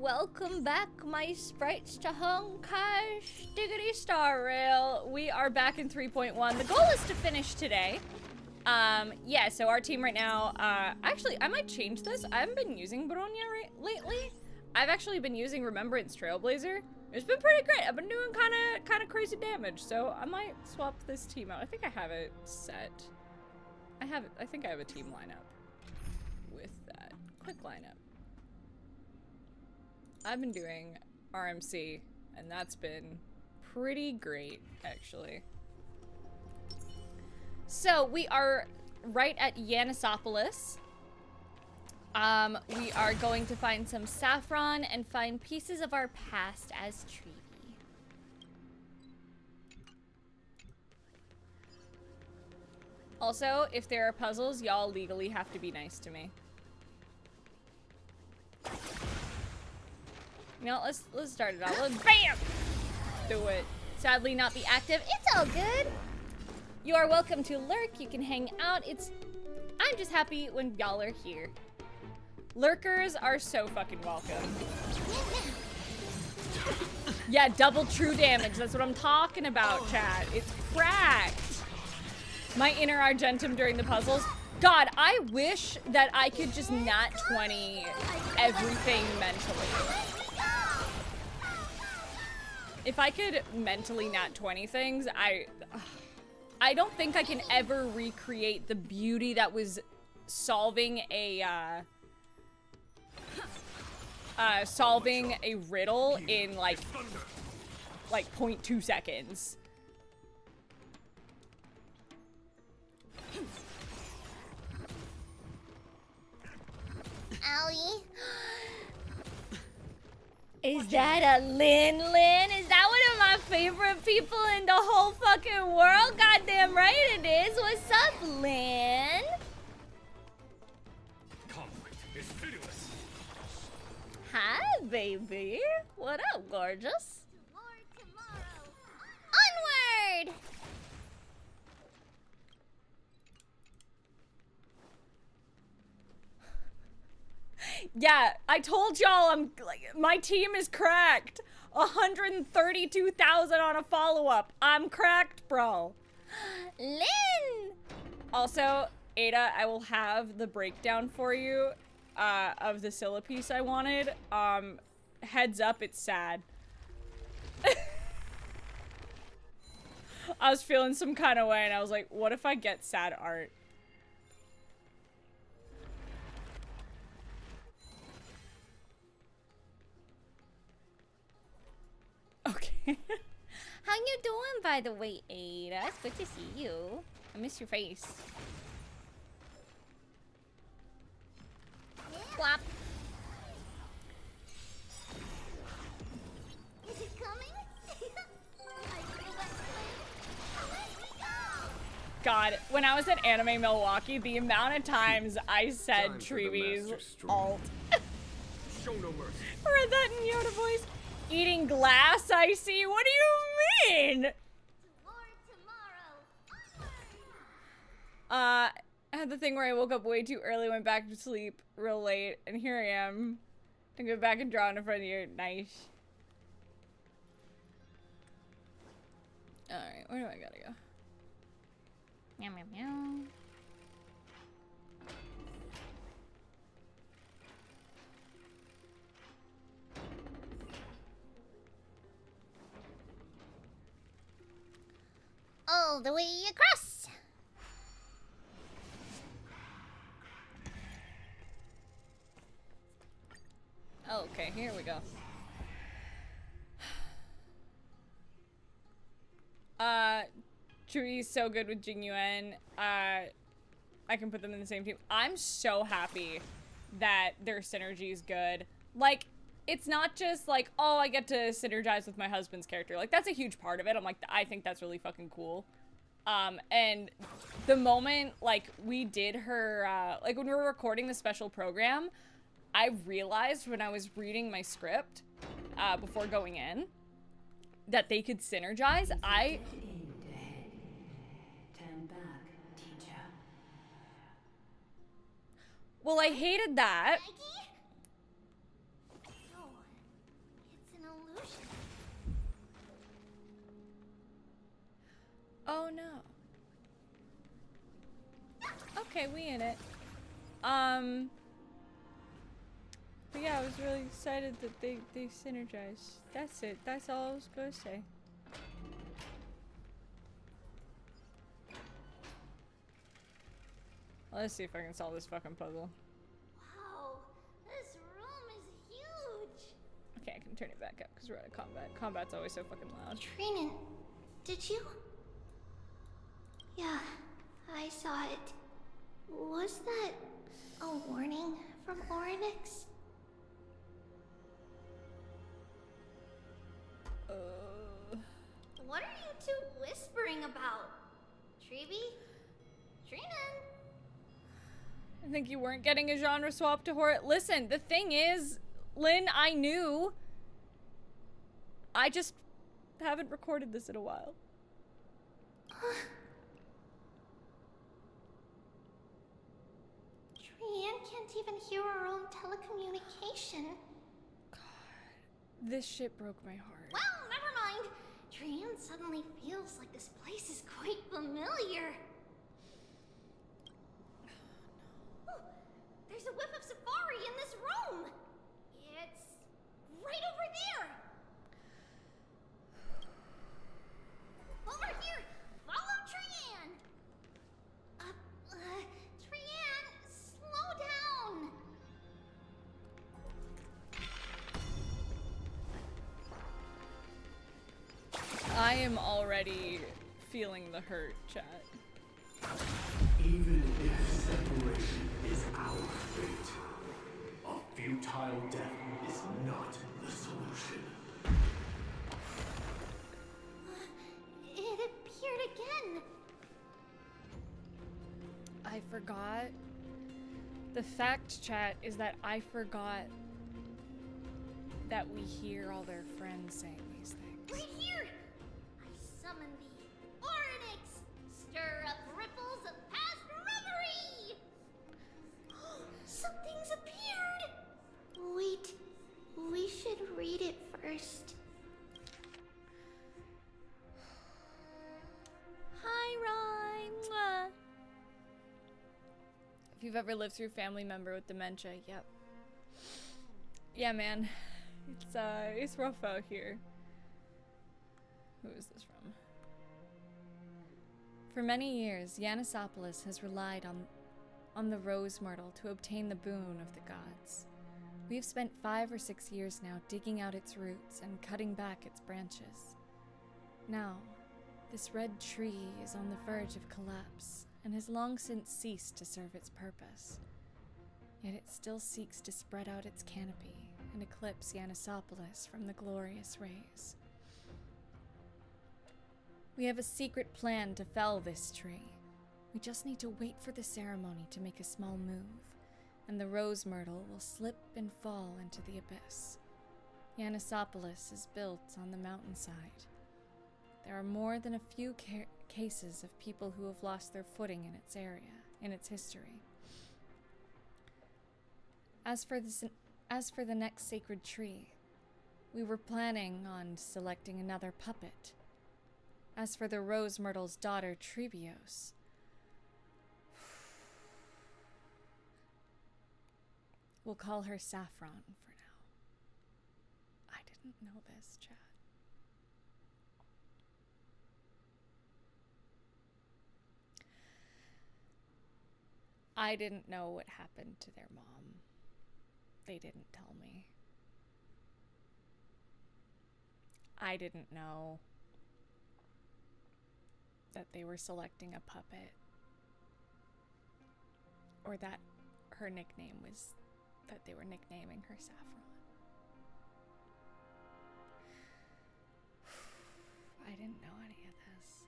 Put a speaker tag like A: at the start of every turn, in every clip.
A: welcome back, my sprites, to Honkai Diggity Star Rail. We are back in 3.1. The goal is to finish today. Yeah, so our team right now, actually, I might change this. I haven't been using Bronya lately. I've actually been using Remembrance Trailblazer. It's been pretty great. I've been doing kind of crazy damage, so I might swap this team out. I think I have it set. I think I have a team lineup with that. Quick lineup. I've been doing RMC, and that's been pretty great, actually. So we are right at Yanisopolis. We are going to find some saffron and find pieces of our past as Tribbie. Also, if there are puzzles, y'all legally have to be nice to me. You know, let's start it off. Let's BAM! Do it. Sadly not be active. It's all good. You are welcome to lurk. You can hang out. I'm just happy when y'all are here. Lurkers are so fucking welcome. Yeah, double true damage. That's what I'm talking about, chat. It's cracked. My inner Argentum during the puzzles. God, I wish that I could just nat 20 everything mentally. If I could mentally nat 20 things, I don't think I can ever recreate the beauty that was solving a riddle in like 0.2 seconds.
B: Owie.
A: Is that a Lin? Is that one of my favorite people in the whole fucking world? Goddamn right it is. What's up, Lin?
C: Conflict is pitiless.
A: Hi, baby. What up, gorgeous?
B: Onward!
A: Yeah, I told y'all my team is cracked. 132,000 on a follow-up. I'm cracked, bro.
B: Lin!
A: Also, Ada, I will have the breakdown for you of the Sylla piece I wanted. Heads up, it's sad. I was feeling some kind of way and I was like, what if I get sad art? Okay.
B: How you doing, by the way, Ada? It's good to see you.
A: I miss your face.
B: Flop. Is it coming? I feel that flame.
A: God, when I was at Anime Milwaukee, the amount of times I said
C: Time for the
A: Tribbie's
C: master stroke.
A: alt.
C: Show no mercy.
A: Read that in Yoda voice. Eating glass, I see. What do you mean? I had the thing where I woke up way too early, went back to sleep real late, and here I am. To go back and draw in front of you. Nice. Alright, where do I gotta go?
B: Meow, meow, meow. All the way across.
A: Okay, here we go. Tribbie's so good with Jingyuan. I can put them in the same team. I'm so happy that their synergy is good. Like, it's not just like, oh, I get to synergize with my husband's character. Like, that's a huge part of it. I'm like, I think that's really fucking cool. And the moment, like, we did her, like, when we were recording the special program, I realized when I was reading my script, before going in, that they could synergize. Well, I hated that. Okay, we in it. But yeah, I was really excited that they synergize. That's it. That's all I was gonna say. Let's see if I can solve this fucking puzzle.
B: Wow, this room is huge.
A: Okay, I can turn it back up because we're out of combat. Combat's always so fucking loud.
B: Trianne, did you? Yeah, I saw it. Was that a warning from Oronyx? What are you two whispering about? Tribbie? Trianne?
A: I think you weren't getting a genre swap to horror. Listen, the thing is, Lynn, I knew. I just haven't recorded this in a while.
B: Trianne can't even hear her own telecommunication.
A: This shit broke my heart.
B: Well, never mind. Trianne suddenly feels like this place is quite familiar. Oh, there's a whiff of safari in this room. It's right over there. Over here. Follow Trianne. Trianne, slow down.
A: I am already feeling the hurt, chat.
C: Even if separation is our fate, a futile death is not the solution.
B: It appeared again.
A: I forgot. The fact, chat, is that I forgot that we hear all their friends saying these things.
B: Right here. I summon thee, Oronyx. Stir up ripples of past reverie. Something's appeared. Wait, we should read it first.
A: Hi, Ryan. Mwah. If you've ever lived through family member with dementia, yep. Yeah, man. It's rough out here. Who is this from? For many years, Yanisopolis has relied on the rose myrtle to obtain the boon of the gods. We have spent 5 or 6 years now digging out its roots and cutting back its branches. Now, this red tree is on the verge of collapse and has long since ceased to serve its purpose. Yet it still seeks to spread out its canopy and eclipse Yanisopolis from the glorious rays. We have a secret plan to fell this tree. We just need to wait for the ceremony to make a small move, and the rose myrtle will slip and fall into the abyss. Yanisopolis is built on the mountainside. There are more than a few cases of people who have lost their footing in its area, in its history. As for the next sacred tree, we were planning on selecting another puppet. As for the rose myrtle's daughter, Tribbios, we'll call her Saffron for now. I didn't know this, chat. I didn't know what happened to their mom. They didn't tell me. I didn't know that they were selecting a puppet, or that her nickname was, that they were nicknaming her Saffron. I didn't know any of this.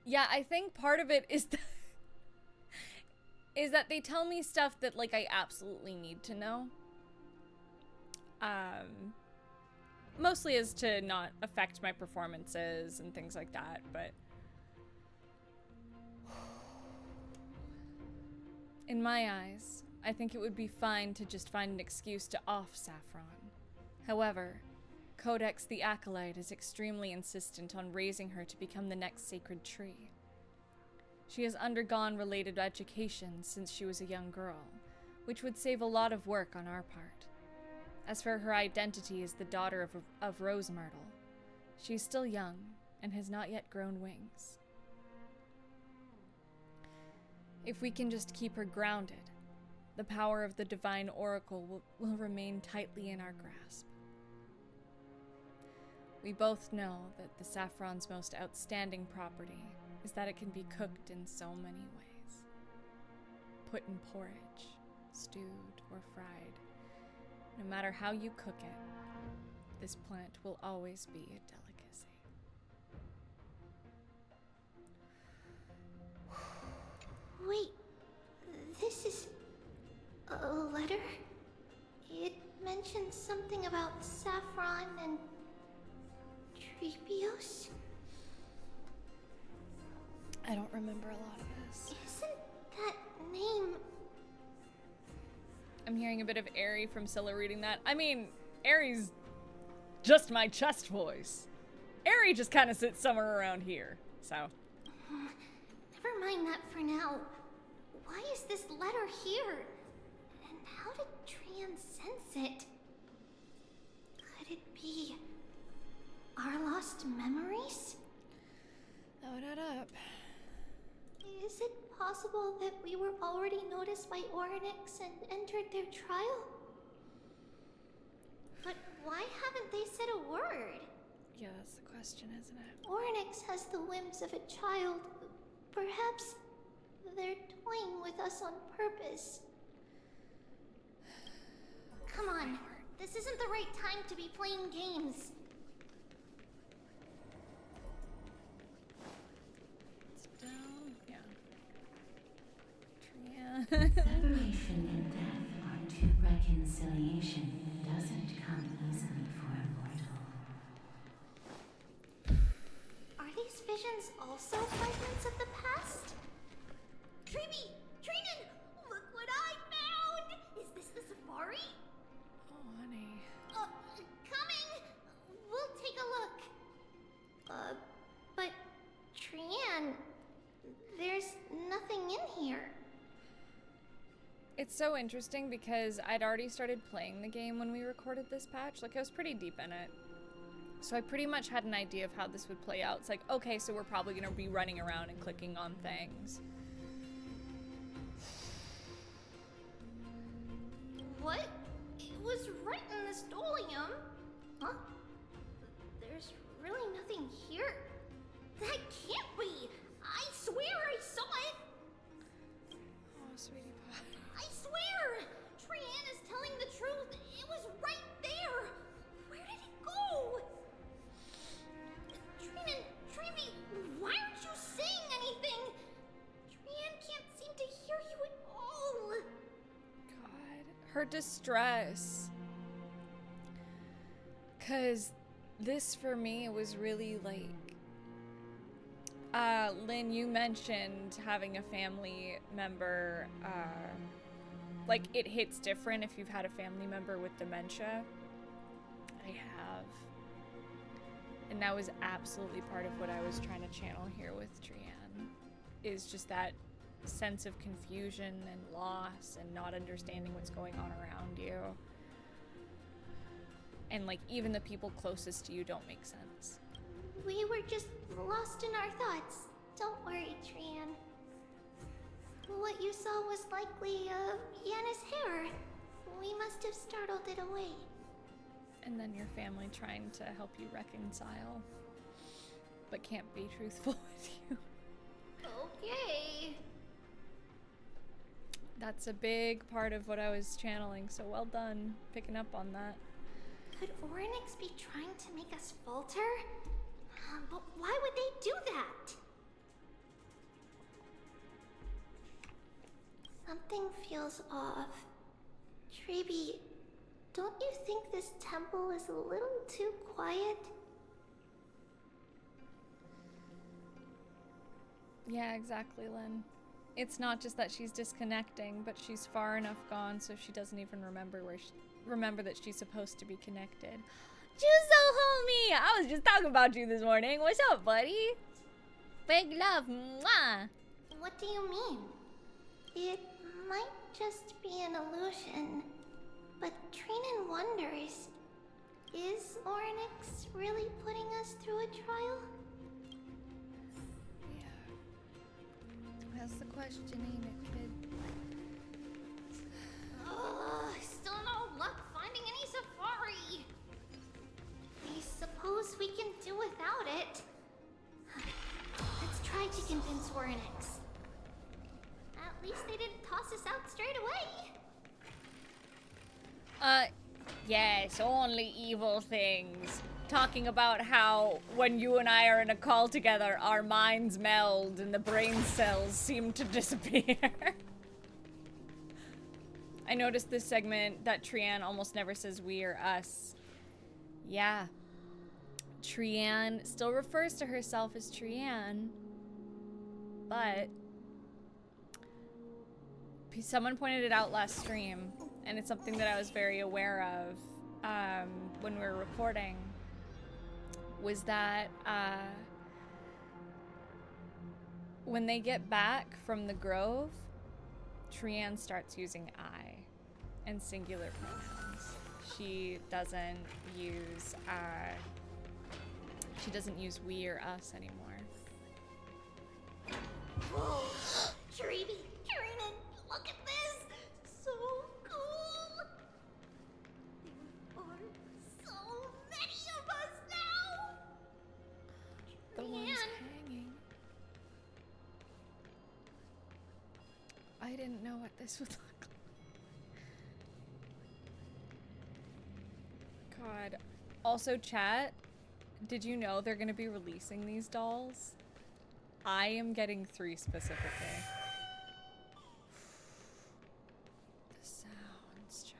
A: Yeah, I think part of it is that they tell me stuff that, like, I absolutely need to know. Mostly as to not affect my performances and things like that, but in my eyes, I think it would be fine to just find an excuse to off Saffron. However, Codex the Acolyte is extremely insistent on raising her to become the next sacred tree. She has undergone related education since she was a young girl, which would save a lot of work on our part. As for her identity as the daughter of Rose Myrtle, she is still young and has not yet grown wings. If we can just keep her grounded, the power of the Divine Oracle will remain tightly in our grasp. We both know that the saffron's most outstanding property is that it can be cooked in so many ways. Put in porridge, stewed, or fried. No matter how you cook it, this plant will always be a delicacy.
B: Wait, this is a letter? It mentions something about saffron and Tribbios?
A: I don't remember a lot of this.
B: Isn't that name...
A: I'm hearing a bit of Aria from Sylla reading that. I mean, Ari's just my chest voice. Aria just kind of sits somewhere around here, so.
B: Never mind that for now. Why is this letter here? And how did Trianne sense it? Could it be our lost memories?
A: Load it up.
B: Is it possible that we were already noticed by Oronyx and entered their trial? But why haven't they said a word?
A: Yeah, that's the question, isn't it?
B: Oronyx has the whims of a child. Perhaps they're toying with us on purpose. Come on, this isn't the right time to be playing games.
A: It's down, yeah.
D: Separation and death are two. Reconciliation doesn't come easily for a mortal.
B: Are these visions also fragments of the past? Tribbie! Trianne! Look what I found! Is this the safari?
A: Oh, honey.
B: Coming! We'll take a look. But Trianne, there's nothing in here.
A: It's so interesting because I'd already started playing the game when we recorded this patch. Like, I was pretty deep in it. So I pretty much had an idea of how this would play out. It's like, okay, so we're probably going to be running around and clicking on things.
B: What? It was right in the stolium. Huh? There's really nothing here. That can't be! I swear I saw it!
A: Oh, sweetie pie.
B: I swear! Trianne is telling the truth. It was right there. Where did it go? Trianne, Tribbie, why aren't you saying anything? Trianne can't seem to hear you at all.
A: God, her distress. Cause this for me was really like, Lynn, you mentioned having a family member, like it hits different if you've had a family member with dementia. I have. And that was absolutely part of what I was trying to channel here with Trianne, is just that sense of confusion and loss and not understanding what's going on around you. And like even the people closest to you don't make sense.
B: We were just lost in our thoughts. Don't worry, Trianne. What you saw was likely, Yanis' hair. We must have startled it away.
A: And then your family trying to help you reconcile, but can't be truthful with you.
B: Okay.
A: That's a big part of what I was channeling, so well done picking up on that.
B: Could Oronyx be trying to make us falter? But why would they do that? Something feels off. Tribbie, don't you think this temple is a little too quiet?
A: Yeah, exactly, Lynn. It's not just that she's disconnecting, but she's far enough gone so she doesn't even remember that she's supposed to be connected. Juzo, homie! I was just talking about you this morning. What's up, buddy? Big love, mwah!
B: What do you mean? It might just be an illusion, but Trianne wonders, is Oronyx really putting us through a trial?
A: Yeah. That's the question, ain't it, kid?
B: Still no luck finding any safari. I suppose we can do without it. Let's try to convince Oronyx. At least they didn't toss us out straight away.
A: Yes, only evil things. Talking about how when you and I are in a call together, our minds meld and the brain cells seem to disappear. I noticed this segment that Trianne almost never says we or us. Yeah. Trianne still refers to herself as Trianne, but someone pointed it out last stream, and it's something that I was very aware of when we were recording, was that when they get back from the Grove, Trianne starts using I and singular pronouns. She doesn't use we or us anymore.
B: Whoa, Tribbie, Trianne, look at this! So cool! There are so many of us now!
A: The one's
B: Trianne.
A: hanging. I didn't know what this would look like. God. Also, chat, did you know they're gonna be releasing these dolls? I am getting 3 specifically. The sounds, chat.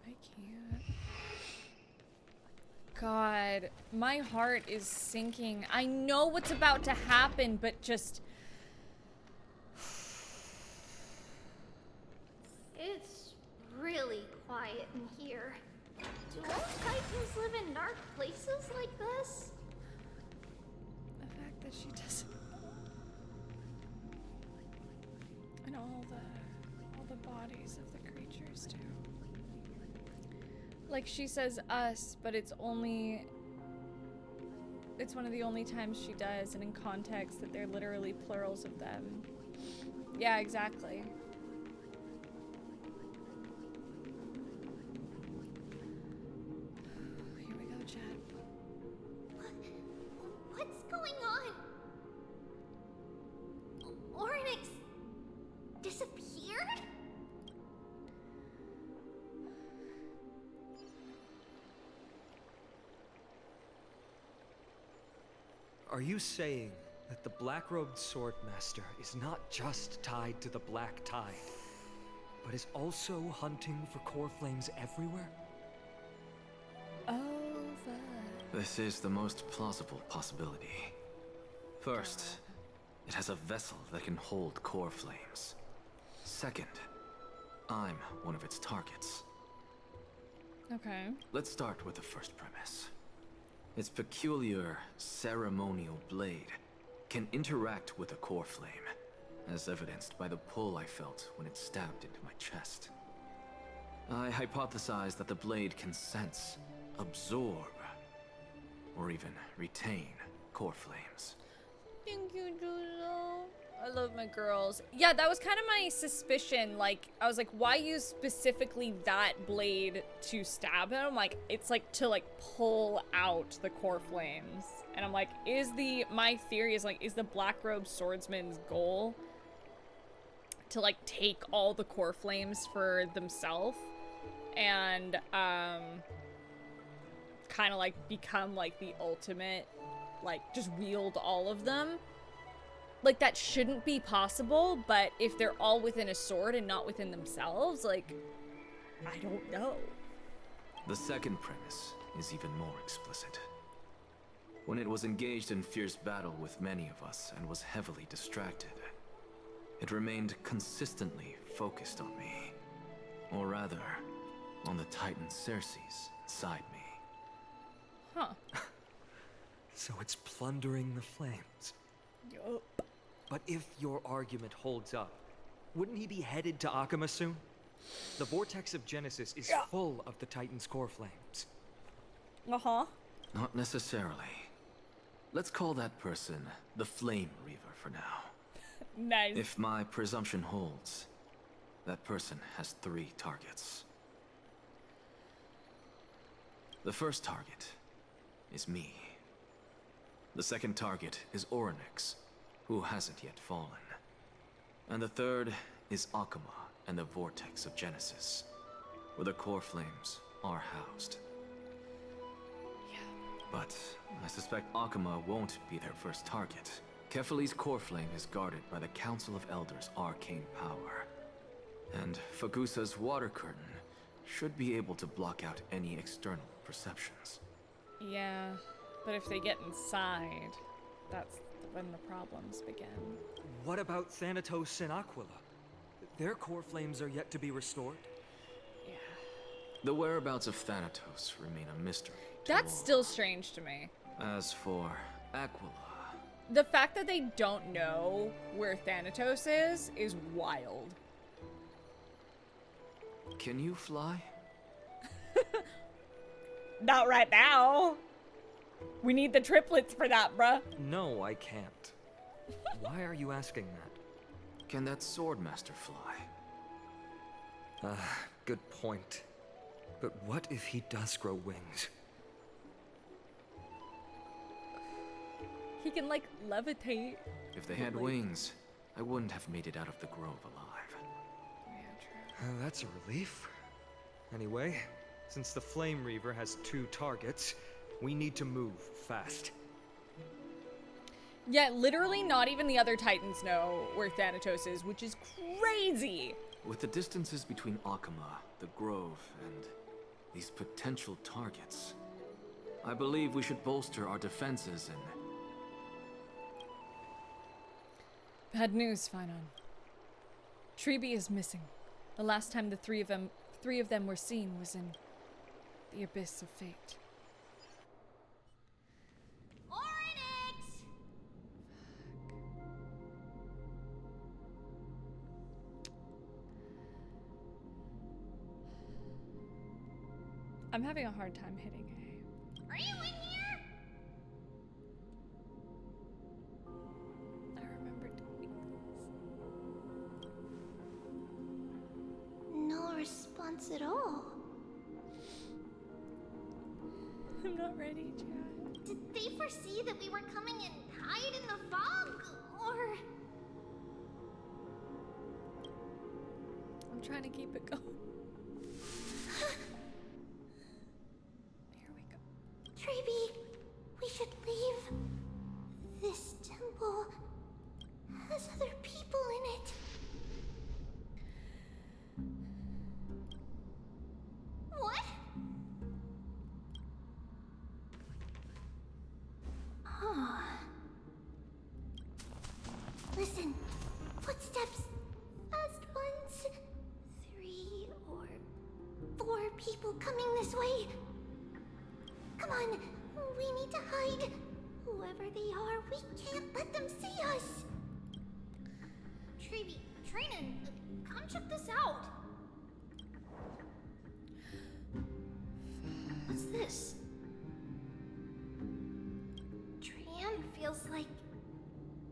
A: I can't. God, my heart is sinking. I know what's about to happen, but just...
B: It's really quiet in here. Do all Titans live in dark places like this?
A: The fact that she doesn't... And all the bodies of the creatures too. Like she says us, but it's one of the only times she does, and in context that they're literally plurals of them. Yeah, exactly. Here we go, chat.
B: What's going on? Oronyx disappeared?
E: Are you saying that the black-robed swordmaster is not just tied to the Black Tide, but is also hunting for core flames everywhere?
A: Over.
F: This is the most plausible possibility. First, it has a vessel that can hold core flames. Second, I'm one of its targets.
A: Okay.
F: Let's start with the first premise. Its peculiar ceremonial blade can interact with a core flame, as evidenced by the pull I felt when it stabbed into my chest. I hypothesize that the blade can sense, absorb, or even retain core flames.
A: Thank you, Juzo. I love my girls. Yeah, that was kind of my suspicion. Like, I was like, why use specifically that blade to stab him? Like, it's like to like pull out the core flames. And I'm like, my theory is like, is the black robe swordsman's goal to like take all the core flames for themselves and kind of like become like the ultimate, like just wield all of them? Like, that shouldn't be possible, but if they're all within a sword and not within themselves, like, I don't know.
F: The second premise is even more explicit. When it was engaged in fierce battle with many of us and was heavily distracted, it remained consistently focused on me. Or rather, on the Titan Circes inside me.
A: Huh.
E: So it's plundering the flames.
A: Yup.
E: But if your argument holds up, wouldn't he be headed to Akama soon? The vortex of Genesis is full of the Titan's core flames.
A: Uh-huh.
F: Not necessarily. Let's call that person the Flame Reaver for now.
A: Nice.
F: If my presumption holds, that person has 3 targets. The first target is me. The second target is Oronyx, who hasn't yet fallen. And the third is Akama and the vortex of Genesis, where the core flames are housed.
A: Yeah.
F: But I suspect Akama won't be their first target. Kefali's core flame is guarded by the Council of Elders' arcane power. And Fagusa's water curtain should be able to block out any external perceptions.
A: Yeah, but if they get inside, that's when the problems begin.
E: What about Thanatos and Aquila? Their core flames are yet to be restored.
A: Yeah.
F: The whereabouts of Thanatos remain a mystery to
A: That's
F: all.
A: still strange to me.
F: As for Aquila,
A: The fact that they don't know where Thanatos is wild.
F: can you fly?
A: Not right now. We need the triplets for that, bruh.
E: No, I can't. Why are you asking that?
F: Can that Swordmaster fly?
E: Good point. But what if he does grow wings?
A: He can, like, levitate.
F: If they had wings, I wouldn't have made it out of the grove alive.
A: Yeah, true.
E: That's a relief. Anyway, since the Flame Reaver has 2 targets, we need to move fast.
A: Yeah, literally not even the other Titans know where Thanatos is, which is crazy.
F: With the distances between Akama, the grove, and these potential targets, I believe we should bolster our defenses and...
A: Bad news, Finon. Tribbie is missing. The last time the three of them were seen was in the abyss of fate.
B: Oronyx!
A: I'm having a hard time hitting A.
B: Are you in here?
A: I remember doing this.
B: No response at all.
A: I'm not ready, Chad.
B: Did they foresee that we were coming and hide in the fog? Or...
A: I'm trying to keep it going. Here we go.
B: Tribbie, we should leave. This temple has other people in it. What? Huh. Listen, footsteps. Fast ones. 3 or 4 people coming this way. Come on, we need to hide. Whoever they are, we can't let them see us. Tribbie, Trianne, come check this out. What's this? Trianne feels like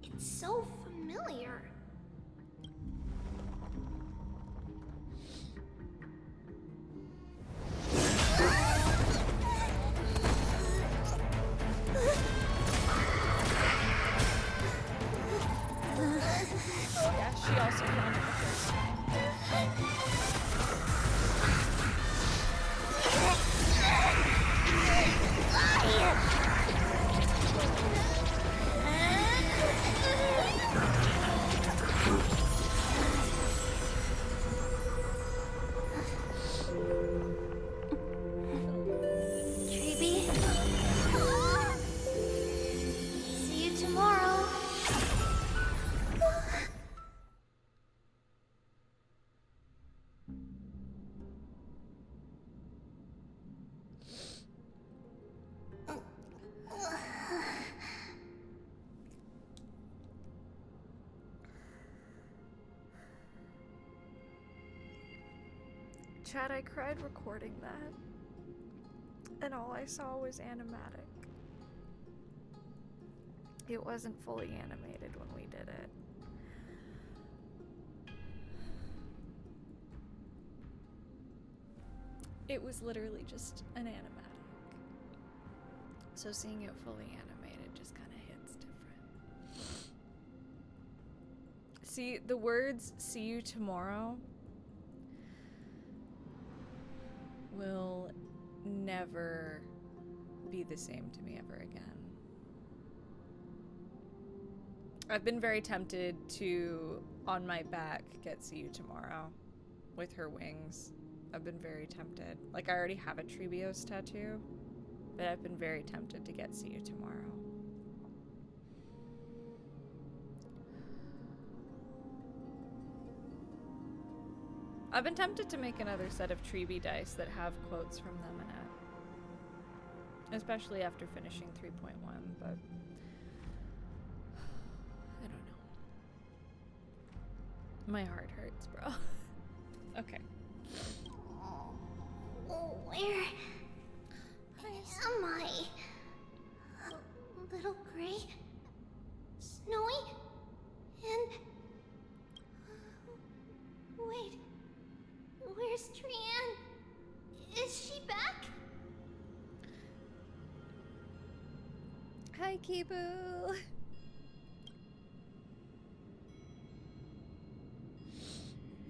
B: it's so familiar.
A: Yeah, she also found it the first time.
G: Chad, I cried recording that. And all I saw was animatic. It wasn't fully animated when we did it. It was literally just an animatic. So seeing it fully animated just kind of hits different. See, the words "see you tomorrow" will never be the same to me ever again. I've been very tempted to, on my back, get "see you tomorrow" with her wings. I've been very tempted. Like, I already have a Tribbios tattoo, but I've been very tempted to get "see you tomorrow." I've been tempted to make another set of Tribbie dice that have quotes from them in it. Especially after finishing 3.1, but I don't know. My heart hurts, bro. Okay.
B: Where am I? Little gray, snowy, and wait, where's Trianne? Is she back?
G: Hi, Kibu.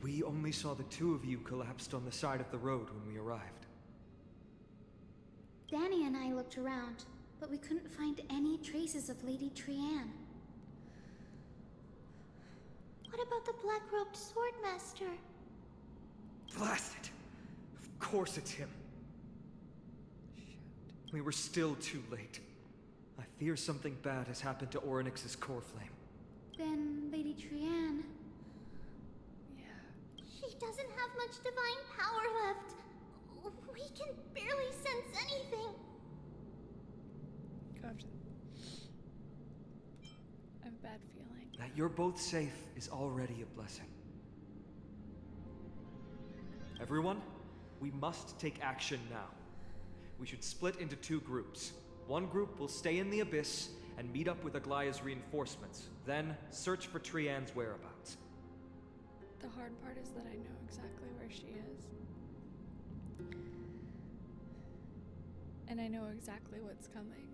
E: We only saw the two of you collapsed on the side of the road when we arrived.
B: Danny and I looked around, but we couldn't find any traces of Lady Trianne. What about the black-robed swordmaster?
E: Blast it! Of course it's him. We were still too late. I fear something bad has happened to Oronyx's core flame.
B: Then Lady Trianne... She doesn't have much divine power left. We can barely sense anything.
G: Gotcha. I have a bad feeling.
E: That you're both safe is already a blessing. Everyone, we must take action now. We should split into two groups. One group will stay in the abyss and meet up with Aglaya's reinforcements, then search for Trianne's whereabouts.
G: The hard part is that I know exactly where she is. And I know exactly what's coming.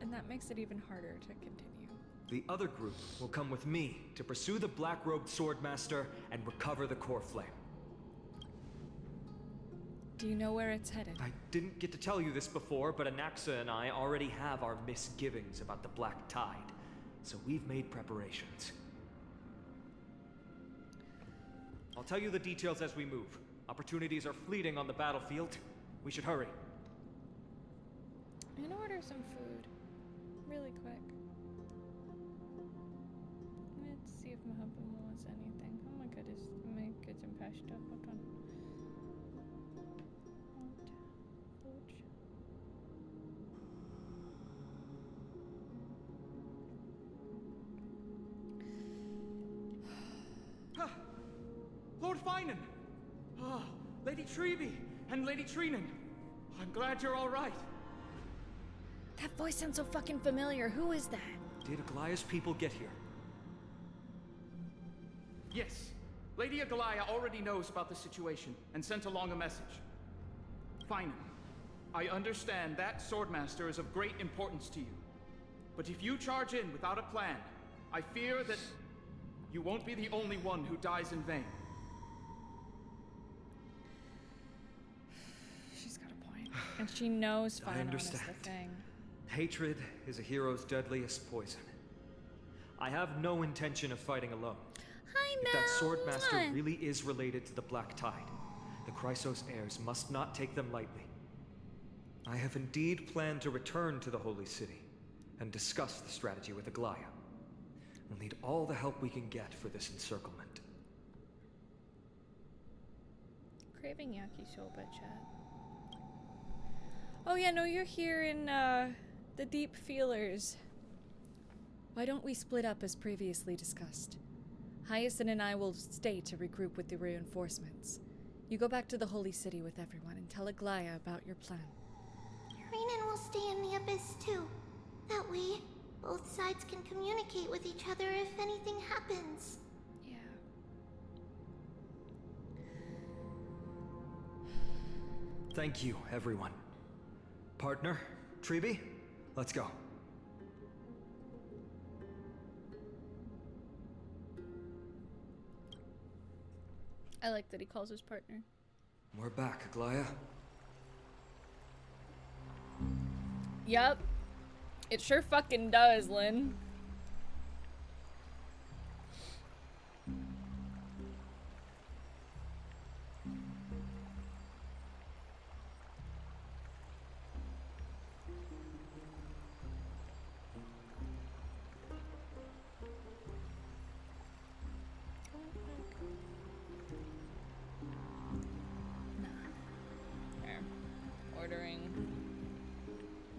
G: And that makes it even harder to continue.
E: The other group will come with me to pursue the black-robed swordmaster and recover the core flame.
G: Do you know where it's headed?
E: I didn't get to tell you this before, but Anaxa and I already have our misgivings about the Black Tide, so we've made preparations. I'll tell you the details as we move. Opportunities are fleeting on the battlefield. We should hurry.
G: I'm gonna order some food. Really quick. Let's see if my husband wants anything. Oh my goodness, my kids are patched up. Hold on.
H: Lord Finan! Ah, Lady Tribbie and Lady Trianne. I'm glad you're all right.
G: That voice sounds so fucking familiar. Who is that?
E: Did Aglaya's people get here?
H: Yes. Lady Aglaya already knows about the situation and sent along a message. Finan, I understand that swordmaster is of great importance to you. But if you charge in without a plan, I fear that you won't be the only one who dies in vain.
G: She's got a point. And she knows
E: I
G: Finan is the
E: understand.
G: thing.
E: Hatred is a hero's deadliest poison. I have no intention of fighting alone.
G: Hi,
E: If that swordmaster
G: Mel.
E: really is related to the Black Tide, the Chrysos heirs must not take them lightly. I have indeed planned to return to the Holy City and discuss the strategy with Aglaya. We'll need all the help we can get for this encirclement.
G: Craving yakisoba, chat. Oh yeah, no, you're here in the Deep Feelers. Why don't we split up as previously discussed? Hyacinth and I will stay to regroup with the reinforcements. You go back to the Holy City with everyone and tell Aglaya about your plan.
B: Trianne will stay in the abyss too. That way, both sides can communicate with each other if anything happens.
G: Yeah.
E: Thank you, everyone. Partner, Tribbie, let's go.
G: I like that he calls his partner.
E: We're back, Aglaya.
G: Yup. It sure fucking does, Lynn. There. Ordering.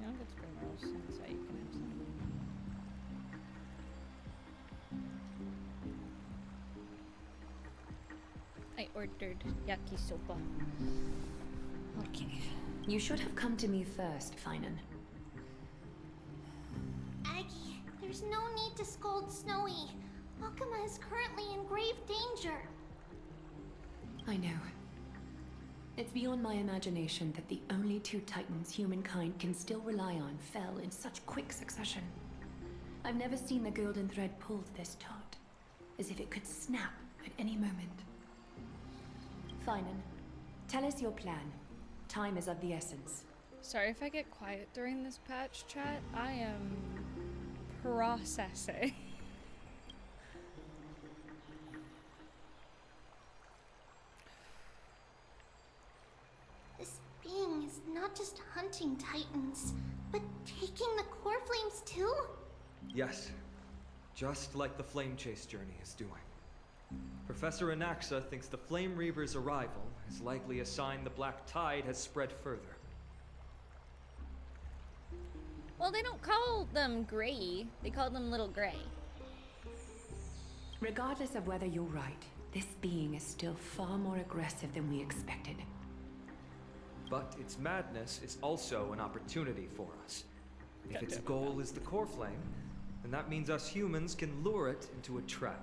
G: No, that's primrose. So you can have some. I ordered yakisoba. Okay.
D: You should have come to me first, Finan.
B: Aggie, there's no need to scold Snowy. Akuma is currently in grave danger.
D: I know. It's beyond my imagination that the only two titans humankind can still rely on fell in such quick succession. I've never seen the golden thread pulled this taut, as if it could snap at any moment. Finan, tell us your plan. Time is of the essence.
G: Sorry if I get quiet during this patch, chat. I am processing.
B: This being is not just hunting titans, but taking the core flames too?
E: Yes, just like the Flame Chase journey is doing. Professor Anaxa thinks the Flame Reaver's arrival is likely a sign the Black Tide has spread further.
G: Well, they don't call them gray. They call them little gray.
D: Regardless of whether you're right, this being is still far more aggressive than we expected.
E: But its madness is also an opportunity for us. If its goal is the core flame, then that means us humans can lure it into a trap.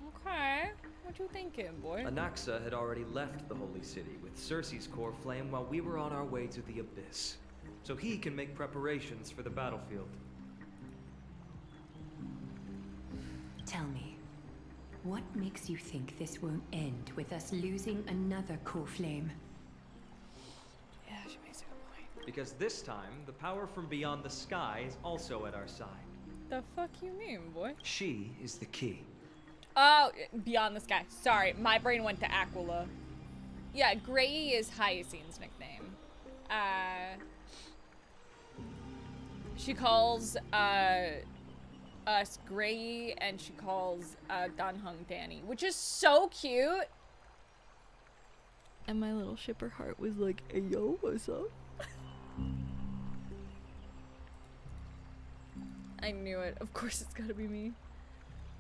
G: Okay. What you thinking, boy?
E: Anaxa had already left the Holy City with Circe's core flame while we were on our way to the Abyss, so he can make preparations for the battlefield.
D: Tell me, what makes you think this won't end with us losing another core flame?
G: Yeah, she makes a good point.
E: Because this time, the power from beyond the sky is also at our side.
G: The fuck you mean, boy?
E: She is the key.
G: Oh, beyond the sky. Sorry, my brain went to Aquila. Yeah, Gray is Hyacinth's nickname. She calls us Gray, and she calls Danhung Danny, which is so cute. And my little shipper heart was like, hey yo, what's up? I knew it. Of course it's gotta be me.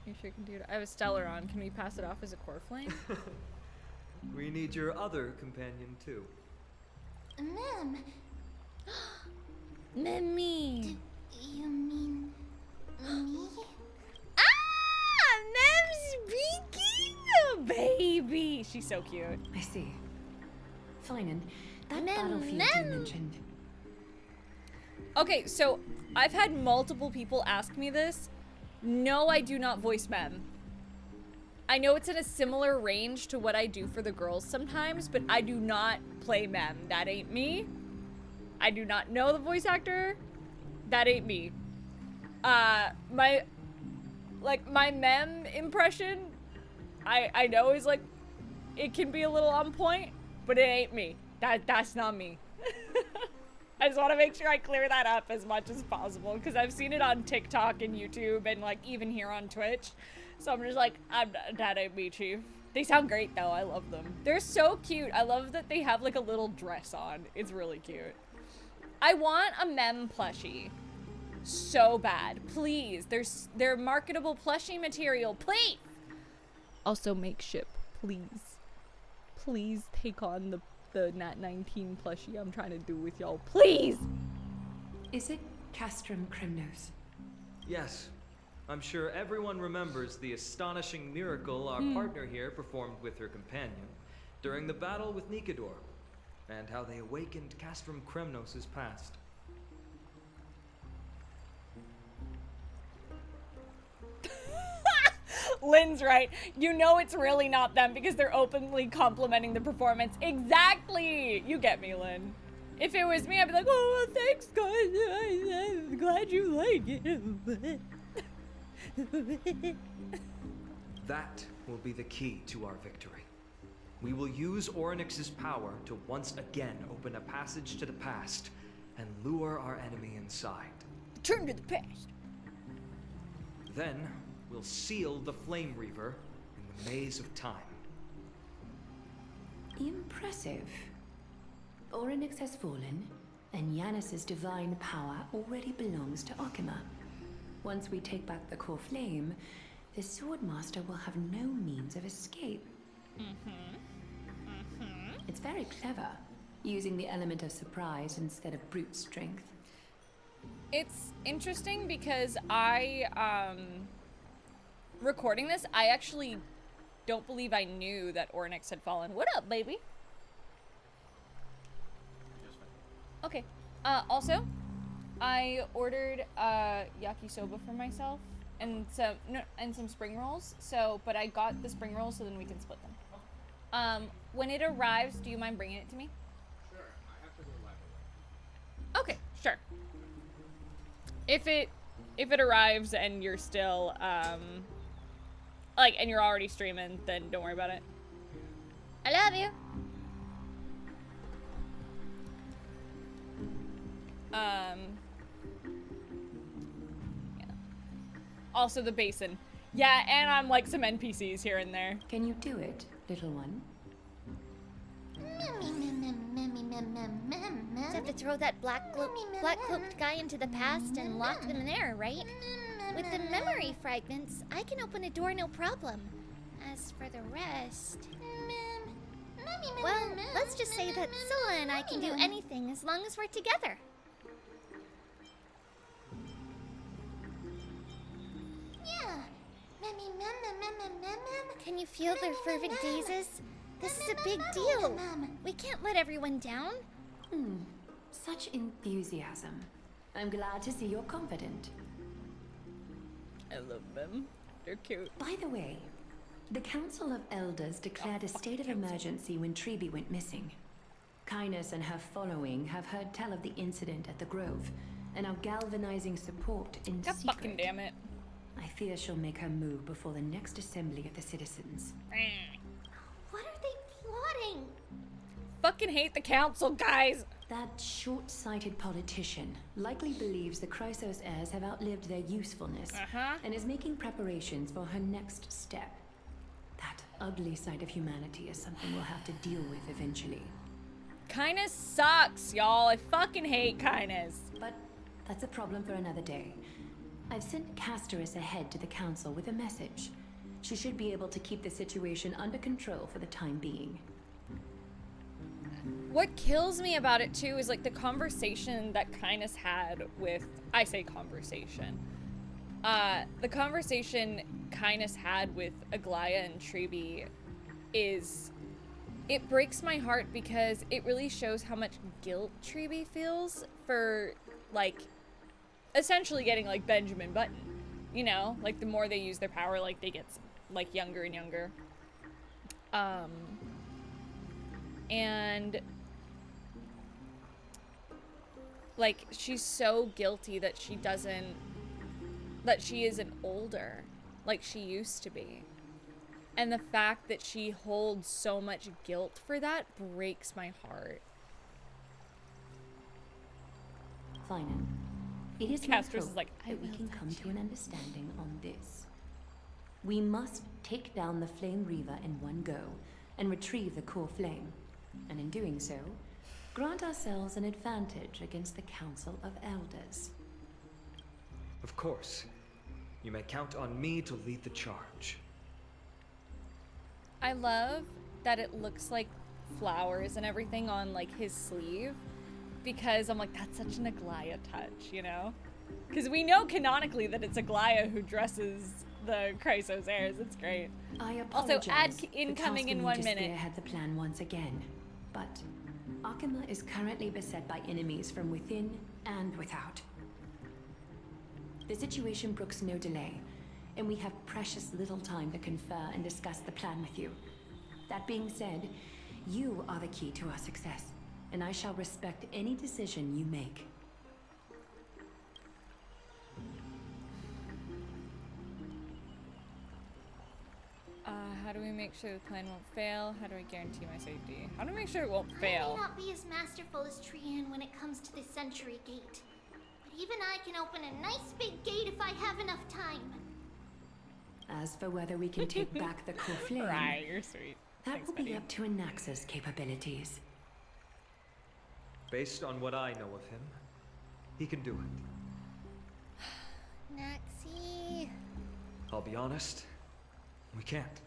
G: You sure can do it. I have a stellar on. Can we pass it off as a core flame?
E: We need your other companion too.
B: Mem,
G: Memmy.
B: you mean me?
G: Ah! Mem's speaking! Baby! She's so cute.
D: I see. Finan, that
B: Mem,
D: battlefield you
B: Mem.
D: mentioned.
G: Okay, so I've had multiple people ask me this. No, I do not voice Mem. I know it's in a similar range to what I do for the girls sometimes, but I do not play Mem. That ain't me. I do not know the voice actor. That ain't me. My Mem impression, I know is like, it can be a little on point, but it ain't me. That's not me. I just want to make sure I clear that up as much as possible, because I've seen it on TikTok and YouTube and like even here on Twitch. So I'm just like, that ain't me, chief. They sound great though. I love them. They're so cute. I love that they have like a little dress on. It's really cute. I want a Mem plushie.
A: so bad. Please, they're marketable plushie material. Please. Also make ship, please. Please take on the Nat 19 plushie I'm trying to do with y'all. Please.
D: Is it Castrum Crymnos?
E: Yes. I'm sure everyone remembers the astonishing miracle our partner here performed with her companion during the battle with Nikador, and how they awakened Castrum Crymnos' past.
A: Lynn's right. You know it's really not them because they're openly complimenting the performance. Exactly! You get me, Lynn. If it was me, I'd be like, oh, thanks, guys. I'm glad you like it.
E: That will be the key to our victory. We will use Oronyx's power to once again open a passage to the past and lure our enemy inside.
A: Turn to the past.
E: Then, we'll seal the Flame Reaver in the maze of time.
D: Impressive. Oronyx has fallen, and Yanis' divine power already belongs to Okima. Once we take back the core flame, the Swordmaster will have no means of escape. It's very clever, using the element of surprise instead of brute strength.
A: It's interesting because recording this, I actually don't believe I knew that Oronyx had fallen. What up, baby? Okay. Also, I ordered yakisoba for myself and some spring rolls. So, but I got the spring rolls so then we can split them. When it arrives, do you mind bringing it to me?
H: Sure, I have to go live.
A: Okay, sure. If it arrives and you're still and you're already streaming, then don't worry about it. I love you. Yeah. Also the basin. Yeah, and I'm like some NPCs here and there.
D: Can you do it, little one?
B: Just have to throw that black-cloaked guy into the past and lock them there, right? With the memory fragments, I can open a door no problem. As for the rest... Well, let's just say that Sylla and I can do anything as long as we're together. Yeah. Can you feel their fervent gazes? This is a big deal. We can't let everyone down.
D: Such enthusiasm. I'm glad to see you're confident.
A: I love them. They're cute.
D: By the way, the Council of Elders declared a state of emergency when Tribbie went missing. Kynes and her following have heard tell of the incident at the Grove and are galvanizing support in
A: God
D: secret.
A: fucking damn it.
D: I fear she'll make her move before the next assembly of the citizens.
B: What are they plotting?
A: Fucking hate the council, guys.
D: That short-sighted politician likely believes the Chrysos heirs have outlived their usefulness and is making preparations for her next step. That ugly side of humanity is something we'll have to deal with eventually.
A: Kynes sucks, y'all. I fucking hate Kynes.
D: But that's a problem for another day. I've sent Casterus ahead to the council with a message. She should be able to keep the situation under control for the time being.
A: What kills me about it too is like the conversation that Kynes had with, I say conversation. The conversation Kynes had with Aglaya and Tribbie is, it breaks my heart because it really shows how much guilt Tribbie feels for like essentially getting like Benjamin Button, you know, like the more they use their power, like they get like younger and younger. And like she's so guilty that she isn't older like she used to be. And the fact that she holds so much guilt for that breaks my heart.
D: Fine. It is
A: Castrus
D: my
A: is
D: hope
A: like, I
D: that we
A: will
D: can come
A: avenge
D: to
A: you.
D: an understanding on this. We must take down the Flame Reaver in one go and retrieve the core flame. And in doing so, grant ourselves an advantage against the Council of Elders.
E: Of course. You may count on me to lead the charge.
A: I love that it looks like flowers and everything on like his sleeve, because I'm like, that's such an Aglaia touch, you know? Because we know canonically that it's Aglaia who dresses the Chrysos heirs. It's great.
D: I apologize.
A: Also, add incoming in 1 minute.
D: Had the plan once again, but Akima is currently beset by enemies from within and without. The situation brooks no delay, and we have precious little time to confer and discuss the plan with you. That being said, you are the key to our success, and I shall respect any decision you make.
A: How do we make sure the plan won't fail? How do I guarantee my safety? How do we make sure it won't
B: I
A: fail?
B: may not be as masterful as Trianne when it comes to the Century Gate, but even I can open a nice big gate if I have enough time.
D: As for whether we can take back the core flame,
A: Right, you're sweet.
D: that
A: Thanks,
D: will be
A: buddy.
D: up to Anaxa's capabilities.
E: Based on what I know of him, he can do it.
B: Naxi.
E: I'll be honest, we can't.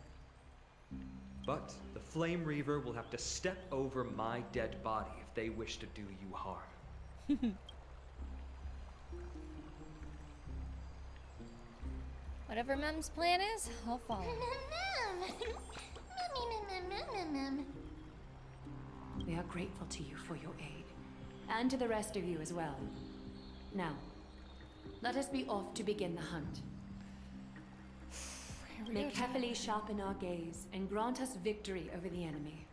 E: But the Flame Reaver will have to step over my dead body if they wish to do you harm.
A: Whatever Mem's plan is, I'll follow.
D: We are grateful to you for your aid, and to the rest of you as well. Now, let us be off to begin the hunt. May carefully sharpen our gaze and grant us victory over the enemy.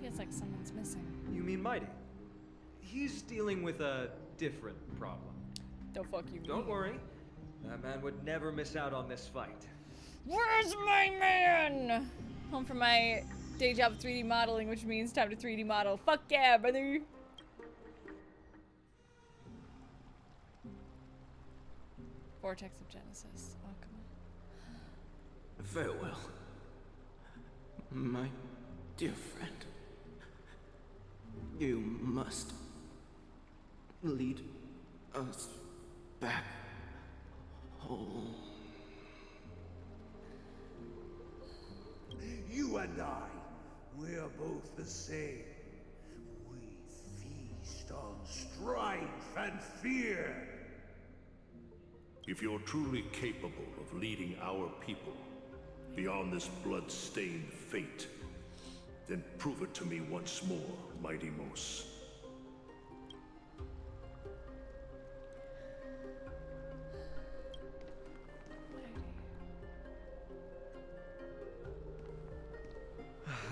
A: Feels like someone's missing.
E: You mean Mydei? He's dealing with a different problem.
A: Don't fuck you.
E: Don't worry, that man would never miss out on this fight.
A: Where's my man? Home from my day job of 3D modeling, which means time to 3D model. Fuck yeah, brother. Vortex of Genesis. Oh, come on.
C: Farewell, my dear friend. You must lead us back home.
I: You and I, we're both the same. We feast on strife and fear.
J: If you're truly capable of leading our people beyond this blood-stained fate, then prove it to me once more, Mighty Mos.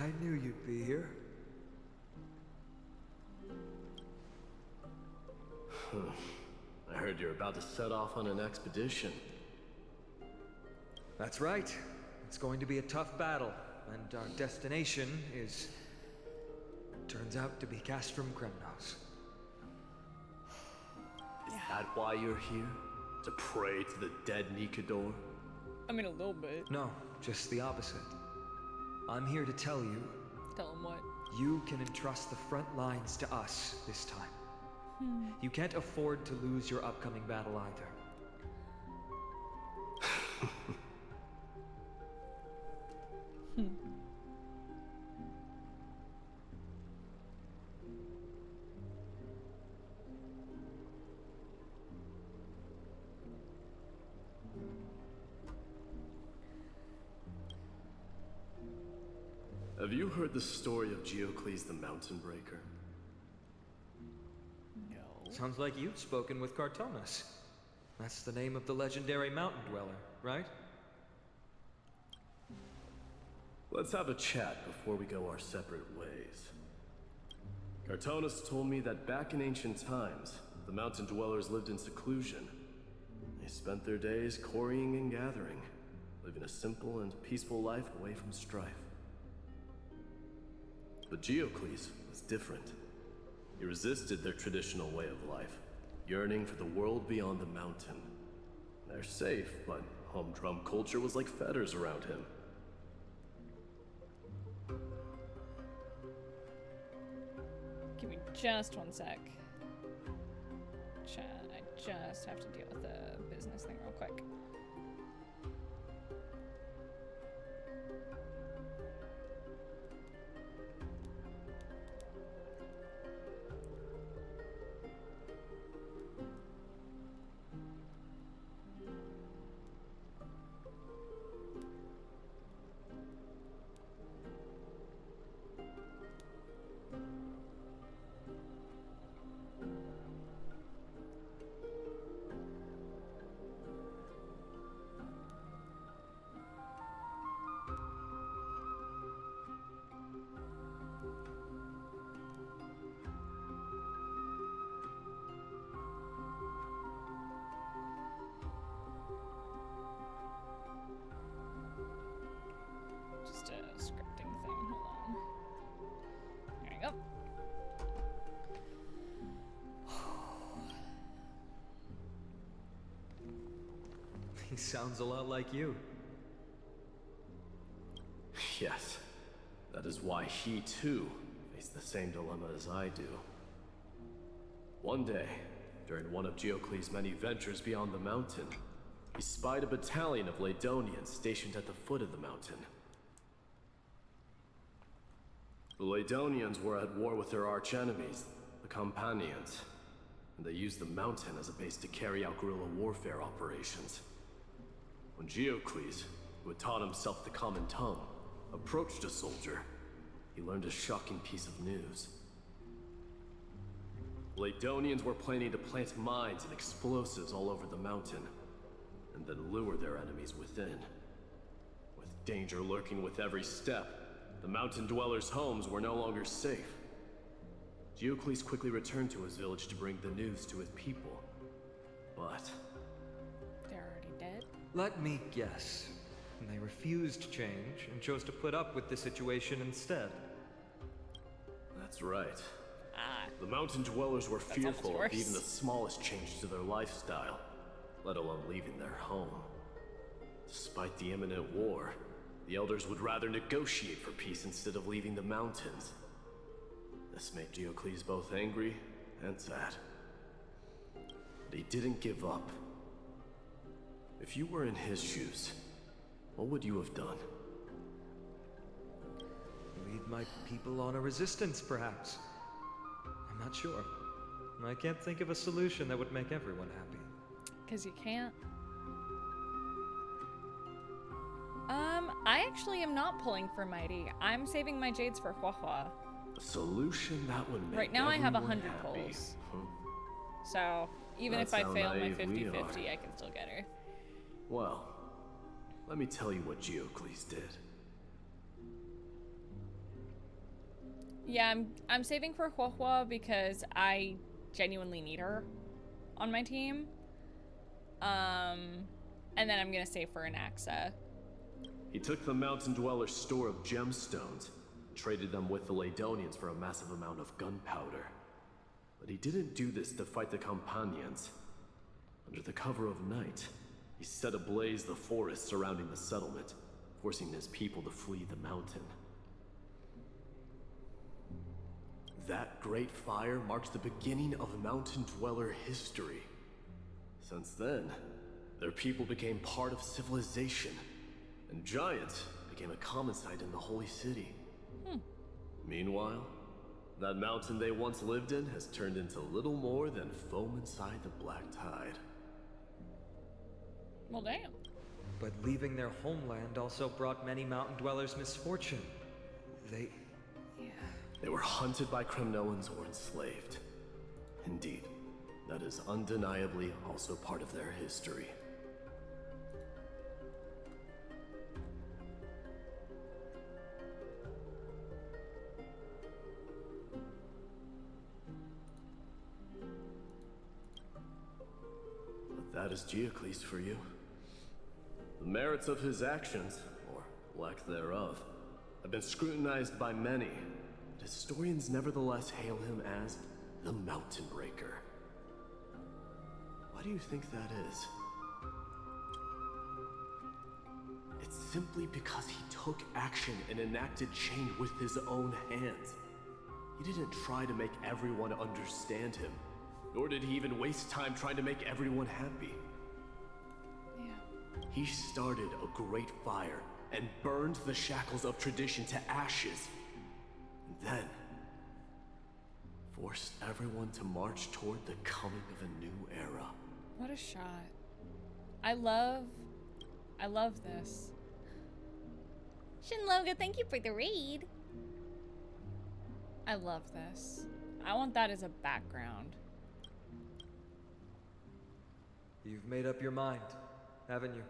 E: I knew you'd be here.
K: I heard you're about to set off on an expedition.
E: That's right. It's going to be a tough battle, and our destination is... turns out to be Castrum Kremnos.
K: Is that why you're here? To pray to the dead Nikador?
A: I mean, a little bit.
E: No, just the opposite. I'm here to tell you...
A: Tell him what?
E: You can entrust the front lines to us this time. You can't afford to lose your upcoming battle either.
K: Have you heard the story of Geocles the Mountainbreaker?
E: Sounds like you've spoken with Cartonas. That's the name of the legendary mountain dweller, right?
K: Let's have a chat before we go our separate ways. Cartonas told me that back in ancient times, the mountain dwellers lived in seclusion. They spent their days quarrying and gathering, living a simple and peaceful life away from strife. But Geocles was different. He resisted their traditional way of life, yearning for the world beyond the mountain. They're safe, but humdrum culture was like fetters around him.
A: Give me just 1 sec. just have to deal with the business thing real quick. Just a scripting thing. Hold on. There you go.
E: He sounds a lot like you.
K: Yes. That is why he, too, faced the same dilemma as I do. One day, during one of Geocles' many ventures beyond the mountain, he spied a battalion of Lydonians stationed at the foot of the mountain. The Lydonians were at war with their archenemies, the Companions, and they used the mountain as a base to carry out guerrilla warfare operations. When Geocles, who had taught himself the common tongue, approached a soldier, he learned a shocking piece of news. Lydonians were planning to plant mines and explosives all over the mountain, and then lure their enemies within. With danger lurking with every step, the mountain dwellers' homes were no longer safe. Geocles quickly returned to his village to bring the news to his people. But
A: They're already dead?
E: Let me guess. They refused change and chose to put up with the situation instead.
K: that's right.
A: Ah.
K: The mountain dwellers were
A: That's
K: fearful
A: almost
K: of even the
A: worse.
K: smallest change to their lifestyle, let alone leaving their home. Despite the imminent war, the elders would rather negotiate for peace instead of leaving the mountains. This made Geocles both angry and sad. But he didn't give up. If you were in his shoes, what would you have done?
E: Lead my people on a resistance, perhaps. I'm not sure. I can't think of a solution that would make everyone happy.
A: Because you can't. I actually am not pulling for Mydei. I'm saving my jades for Huahua.
K: A solution that would make
A: Right now I have
K: everyone
A: 100
K: happy.
A: pulls.
K: Huh?
A: So, even
K: That's
A: if I
K: how
A: fail my
K: naive we
A: 50-50, I can still get her.
K: Well, let me tell you what Geocles did.
A: Yeah, I'm saving for Huahua because I genuinely need her on my team. And then I'm gonna save for Anaxa.
K: He took the mountain dweller's store of gemstones, traded them with the Lydonians for a massive amount of gunpowder. But he didn't do this to fight the Companions. Under the cover of night, he set ablaze the forest surrounding the settlement, forcing his people to flee the mountain. That great fire marks the beginning of mountain dweller history. Since then, their people became part of civilization, and giants became a common sight in the holy city. Meanwhile, that mountain they once lived in has turned into little more than foam inside the black tide.
A: Well, damn.
E: But leaving their homeland also brought many mountain dwellers misfortune.
K: They were hunted by Kremnoans or enslaved. Indeed, that is undeniably also part of their history. But that is Geocles for you. The merits of his actions, or lack thereof, have been scrutinized by many. Historians nevertheless hail him as the Mountainbreaker. Why do you think that is? It's simply because he took action and enacted change with his own hands. He didn't try to make everyone understand him. Nor did he even waste time trying to make everyone happy.
G: Yeah.
K: He started a great fire and burned the shackles of tradition to ashes. And then forced everyone to march toward the coming of a new era.
G: What a shot. I love this.
A: Shinloga, thank you for the raid.
G: I love this. I want that as a background.
E: You've made up your mind, haven't you?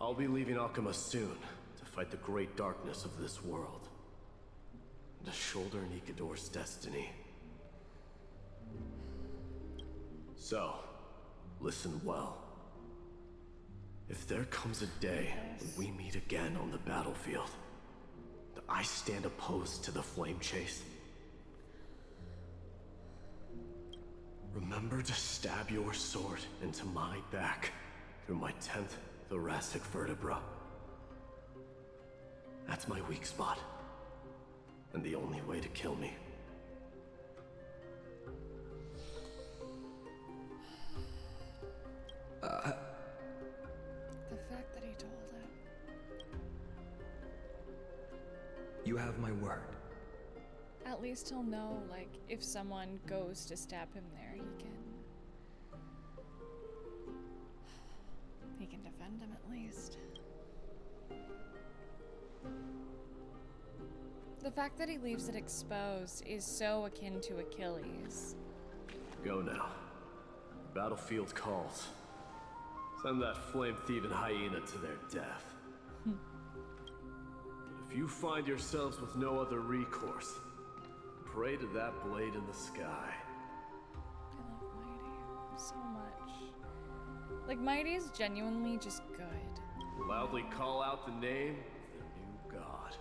K: I'll be leaving Akuma soon to fight the great darkness of this world. To shoulder Nikador's destiny. So, listen well. If there comes a day when we meet again on the battlefield, that I stand opposed to the flame chase, remember to stab your sword into my back through my 10th thoracic vertebra. That's my weak spot, and the only way to kill me.
G: The fact that he told it.
E: You have my word.
G: At least he'll know, like, if someone goes to stab him there, he can defend him at least. The fact that he leaves it exposed is so akin to Achilles.
K: Go now. Battlefield calls. Send that flame-thieving hyena to their death. But if you find yourselves with no other recourse, pray to that blade in the sky.
G: I love Mydei so much. Like, Mydei is genuinely just good.
K: Loudly call out the name of the new god.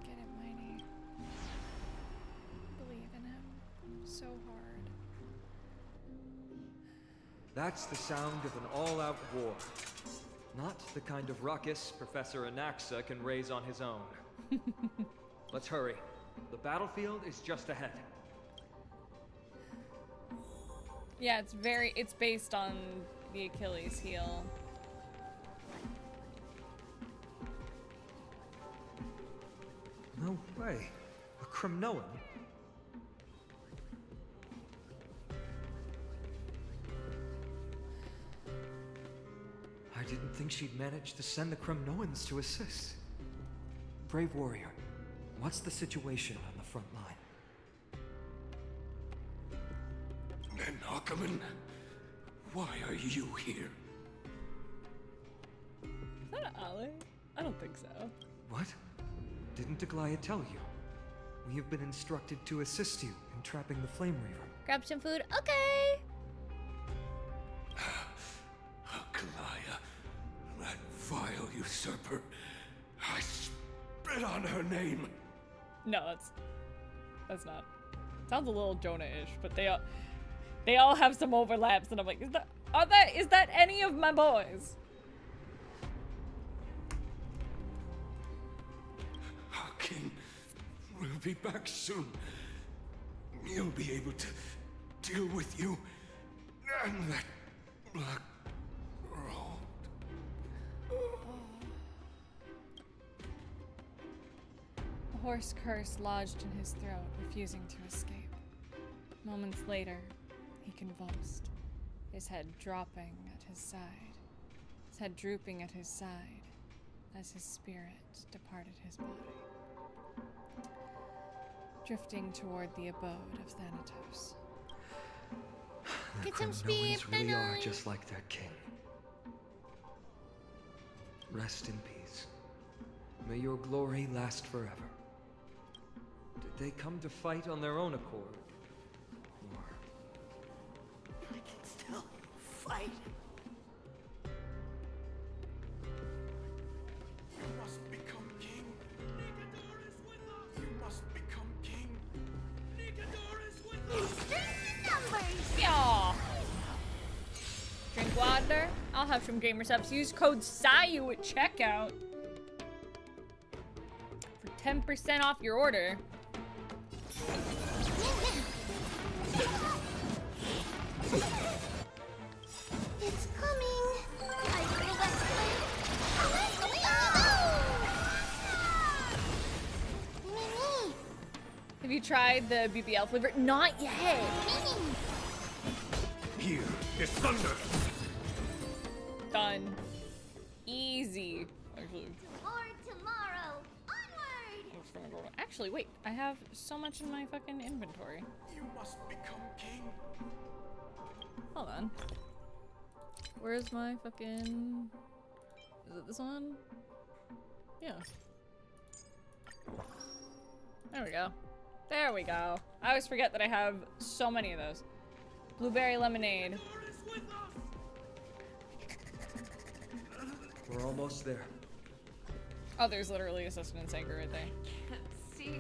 G: Get it, Mydei. Believe in him so hard.
E: That's the sound of an all-out war. Not the kind of ruckus Professor Anaxa can raise on his own. Let's hurry. The battlefield is just ahead.
G: Yeah, it's based on the Achilles heel.
E: No way. A Cremnoan? I didn't think she'd manage to send the Cremnoans to assist. Brave warrior, what's the situation on the front line?
I: And Ackerman, why are you here?
G: Is that Ali? I don't think so.
E: What? Didn't Aglaya tell you? We have been instructed to assist you in trapping the Flame Reaver.
A: Grab some food. Okay.
I: Aglaya, that vile usurper. I spit on her name.
G: No, that's not. Sounds a little Jonah-ish, but they all have some overlaps, and I'm like, is that any of my boys?
I: Our king will be back soon. He'll be able to deal with you and that black road.
G: A hoarse curse lodged in his throat, refusing to escape. Moments later, he convulsed, his head dropping at his side, his head drooping at his side as his spirit departed his body, drifting toward the abode of Thanatos.
E: The
A: Get some speed,
E: Cremnoans really are
A: Benoi.
E: just like their king. Rest in peace. May your glory last forever. Did they come to fight on their own accord?
I: I can still fight. You must become king. Nikador is with us. You must become king. Nikador is with us.
A: Yeah. Drink water. I'll have some gamer subs. Use code SAYU at checkout. 10% off your order.
B: It's coming. I feel that.
A: Have you tried the BBL flavor? Not yet.
I: Here is thunder.
A: Done. Easy. Actually.
B: Or tomorrow. Onward.
A: Actually, wait. I have so much in my fucking inventory.
I: You must become king.
A: Hold on. Where's my fucking... Is it this one? Yeah. There we go. There we go. I always forget that I have so many of those. Blueberry lemonade.
E: We're almost there.
A: Oh, there's literally a sustenance anchor right there.
D: Can't see.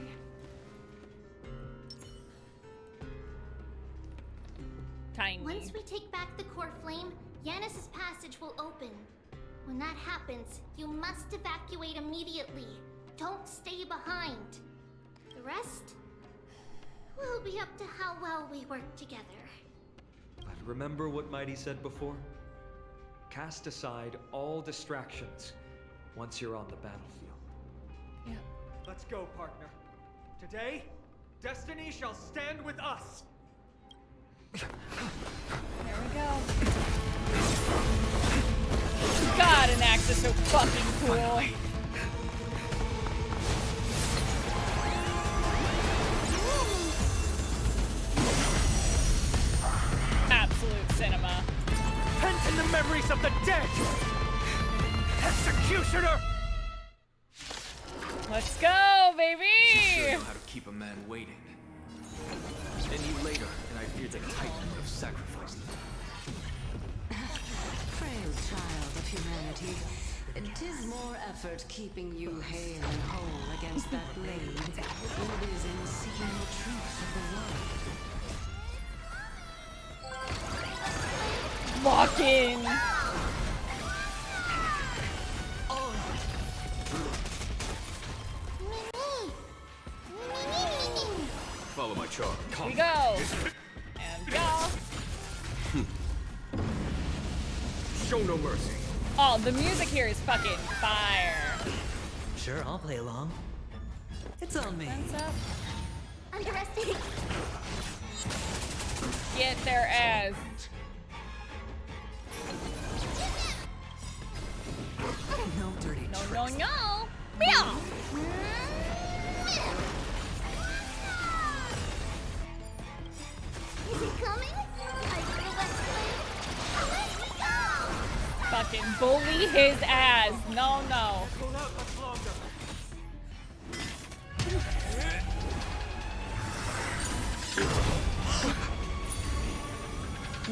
A: Tiny.
B: Once we take back the core flame, Yanis' passage will open. When that happens, you must evacuate immediately. Don't stay behind. The rest will be up to how well we work together.
E: But remember what Mydei said before? Cast aside all distractions once you're on the battlefield.
A: Yeah.
E: Let's go, partner. Today, destiny shall stand with us.
A: There we go. God, an axe is so fucking cool. Absolute cinema.
E: Pent in the memories of the dead! Executioner!
A: Let's go, baby!
F: Sure know how to keep a man waiting. And you later, and I fear the Titan have sacrificed them.
L: Frail child of humanity, 'tis more effort keeping you hale and whole against that blade than it is in seeking the truth of the world.
A: Lock in!
F: Follow my charm.
A: Here we go! And go!
I: Show no mercy.
A: Oh, the music here is fucking fire.
M: Sure, I'll play along. It's on me.
A: Hands up.
B: Underestimate.
A: Get their ass.
M: No dirty
A: No,
M: tricks.
A: no, no! Meow!
B: Is he coming? I feel that flame.
A: Fucking bully his ass. No, no.
E: Hold out much longer.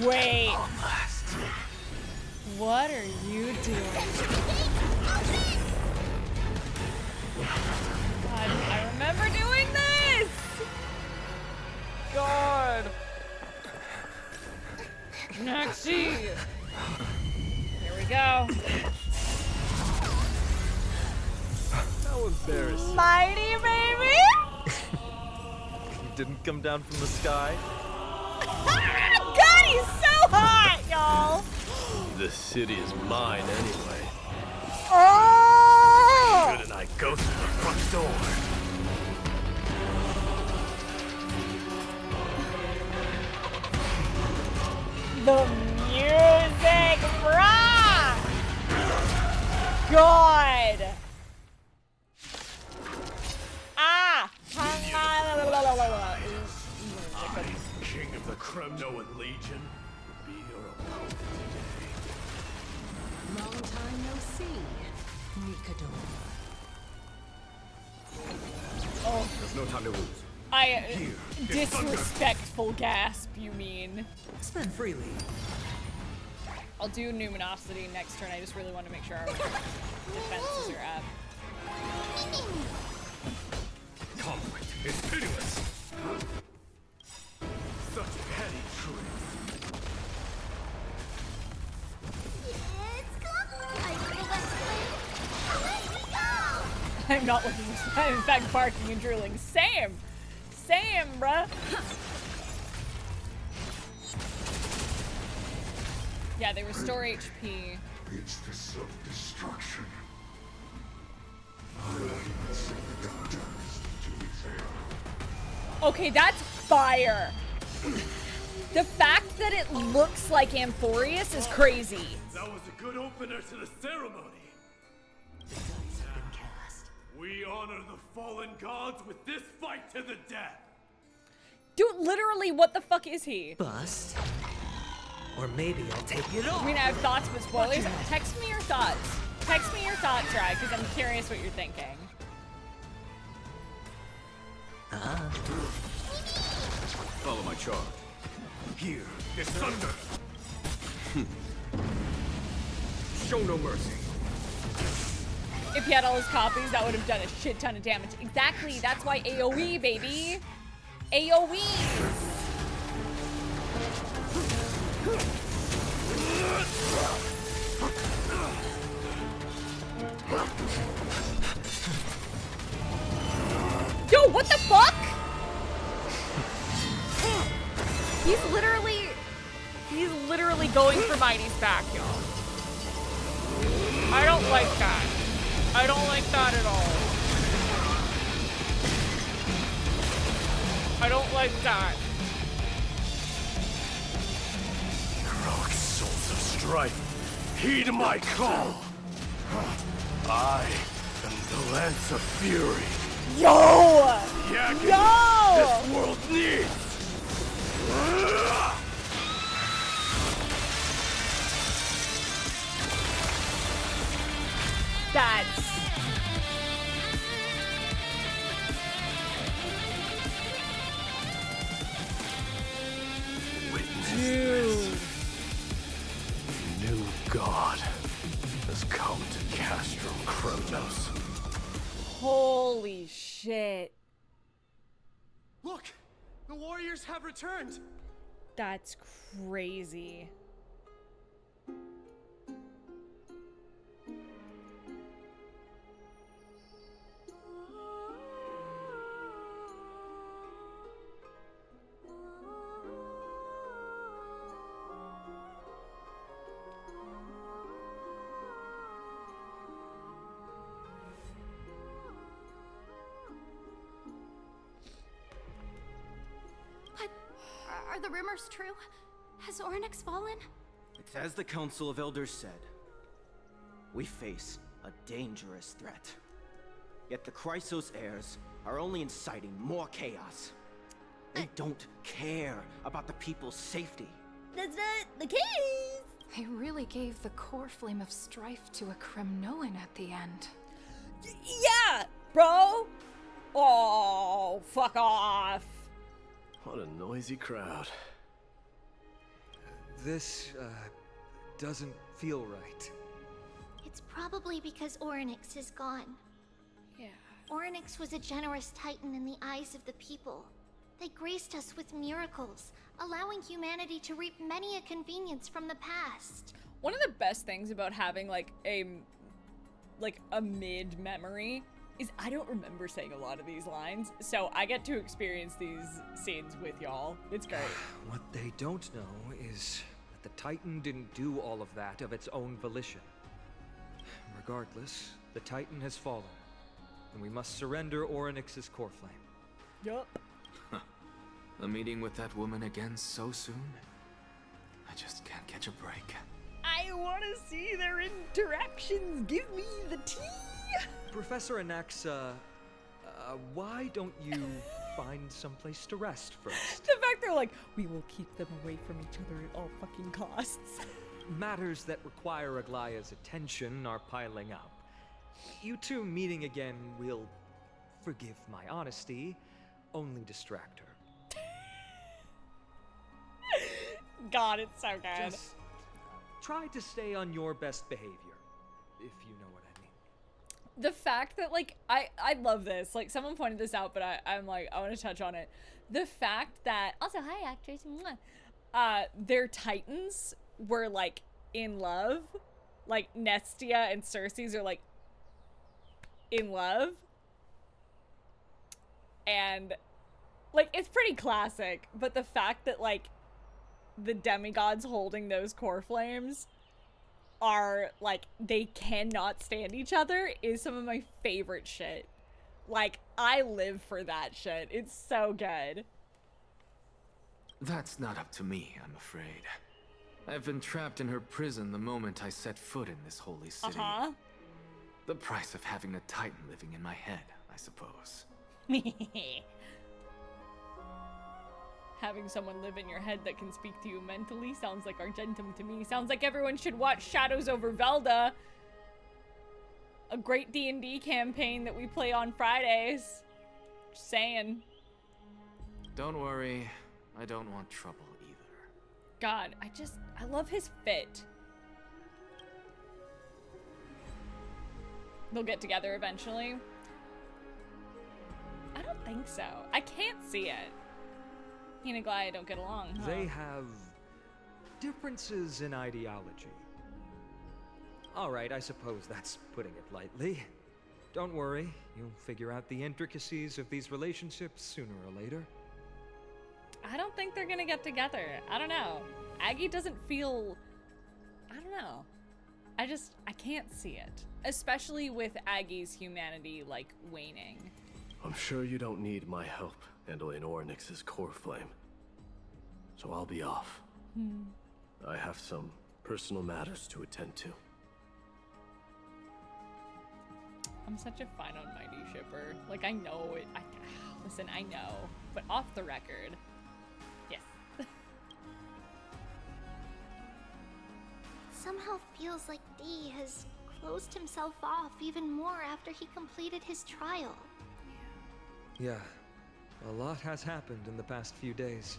A: Wait. What are you doing? God, I remember doing this! God. Naxi! Here we go.
K: How embarrassing.
A: Mydei, baby!
K: You didn't come down from the sky?
A: God, he's so hot, y'all!
K: This city is mine anyway.
A: Oh!
K: Shouldn't I go through the front door?
A: The music, brah! God! Ah!
I: King of the Kremnoan Legion, be your opponent today.
L: Long time no see, Mikado.
A: Oh,
I: There's no time to lose.
A: disrespectful gasp, you mean?
M: Spend freely.
A: I'll do numinosity next turn. I just really want to make sure our defenses are up.
I: Conflict is pitiless. Such petty truth.
B: It's coming. I feel that flame. Let me go.
A: I'm not looking I'm in fact barking and drooling. Same, bruh. Yeah, they restore HP.
I: It's the self-destruction.
A: Okay, that's fire. The fact that it looks like Amphorius is crazy.
K: That was a good opener to the ceremony. We honor the fallen gods with this fight to the death.
A: Dude, literally, what the fuck is he?
M: Bust. Or maybe I'll take it
A: I
M: off.
A: mean, I have thoughts, but spoilers. Text me your thoughts. Text me your thoughts, Rye, because I'm curious what you're thinking.
F: Follow my charge.
I: Here, asunder.
F: Show no mercy.
A: If he had all his copies, that would have done a shit ton of damage. Exactly, that's why AoE, baby. AoE. Yo, what the fuck? He's literally going for Mydei's back, y'all. I don't like that. I don't like that at all. I don't like that.
I: Heroic souls of strife, heed my call. I am the Lance of Fury.
A: Yo!
I: The agony
A: Yo!
I: this world needs.
A: That's...
I: Witness
A: Dude.
I: this. New God has come to Castrum Kronos.
A: Holy shit.
K: Look! The warriors have returned!
A: That's crazy.
B: But are the rumors true? Has Oronyx fallen?
N: It's as the Council of Elders said. We face a dangerous threat. Yet the Chrysos heirs are only inciting more chaos. They don't care about the people's safety.
B: That's not the case!
O: They really gave the core flame of strife to a Kremnoan at the end.
A: Yeah, bro! Oh, fuck off.
K: What a noisy crowd.
E: This, doesn't feel right.
B: It's probably because Oronyx is gone.
A: Yeah.
B: Oronyx was a generous titan in the eyes of the people. They graced us with miracles, allowing humanity to reap many a convenience from the past.
A: One of the best things about having like a mid memory is I don't remember saying a lot of these lines, so I get to experience these scenes with y'all. It's great.
E: What they don't know is that the Titan didn't do all of that of its own volition. Regardless, the Titan has fallen, and we must surrender Oronyx's core flame.
A: Yup.
F: A meeting with that woman again so soon? I just can't catch a break.
A: I want to see their interactions. Give me the tea.
E: Professor Anaxa, why don't you find someplace to rest first?
A: The fact they're like, we will keep them away from each other at all fucking costs.
E: Matters that require Aglaya's attention are piling up. You two meeting again will, forgive my honesty, only distract her.
A: God, it's so good.
E: Just try to stay on your best behavior, if you know what I mean.
A: The fact that, like, I love this. Like, someone pointed this out, but I'm like, I want to touch on it. The fact that, also, hi, actors. Their titans were, like, in love. Like, Nestia and Circe's are, like, in love. And like, it's pretty classic, but the fact that like the demigods holding those core flames are like, they cannot stand each other is some of my favorite shit. Like, I live for that shit. It's so good.
F: That's not up to me, I'm afraid. I've been trapped in her prison the moment I set foot in this holy city.
A: Uh-huh.
F: The price of having a titan living in my head, I suppose.
A: Having someone live in your head that can speak to you mentally sounds like Argentum to me. Sounds like everyone should watch Shadows over Velda. A great D&D campaign that we play on Fridays. Just saying.
F: Don't worry, I don't want trouble either.
A: God, I love his fit. They'll get together eventually. I don't think so. I can't see it. He and Aglaia don't get along, huh?
E: They have differences in ideology. Alright, I suppose that's putting it lightly. Don't worry, you'll figure out the intricacies of these relationships sooner or later.
A: I don't think they're gonna get together. I don't know. Aggie doesn't feel... I don't know. I can't see it. Especially with Aggie's humanity, like, waning.
K: I'm sure you don't need my help handling Oronyx's core flame. So I'll be off. I have some personal matters to attend to.
A: I'm such a fine on Mydei shipper. Like, I know it. Listen, I know. But off the record, yes.
B: Somehow feels like D has closed himself off even more after he completed his trial.
E: Yeah, a lot has happened in the past few days.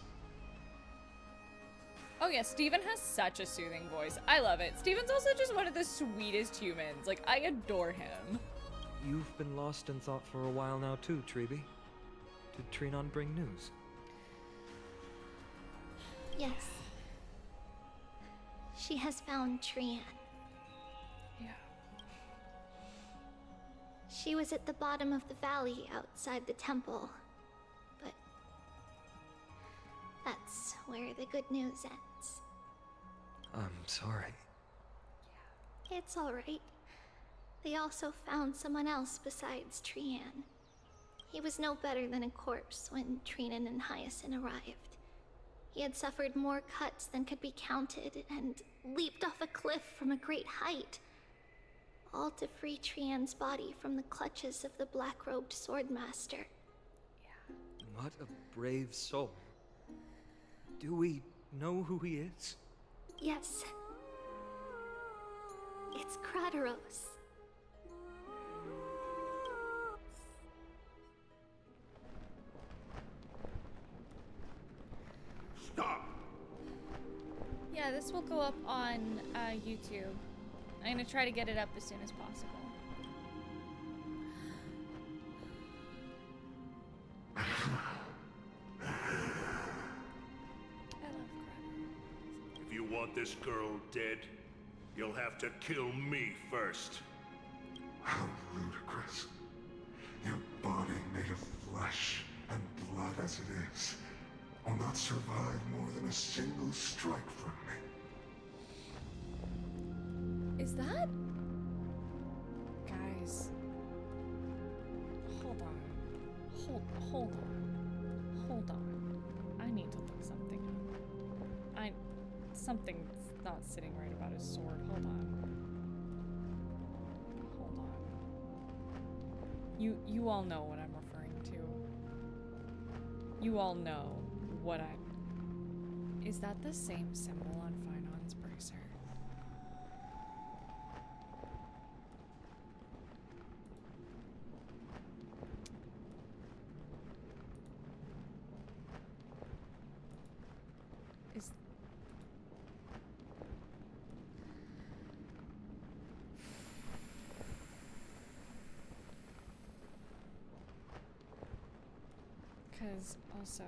A: Oh yeah, Steven has such a soothing voice. I love it. Steven's also just one of the sweetest humans. Like, I adore him.
E: You've been lost in thought for a while now too, Tribbie. Did Trianne bring news?
B: Yes. She has found Trianne.
A: Yeah.
B: She was at the bottom of the valley outside the temple, but that's where the good news ends.
E: I'm sorry.
B: It's alright. They also found someone else besides Trianne. He was no better than a corpse when Trianne and Hyacinth arrived. He had suffered more cuts than could be counted and leaped off a cliff from a great height, all to free Trianne's body from the clutches of the black-robed swordmaster.
E: What a brave soul. Do we know who he is?
B: Yes. It's Krateros.
J: Stop!
A: Yeah, this will go up on YouTube. I'm gonna try to get it up as soon as possible. I love Kratos.
J: If you want this girl dead, you'll have to kill me first.
I: How ludicrous. Your body made of flesh and blood as it is will not survive more than a single strike from me.
A: Is that? Guys. Hold on. Hold on. I need to look something up. Something's not sitting right about his sword. Hold on. You all know what I'm referring to. You all know what is that the same symbol on Finon's bracer? Because also,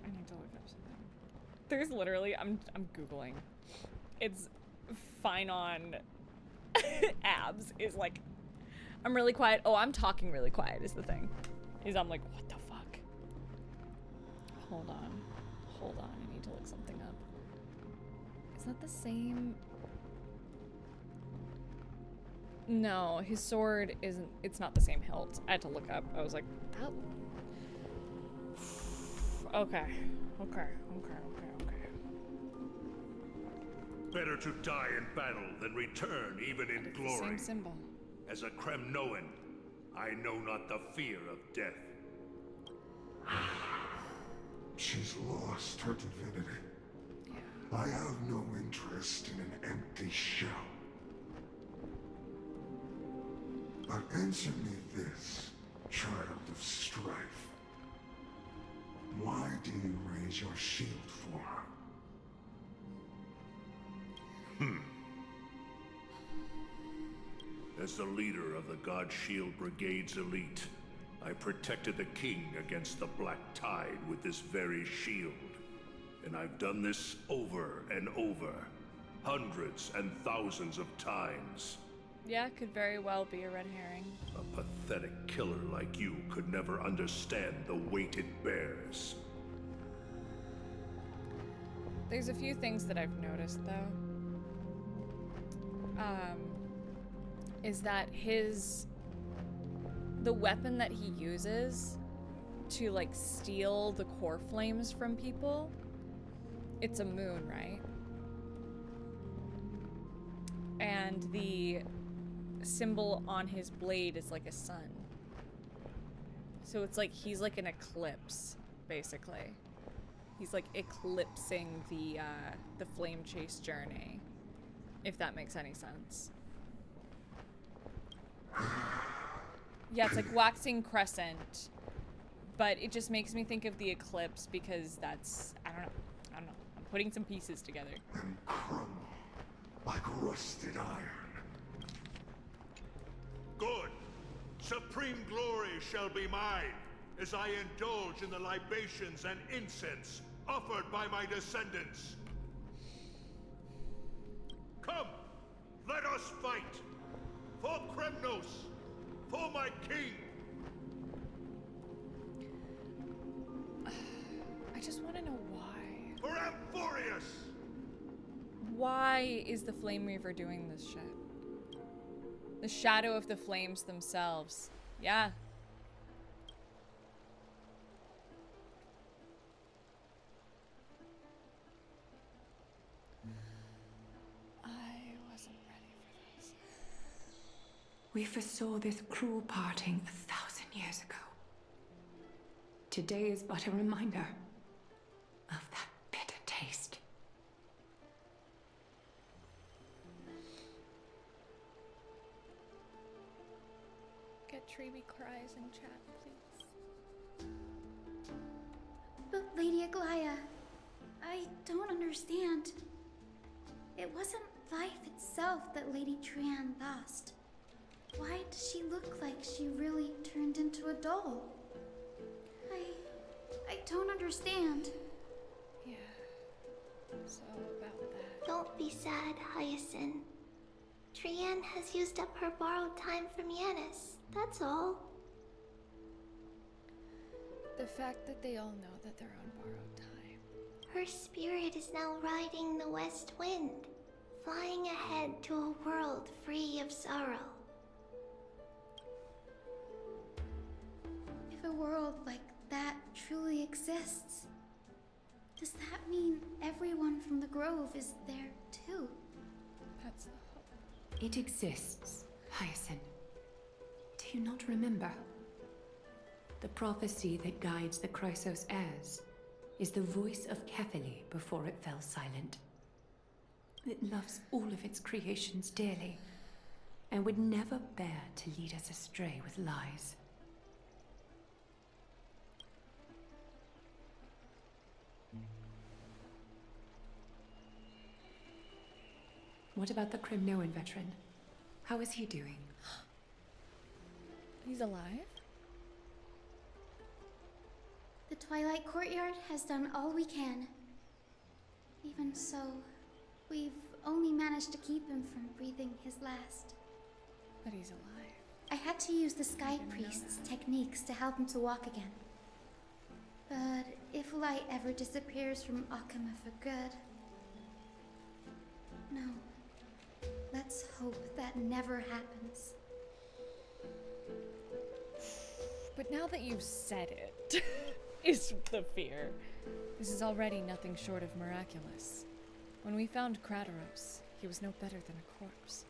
A: I need to look up something. There's literally, I'm Googling. It's Finon abs is like, I'm really quiet. Oh, I'm talking really quiet is the thing. I'm like, what the fuck? Hold on. I need to look something up. Is that the same? No, his sword isn't. It's not the same hilt. I had to look up. I was like, that. Okay.
J: Better to die in battle than return even in glory.
A: Same symbol.
J: As a Kremnoan, I know not the fear of death.
I: She's lost her divinity. I have no interest in an empty shell. But answer me this, child of strife. Why do you raise your shield for her?
J: As the leader of the God Shield Brigade's elite, I protected the king against the Black Tide with this very shield. And I've done this over and over, hundreds and thousands of times.
A: Yeah, could very well be a red herring.
J: A pathetic killer like you could never understand the weight it bears.
A: There's a few things that I've noticed, though. Is that the weapon that he uses to, like, steal the core flames from people, it's a moon, right? And the symbol on his blade is like a sun. So it's like he's like an eclipse, basically. He's like eclipsing the flame chase journey, if that makes any sense. Yeah, it's like waxing crescent, but it just makes me think of the eclipse because that's, I don't know. I'm putting some pieces together.
I: And crumble like rusted iron.
J: Good. Supreme glory shall be mine, as I indulge in the libations and incense offered by my descendants. Come, let us fight! For Kremnos! For my king!
A: I just want to know why.
J: For Amphorius!
A: Why is the Flame Reaver doing this shit? The shadow of the flames themselves. Yeah. I wasn't ready for this.
D: We foresaw this cruel parting 1,000 years ago. Today is but a reminder of that bitter taste.
A: Get Tribbie cries in chat, please.
B: But Lady Aglaya, I don't understand. It wasn't life itself that Lady Trianne lost. Why does she look like she really turned into a doll? I don't understand.
A: Yeah. So about that.
B: Don't be sad, Hyacinth. Trianne has used up her borrowed time from Yanis. That's all.
A: The fact that they all know that they're on borrowed time.
B: Her spirit is now riding the west wind, flying ahead to a world free of sorrow. If a world like that truly exists, does that mean everyone from the Grove is there too?
A: That's the hope.
D: It exists, Hyacinth. Do you not remember? The prophecy that guides the Chrysos heirs is the voice of Kefili before it fell silent. It loves all of its creations dearly, and would never bear to lead us astray with lies. What about the Kremnoan veteran? How is he doing?
A: He's alive?
B: The Twilight Courtyard has done all we can. Even so, we've only managed to keep him from breathing his last.
A: But he's alive.
B: I had to use the Sky Priest's techniques to help him to walk again. But if light ever disappears from Akama for good... No. Let's hope that never happens.
A: But now that you've said it, is the fear. This is already nothing short of miraculous. When we found Krateros, he was no better than a corpse.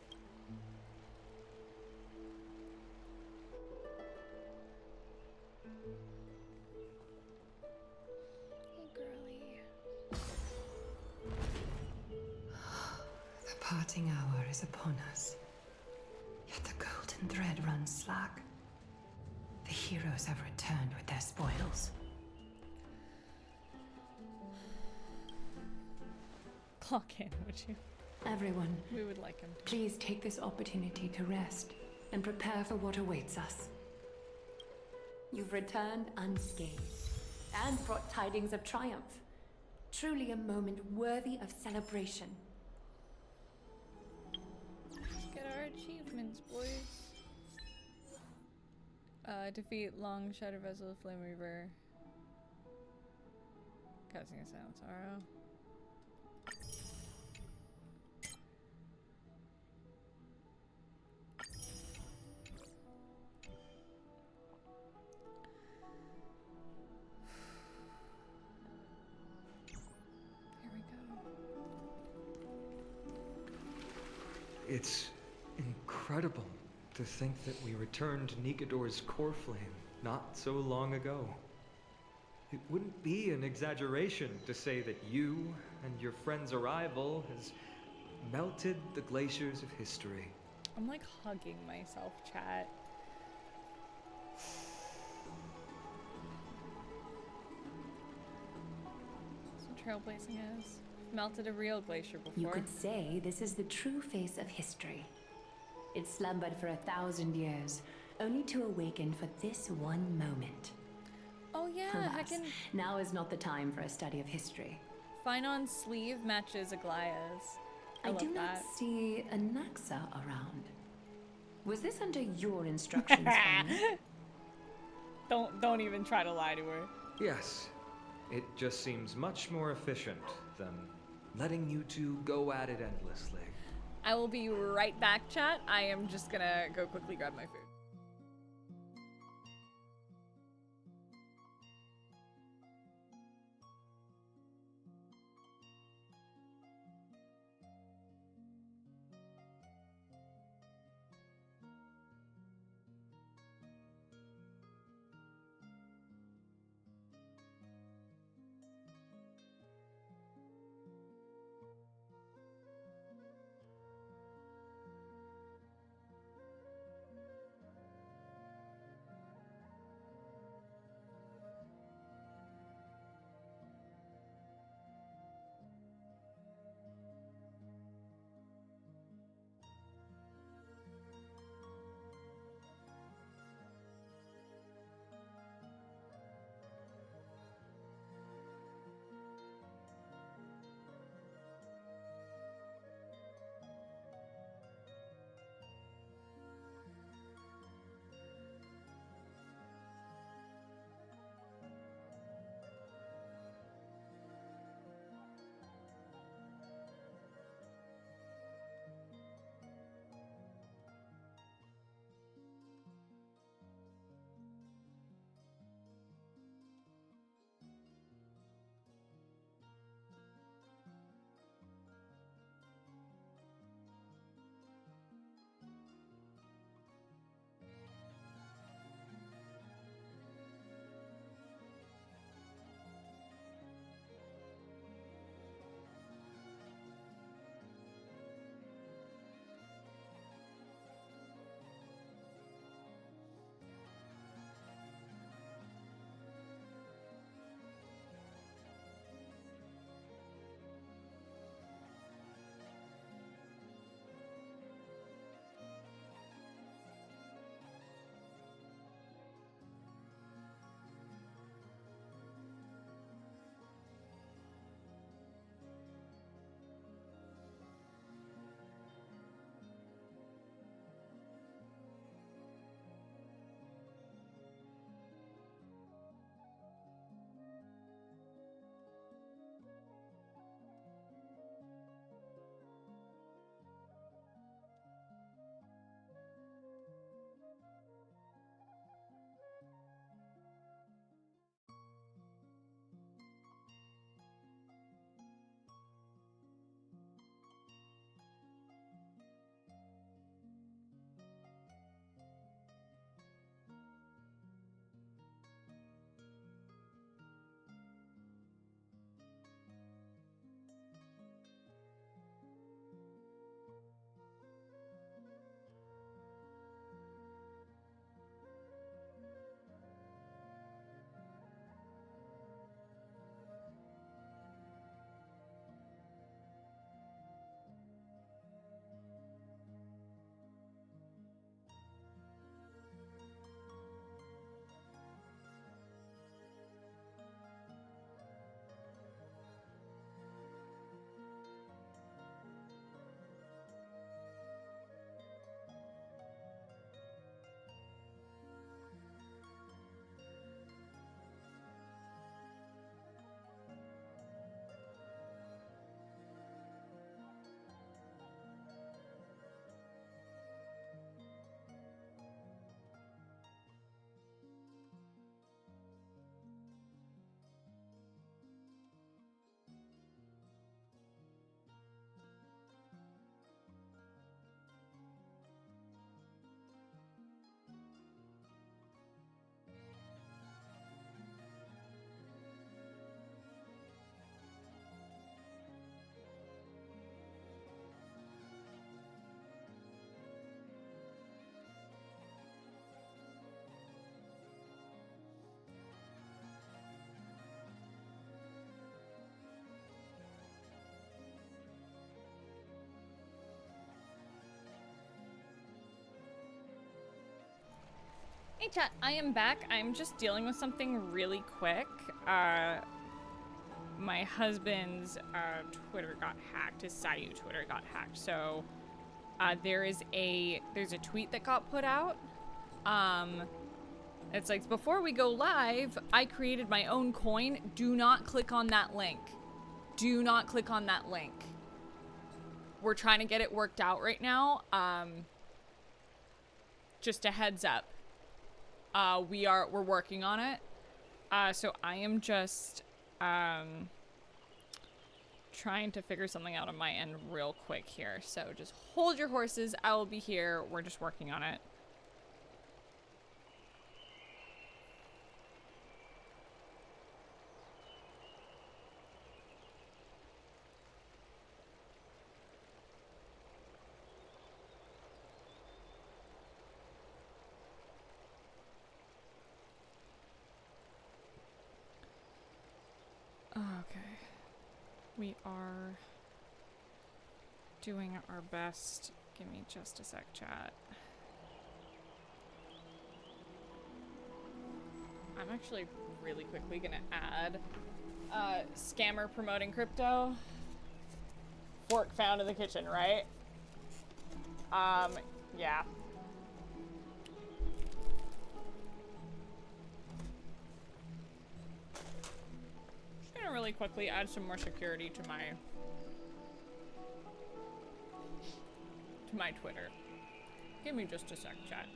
A: Hey, girlie.
D: The parting hour is upon us. Yet the golden thread runs slack. The heroes have returned with their spoils.
A: Clock in, would you?
D: Everyone,
A: We would like him to.
D: please take this opportunity to rest and prepare for what awaits us. You've returned unscathed and brought tidings of triumph. Truly a moment worthy of celebration.
A: Let's get our achievements, boys. Defeat Long Shadow Vessel, Flame Reaver. Casting a Silent Sorrow. Here we go.
E: It's incredible to think that we returned Nikador's core flame not so long ago. It wouldn't be an exaggeration to say that you and your friend's arrival has melted the glaciers of history.
A: I'm like hugging myself, chat. That's what trailblazing is. Melted a real glacier before.
D: You could say this is the true face of history. It slumbered for 1,000 years, only to awaken for this one moment.
A: Oh yeah,
D: Alas, now is not the time for a study of history.
A: Finon sleeve matches Aglaya's. I love
D: do not
A: that.
D: see a Naxa around. Was this under your instructions, Honey?
A: Don't even try to lie to her.
E: Yes, it just seems much more efficient than letting you two go at it endlessly.
A: I will be right back, chat. I am just gonna go quickly grab my food. Hey chat, I am back. I'm just dealing with something really quick. My husband's Twitter got hacked. His Sayu Twitter got hacked. So there's a tweet that got put out. It's like, before we go live, I created my own coin. Do not click on that link. Do not click on that link. We're trying to get it worked out right now. Just a heads up. We're working on it. So I am just trying to figure something out on my end real quick here. So just hold your horses. I will be here. We're just working on it. Okay. We are doing our best. Give me just a sec, chat. I'm actually really quickly gonna add scammer promoting crypto. Fork found in the kitchen, right? Yeah. Really quickly add some more security to my Twitter. Give me just a sec, chat.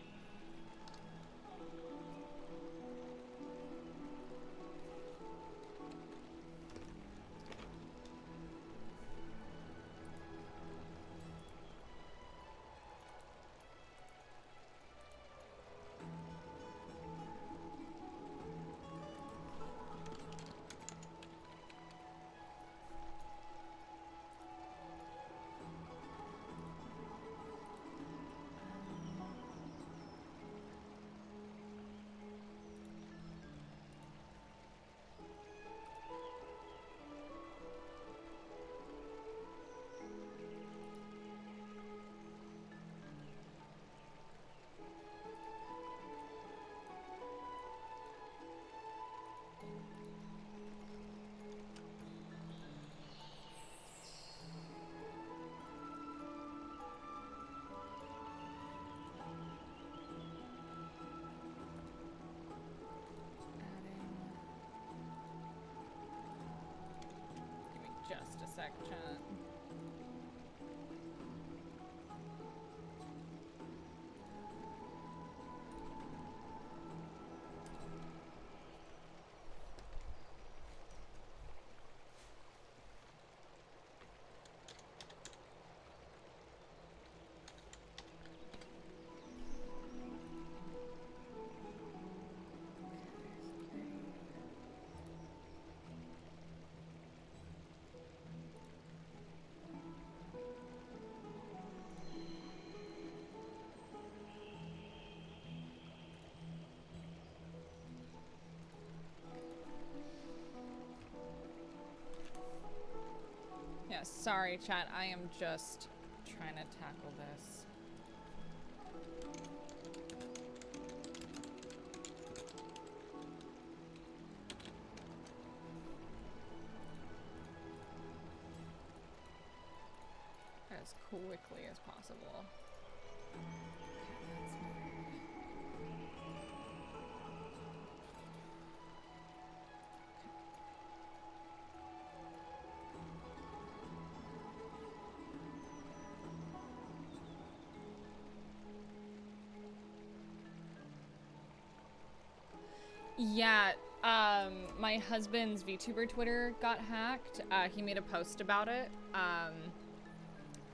A: Just a sec, chat. Yeah, sorry, chat. I am just trying to tackle this. As quickly as possible. Yeah, my husband's VTuber Twitter got hacked. He made a post about it.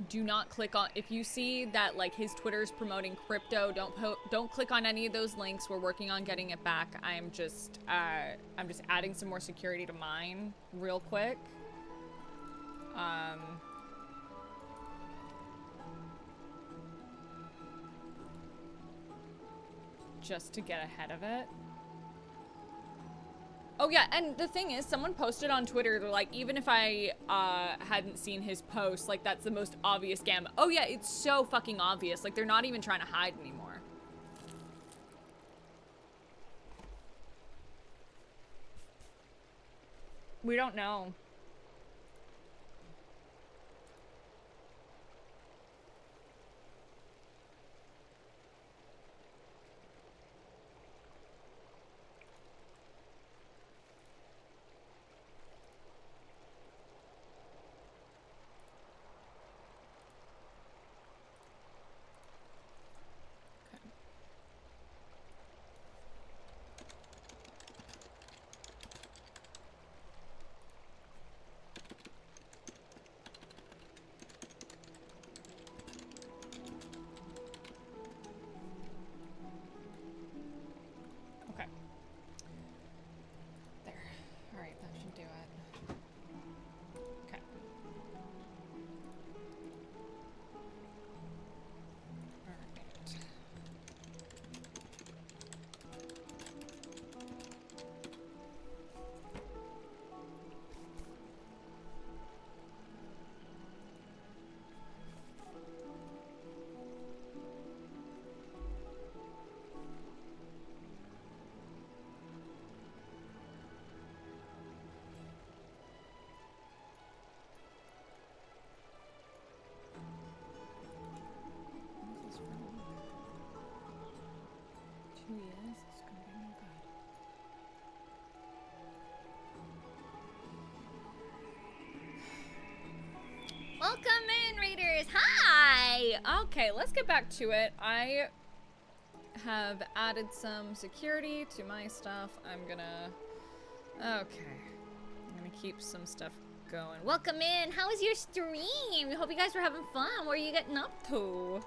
A: Do not click on, if you see that like his Twitter's promoting crypto, don't click on any of those links. We're working on getting it back. I'm just adding some more security to mine real quick. Just to get ahead of it. Oh yeah, and the thing is, someone posted on Twitter, they're like, even if I hadn't seen his post, like that's the most obvious scam. Oh yeah, it's so fucking obvious. Like they're not even trying to hide anymore. We don't know. Welcome in, raiders. Hi. Okay, let's get back to it. I have added some security to my stuff. I'm gonna keep some stuff going. Welcome in. How was your stream? Hope you guys were having fun. What are you getting up to?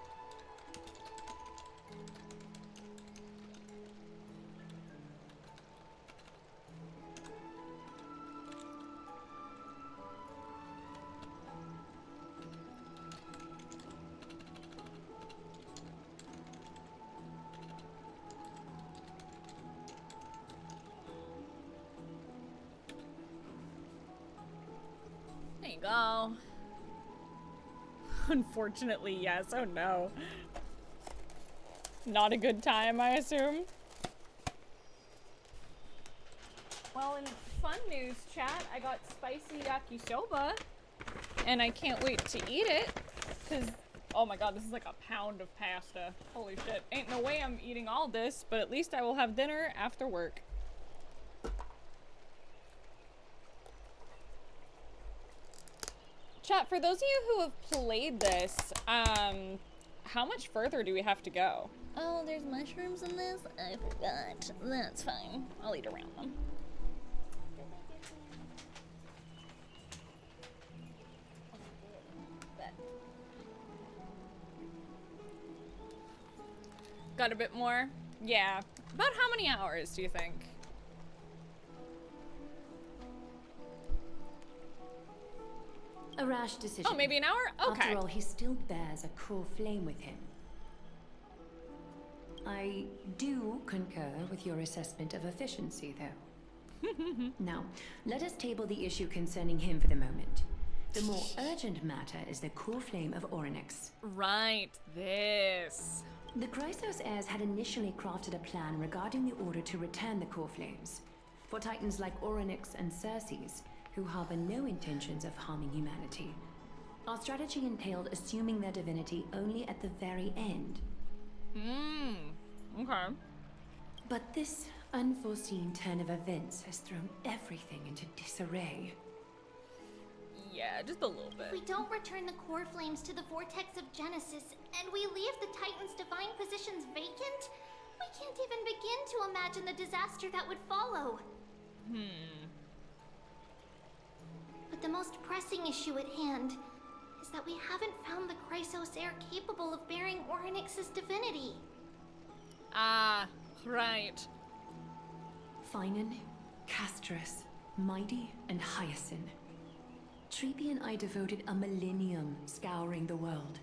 A: Go. Unfortunately, yes. Oh no. Not a good time, I assume. Well, in fun news, chat, I got spicy yakisoba, and I can't wait to eat it, because, oh my god, this is like a pound of pasta. Holy shit. Ain't no way I'm eating all this, but at least I will have dinner after work. Chat, for those of you who have played this, how much further do we have to go? Oh, there's mushrooms in this? I forgot. That's fine. I'll eat around them. Got a bit more? Yeah. About how many hours do you think?
D: A rash decision.
A: Oh, maybe an hour? Okay.
D: After all, he still bears a core flame with him. I do concur with your assessment of efficiency, though. Now, let us table the issue concerning him for the moment. The more urgent matter is the core flame of Oronyx.
A: Right, this.
D: The Chrysos heirs had initially crafted a plan regarding the order to return the core flames. For titans like Oronyx and Circes, who harbor no intentions of harming humanity. Our strategy entailed assuming their divinity only at the very end.
A: Okay.
D: But this unforeseen turn of events has thrown everything into disarray.
A: Yeah, just a little bit.
B: If we don't return the core flames to the vortex of Genesis, and we leave the Titan's divine positions vacant, we can't even begin to imagine the disaster that would follow. But the most pressing issue at hand is that we haven't found the Chrysos heir capable of bearing Oronyx's divinity.
A: Ah, right.
D: Finan, Castris, Mydei, and Hyacinth. Tribbie and I devoted a millennium scouring the world,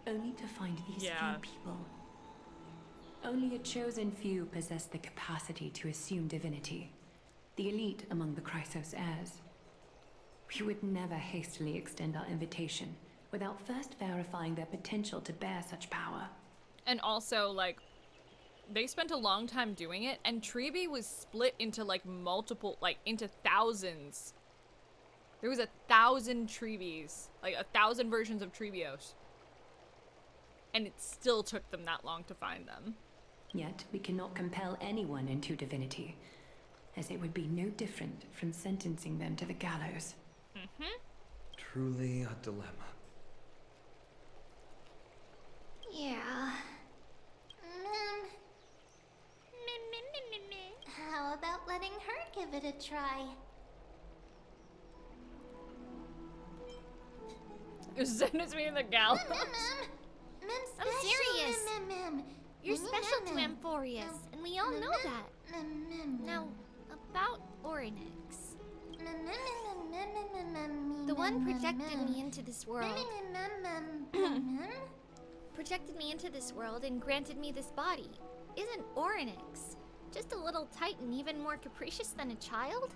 D: only to find these few people. Only a chosen few possess the capacity to assume divinity. The elite among the Chrysos heirs. We would never hastily extend our invitation without first verifying their potential to bear such power.
A: And also, like, they spent a long time doing it, and Tribbie was split into, like, multiple, like, into thousands There was 1,000 Tribbies, like 1,000 versions of Tribbios. And it still took them that long to find them.
D: Yet we cannot compel anyone into divinity, as it would be no different from sentencing them to the gallows.
E: Truly a dilemma.
B: Yeah. How about letting her give it a try?
A: Sentence me in the gallows.
B: I'm serious. You're special to Amphorius, and we all know that. Now, about Oronyx. The one projected me into this world. Projected me into this world and granted me this body. Isn't Oronyx just a little titan even more capricious than a child?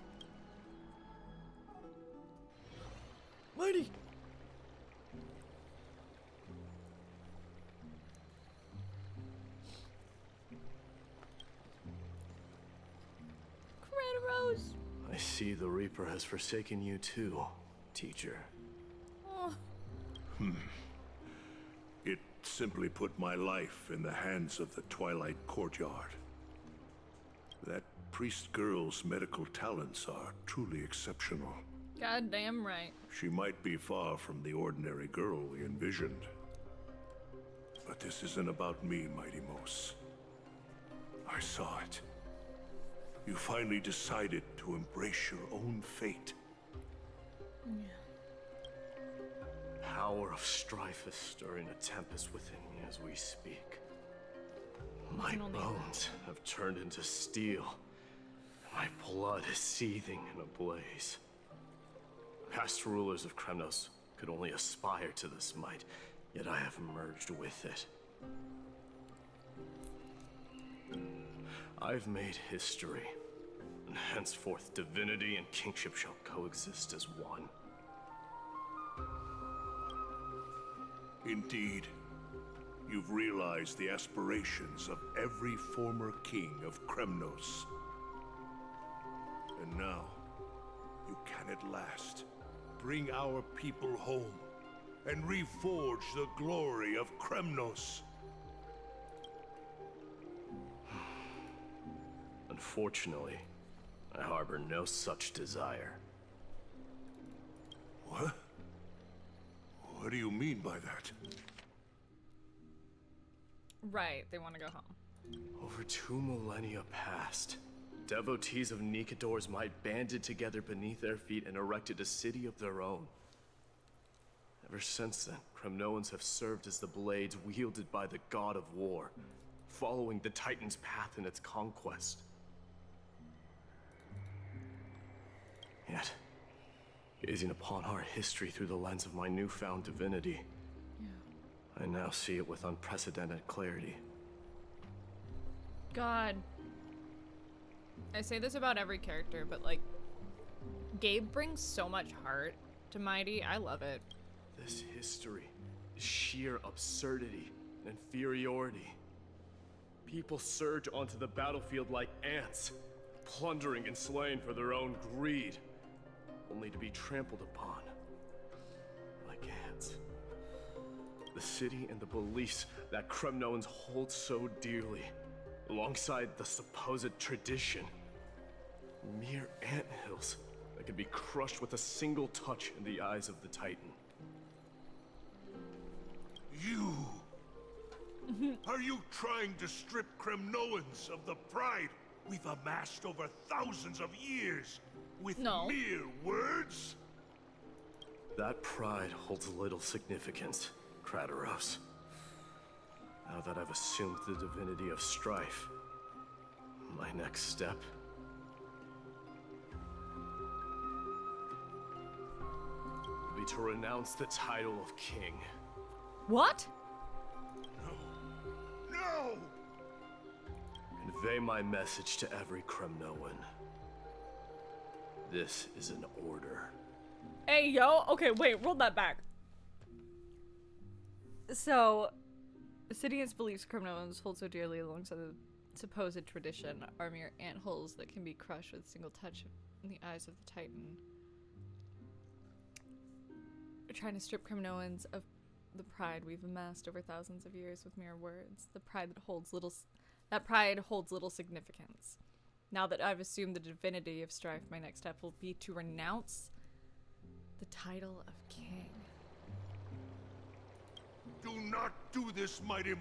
K: Mydei!
A: Rose.
K: I see the Reaper has forsaken you too, teacher.
A: Oh.
J: It simply put my life in the hands of the Twilight Courtyard. That priest girl's medical talents are truly exceptional.
A: Goddamn right.
J: She might be far from the ordinary girl we envisioned. But this isn't about me, Mighty Mos. I saw it. You finally decided to embrace your own fate.
K: Power of strife is stirring a tempest within me as we speak. My bones have turned into steel. My blood is seething in a blaze. Past rulers of Kremnos could only aspire to this might, yet I have merged with it. I've made history, and henceforth divinity and kingship shall coexist as one.
J: Indeed, you've realized the aspirations of every former king of Kremnos. And now, you can at last bring our people home and reforge the glory of Kremnos.
K: Unfortunately, I harbor no such desire.
J: What? What do you mean by that?
A: Right, they want to go home.
K: Over 2 millennia past, devotees of Nikador's might banded together beneath their feet and erected a city of their own. Ever since then, Kremnoans have served as the blades wielded by the god of war, following the Titan's path in its conquest. Yet, gazing upon our history through the lens of my newfound divinity, I now see it with unprecedented clarity.
A: God. I say this about every character, but like, Gabe brings so much heart to Mydei. I love it.
K: This history is sheer absurdity and inferiority. People surge onto the battlefield like ants, plundering and slaying for their own greed, only to be trampled upon like ants. The city and the beliefs that Kremnoans hold so dearly, alongside the supposed tradition, mere anthills that can be crushed with a single touch in the eyes of the Titan.
J: You! Are you trying to strip Kremnoans of the pride we've amassed over thousands of years with mere words?
K: That pride holds little significance, Kratos. Now that I've assumed the divinity of strife, my next step will be to renounce the title of king.
A: What?
J: No!
K: Convey my message to every Kremnoan. This is an order.
A: Hey, yo. Okay, wait, roll that back. So, Sidious believes Kremnoans hold so dearly alongside the supposed tradition are mere antholes that can be crushed with a single touch in the eyes of the Titan.
G: trying to strip Cremnoans of the pride we've amassed over thousands of years with mere words. The pride that holds little significance. Now that I've assumed the divinity of strife, my next step will be to renounce the title of king.
J: Do not do this, Mydei.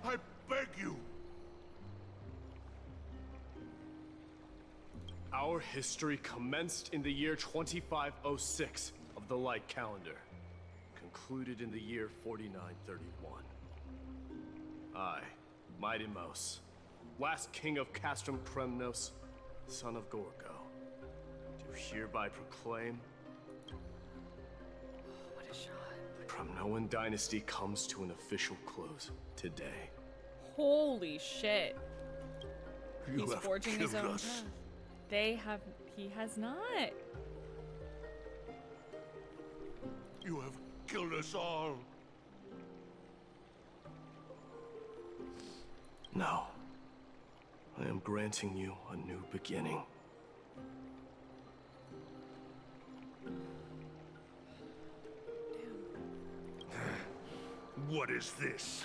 J: I beg you.
K: Our history commenced in the year 2506 of the Light Calendar, concluded in the year 4931. I, Mydei, last king of Castrum Kremnos, son of Gorgo, do hereby proclaim
G: What a shot.
K: the Kremnoan dynasty comes to an official close today.
G: Holy shit.
J: You
G: He's
J: have
G: forging his
J: killed
G: own
J: us.
G: path. He has not.
J: You have killed us all.
K: No. I am granting you a new beginning.
J: What is this?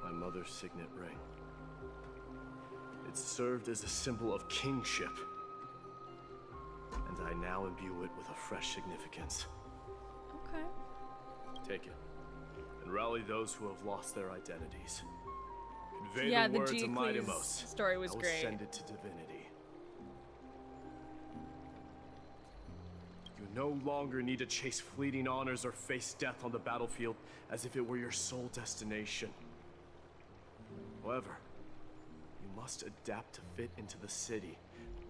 K: My mother's signet ring. It served as a symbol of kingship, and I now imbue it with a fresh significance.
G: Okay.
K: Take it, and rally those who have lost their identities. Convey
G: Yeah,
K: the
G: the
K: words of
G: Geekly's
K: Mydei.
G: story was
K: I will
G: great.
K: send it to divinity. You no longer need to chase fleeting honors or face death on the battlefield as if it were your sole destination. However, you must adapt to fit into the city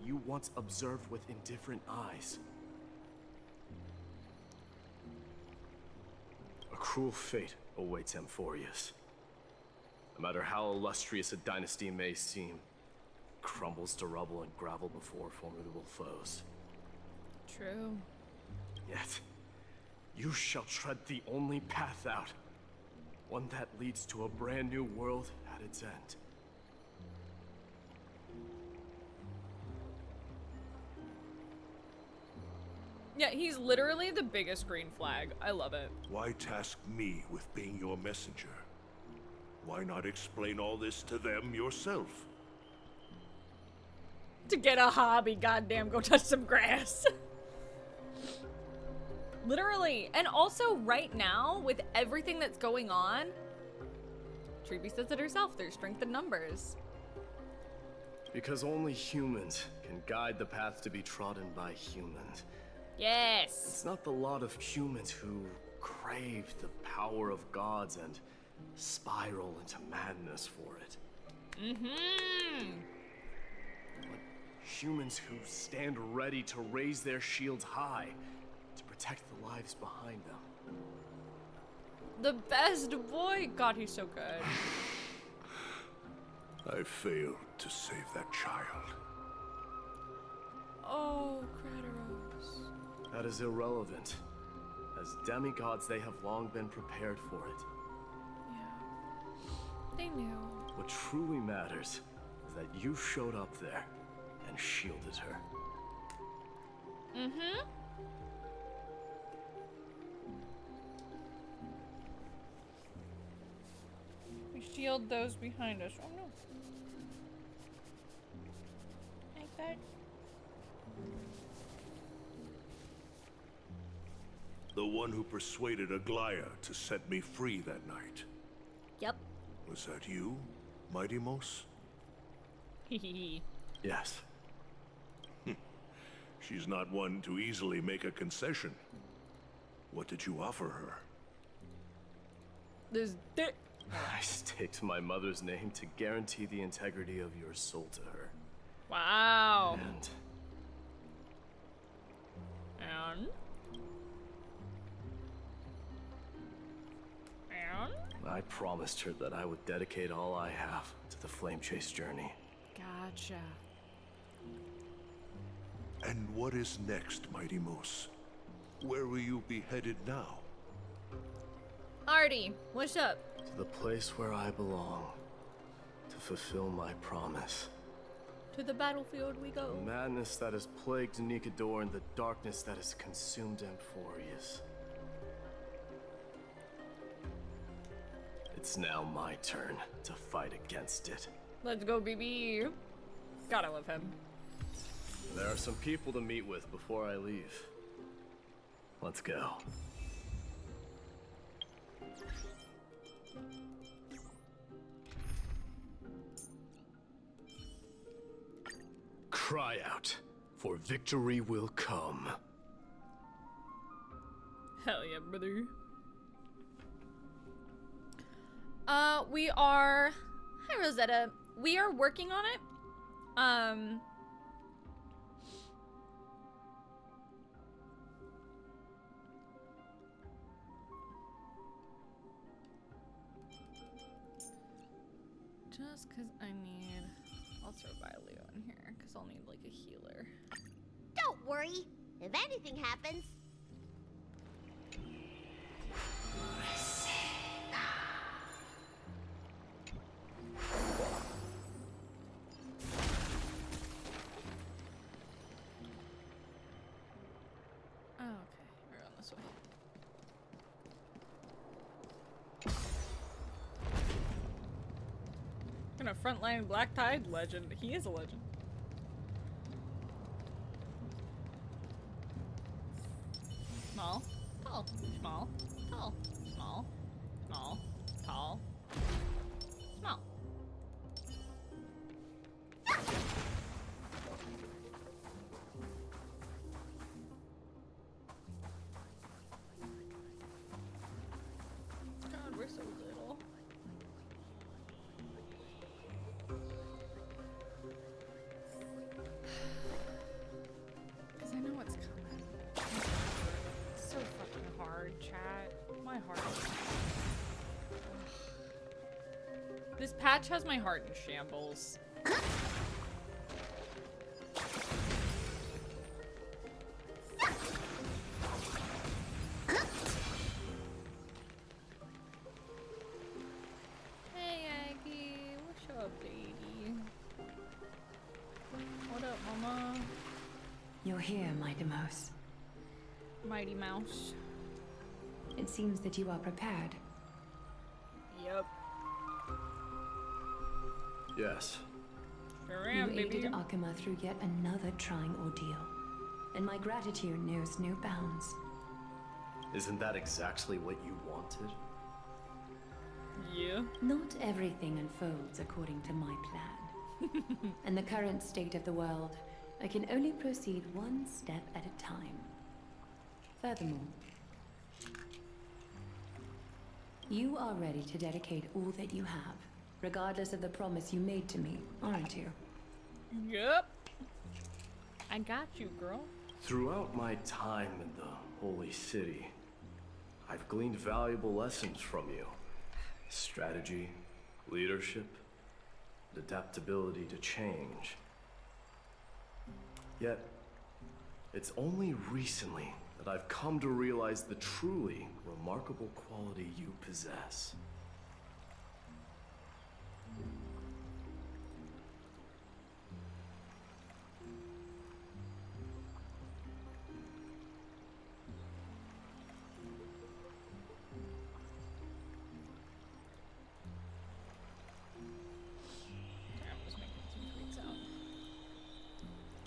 K: you once observed with indifferent eyes. A cruel fate awaits Amphorius. No matter how illustrious a dynasty may seem, it crumbles to rubble and gravel before formidable foes.
G: True.
K: Yet, you shall tread the only path out, one that leads to a brand new world at its end.
A: Yeah, he's literally the biggest green flag. I love it.
J: Why task me with being your messenger? Why not explain all this to them yourself?
A: To get a hobby, goddamn, go touch some grass. Literally. And also, right now, with everything that's going on, Tribbie says it herself, there's strength in numbers.
K: Because only humans can guide the path to be trodden by humans.
A: Yes.
K: It's not the lot of humans who crave the power of gods and spiral into madness for it.
A: Mm-hmm.
K: But humans who stand ready to raise their shields high to protect the lives behind them.
A: The best boy. God, he's so good.
J: I failed to save that child.
A: Oh, Kratos.
K: That is irrelevant. As demigods, they have long been prepared for it.
A: Yeah. They knew.
K: What truly matters is that you showed up there and shielded her.
A: Mm-hmm. We shield those behind us. Oh no. Like that.
J: The one who persuaded Aglaya to set me free that night.
A: Yep.
J: Was that you, Mydei?
K: Yes.
J: She's not one to easily make a concession. What did you offer her?
A: This dick.
K: I staked my mother's name to guarantee the integrity of your soul to her.
A: Wow.
K: And I promised her that I would dedicate all I have to the flame chase journey.
A: Gotcha.
J: And what is next, Mydei? Where will you be headed now?
A: Artie, what's up?
K: To the place where I belong. To fulfill my promise.
G: To the battlefield we go.
K: The madness that has plagued Nikador and the darkness that has consumed Amphorius. It's now my turn to fight against it.
G: Let's go, BB. Gotta love him.
K: There are some people to meet with before I leave. Let's go. Cry out, for victory will come.
G: Hell yeah, brother. We are... Hi, Rosetta. We are working on it. Just because I need... I'll throw Leo in here, because I'll need, like, a healer.
P: Don't worry. If anything happens...
G: Oh, okay. We're going this way. Gonna frontline Black Tide legend. He is a legend. Small, tall, small, tall, small, small, tall, small. God, we're so little. Because I know what's coming. It's so fucking hard, chat. My heart. This patch has my heart in shambles. Hey, Aggie. What's up, lady? What up, mama?
D: You're here, Mighty Mouse.
G: Mighty Mouse.
D: It seems that you are prepared.
G: Yep.
K: Yes.
G: Sure
D: You
G: am, baby.
D: aided Akuma through yet another trying ordeal, and my gratitude knows no bounds.
K: Isn't that exactly what you wanted?
G: Yeah.
D: Not everything unfolds according to my plan. In the current state of the world, I can only proceed one step at a time. Furthermore, you are ready to dedicate all that you have, regardless of the promise you made to me, aren't you?
G: Yep. I got you, girl.
K: Throughout my time in the Holy City, I've gleaned valuable lessons from you. Strategy, leadership, and adaptability to change. Yet, it's only recently that I've come to realize the truly remarkable quality you possess.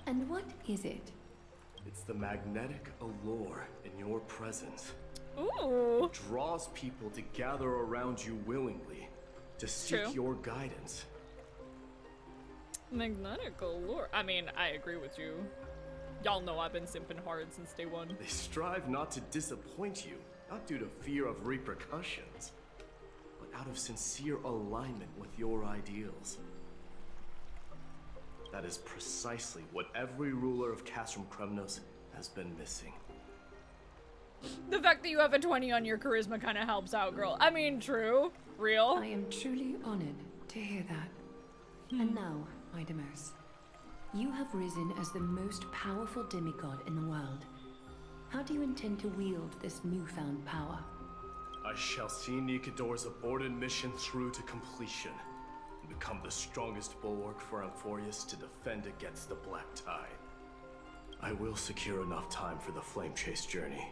D: And what is it?
K: It's the magnetic allure in your presence.
G: Ooh.
K: It draws people to gather around you willingly, to seek
G: True.
K: your guidance.
G: Magnetic allure. I mean, I agree with you. Y'all know I've been simping hard since day one.
K: They strive not to disappoint you, not due to fear of repercussions, but out of sincere alignment with your ideals. That is precisely what every ruler of Castrum Kremnos has been missing.
G: The fact that you have a 20 on your charisma kind of helps out, girl. I mean, true. Real.
D: I am truly honored to hear that. And now, Mydei, you have risen as the most powerful demigod in the world. How do you intend to wield this newfound power?
K: I shall see Nikador's aborted mission through to completion. and become the strongest bulwark for Amphorius to defend against the Black Tide. I will secure enough time for the Flame Chase journey,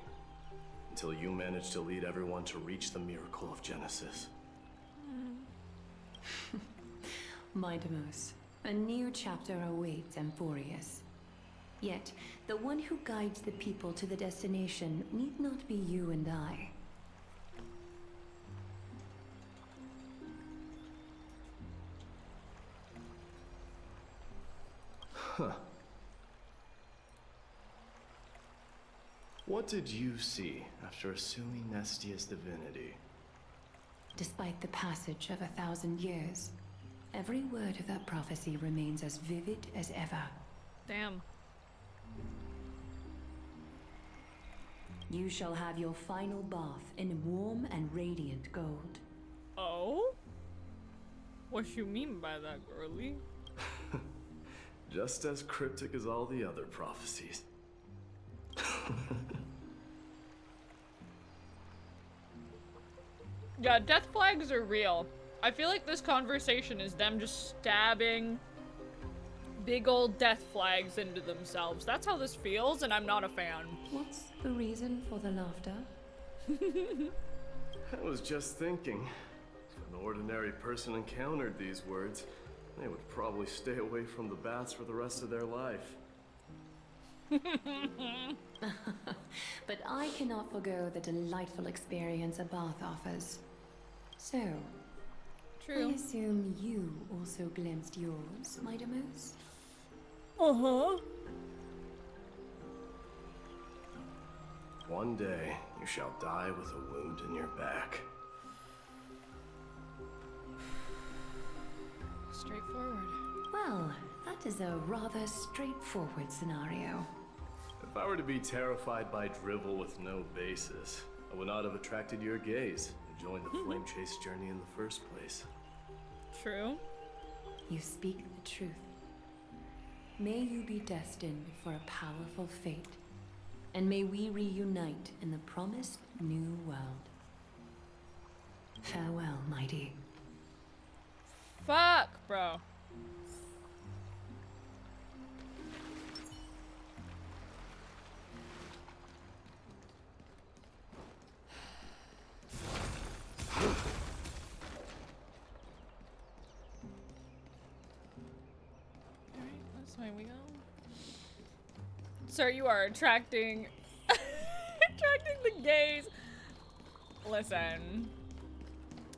K: until you manage to lead everyone to reach the miracle of Genesis.
D: Mydei, a new chapter awaits Amphorius. Yet, the one who guides the people to the destination need not be you and I.
K: Huh. What did you see after assuming Nestia's divinity?
D: Despite the passage of 1,000 years, every word of that prophecy remains as vivid as ever.
A: Damn.
D: You shall have your final bath in warm and radiant gold.
A: Oh? What you mean by that, girlie?
K: Just as cryptic as all the other prophecies.
A: Yeah, death flags are real. I feel like this conversation is them just stabbing big old death flags into themselves. That's how this feels, and I'm not a fan.
D: What's the reason for the laughter?
K: I was just thinking, if an ordinary person encountered these words, they would probably stay away from the baths for the rest of their life.
D: But I cannot forgo the delightful experience a bath offers. So,
A: true.
D: I assume you also glimpsed yours, Mydei?
A: Uh-huh.
K: One day, you shall die with a wound in your back.
A: Straightforward.
D: Well, that is a rather straightforward scenario.
K: If I were to be terrified by drivel with no basis, I would not have attracted your gaze and joined the Flame Chase journey in the first place.
A: True.
D: You speak the truth. May you be destined for a powerful fate, and may we reunite in the promised new world. Farewell, Mydei.
A: Fuck, bro. This way we go. Sir, you are attracting attracting the gaze. Listen.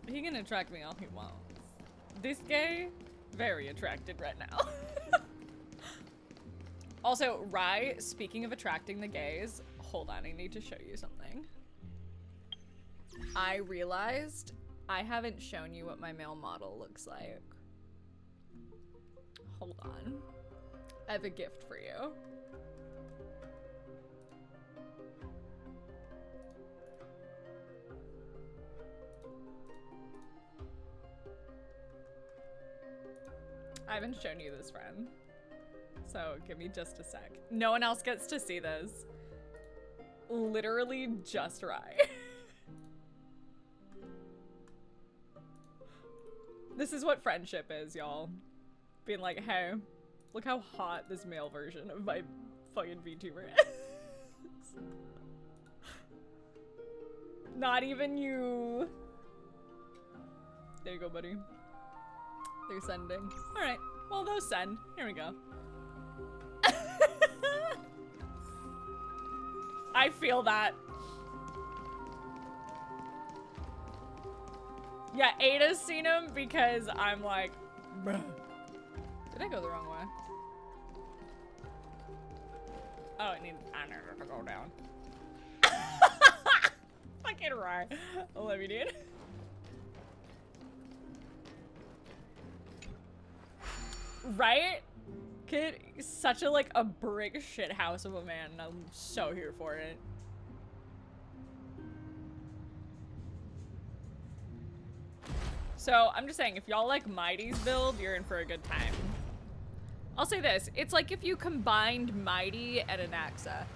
A: He can attract me all he wants. This gay, very attracted right now. Also, Rye, speaking of attracting the gays, hold on, I need to show you something. I realized I haven't shown you what my male model looks like. Hold on. I have a gift for you. I haven't shown you this, friend. So give me just a sec. No one else gets to see this. Literally just Rye. This is what friendship is, y'all. Being like, hey, look how hot this male version of my fucking VTuber is. Not even you. There you go, buddy. They're sending. Alright, well, those send. Here we go. I feel that. Yeah, Ada's seen him because I'm like, bruh. Did I go the wrong way? Oh, I need to go down. Fucking right. I love you, dude. Right? Kid, such a like a brick shit house of a man, and I'm so here for it. So I'm just saying, if y'all like Mydei's build, you're in for a good time. I'll say this, it's like if you combined Mydei and Anaxa.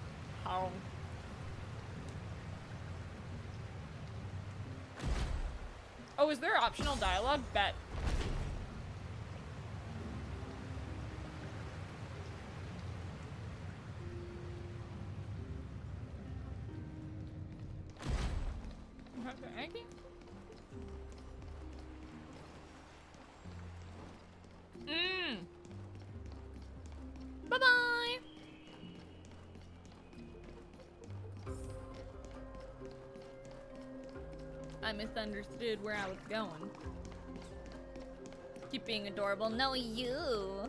A: Oh, is there optional dialogue? Bet. I misunderstood where I was going. Keep being adorable. No, you.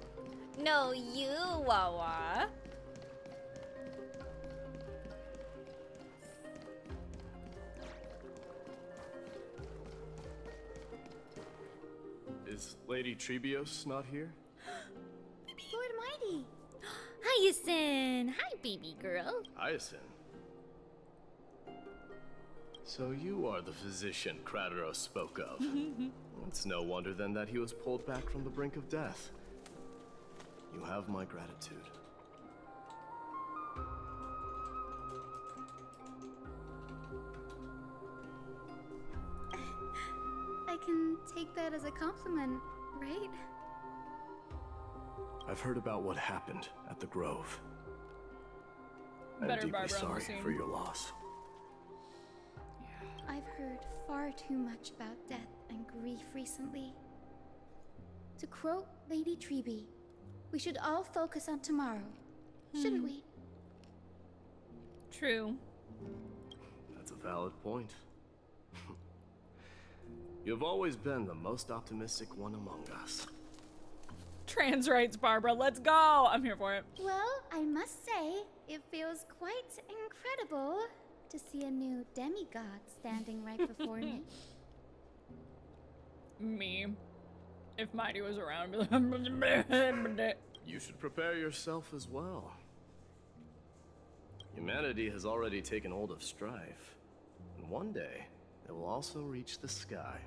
A: No, you, Wawa.
K: Is Lady Tribbios not here?
B: Lord Mydei!
A: Hyacinth! Hi, baby girl.
K: Hyacinth. So you are the physician Krateros spoke of. It's no wonder then that he was pulled back from the brink of death. You have my gratitude.
B: I can take that as a compliment, right?
K: I've heard about what happened at the Grove. I'm
A: Better
K: deeply
A: Barbara on the
K: sorry
A: scene.
K: for your loss.
B: I've heard far too much about death and grief recently. To quote Lady Tribbie, we should all focus on tomorrow, shouldn't we?
A: True.
K: That's a valid point. You've always been the most optimistic one among us.
A: Trans rights, Barbara. Let's go. I'm here for it.
B: Well, I must say, it feels quite incredible to see a new demigod standing right before me.
A: Me. If Mydei was around, I'd be like,
K: You should prepare yourself as well. Humanity has already taken hold of strife, and one day it will also reach the sky.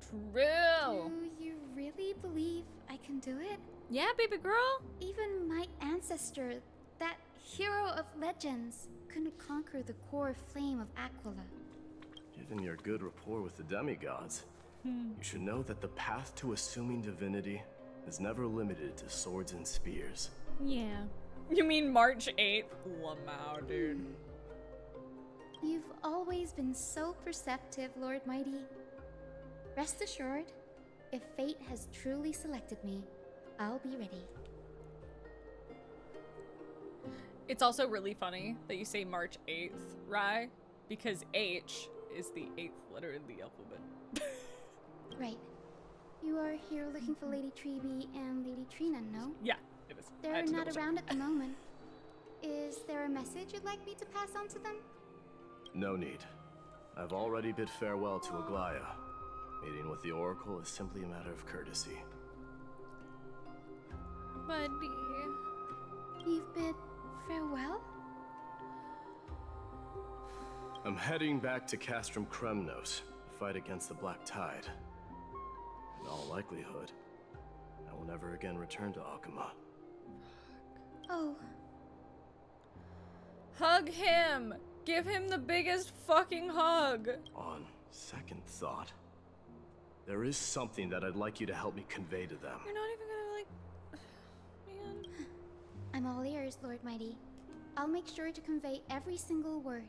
A: True.
B: Do you really believe I can do it?
A: Yeah, baby girl.
B: Even my ancestor, that hero of legends, couldn't conquer the core flame of Aquila.
K: Given your good rapport with the demigods, you should know that the path to assuming divinity is never limited to swords and spears.
A: Yeah. You mean March 8th? Lamau, dude.
B: You've always been so perceptive, Lord Mydei. Rest assured, if fate has truly selected me, I'll be ready.
A: It's also really funny that you say March 8th, Rye, because H is the 8th letter in the alphabet.
B: Right. You are here looking for Lady Tribbie and Lady Trianne, no?
A: Yeah, it is. I
B: They're
A: had to
B: not
A: double check.
B: around at the moment. Is there a message you'd like me to pass on to them?
K: No need. I've already bid farewell to Aglaya. Meeting with the Oracle is simply a matter of courtesy.
A: Buddy.
B: You've bid farewell?
K: I'm heading back to Castrum Kremnos to fight against the Black Tide. In all likelihood, I will never again return to Akuma.
B: Oh.
A: Hug him! Give him the biggest fucking hug!
K: On second thought, there is something that I'd like you to help me convey to them.
A: You're not even gonna, like... Man.
B: I'm all ears, Lord Mydei. I'll make sure to convey every single word.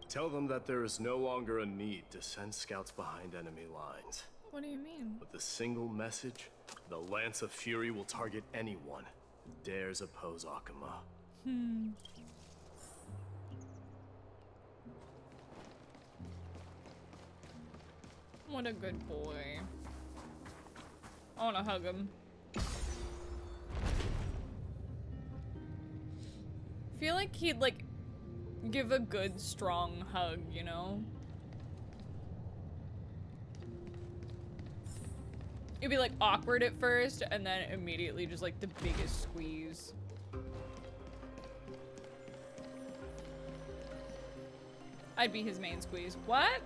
K: Tell them that there is no longer a need to send scouts behind enemy lines.
A: What do you mean?
K: With a single message, the Lance of Fury will target anyone who dares oppose Akuma.
A: What a good boy. I wanna hug him. Feel like he'd like give a good strong hug, you know? It'd be like awkward at first and then immediately just like the biggest squeeze. I'd be his main squeeze. What?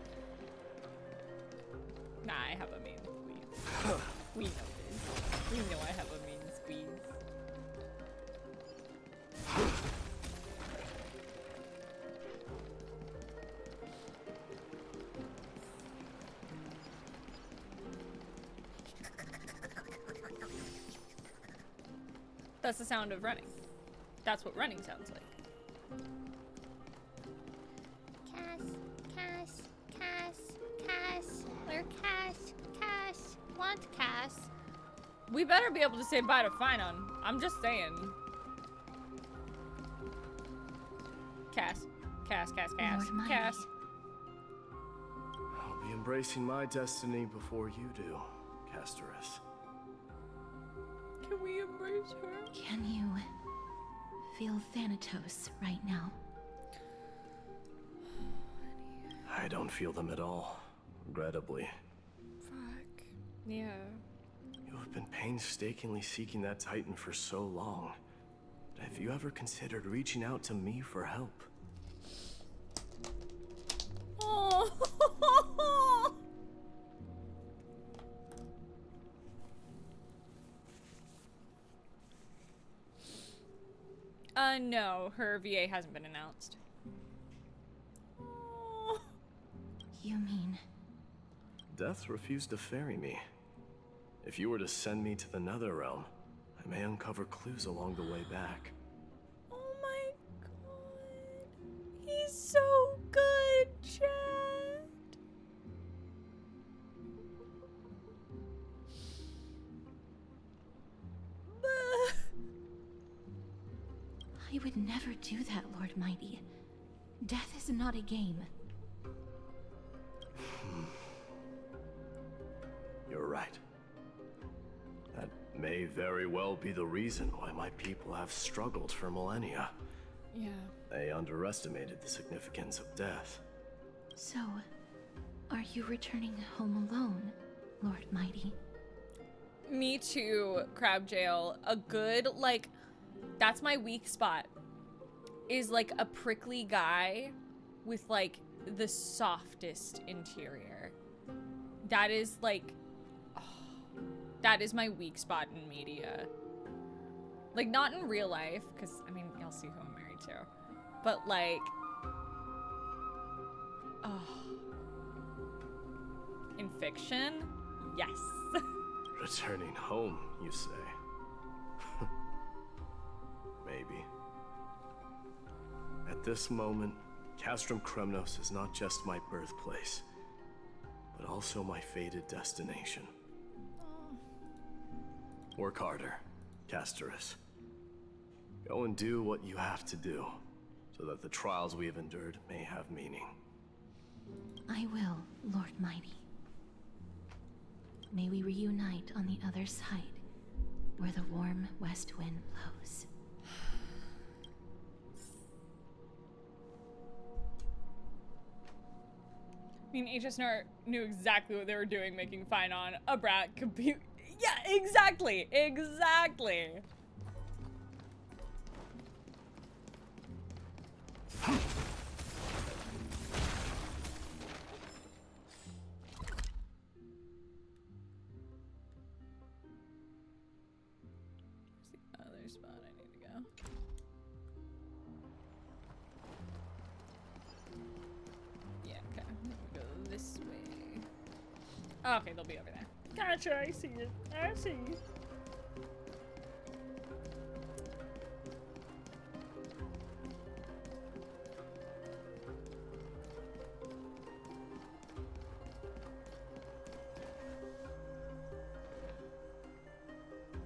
A: Nah, I have a main squeeze. We know this. We know I have a main squeeze. That's the sound of running. That's what running sounds like.
P: Cass. Where Cass? Want Cass?
A: We better be able to say bye to Finon. I'm just saying. Cass.
B: Lord Mydei.
K: I'll be embracing my destiny before you do, Casterus.
A: Can we embrace her?
B: Can you feel Thanatos right now?
K: I don't feel them at all, regrettably.
A: Fuck. Yeah.
K: You have been painstakingly seeking that Titan for so long. But have you ever considered reaching out to me for help?
A: Oh. No, her VA hasn't been announced. Oh.
B: You mean?
K: Death refused to ferry me. If you were to send me to the Netherrealm, I may uncover clues along the way back.
A: Oh my god. He's so good, Chad.
B: I would never do that, Lord Mighty. Death is not a game.
K: You're right. That may very well be the reason why my people have struggled for millennia.
A: Yeah.
K: They underestimated the significance of death.
B: So, are you returning home alone, Lord Mighty?
A: Me too, Crab Jail. A good, like, that's my weak spot. Is like a prickly guy with like the softest interior. That is like, oh, that is my weak spot in media. Like, not in real life, because I mean, you'll see who I'm married to. But like, oh, in fiction, yes.
K: Returning home, you say? Maybe. At this moment, Castrum Kremnos is not just my birthplace, but also my fated destination. Work harder, Casterus. Go and do what you have to do, so that the trials we have endured may have meaning.
B: I will, Lord Mighty. May we reunite on the other side, where the warm west wind blows.
A: I mean, HSNR knew exactly what they were doing, making fine on a brat compute. Yeah, exactly, exactly. Where's the other spot I need to go? Yeah, okay. We'll go this way. Oh, okay, they'll be over there. Gotcha, I see it. I see it.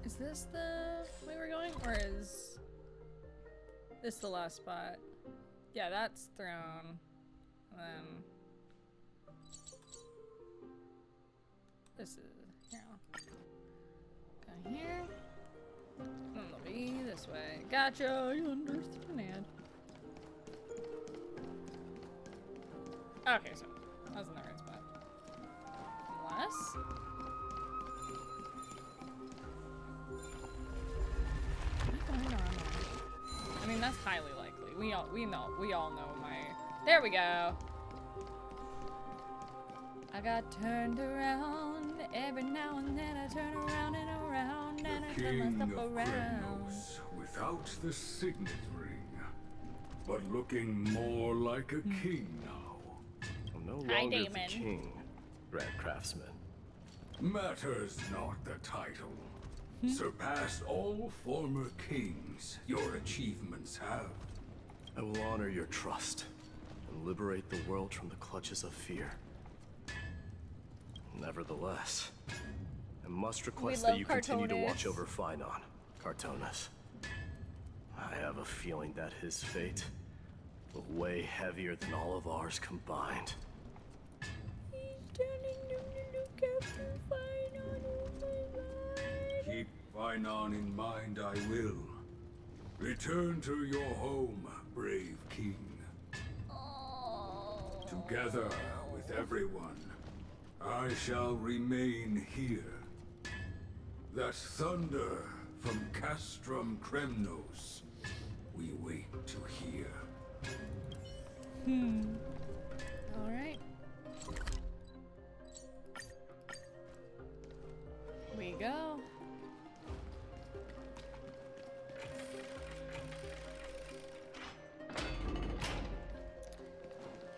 A: Is this the way we're going, or is this the last spot? Yeah, that's Throne. Then this is here. Go here. And then they'll be this way. Gotcha, I understand. Okay, so I was in the right spot. Unless. I mean, that's highly likely. We all know my. There we go. I got turned around every now and then. I turn around and around and I turn myself around.
C: Without the signet ring, but looking more like a king now.
K: I'm no
A: Hi,
K: longer the
A: Damon.
K: king, Grand Craftsman.
C: Matters not the title. Surpassed all former kings your achievements have.
K: I will honor your trust and liberate the world from the clutches of fear. Nevertheless, I must request that you continue to watch over Phynon, Cartonis. I have a feeling that his fate will weigh heavier than all of ours combined.
A: He's
Q: sign on in mind, I will. Return to your home, brave king. Together with everyone, I shall remain here. That thunder from Castrum Kremnos, we wait to hear.
A: Alright. We go.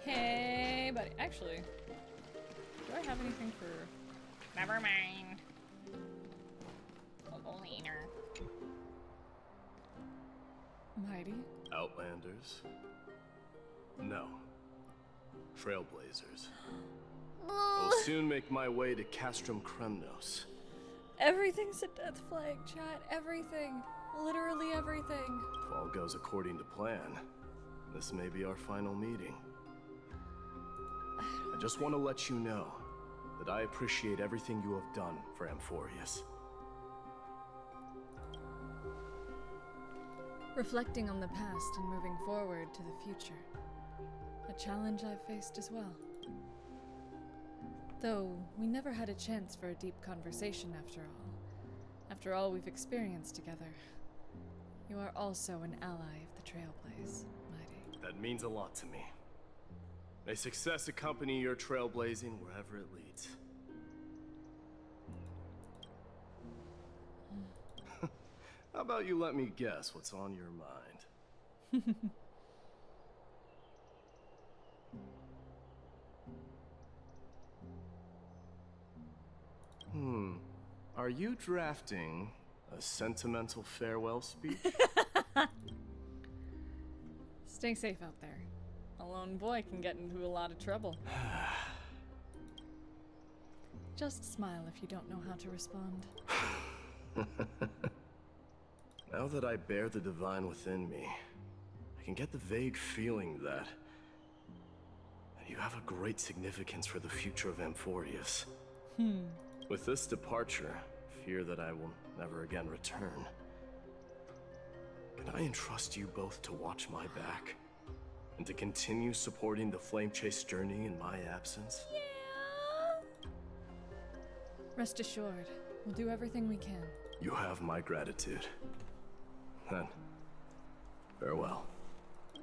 A: Hey, buddy. Actually, do I have anything for... Never mind. I'll go later. Mydei?
K: Outlanders? No. Trailblazers. I'll soon make my way to Castrum Kremnos.
G: Everything's a death flag, chat. Everything. Literally everything.
K: If all goes according to plan, this may be our final meeting. I just want to let you know that I appreciate everything you have done for Amphorius.
G: Reflecting on the past and moving forward to the future. A challenge I've faced as well. Though, we never had a chance for a deep conversation after all. After all we've experienced together. You are also an ally of the Trailblaze, Mydei.
K: That means a lot to me. May success accompany your trailblazing wherever it leads. How about you let me guess what's on your mind? Are you drafting a sentimental farewell speech?
A: Stay safe out there. A lone boy can get into a lot of trouble. Just smile if you don't know how to respond.
K: Now that I bear the divine within me, I can get the vague feeling that you have a great significance for the future of Amphorius. With this departure, I fear that I will never again return. Can I entrust you both to watch my back? And to continue supporting the Flame Chase journey in my absence?
A: Yeah. Rest assured, we'll do everything we can.
K: You have my gratitude. Then, farewell.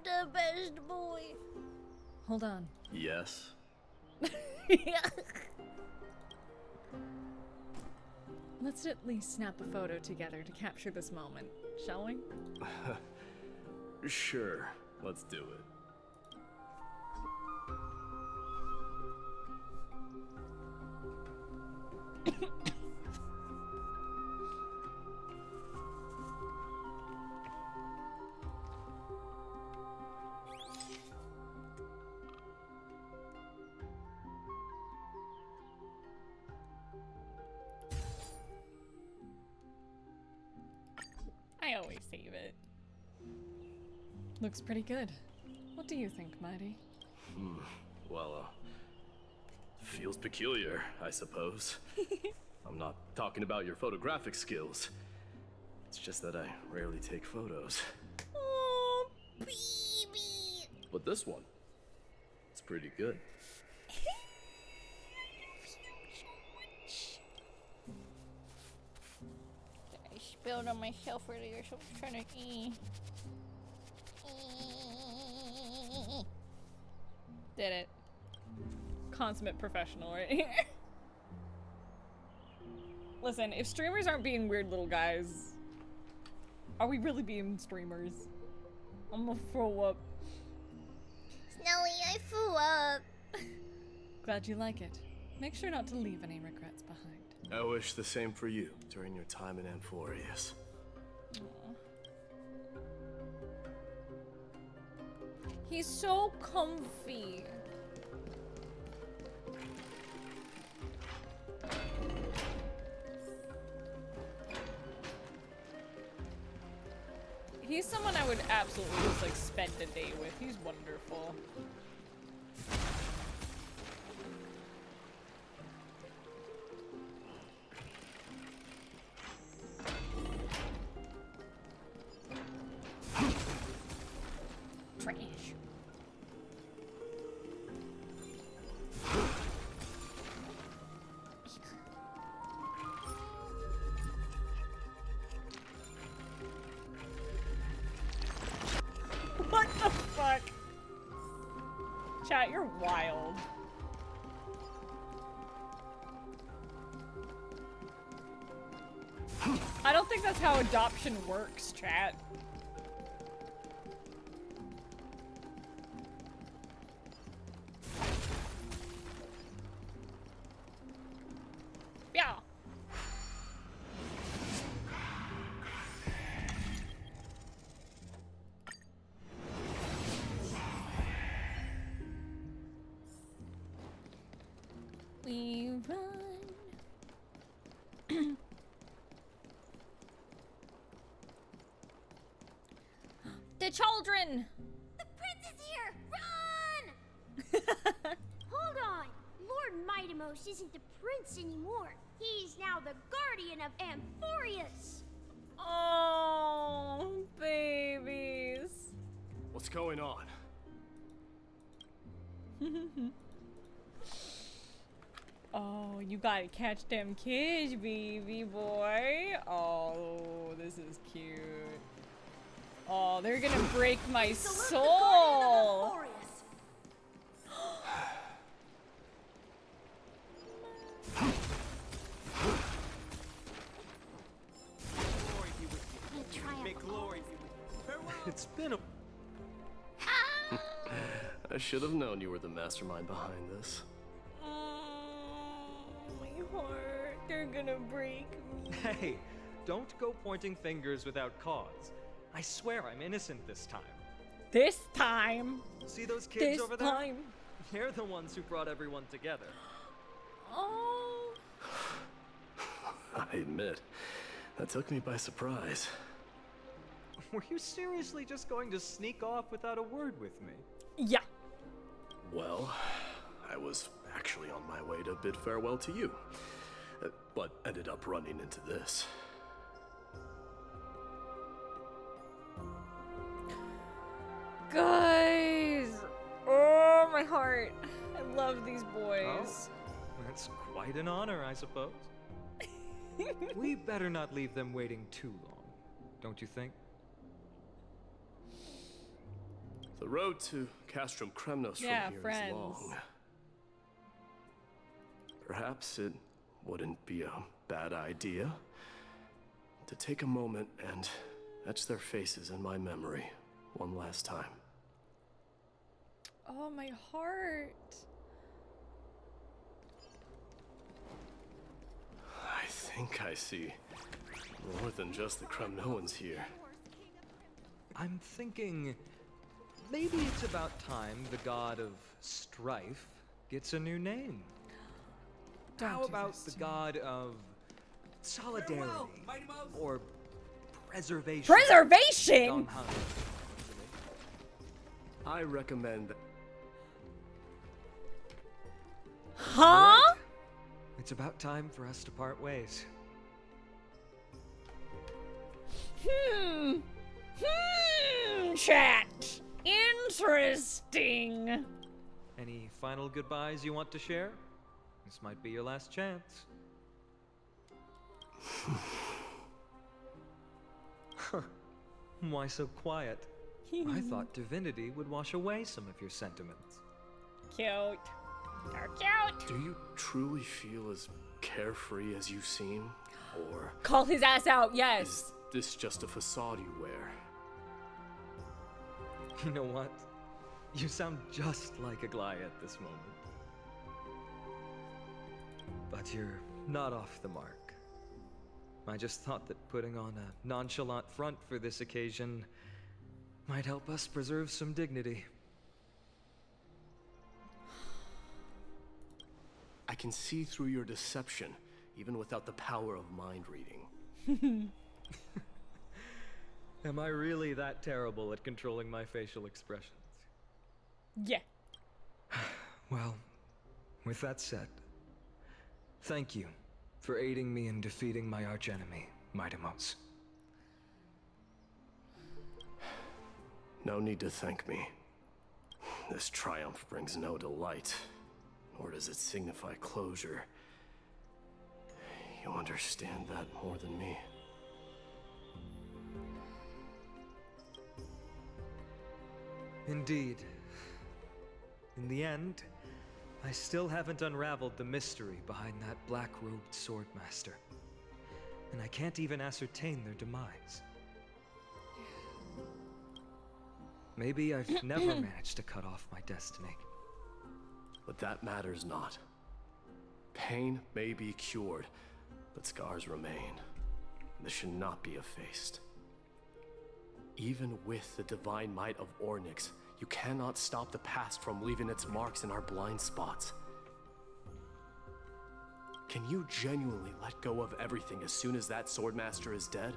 A: The best boy. Hold on.
K: Yes?
A: Let's at least snap a photo together to capture this moment, shall we?
K: Sure, let's do it.
A: I always save it. Looks pretty good. What do you think, Mydei?
K: Well, feels peculiar, I suppose. I'm not talking about your photographic skills. It's just that I rarely take photos.
A: Oh, baby.
K: But this one, it's pretty good.
A: I spilled on myself earlier, so I'm trying to eat. Did it. Consummate professional right here. Listen, if streamers aren't being weird little guys, are we really being streamers? I'm gonna throw up.
B: Snowy, I threw up.
A: Glad you like it. Make sure not to leave any regrets behind.
K: I wish the same for you during your time in Amphorius.
A: Aww. He's so comfy. He's someone I would absolutely just like spend a day with. He's wonderful. Chat, you're wild. I don't think that's how adoption works, chat. Yeah. We run. The children!
P: The prince is here! Run! Hold on! Lord Mydei isn't the prince anymore. He's now the guardian of Amphorius.
A: Oh, babies.
K: What's going on?
A: Oh, you gotta catch them kids, baby boy. Oh, this is cute. Oh, they're gonna break my soul.
E: It's been a...
K: I should have known you were the mastermind behind this.
A: My heart, they're gonna break me.
E: Hey, don't go pointing fingers without cause. I swear I'm innocent this time.
A: This time?
E: See those kids
A: This
E: over there?
A: time?
E: They're the ones who brought everyone together.
A: Oh.
K: I admit, that took me by surprise.
E: Were you seriously just going to sneak off without a word with me?
A: Yeah.
K: Well, I was actually on my way to bid farewell to you, but ended up running into this.
A: Guys! Oh, my heart. I love these boys.
E: Oh, that's quite an honor, I suppose. We better not leave them waiting too long, don't you think?
K: The road to Castrum Kremnos from here is long. Perhaps it wouldn't be a bad idea to take a moment and etch their faces in my memory one last time.
A: Oh, my heart.
K: I think I see more than just the Kremnoans here.
E: I'm thinking maybe it's about time the god of strife gets a new name. How about the god of solidarity or preservation?
A: Preservation?
K: I recommend.
A: Huh?
E: Right. It's about time for us to part ways.
A: Chat. Interesting.
E: Any final goodbyes you want to share? This might be your last chance. Why so quiet? I thought divinity would wash away some of your sentiments.
A: Cute. They're cute.
K: Do you truly feel as carefree as you seem? Or
A: call his ass out, yes.
K: Is this just a facade you wear?
E: You know what? You sound just like Aglaia at this moment. But you're not off the mark. I just thought that putting on a nonchalant front for this occasion might help us preserve some dignity.
K: I can see through your deception, even without the power of mind reading.
E: Am I really that terrible at controlling my facial expressions?
A: Yeah.
E: Well, with that said, thank you for aiding me in defeating my archenemy, Mydei.
K: No need to thank me. This triumph brings no delight, nor does it signify closure. You understand that more than me.
E: Indeed. In the end, I still haven't unraveled the mystery behind that black-robed swordmaster. And I can't even ascertain their demise. Maybe I've never managed to cut off my destiny.
K: But that matters not. Pain may be cured, but scars remain. This should not be effaced. Even with the divine might of Oronyx, you cannot stop the past from leaving its marks in our blind spots. Can you genuinely let go of everything as soon as that swordmaster is dead?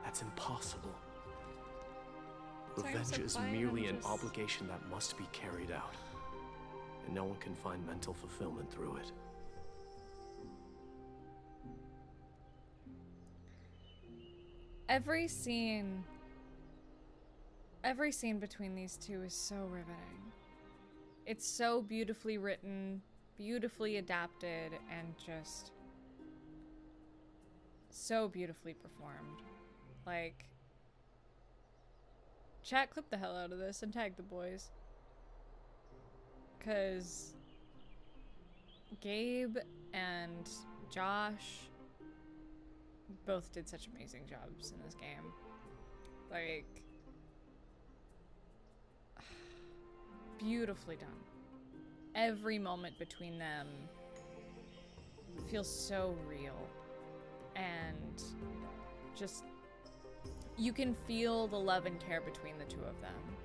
K: That's impossible. Revenge is merely an obligation that must be carried out. And no one can find mental fulfillment through it.
A: Every scene between these two is so riveting. It's so beautifully written, beautifully adapted, and just so beautifully performed. Like, chat, clip the hell out of this and tag the boys. 'Cause Gabe and Josh both did such amazing jobs in this game. Like, beautifully done. Every moment between them feels so real. And just, you can feel the love and care between the two of them.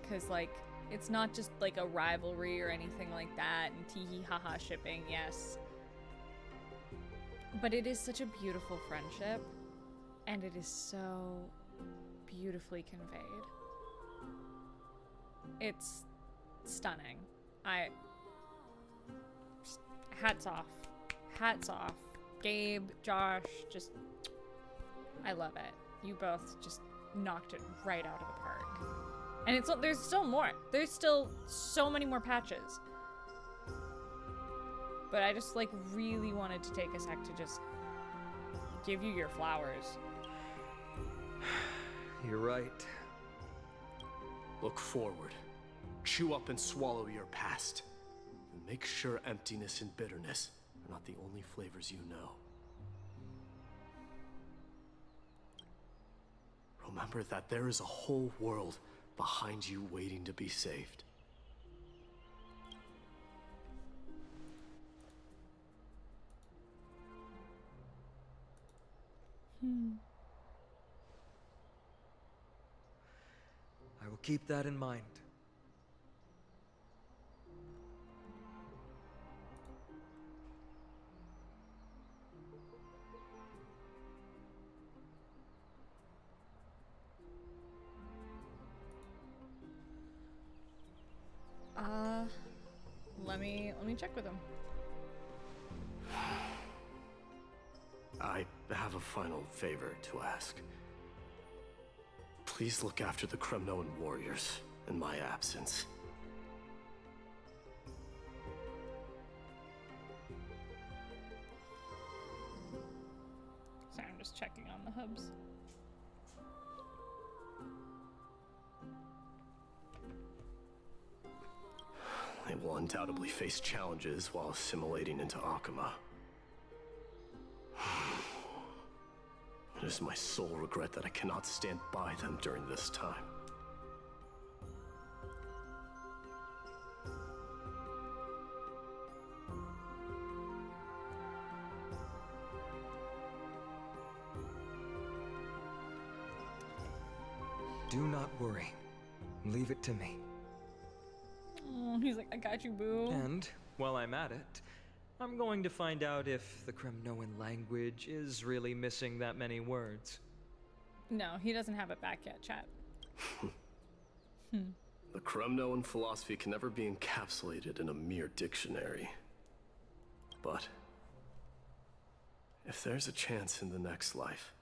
A: 'Cause, like, it's not just like a rivalry or anything like that, and tee-hee haha shipping, yes. But it is such a beautiful friendship, and it is so beautifully conveyed. It's stunning. Hats off. Hats off. Gabe, Josh, just, I love it. You both just knocked it right out of the park. And there's still more. There's still so many more patches. But I just, like, really wanted to take a sec to just give you your flowers.
E: You're right.
K: Look forward. Chew up and swallow your past. And make sure emptiness and bitterness are not the only flavors you know. Remember that there is a whole world behind you waiting to be saved.
E: I will keep that in mind.
A: Let me check with him.
K: I have a final favor to ask. Please look after the Kremnoan warriors in my absence.
A: Sorry, I'm just checking on the hubs.
K: They will undoubtedly face challenges while assimilating into Akama. It is my sole regret that I cannot stand by them during this time.
E: Do not worry. Leave it to me.
A: Oh, he's like, I got you, boo.
E: And while I'm at it, I'm going to find out if the Kremnoan language is really missing that many words.
A: No, he doesn't have it back yet, chat.
K: The Kremnoan philosophy can never be encapsulated in a mere dictionary. But if there's a chance in the next life,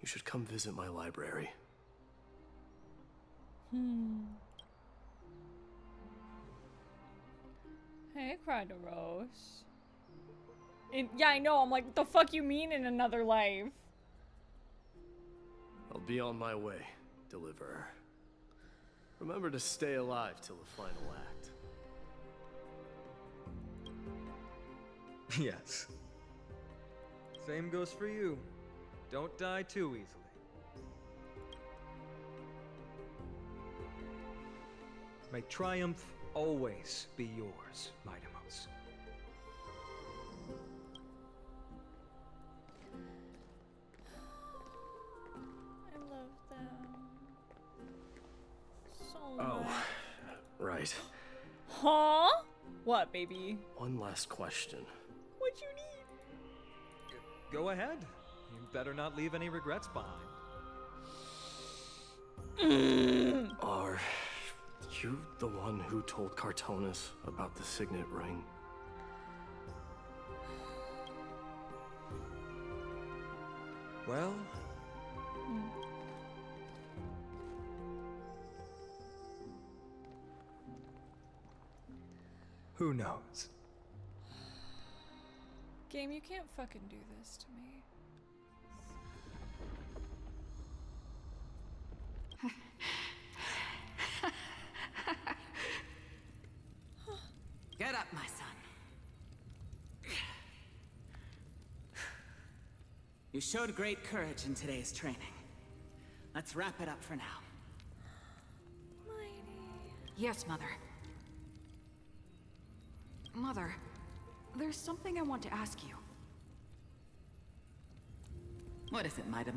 K: you should come visit my library.
A: Hey, Krydoros. Yeah, I know. I'm like, what the fuck you mean in another life?
K: I'll be on my way, Deliverer. Remember to stay alive till the final act.
E: Yes. Same goes for you. Don't die too easily. May triumph always be yours, Mydei.
A: I love them so
K: Oh,
A: much.
K: right.
A: Huh? What, baby?
K: One last question.
A: What you need?
E: Go ahead. You better not leave any regrets behind.
K: Are you the one who told Cartonis about the signet ring?
E: Well... Who knows?
A: Game, you can't fucking do this to me.
R: Get up, my son. You showed great courage in today's training. Let's wrap it up for now.
O: Yes, Mother. Mother, there's something I want to ask you.
R: What is it, Mydei?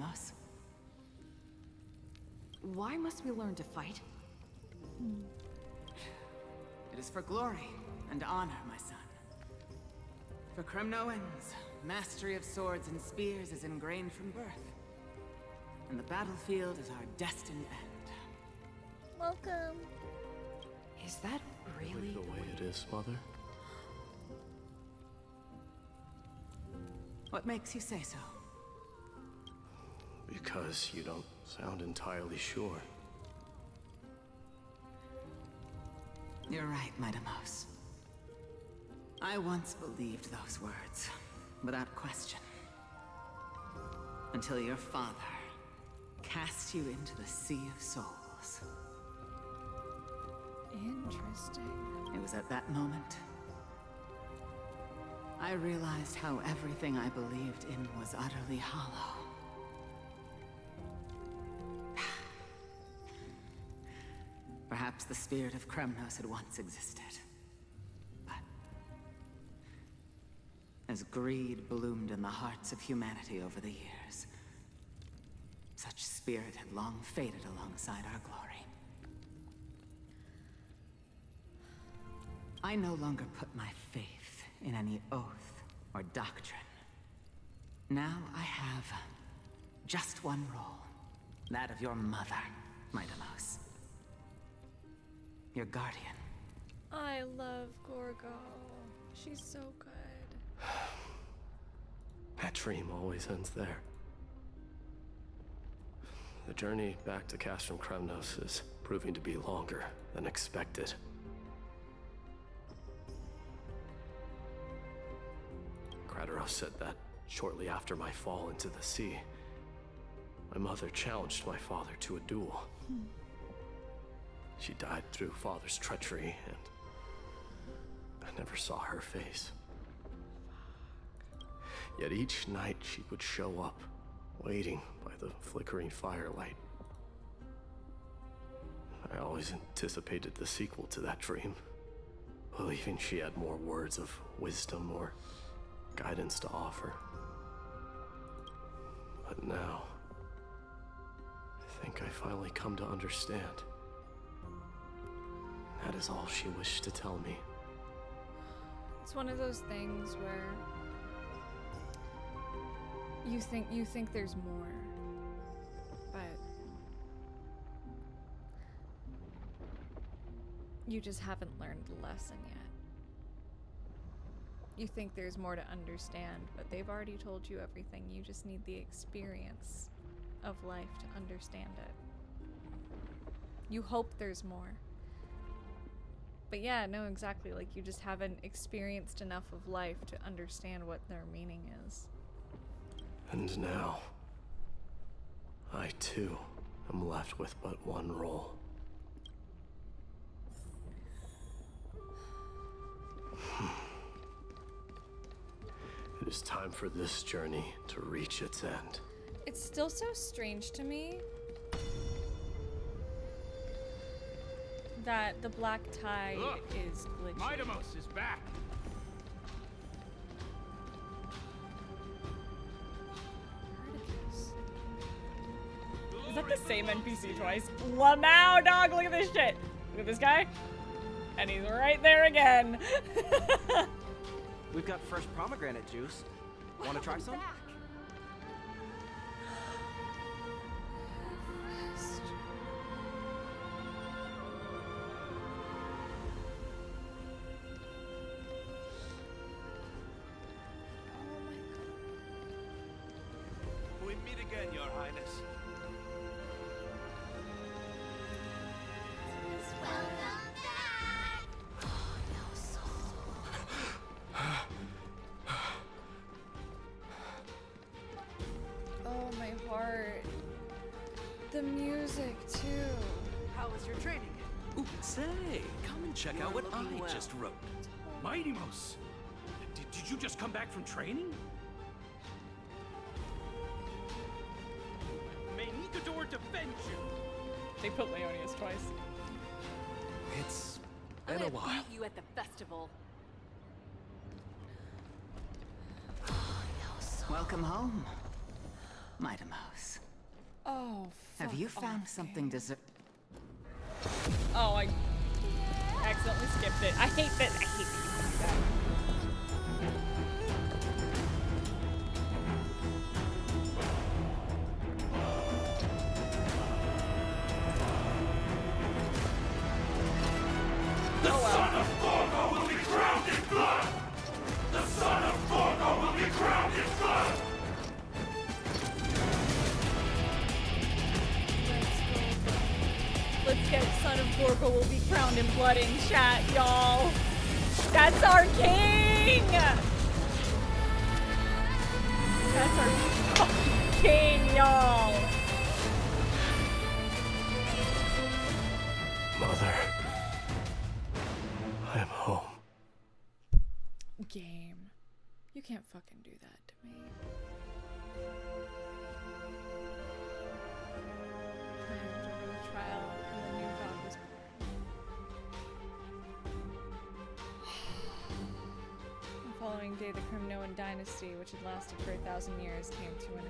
O: Why must we learn to fight?
R: It is for glory and honor, my son. For Kremnoans, mastery of swords and spears is ingrained from birth. And the battlefield is our destined end.
A: Welcome.
O: Is that really
K: the way it is, Mother?
R: What makes you say so?
K: Because you don't sound entirely sure.
R: You're right, Mydei. I once believed those words, without question. Until your father cast you into the Sea of Souls.
A: Interesting.
R: It was at that moment I realized how everything I believed in was utterly hollow. Perhaps the spirit of Kremnos had once existed. But as greed bloomed in the hearts of humanity over the years, such spirit had long faded alongside our glory. I no longer put my faith in any oath or doctrine. Now I have just one role, that of your mother, Mydei. Your guardian.
A: I love Gorgo. She's so good.
K: That dream always ends there. The journey back to Castrum Kremnos is proving to be longer than expected. Kratos said that shortly after my fall into the sea, my mother challenged my father to a duel. She died through father's treachery, and I never saw her face. Yet each night she would show up, waiting by the flickering firelight. I always anticipated the sequel to that dream, believing she had more words of wisdom or guidance to offer. But now, I think I finally come to understand. That is all she wished to tell me.
A: It's one of those things where you think there's more, but you just haven't learned the lesson yet. You think there's more to understand, but they've already told you everything. You just need the experience of life to understand it. You hope there's more. But yeah, no, exactly. Like, you just haven't experienced enough of life to understand what their meaning is.
K: And now, I too am left with but one role. It is time for this journey to reach its end.
A: It's still so strange to me that the black tide is glitchy.
H: Mydei is back.
A: Is that the same NPC twice? Lamau, dog, look at this shit. Look at this guy. And he's right there again.
N: We've got fresh pomegranate juice. Want to try some?
C: We meet again, Your Highness.
A: Oh, my heart. The music, too.
R: How was your training?
C: Ooh, say, come and check out what I just wrote.
H: Mydei, did you just come back from training? May Nikador defend you.
A: They put Leonius twice.
C: It's been a while.
O: Meet you at the festival.
R: Welcome home, Mydei.
A: Oh,
R: Have you found something
A: Oh, I accidentally skipped it. I hate that. I hate that you do that.
C: The son of Gorgo will be crowned in blood! The son of Gorgo will be crowned in blood!
A: Let's get Son of Gorgo will be crowned in blood in chat, y'all. That's our king! That's our fucking king, y'all.
K: Mother, I am home.
A: Game. You can't fucking do that to me. Triumphed over the trial, and the new god was born. The following day, the Crimnoan dynasty, which had lasted for 1,000 years, came to an end.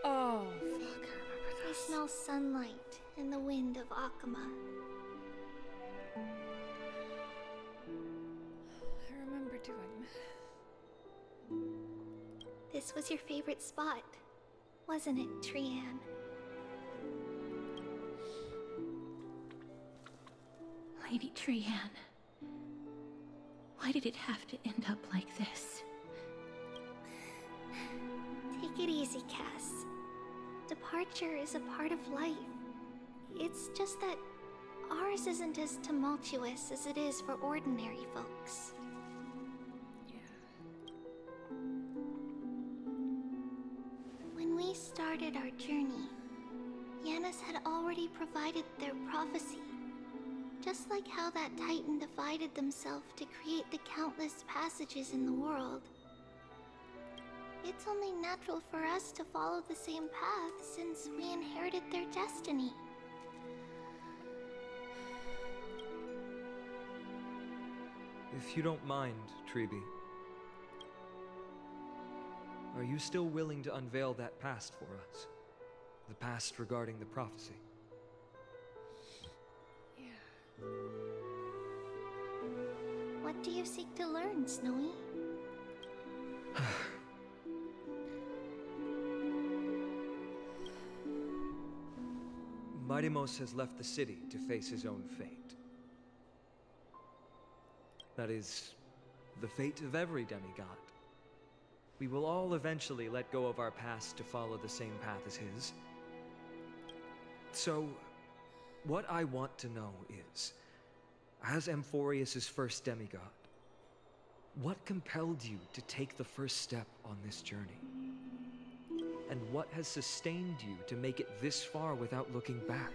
A: Oh, fuck, I remember
B: I
A: this.
B: smell sunlight and the wind of Akama.
A: I remember doing that.
B: This was your favorite spot, wasn't it, Trianne?
D: Lady Trianne, why did it have to end up like this?
B: Take it easy, Cass. Departure is a part of life. It's just that ours isn't as tumultuous as it is for ordinary folks. When we started our journey, Yanis had already provided their prophecy. Just like how that Titan divided themselves to create the countless passages in the world. It's only natural for us to follow the same path since we inherited their destiny.
E: If you don't mind, Tribbie, are you still willing to unveil that past for us? The past regarding the prophecy?
B: What do you seek to learn, Snowy?
E: Mydei has left the city to face his own fate. That is, the fate of every demigod. We will all eventually let go of our past to follow the same path as his. So, what I want to know is, as Amphorius' first demigod, What compelled you to take the first step on this journey? And what has sustained you to make it this far without looking back?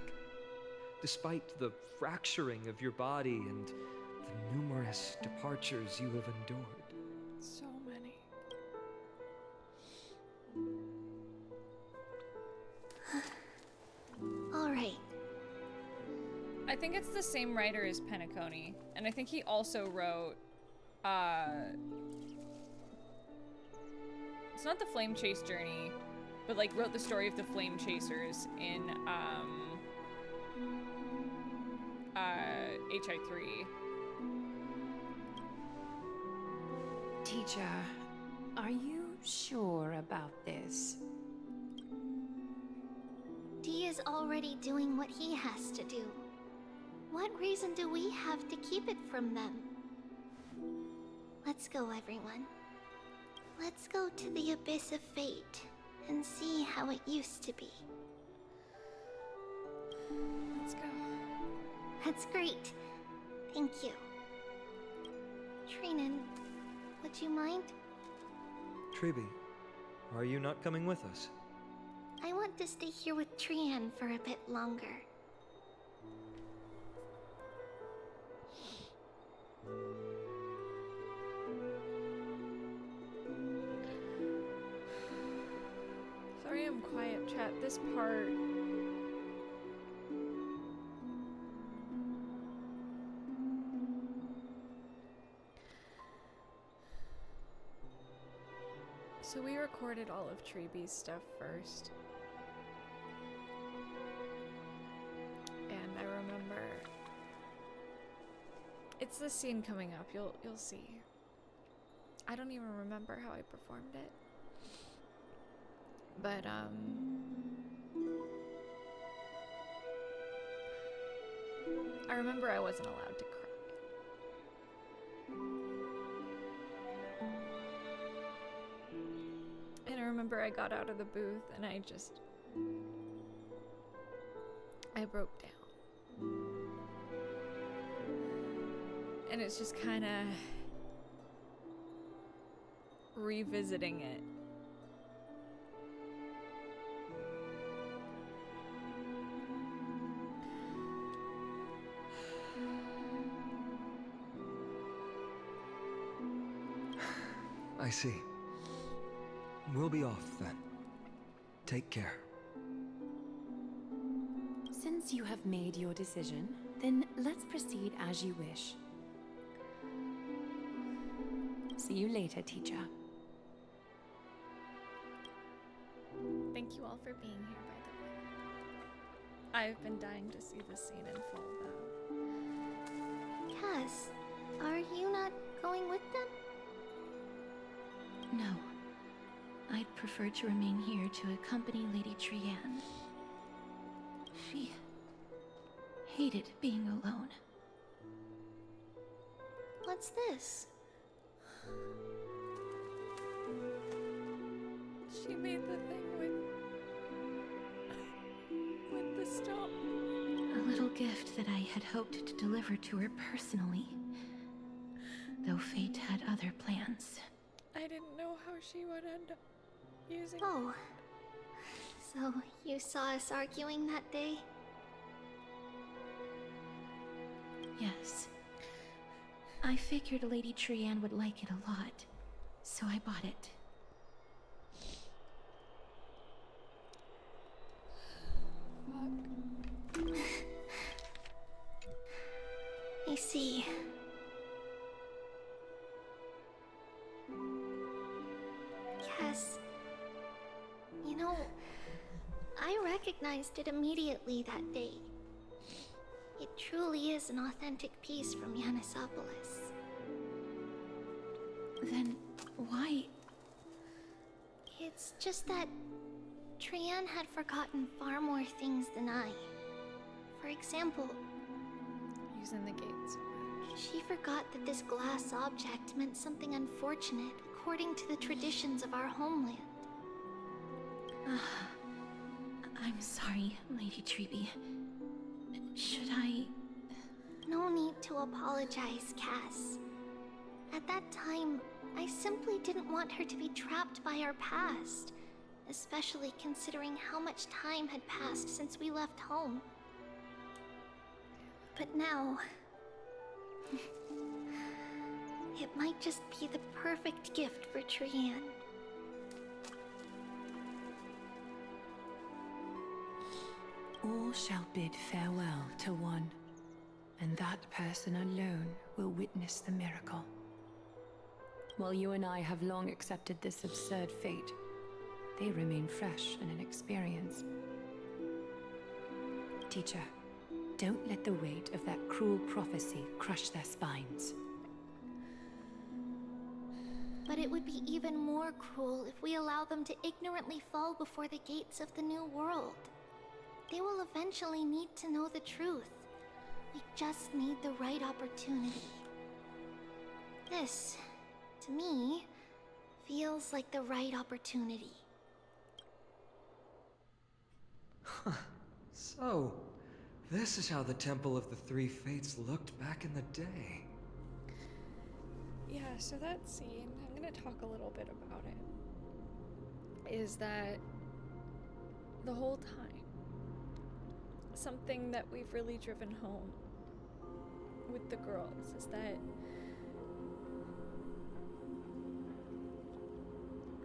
E: Despite the fracturing of your body and the numerous departures you have endured.
G: So many.
B: All right.
A: I think it's the same writer as Penacony, and I think he also wrote, it's not the Flame Chase Journey, but like wrote the story of the Flame Chasers in, HI3.
D: Teacher, are you sure about this?
B: D is already doing what he has to do. What reason do we have to keep it from them? Let's go, everyone. Let's go to the Abyss of Fate and see how it used to be.
A: Let's go.
B: That's great. Thank you. Trianne, would you mind?
E: Tribbie, are you not coming with us?
B: I want to stay here with Trianne for a bit longer.
G: Sorry I'm quiet, chat. This part... So we recorded all of Tribbie's stuff first. And I remember... It's the scene coming up, you'll see. I don't even remember how I performed it. But, I remember I wasn't allowed to cry. And I remember I got out of the booth and I broke down. And it's just kind of revisiting it.
E: I see. We'll be off then. Take care.
D: Since you have made your decision, then let's proceed as you wish. See you later, teacher.
G: Thank you all for being here, by the way. I've been dying to see this scene in full, though.
B: Cass, are you not going with them?
O: No. I'd prefer to remain here to accompany Lady Trianne. She hated being alone.
B: What's this?
G: She made the thing with the stone.
O: A little gift that I had hoped to deliver to her personally. Though fate had other plans.
G: I didn't know how she would end up using it.
B: Oh. So you saw us arguing that day?
O: Yes. I figured Lady Trianne would like it a lot, so I bought it.
B: Fuck. I see. Cass, you know, I recognized it immediately that day. It truly is an authentic piece from Yanisopolis.
O: Then why?
B: It's just that Trianne had forgotten far more things than I. For example,
G: using the gates.
B: She forgot that this glass object meant something unfortunate according to the traditions of our homeland.
O: I'm sorry, Lady Tribbie. Should I...
B: No need to apologize, Cass. At that time, I simply didn't want her to be trapped by our past, especially considering how much time had passed since we left home. But now, it might just be the perfect gift for Trianne.
D: All shall bid farewell to one, and that person alone will witness the miracle. While you and I have long accepted this absurd fate, they remain fresh and inexperienced. Teacher, don't let the weight of that cruel prophecy crush their spines.
B: But it would be even more cruel if we allow them to ignorantly fall before the gates of the new world. They will eventually need to know the truth. We just need the right opportunity. This, to me, feels like the right opportunity.
E: Huh. So, this is how the Temple of the Three Fates looked back in the day.
G: Yeah, so that scene, I'm gonna talk a little bit about it, is that the whole time, something that we've really driven home with the girls is that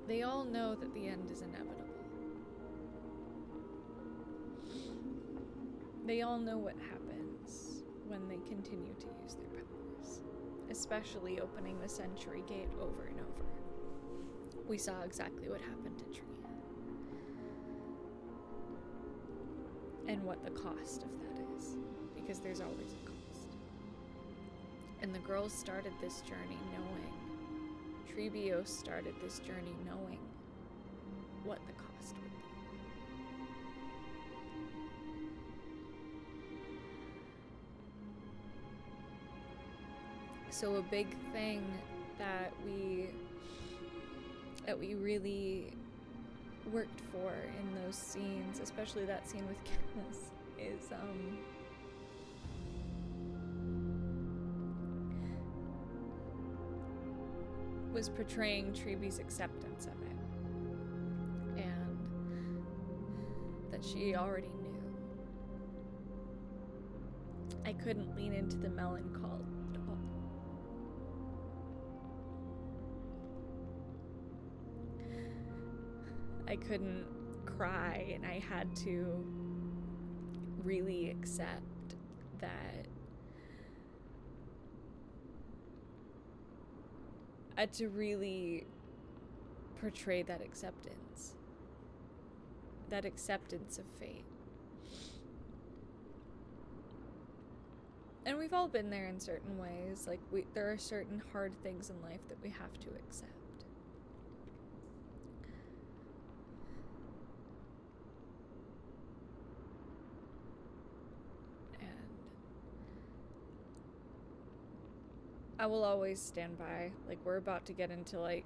G: they all know that the end is inevitable. They all know what happens when they continue to use their powers, especially opening the Century Gate over and over. We saw exactly what happened to Trianne. And what the cost of that is, because there's always a cost. And the girls started this journey knowing, Tribbie started this journey knowing what the cost would be. So a big thing that we really worked for in those scenes, especially that scene with Janus, is was portraying Tribbie's acceptance of it, and that she already knew. I couldn't lean into the melancholy at all. I couldn't cry, and I had to really accept that. I had to really portray that acceptance of fate. And we've all been there in certain ways. Like, there are certain hard things in life that we have to accept. I will always stand by. Like, we're about to get into, like,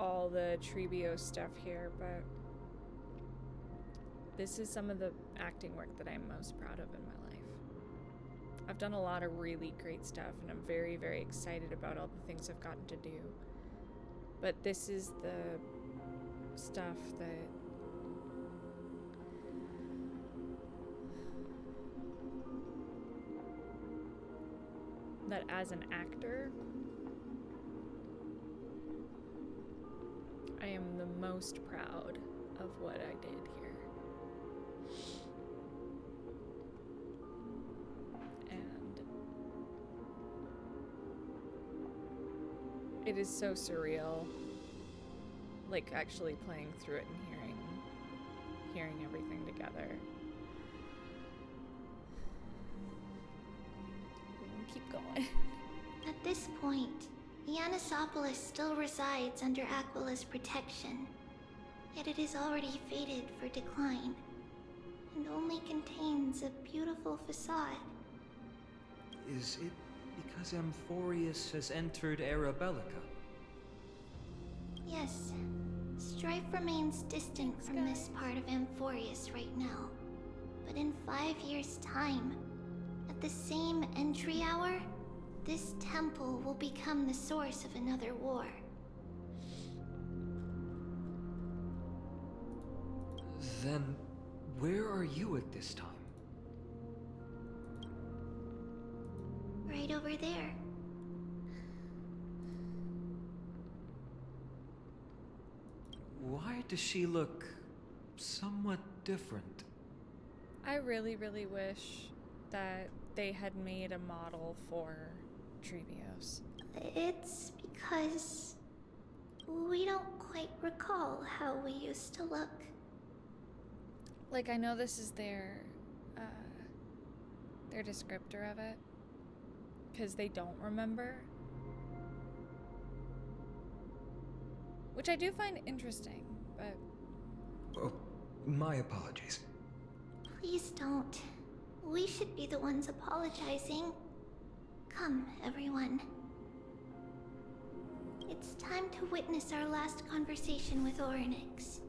G: all the Tribbie stuff here, but this is some of the acting work that I'm most proud of in my life. I've done a lot of really great stuff, and I'm very, very excited about all the things I've gotten to do. But this is the stuff that as an actor, I am the most proud of what I did here. And it is so surreal, like actually playing through it and hearing everything together. Keep going.
B: At this point, Yanisopolis still resides under Aquila's protection, yet it is already fated for decline, and only contains a beautiful facade.
E: Is it because Amphorius has entered Era Bellica?
B: Yes. Strife remains distant from this part of Amphorius right now, but in 5 years' time, at the same entry hour, this temple will become the source of another war.
E: Then, where are you at this time?
B: Right over there.
E: Why does she look somewhat different?
G: I really, really wish that they had made a model for Tribbios.
B: It's because we don't quite recall how we used to look.
G: Like, I know this is their descriptor of it, because they don't remember. Which I do find interesting, but...
E: Oh, my apologies.
B: Please don't. We should be the ones apologizing. Come, everyone. It's time to witness our last conversation with Oronyx.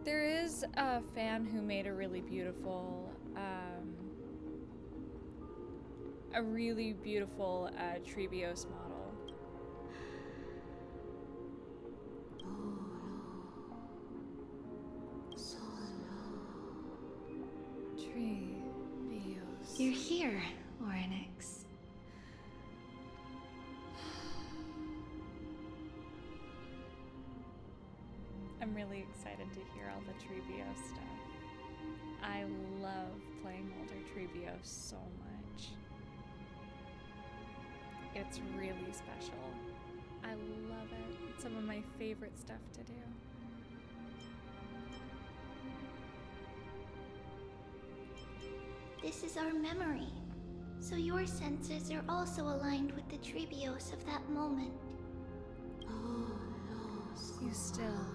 G: There is a fan who made a really beautiful Tribbios model. Tribbios.
O: You're here, Oronyx.
G: I'm really excited to hear all the Tribbios stuff. I love playing older Tribbios so much. It's really special. I love it. It's some of my favorite stuff to do.
B: This is our memory, so your senses are also aligned with the Tribbios of that moment.
G: You still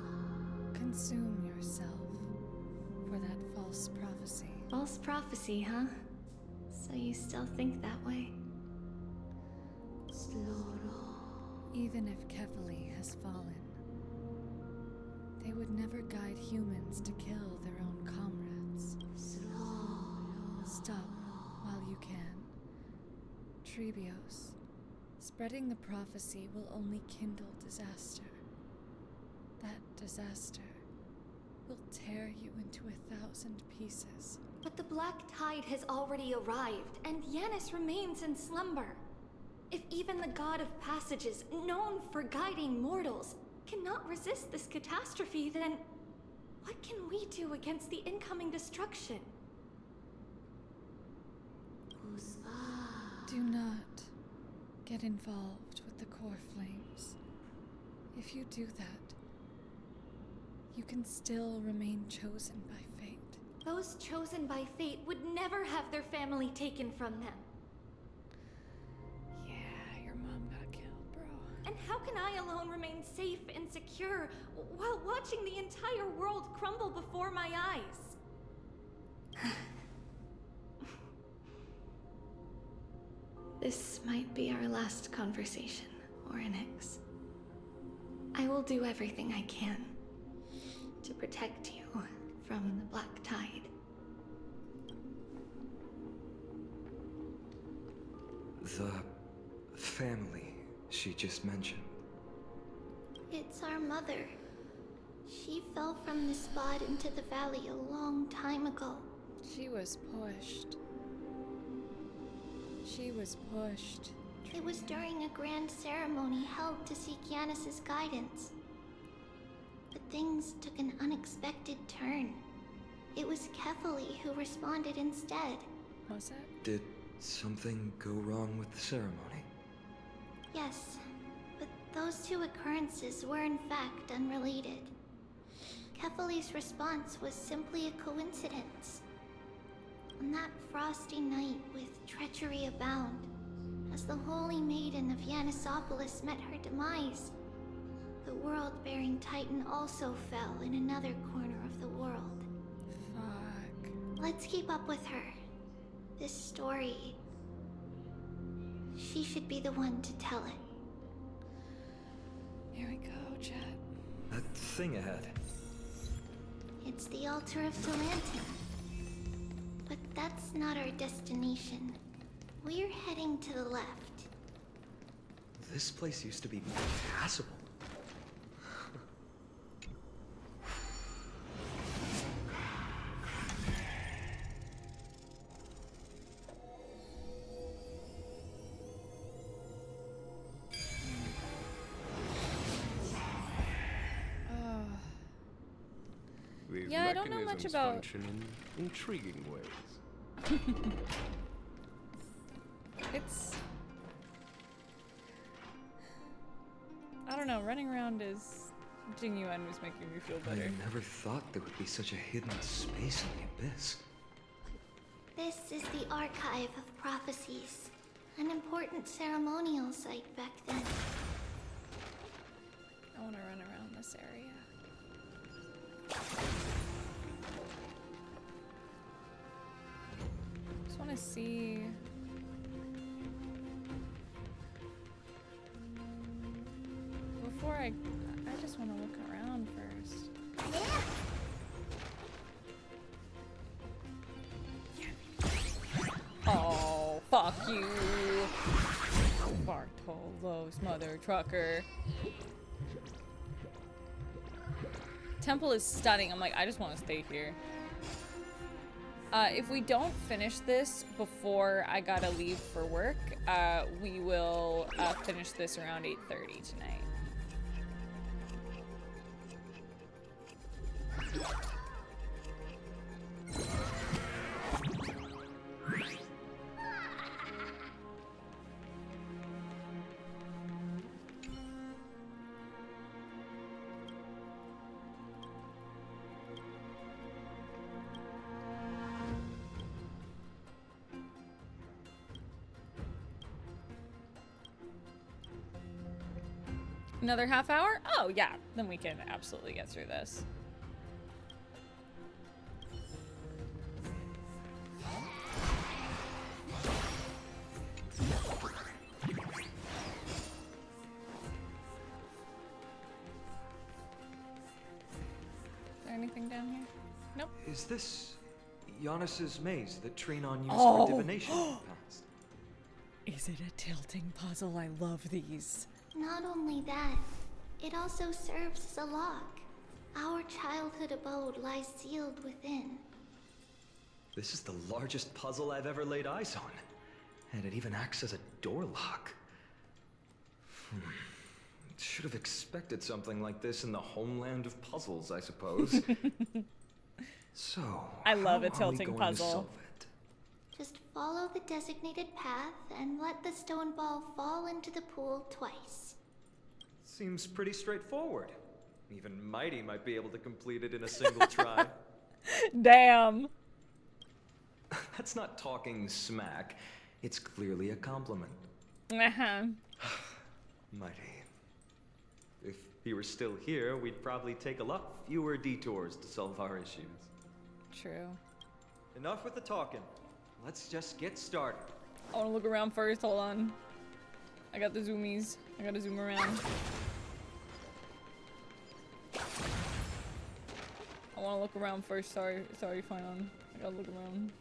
G: consume yourself for that false prophecy.
O: False prophecy, huh? So you still think that way?
G: Even if Kefali has fallen, they would never guide humans to kill their own comrades. Stop while you can. Tribbios, spreading the prophecy will only kindle disaster. That disaster will tear you into 1,000 pieces.
O: But the Black Tide has already arrived, and Yanis remains in slumber. If even the God of Passages, known for guiding mortals, cannot resist this catastrophe, then what can we do against the incoming destruction?
G: Do not get involved with the core flames. If you do that, you can still remain chosen by fate.
O: Those chosen by fate would never have their family taken from them.
G: Yeah, your mom got killed, bro.
O: And how can I alone remain safe and secure while watching the entire world crumble before my eyes? This might be our last conversation, Oronyx. I will do everything I can to protect you from the Black Tide.
E: The family she just mentioned.
B: It's our mother. She fell from the spot into the valley a long time ago.
G: She was pushed. She was pushed.
B: It was during a grand ceremony held to seek Yanis' guidance. But things took an unexpected turn. It was Kefali who responded instead.
G: Was it?
E: Did something go wrong with the ceremony?
B: Yes, but those two occurrences were in fact unrelated. Kefali's response was simply a coincidence. On that frosty night with treachery abound, as the holy maiden of Yanisopolis met her demise, the world-bearing titan also fell in another corner of the world.
G: Fuck.
B: Let's keep up with her. This story... she should be the one to tell it.
G: Here we go, chat.
E: That thing ahead.
B: It's the altar of Dementia. But that's not our destination. We're heading to the left.
E: This place used to be passable.
A: Yeah, I don't know much about.
K: Function in intriguing ways.
A: It's. I don't know. Running around as Jing-Yuan was making me feel better.
E: I never thought there would be such a hidden space in the abyss.
B: This is the Archive of Prophecies, an important ceremonial site back then.
A: I want to run around this area. Just want to see. Before I just want to look around first. Oh, fuck you, Bartolos, mother trucker. Temple is stunning. I'm like, I just want to stay here. If we don't finish this before I gotta leave for work, we will finish this around 8:30 tonight. Another half hour? Oh yeah, then we can absolutely get through this. Is there anything down here? Nope.
E: Is this Yanis's maze that Trianne used
A: Oh.
E: for divination in the past?
A: Is it a tilting puzzle? I love these.
B: Not only that, it also serves as a lock. Our childhood abode lies sealed within.
E: This is the largest puzzle I've ever laid eyes on. And it even acts as a door lock. Should have expected something like this in the homeland of puzzles, I suppose. So,
A: I love a
E: how are we
A: tilting
E: going to
A: puzzle.
E: solve it?
B: Just follow the designated path and let the stone ball fall into the pool twice.
E: Seems pretty straightforward. Even Mydei might be able to complete it in a single try.
A: Damn.
E: That's not talking smack. It's clearly a compliment.
A: Uh-huh.
E: Mydei. If he were still here, we'd probably take a lot fewer detours to solve our issues.
A: True.
E: Enough with the talking. Let's just get started.
A: I want to look around first. Hold on. I got the zoomies. I gotta zoom around. I want to look around first. Sorry, Fion. I gotta look around.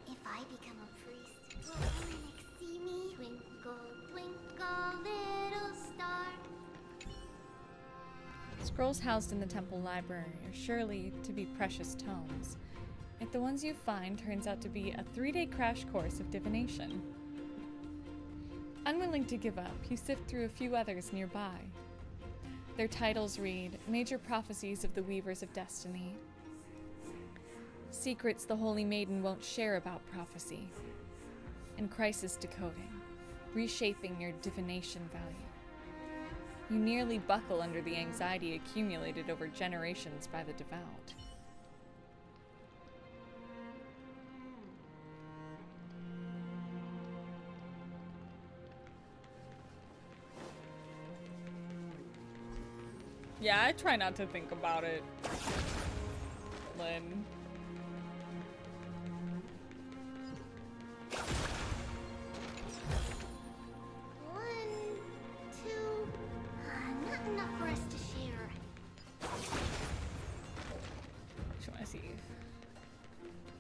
B: If I become a priest, will Oronyx see me? Twinkle, twinkle, little star.
A: Scrolls housed in the temple library are surely to be precious tomes. Yet the ones you find turns out to be a 3-day crash course of divination. Unwilling to give up, you sift through a few others nearby. Their titles read, Major Prophecies of the Weavers of Destiny. Secrets the Holy Maiden won't share about prophecy. And Crisis Decoding, reshaping your divination value. You nearly buckle under the anxiety accumulated over generations by the devout. Yeah, I try not to think about it, Lynn.
B: One, two, not enough for us to share.
A: Just want to see.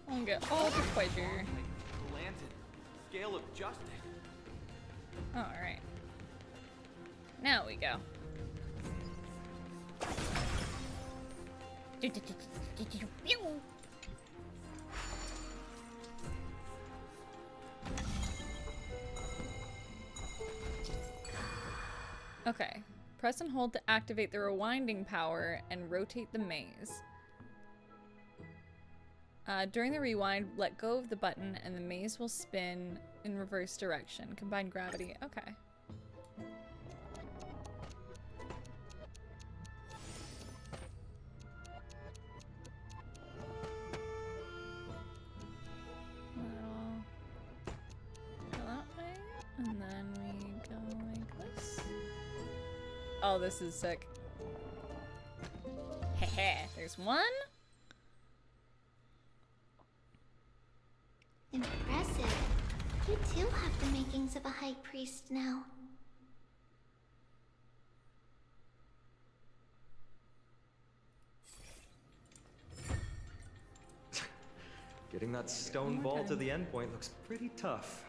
A: Well, get all the pleasure.
N: Planted. Scale of justice.
A: Alright. Now we go. Okay. Press and hold to activate the rewinding power and rotate the maze. During the rewind, let go of the button and the maze will spin in reverse direction. Combine gravity. Okay. Go that way, and then we go like this. Oh, this is sick. Heh, there's one.
B: Impressive. You too have the makings of a high priest now.
E: Getting that stone ball to the end point looks pretty tough.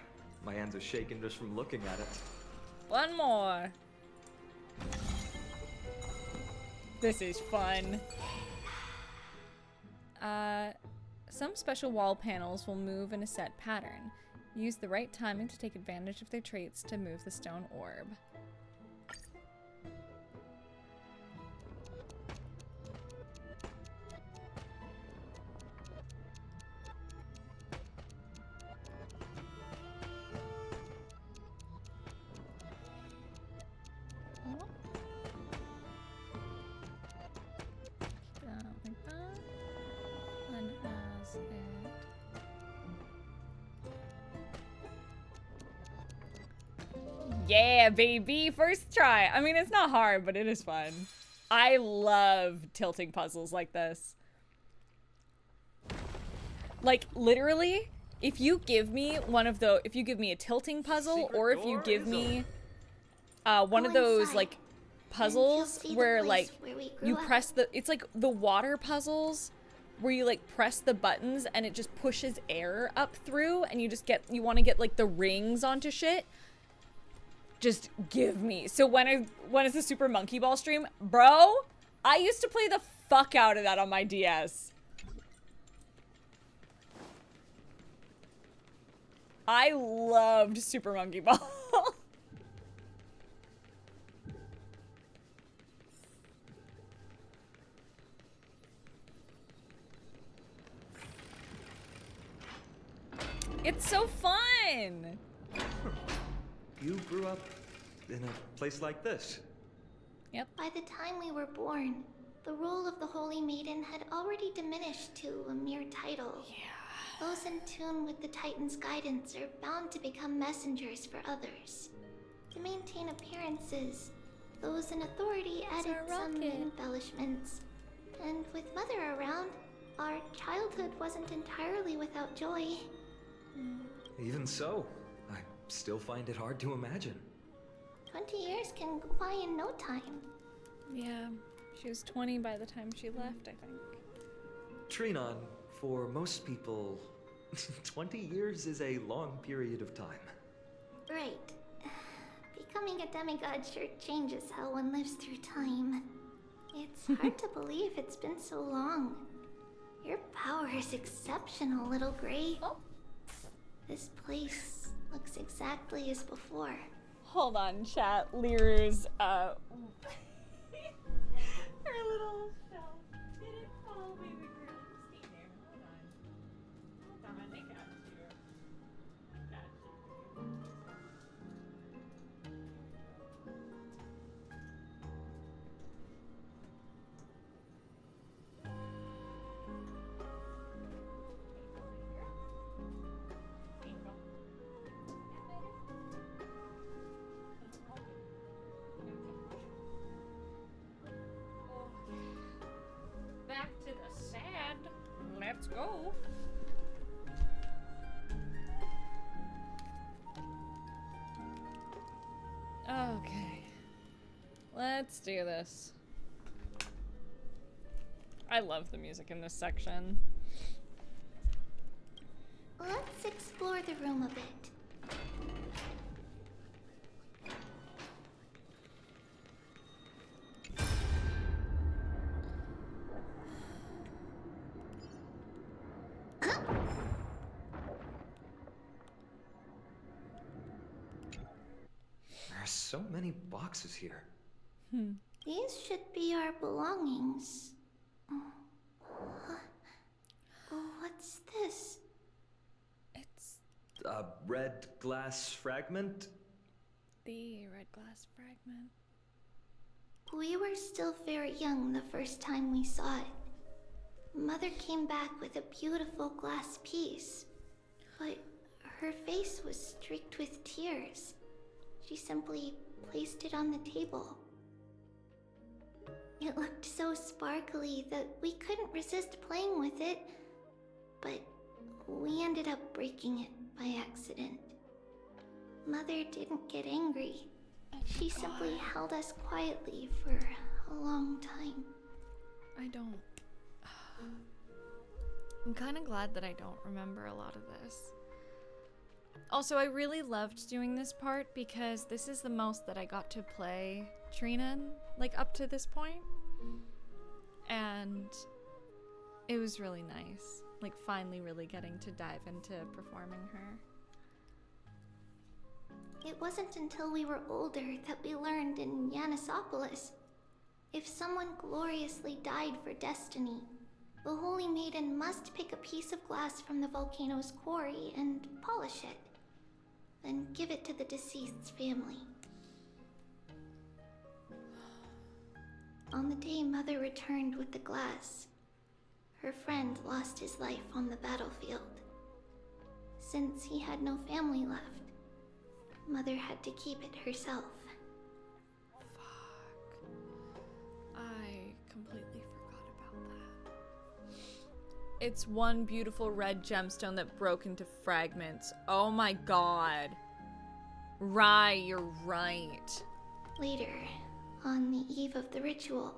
E: My hands are shaking just from looking at it.
A: One more. This is fun. Some special wall panels will move in a set pattern. Use the right timing to take advantage of their traits to move the stone orb. Yeah, baby, first try. I mean, it's not hard, but it is fun. I love tilting puzzles like this. Like, literally, if you give me if you give me a tilting puzzle, or if you give me one of those, like, puzzles where, like, you press it's like the water puzzles where you, like, press the buttons and it just pushes air up through and you want to get, like, the rings onto shit. Just give me. So when it's the Super Monkey Ball stream, bro, I used to play the fuck out of that on my DS. I loved Super Monkey Ball. It's so fun.
E: You grew up in a place like this?
A: Yep.
B: By the time we were born, the role of the Holy Maiden had already diminished to a mere title. Yeah. Those in tune with the Titan's guidance are bound to become messengers for others. To maintain appearances, those in authority added some embellishments. And with Mother around, our childhood wasn't entirely without joy.
E: Even so, I still find it hard to imagine.
B: 20 years can go by in no time.
A: Yeah, she was 20 by the time she left, I think.
E: Trianne, for most people, 20 years is a long period of time.
B: Right. Becoming a demigod sure changes how one lives through time. It's hard to believe it's been so long. Your power is exceptional, Little Gray.
A: Oh.
B: This place looks exactly as before.
A: Hold on, chat. Lyra's, her little shell didn't fall, baby girl. Stay there. Hold on. Hold on, I got you. Got you. Back to the sad. Let's go. Okay. Let's do this. I love the music in this section.
B: Let's explore the room a bit.
E: There's so many boxes here.
B: These should be our belongings. What's this?
A: It's
E: A red glass fragment?
A: the red glass fragment.
B: We were still very young the first time we saw it. Mother came back with a beautiful glass piece, but her face was streaked with tears. She simply placed it on the table. It looked so sparkly that we couldn't resist playing with it, but we ended up breaking it by accident. Mother didn't get angry. She simply held us quietly for a long time.
G: I'm kind of glad that I don't remember a lot of this. Also, I really loved doing this part because this is the most that I got to play Trianne, like up to this point. And it was really nice, like finally really getting to dive into performing her.
B: It wasn't until we were older that we learned in Yanisopolis, if someone gloriously died for destiny, the Holy Maiden must pick a piece of glass from the volcano's quarry and polish it, then give it to the deceased's family. On the day Mother returned with the glass, her friend lost his life on the battlefield. Since he had no family left, Mother had to keep it herself.
G: I completely forgot about that. It's one beautiful red gemstone that broke into fragments. Oh my god. Right, you're right.
B: Later, on the eve of the ritual,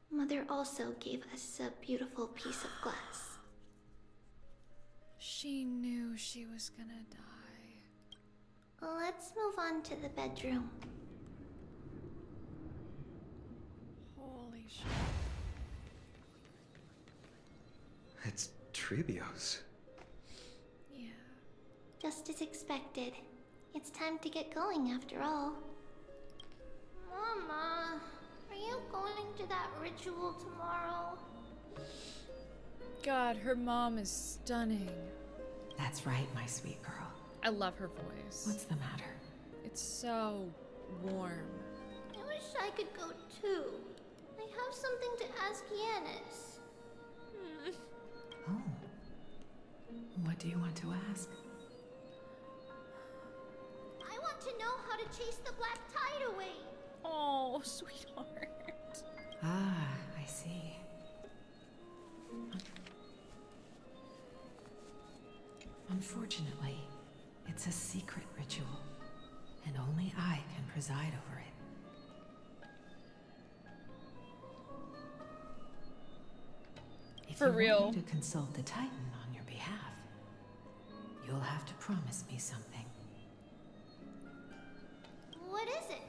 B: Mother also gave us a beautiful piece of glass.
G: She knew she was gonna die.
B: Let's move on to the bedroom.
G: Holy shit.
E: It's Tribbie's.
G: Yeah.
B: Just as expected. It's time to get going after all. Mama, are you going to that ritual tomorrow?
G: God, her mom is stunning.
L: That's right, my sweet girl.
G: I love her voice.
L: What's the matter?
G: It's so warm.
B: I wish I could go too. I have something to ask Yanis.
L: Oh. What do you want to ask?
B: I want to know how to chase the black tide away.
G: Oh, sweetheart.
L: Ah, I see. Unfortunately, it's a secret ritual, and only I can preside over it. If
G: For
L: you
G: real.
L: want me to consult the Titan on your behalf, you'll have to promise me something.
B: What is it?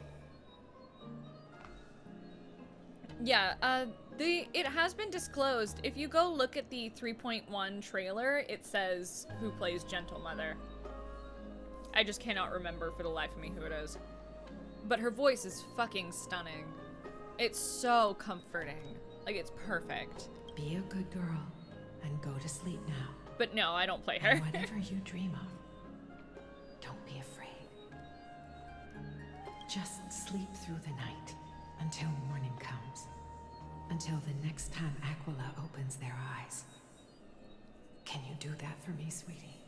G: Yeah, it has been disclosed. If you go look at the 3.1 trailer, it says who plays Gentle Mother. I just cannot remember for the life of me who it is. But her voice is fucking stunning. It's so comforting. Like, it's perfect.
L: Be a good girl and go to sleep now.
G: But no, I don't play her.
L: And whatever you dream of, don't be afraid. Just sleep through the night until morning comes. Until the next time Aquila opens their eyes. Can you do that for me, sweetie?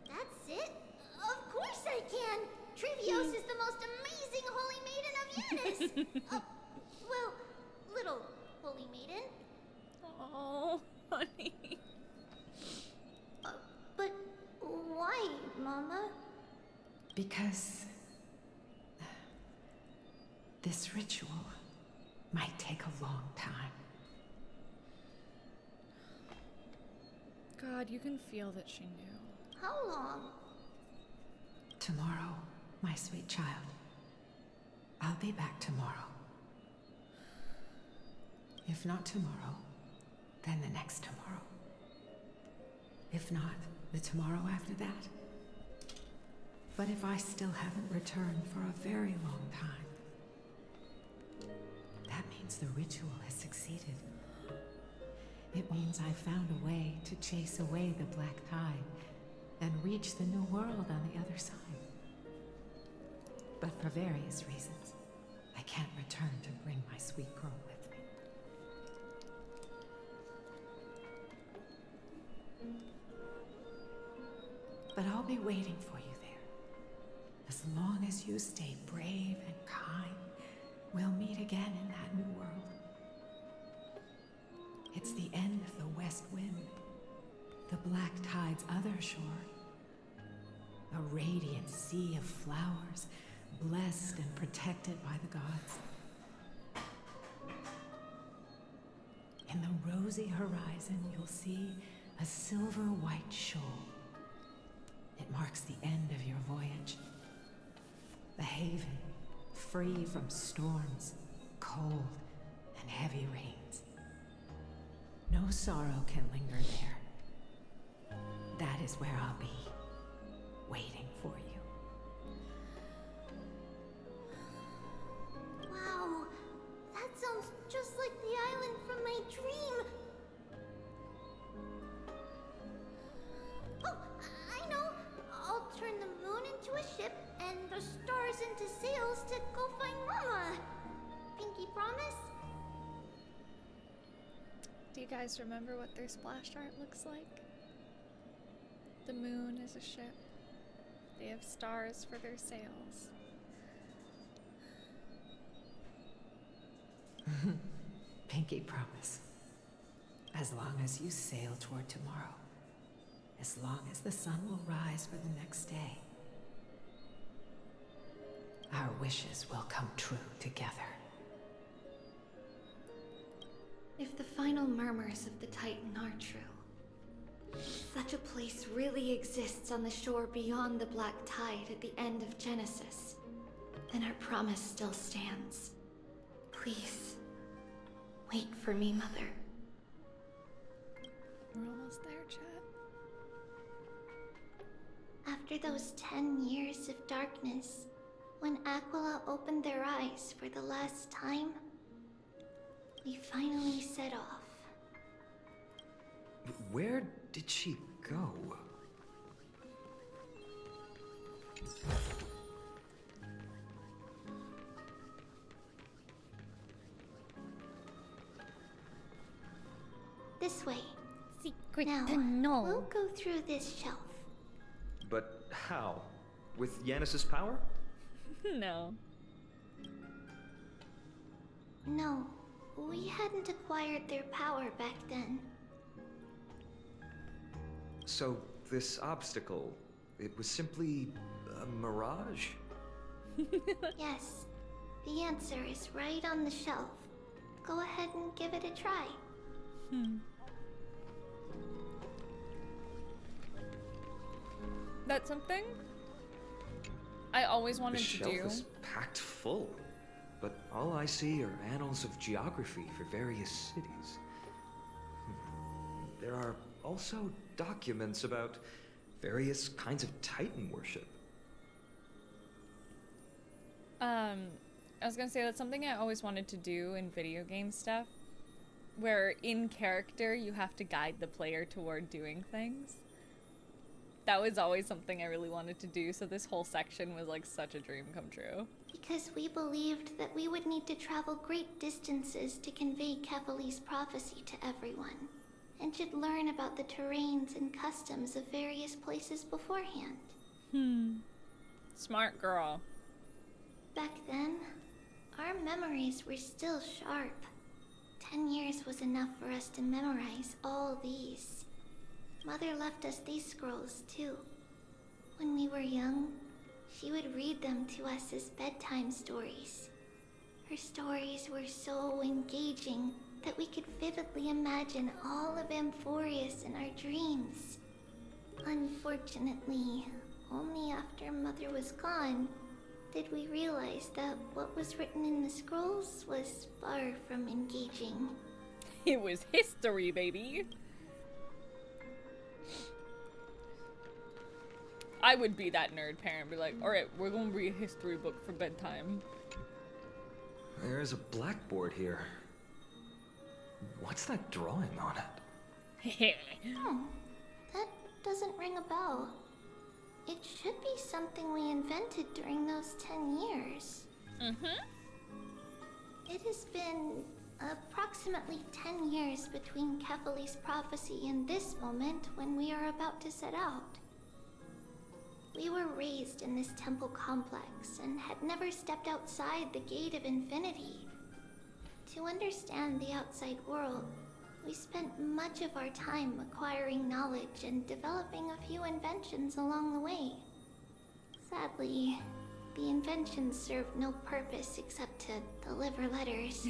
B: That's it? Of course I can! Trivios is the most amazing Holy Maiden of Yanis! Well, little Holy Maiden.
G: Oh, honey.
B: But why, Mama?
L: Because this ritual might take a long time.
G: God, you can feel that she knew.
B: How long?
S: Tomorrow, my sweet child. I'll be back tomorrow. If not tomorrow, then the next tomorrow. If not, the tomorrow after that. But if I still haven't returned for a very long time, that means the ritual has succeeded. It means I found a way to chase away the black tide and reach the new world on the other side. But for various reasons, I can't return to bring my sweet girl with me. But I'll be waiting for you there. As long as you stay brave and kind, we'll meet again in that new world. It's the end of the west wind, the black tide's other shore. A radiant sea of flowers, blessed and protected by the gods. In the rosy horizon, you'll see a silver-white shoal. It marks the end of your voyage. A haven, free from storms, cold, and heavy rains. No sorrow can linger there. That is where I'll be, waiting for you.
B: Wow, that sounds just like the island from my dream. Oh, I know. I'll turn the moon into a ship and the stars into sails to go find Mama. Pinky promise?
G: Do you guys remember what their splash art looks like? The moon is a ship. They have stars for their sails.
S: Pinky promise. As long as you sail toward tomorrow. As long as the sun will rise for the next day. Our wishes will come true together.
O: If the final murmurs of the Titan are true, such a place really exists on the shore beyond the black tide at the end of Genesis, then our promise still stands. Please, wait for me, Mother.
G: We're almost there, Chet.
B: After those 10 years of darkness, when Aquila opened their eyes for the last time, we finally set off.
E: Where did she go?
B: This way.
P: Secret
B: Now,
P: tunnel.
B: we'll go through this shelf.
E: But how? With Yanis's power?
G: No.
B: No, we hadn't acquired their power back then.
E: So, this obstacle, it was simply a mirage?
B: Yes, the answer is right on the shelf. Go ahead and give it a try.
A: That's something I always wanted
E: the
A: to
E: shelf
A: do.
E: is packed full, but all I see are annals of geography for various cities. There are also documents about various kinds of Titan worship.
A: I was gonna say that's something I always wanted to do in video game stuff, where in character you have to guide the player toward doing things. That was always something I really wanted to do, so this whole section was like such a dream come true.
B: Because we believed that we would need to travel great distances to convey Kefali's prophecy to everyone, and should learn about the terrains and customs of various places beforehand.
A: Smart girl.
B: Back then, our memories were still sharp. 10 years was enough for us to memorize all these. Mother left us these scrolls too. When we were young, she would read them to us as bedtime stories. Her stories were so engaging that we could vividly imagine all of Amphorius in our dreams. Unfortunately, only after Mother was gone did we realize that what was written in the scrolls was far from engaging.
A: It was history, baby. I would be that nerd parent, be like, alright, we're gonna read a history book for bedtime.
E: There's a blackboard here. What's that drawing on it?
B: Oh, that doesn't ring a bell. It should be something we invented during those 10 years. It has been approximately 10 years between Kefali's prophecy and this moment when we are about to set out. We were raised in this temple complex and had never stepped outside the gate of infinity. To understand the outside world, we spent much of our time acquiring knowledge and developing a few inventions along the way. Sadly, the inventions served no purpose except to deliver letters,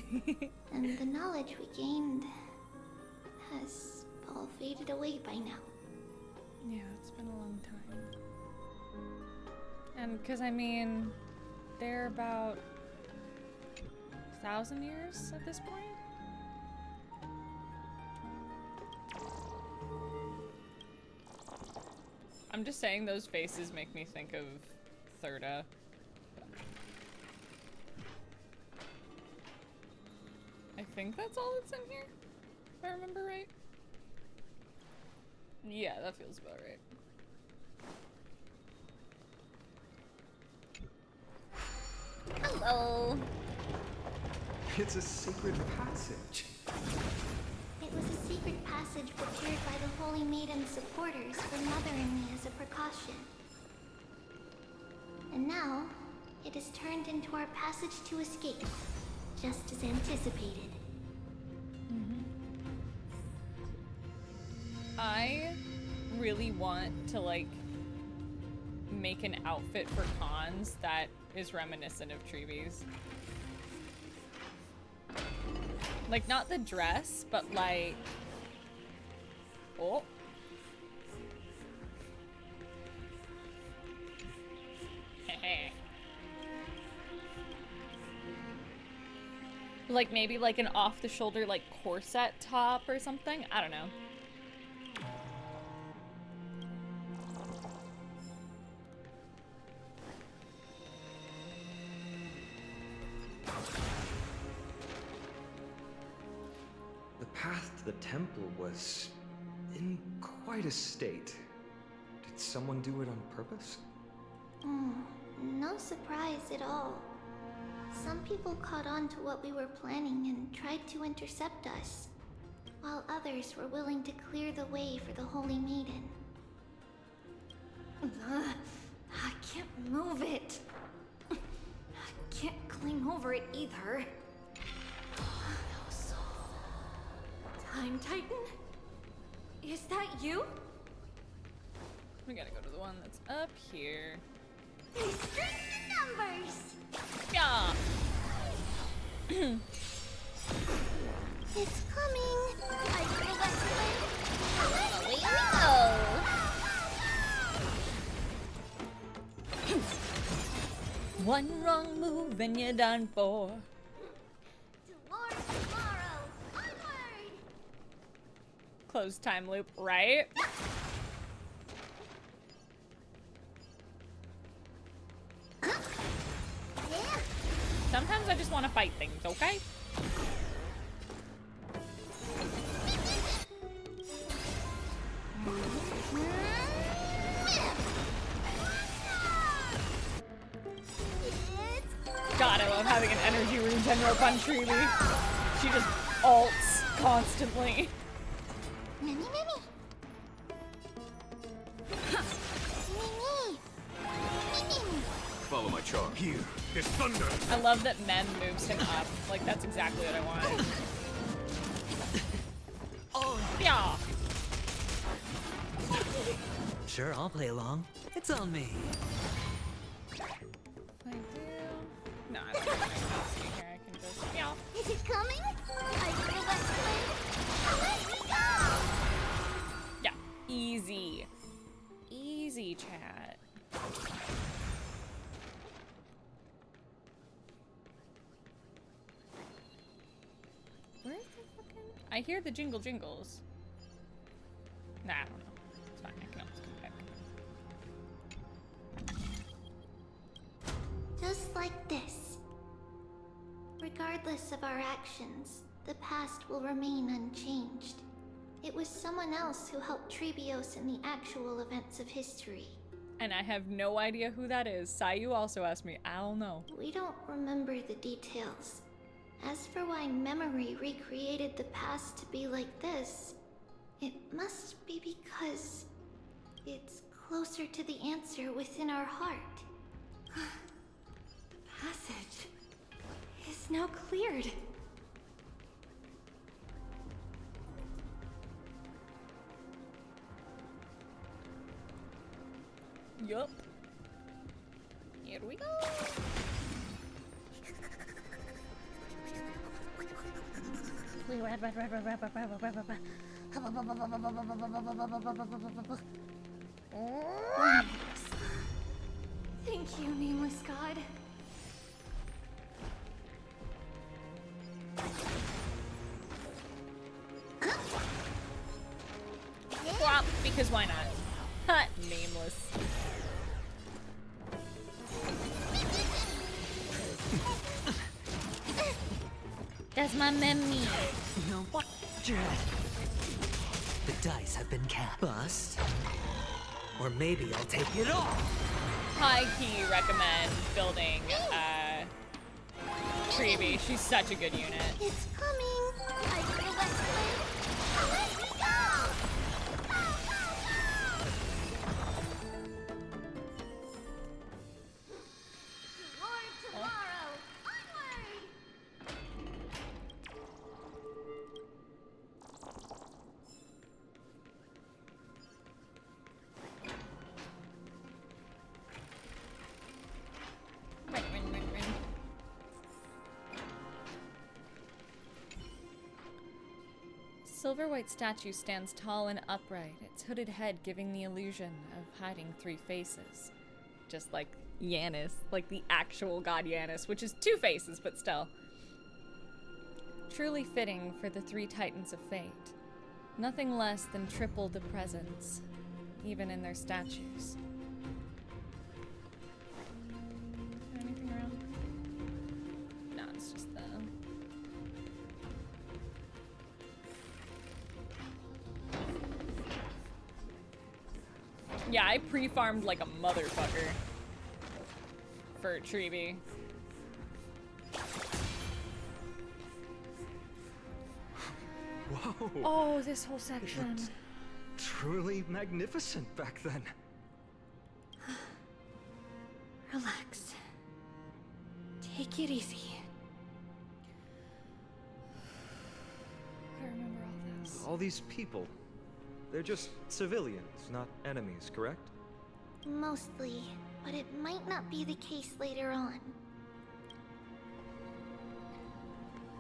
B: and the knowledge we gained has all faded away by now.
A: Yeah, it's been a long time. And because, I mean, they're about 1,000 years at this point? I'm just saying those faces make me think of Thirda. I think that's all that's in here, if I remember right. Yeah, that feels about right. Hello.
E: It's a secret passage.
B: It was a secret passage prepared by the Holy Maiden's supporters for Mother and me as a precaution. And now, it is turned into our passage to escape, just as anticipated.
A: I really want to, like, make an outfit for cons that is reminiscent of Tribbie's. Like, not the dress, but like... Oh. Like, maybe like an off-the-shoulder, like, corset top or something? I don't know.
E: The path to the temple was in quite a state. Did someone do it on purpose?
B: No surprise at all. Some people caught on to what we were planning and tried to intercept us, while others were willing to clear the way for the Holy Maiden.
O: I can't move it. I can't climb over it either. Time Titan? Is that you?
A: We gotta go to the one that's up here.
P: Numbers!
A: Yeah!
B: It's coming!
P: I feel that
A: Away we go! One wrong move and you're done for.
P: tomorrow! Onward!
A: Close time loop, right? Sometimes I just want to fight things, okay? God, I love having an energy regen rope on Tribbie. She just ults constantly.
B: Mimi, Mimi!
J: Follow my charm. Here, there's thunder.
A: I love that Mem moves him up. Like, that's exactly what I want. Oh, yeah.
M: Sure, I'll play along. It's on me.
A: I do. No, I don't know. I can just, yeah.
P: Is it coming? I feel that
A: I hear the jingle jingles. Nah, I don't know. It's fine. I can always come back.
B: Just like this. Regardless of our actions, the past will remain unchanged. It was someone else who helped Tribbios in the actual events of history.
A: And I have no idea who that is. Sayu also asked me. I don't know.
B: We don't remember the details. As for why memory recreated the past to be like this, it must be because it's closer to the answer within our heart.
O: Passage is now cleared.
A: Yup. Here we go.
O: Thank you, nameless god.
A: Flop, because why not? Ha, nameless. That's my memory.
M: No, what? Dread. The dice have been cast. Bust. Or maybe I'll take it all.
A: High key recommend building Tribbie. She's such a good unit.
B: It's coming. I feel that flame. Let me go!
P: Lord tomorrow, onward!
A: Silver white statue stands tall and upright, its hooded head giving the illusion of hiding three faces. Just like Yanis, like the actual god Yanis, which is two faces, but still. Truly fitting for the three titans of fate. Nothing less than triple the presence, even in their statues. Anything around? No, it's just the... Yeah, I pre-farmed like a motherfucker for Tribbie.
E: Whoa!
A: Oh, this whole section.
E: Truly magnificent back then.
O: Relax. Take it easy.
A: I remember all this.
E: All these people, they're just civilians, not enemies, correct?
B: Mostly, but it might not be the case later on.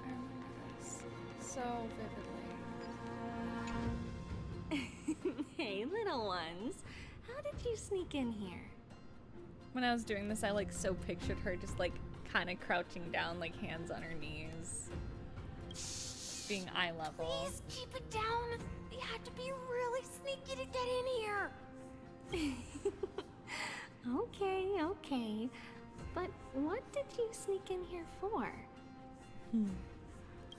A: I remember this so vividly.
O: Hey, little ones. How did you sneak in here?
A: When I was doing this, I like so pictured her just like kind of crouching down, like hands on her knees, being eye level.
P: Please keep it down. You have to be really sneaky to get in here.
O: Okay. But what did you sneak in here for?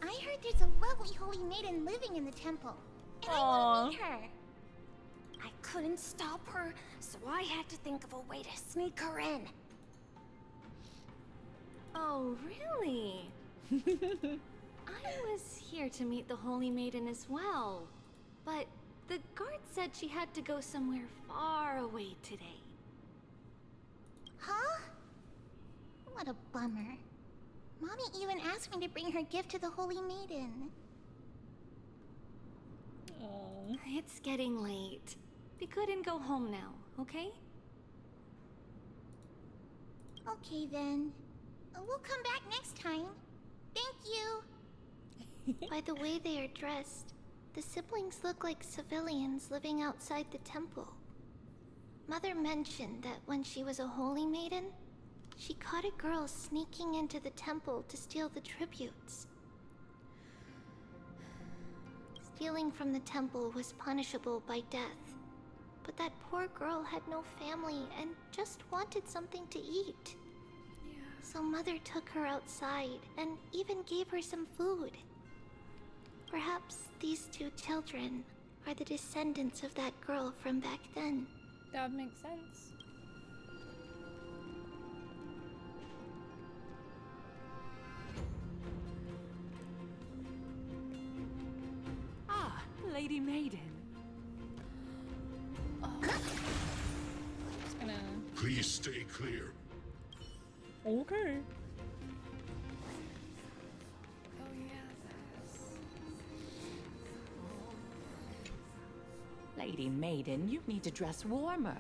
B: I heard there's a lovely holy maiden living in the temple, and I want to meet her.
P: I couldn't stop her, so I had to think of a way to sneak her in.
O: Oh, really? I was here to meet the Holy Maiden as well, but the guard said she had to go somewhere far away today.
B: Huh? What a bummer. Mommy even asked me to bring her gift to the Holy Maiden.
A: Oh.
O: It's getting late. Be good and go home now, okay?
B: Okay then. We'll come back next time. Thank you. By the way they are dressed, the siblings look like civilians living outside the temple. Mother mentioned that when she was a holy maiden, she caught a girl sneaking into the temple to steal the tributes. Stealing from the temple was punishable by death. But that poor girl had no family and just wanted something to eat. So Mother took her outside and even gave her some food. Perhaps these two children are the descendants of that girl from back then.
A: That would make sense.
S: Ah, Lady Maiden.
A: Just gonna...
I: Please stay clear.
A: Okay.
G: Oh yeah,
S: Lady Maiden, you need to dress warmer.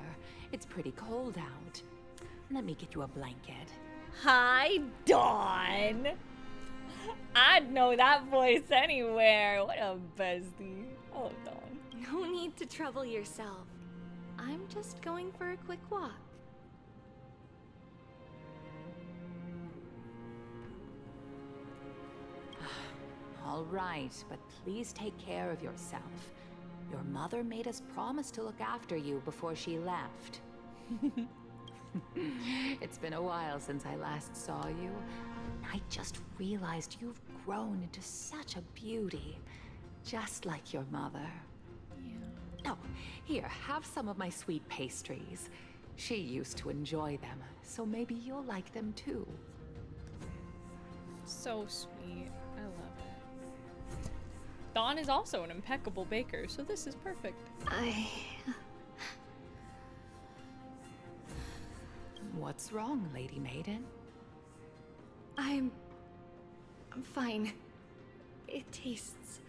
S: It's pretty cold out. Let me get you a blanket.
A: Hi, Dawn. I'd know that voice anywhere. What a bestie. Oh, Dawn.
O: No need to trouble yourself. I'm just going for a quick walk.
S: All right, but please take care of yourself. Your mother made us promise to look after you before she left. It's been a while since I last saw you. I just realized you've grown into such a beauty, just like your mother. Oh, here, have some of my sweet pastries. She used to enjoy them, so maybe you'll like them too.
A: So sweet. I love it. Dawn is also an impeccable baker, so this is perfect.
S: What's wrong, Lady Maiden?
O: I'm fine. It tastes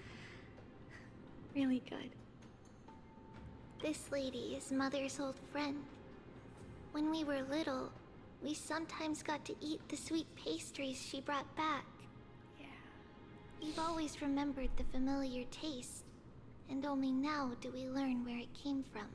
O: really good.
B: This lady is Mother's old friend. When we were little, we sometimes got to eat the sweet pastries she brought back.
A: Yeah.
B: We've always remembered the familiar taste, and only now do we learn where it came from.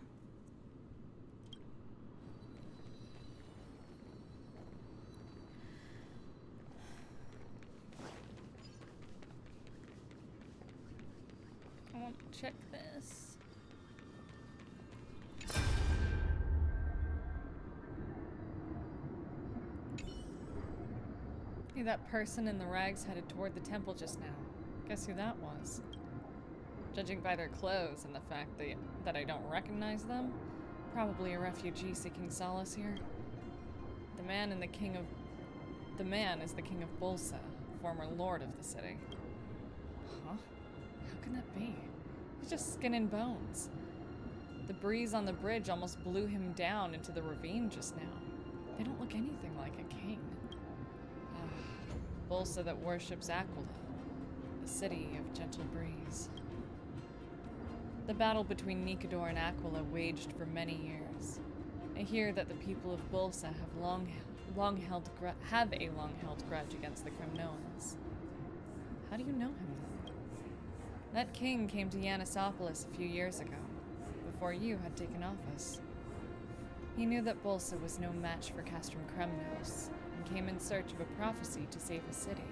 A: I want to check this. Hey, that person in the rags headed toward the temple just now. Guess who that was? Judging by their clothes and the fact that I don't recognize them, probably a refugee seeking solace here. The man is the king of Bolsa, former lord of the city. Huh? How can that be? He's just skin and bones. The breeze on the bridge almost blew him down into the ravine just now. They don't look anything like a king. Bolsa that worships Aquila, the city of gentle breeze. The battle between Nicodor and Aquila waged for many years. I hear that the people of Bolsa have a long-held grudge against the Cremnoans. How do you know him then? That king came to Yanisopolis a few years ago, before you had taken office. He knew that Bolsa was no match for Castrum Kremnos, and came in search of a prophecy to save his city.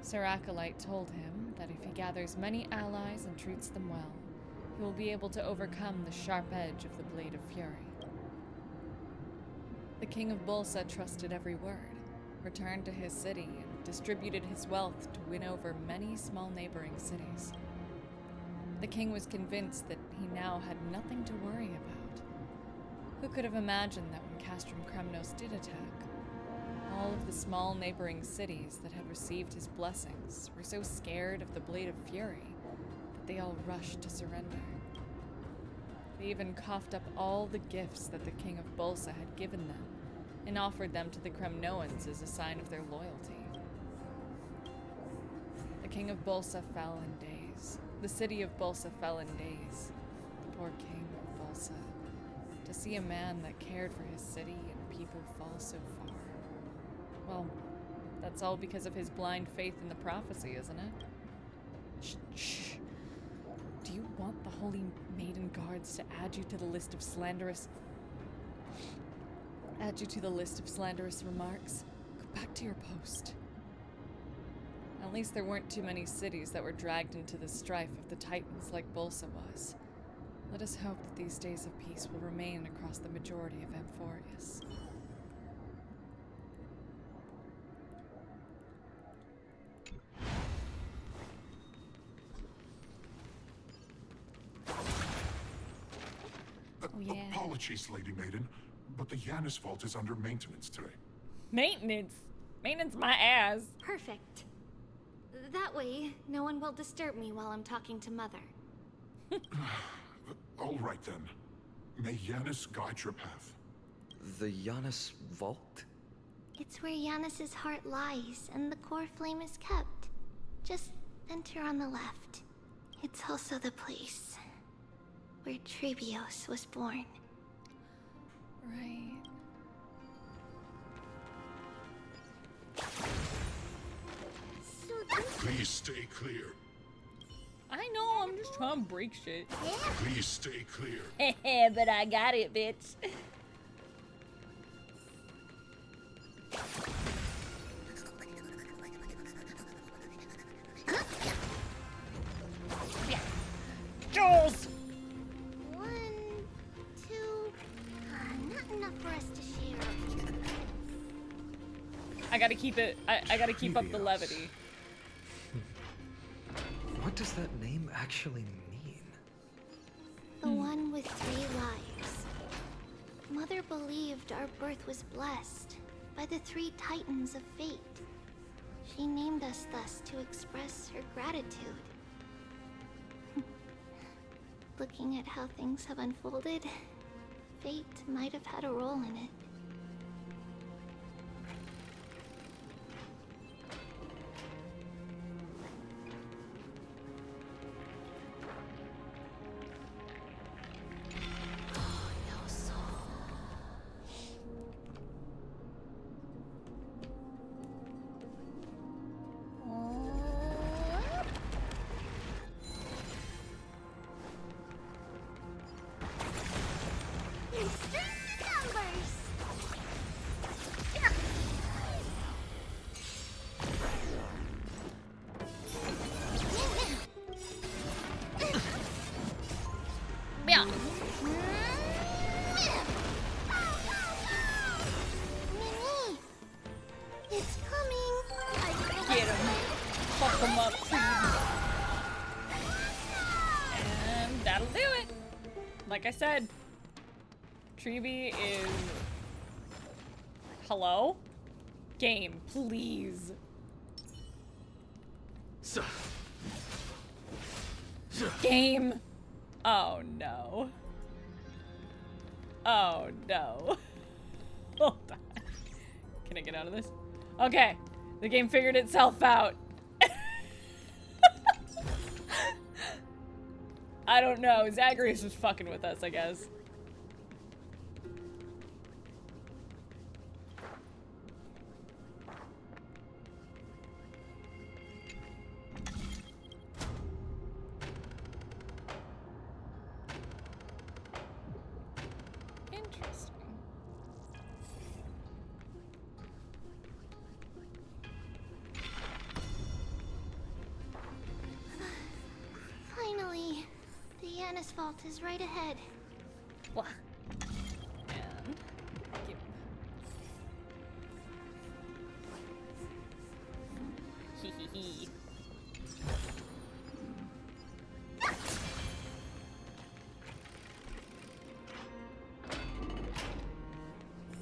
A: Sir Acolyte told him that if he gathers many allies and treats them well, he will be able to overcome the sharp edge of the Blade of Fury. The king of Bolsa trusted every word, returned to his city, and distributed his wealth to win over many small neighboring cities. The king was convinced that he now had nothing to worry about. Who could have imagined that when Castrum Kremnos did attack, all of the small neighboring cities that had received his blessings were so scared of the Blade of Fury that they all rushed to surrender. They even coughed up all the gifts that the king of Bolsa had given them and offered them to the Kremnoans as a sign of their loyalty. The king of Bolsa fell in days. The city of Bolsa fell in days. The poor king of Bolsa. To see a man that cared for his city and people fall so far. Well, that's all because of his blind faith in the prophecy, isn't it? Shh. Do you want the Holy Maiden Guards to add you to the list of slanderous remarks? Go back to your post.
G: At least there weren't too many cities that were dragged into the strife of the Titans like Bolsa was. Let us hope that these days of peace will remain across the majority of Amphorius. Yeah.
I: Apologies, Lady Maiden, but the Yanis vault is under maintenance today.
A: Maintenance? Maintenance my ass.
B: Perfect. That way, no one will disturb me while I'm talking to Mother.
I: All right then. May Yanis guide your path.
E: The Janus vault?
B: It's where Yanis's heart lies, and the core flame is kept. Just enter on the left. It's also the place where Tribbie was born.
G: Right.
I: Please stay clear.
A: I know, I'm just trying to break shit.
I: Please stay clear.
A: But I got it, bitch. Jules!
B: 1, 2, not enough for us to share.
A: I gotta keep it, I gotta keep up the levity.
E: What does that name actually mean?
B: The one with 3 lives. Mother believed our birth was blessed by the 3 titans of fate. She named us thus to express her gratitude. Looking at how things have unfolded, fate might have had a role in it.
A: Yeah.
B: It's coming.
A: Get him. Fuck him up, please. And that'll do it. Like I said, Tribbie is... Hello? Game, please. Game. Oh no. Oh no. Hold on. Can I get out of this? Okay. The game figured itself out. I don't know. Zagreus was fucking with us, I guess. Interesting.
B: Finally, the Yanis vault is right ahead.
A: What? And give hee.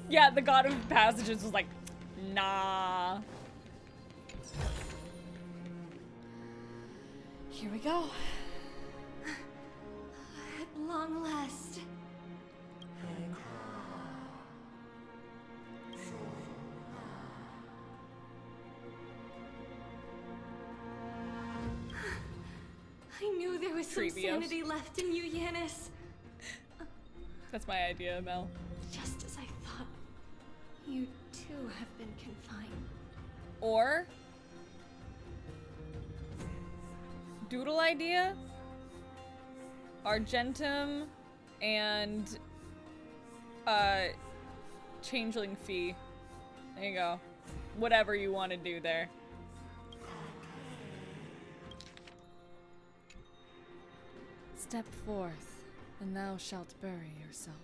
A: Yeah, the god of passages was like, nah. Here we go.
B: At long last. I knew there was some
A: Tribbie.
B: sanity left in you, Yanis.
A: That's my idea, Mel.
B: Just as I thought, you too have been confined.
A: Or doodle idea, Argentum and changeling fee. There you go. Whatever you want to do there.
G: Step forth, and thou shalt bury yourself.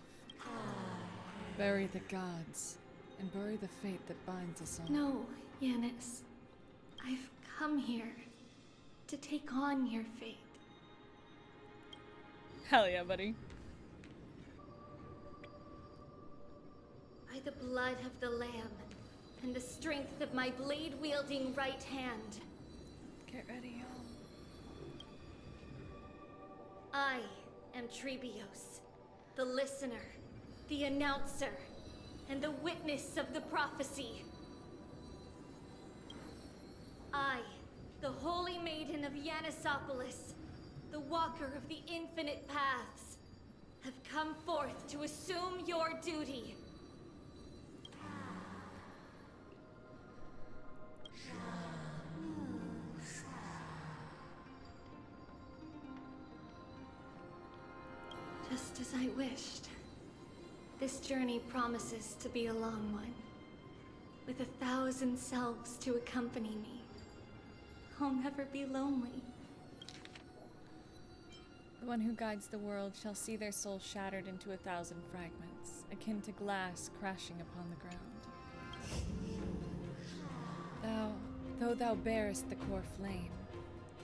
G: Bury the gods, and bury the fate that binds us all.
O: No, Yanis. I've come here to take on your fate.
A: Hell yeah, buddy.
O: By the blood of the Lamb and the strength of my blade-wielding right hand.
G: Get ready, y'all.
O: I am Tribbios, the listener, the announcer, and the witness of the prophecy. I, the holy maiden of Yanisopolis, the walker of the infinite paths, have come forth to assume your duty. Just as I wished. This journey promises to be a long one, with 1,000 selves to accompany me. I'll never be lonely.
G: The one who guides the world shall see their soul shattered into 1,000 fragments, akin to glass crashing upon the ground. Though thou bearest the core flame,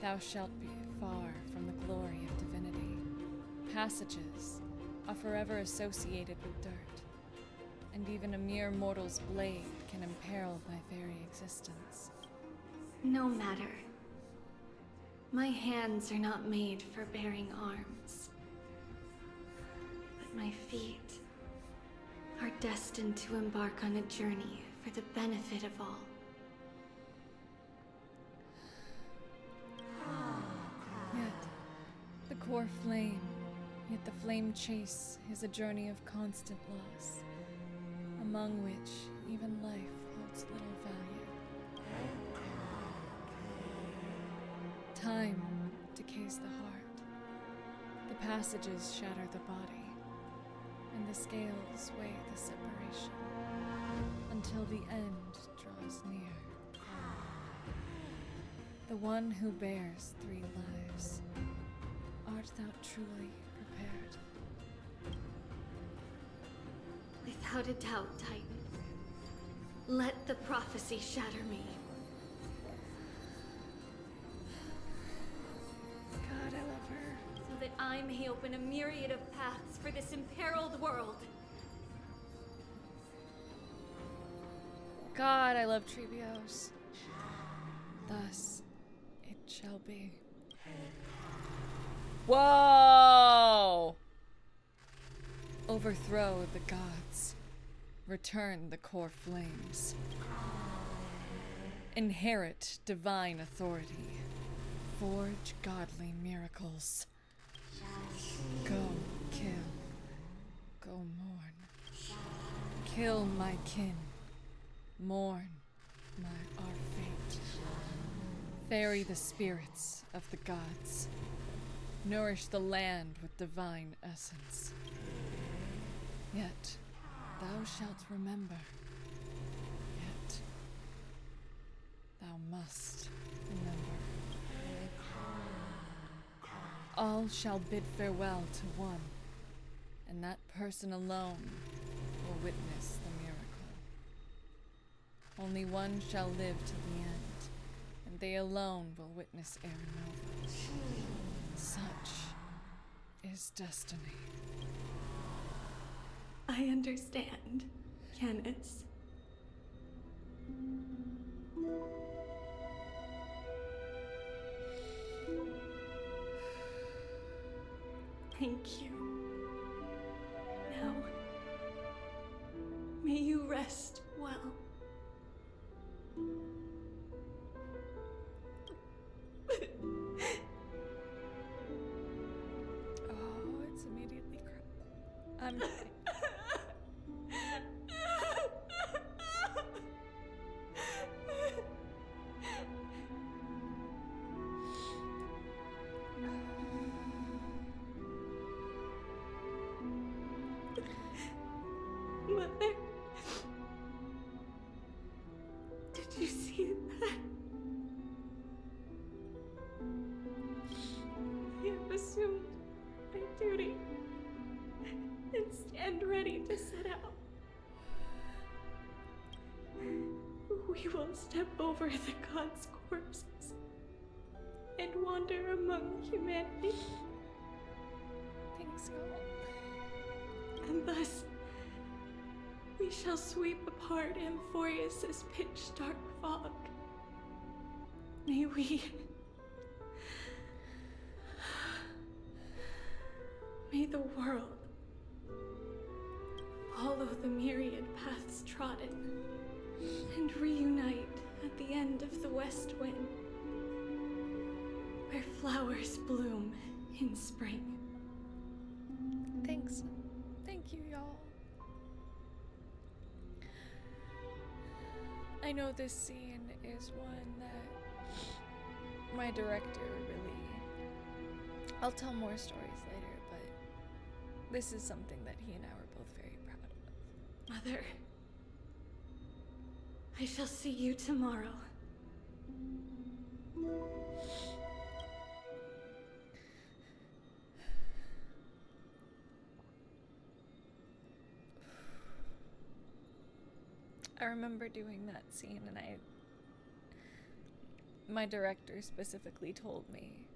G: thou shalt be far from the glory of divinity. Passages are forever associated with dirt, and even a mere mortal's blade can imperil my very existence.
O: No matter. My hands are not made for bearing arms. But my feet are destined to embark on a journey for the benefit of all.
G: Yet, the core flame, yet the flame chase is a journey of constant loss, among which even life holds little value. Time decays the heart, the passages shatter the body, and the scales weigh the separation, until the end draws near. The one who bears 3 lives, art thou truly prepared?
O: Without a doubt, Titan. Let the prophecy shatter me.
G: God, I love her.
O: So that I may open a myriad of paths for this imperiled world.
G: God, I love Tribbios. Thus, it shall be. Whoa! Overthrow the gods. Return the core flames. Inherit divine authority. Forge godly miracles. Go kill. Go mourn. Kill my kin. Mourn our fate. Ferry the spirits of the gods. Nourish the land with divine essence. Yet thou shalt remember. Yet thou must remember. All shall bid farewell to one, and that person alone will witness the miracle. Only one shall live to the end, and they alone will witness Aria. Such is destiny.
O: I understand, Janus. Thank you. Now, may you rest well.
G: Oh, it's immediately I'm kidding.
O: Mother, did you see that? I have assumed we will step over the gods' corpses and wander among humanity.
A: Thanks,
O: And thus, we shall sweep apart Amphorius's pitch-dark fog. May the world follow the myriad paths trodden and reunite at the end of the west wind, where flowers bloom in spring.
A: Thanks. Thank you, y'all. I know this scene is one that my director really... I'll tell more stories later, but this is something that he and I were both very proud of.
O: Mother, I shall see you tomorrow.
A: I remember doing that scene, and my director specifically told me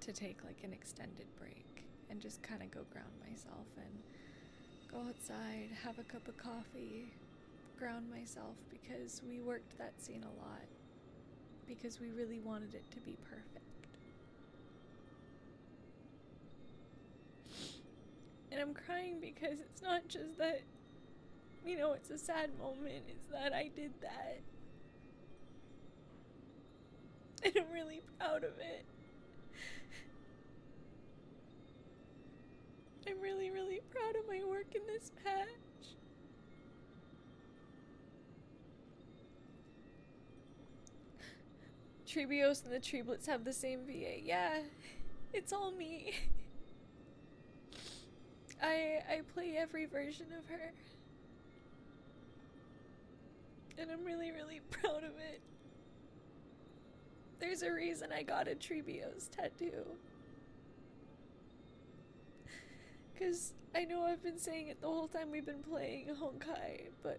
A: to take like an extended break and just kind of go ground myself and go outside, have a cup of coffee, ground myself, because we worked that scene a lot because we really wanted it to be perfect. And I'm crying because it's not just that, you know, it's a sad moment, it's that I did that. And I'm really proud of it. I'm really, really proud of my work in this patch. Tribbios and the Treeblets have the same VA. Yeah, it's all me. I play every version of her. And I'm really, really proud of it. There's a reason I got a Tribbios tattoo. Because I know I've been saying it the whole time we've been playing Honkai, but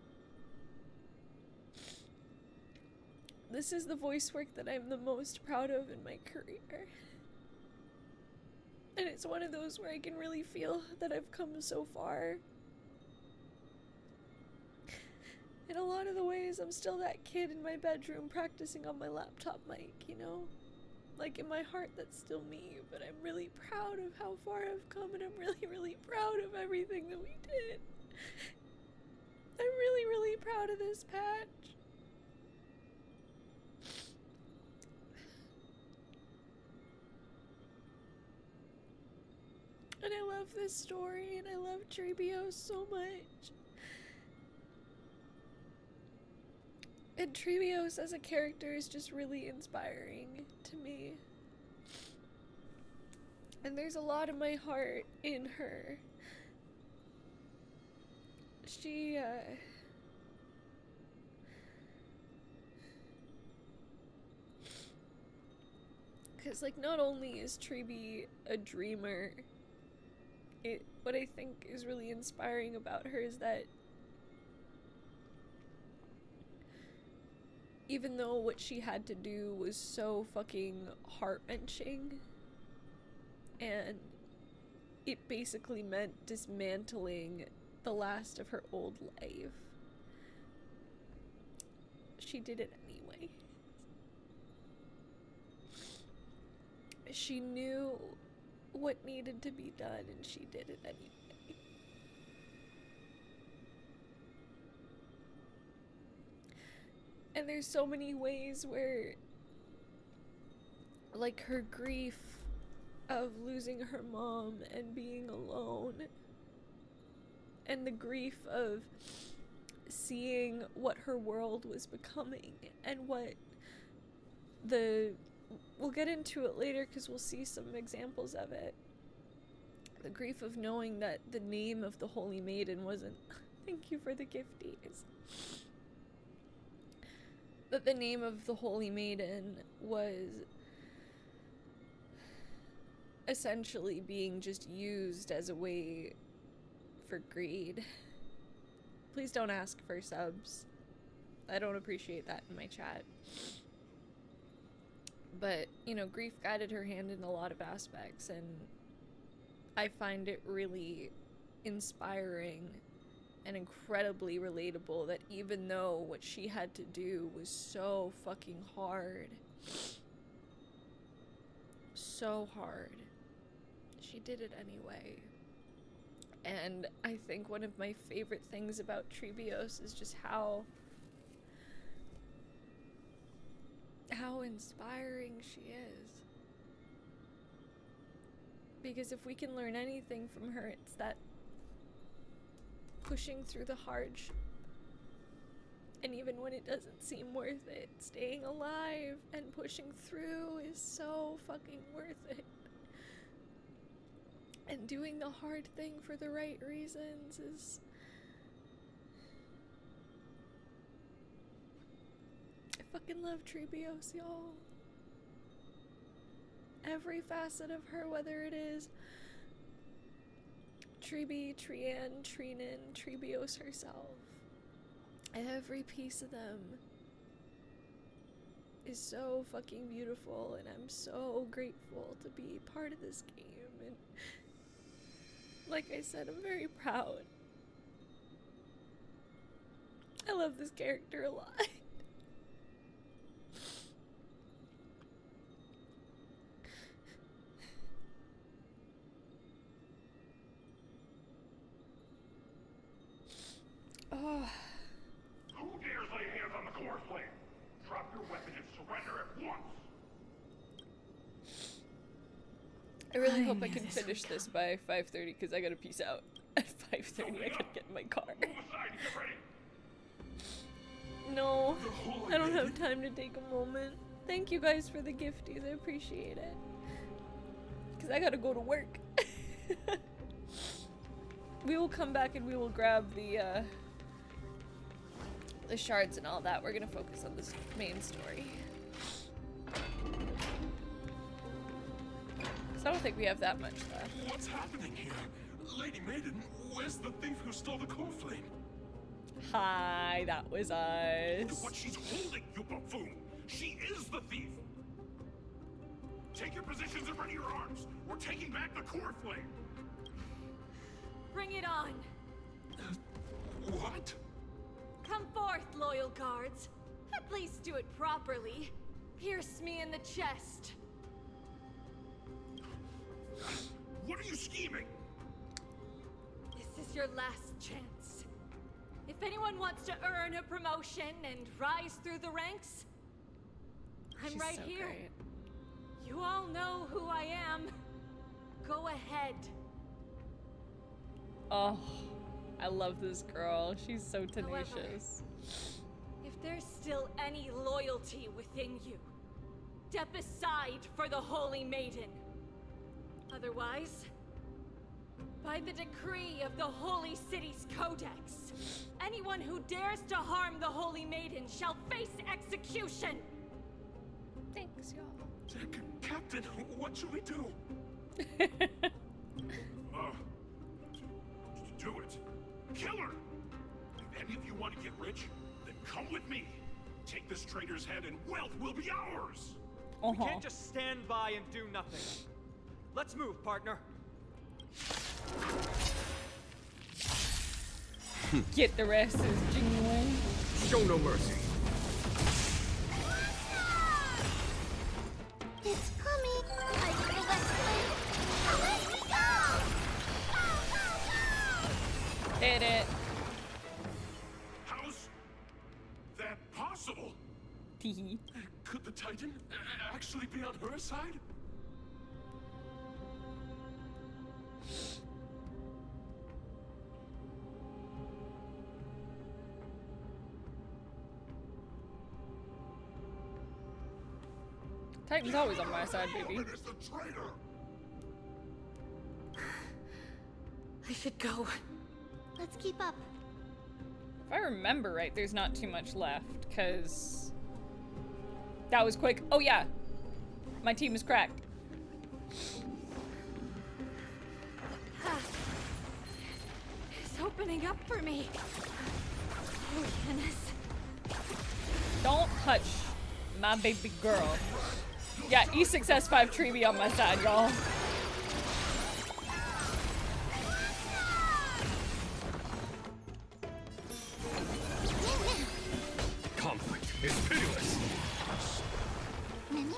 A: this is the voice work that I'm the most proud of in my career. And it's one of those where I can really feel that I've come so far. In a lot of the ways, I'm still that kid in my bedroom practicing on my laptop mic, you know? Like, in my heart, that's still me, but I'm really proud of how far I've come, and I'm really, really proud of everything that we did. I'm really, really proud of this patch. And I love this story, and I love Tribbio so much. And Tribbios as a character is just really inspiring to me. And there's a lot of my heart in her. She, because, like, not only is Tribbie a dreamer, what I think is really inspiring about her is that even though what she had to do was so fucking heart-wrenching, and it basically meant dismantling the last of her old life, she did it anyway. She knew what needed to be done, and she did it anyway. And there's so many ways where, like, her grief of losing her mom and being alone, and the grief of seeing what her world was becoming, and what we'll get into it later because we'll see some examples of it. The grief of knowing that the name of the Holy Maiden wasn't, thank you for the gifties, that the name of the Holy Maiden was essentially being just used as a way for greed.
G: Please don't ask for subs. I don't appreciate that in my chat. But, you know, grief guided her hand in a lot of aspects, and I find it really inspiring and incredibly relatable that even though what she had to do was so fucking hard, so hard, she did it anyway. And I think one of my favorite things about Tribbios is just how inspiring she is. Because if we can learn anything from her, it's that pushing through the hardship, and even when it doesn't seem worth it, staying alive and pushing through is so fucking worth it. And doing the hard thing for the right reasons is... I fucking love Tribbios, y'all. Every facet of her, whether it is Tribbie, Trianne, Trinan, Tribbios herself, every piece of them is so fucking beautiful, and I'm so grateful to be part of this game. And like I said, I'm very proud. I love this character a lot.
C: Oh. Who dares lay hands on the core flame? Drop your weapon and surrender at once.
G: I really hope I can finish this by 5:30 because I gotta peace out. At 5:30 I gotta get in my car. No, I don't have time to take a moment. Thank you guys for the gifties, I appreciate it. Because I gotta go to work. We will come back and we will grab the shards and all that. We're gonna focus on this main story. Because I don't think we have that much left.
C: What's happening here? Lady Maiden, where's the thief who stole the core flame?
G: Hi, that was us.
C: Look at what she's holding, you buffoon! She is the thief! Take your positions and ready your arms! We're taking back the core flame!
O: Bring it on!
C: What?
O: Come forth, loyal guards. At least do it properly. Pierce me in the chest.
C: What are you scheming?
O: This is your last chance. If anyone wants to earn a promotion and rise through the ranks, I'm
G: She's
O: right
G: so
O: here.
G: great.
O: You all know who I am. Go ahead.
G: Oh, I love this girl. She's so tenacious.
O: If there's still any loyalty within you, step aside for the Holy Maiden. Otherwise, by the decree of the Holy City's Codex, anyone who dares to harm the Holy Maiden shall face execution!
G: Thanks, y'all.
C: Captain, what should we do? Do it. Kill her! If any of you want to get rich, then come with me. Take this traitor's head and wealth will be ours!
E: We can't just stand by and do nothing. Let's move, partner.
G: Get the rest is genuine.
C: Show no mercy.
B: It's coming. I feel that flame. Let me go!
G: Did it.
C: How's that possible? Could the Titan actually be on her side?
G: Titan's always on my side, baby.
O: I should go.
B: Let's keep up.
G: If I remember right, there's not too much left, because that was quick. Oh yeah, my team is cracked.
O: It's opening up for me. Oh, Yanis.
A: Don't touch my baby girl. Yeah, E6S5 Tribbie on my side, y'all.
Q: Conflict is pitiless.
B: Mimi.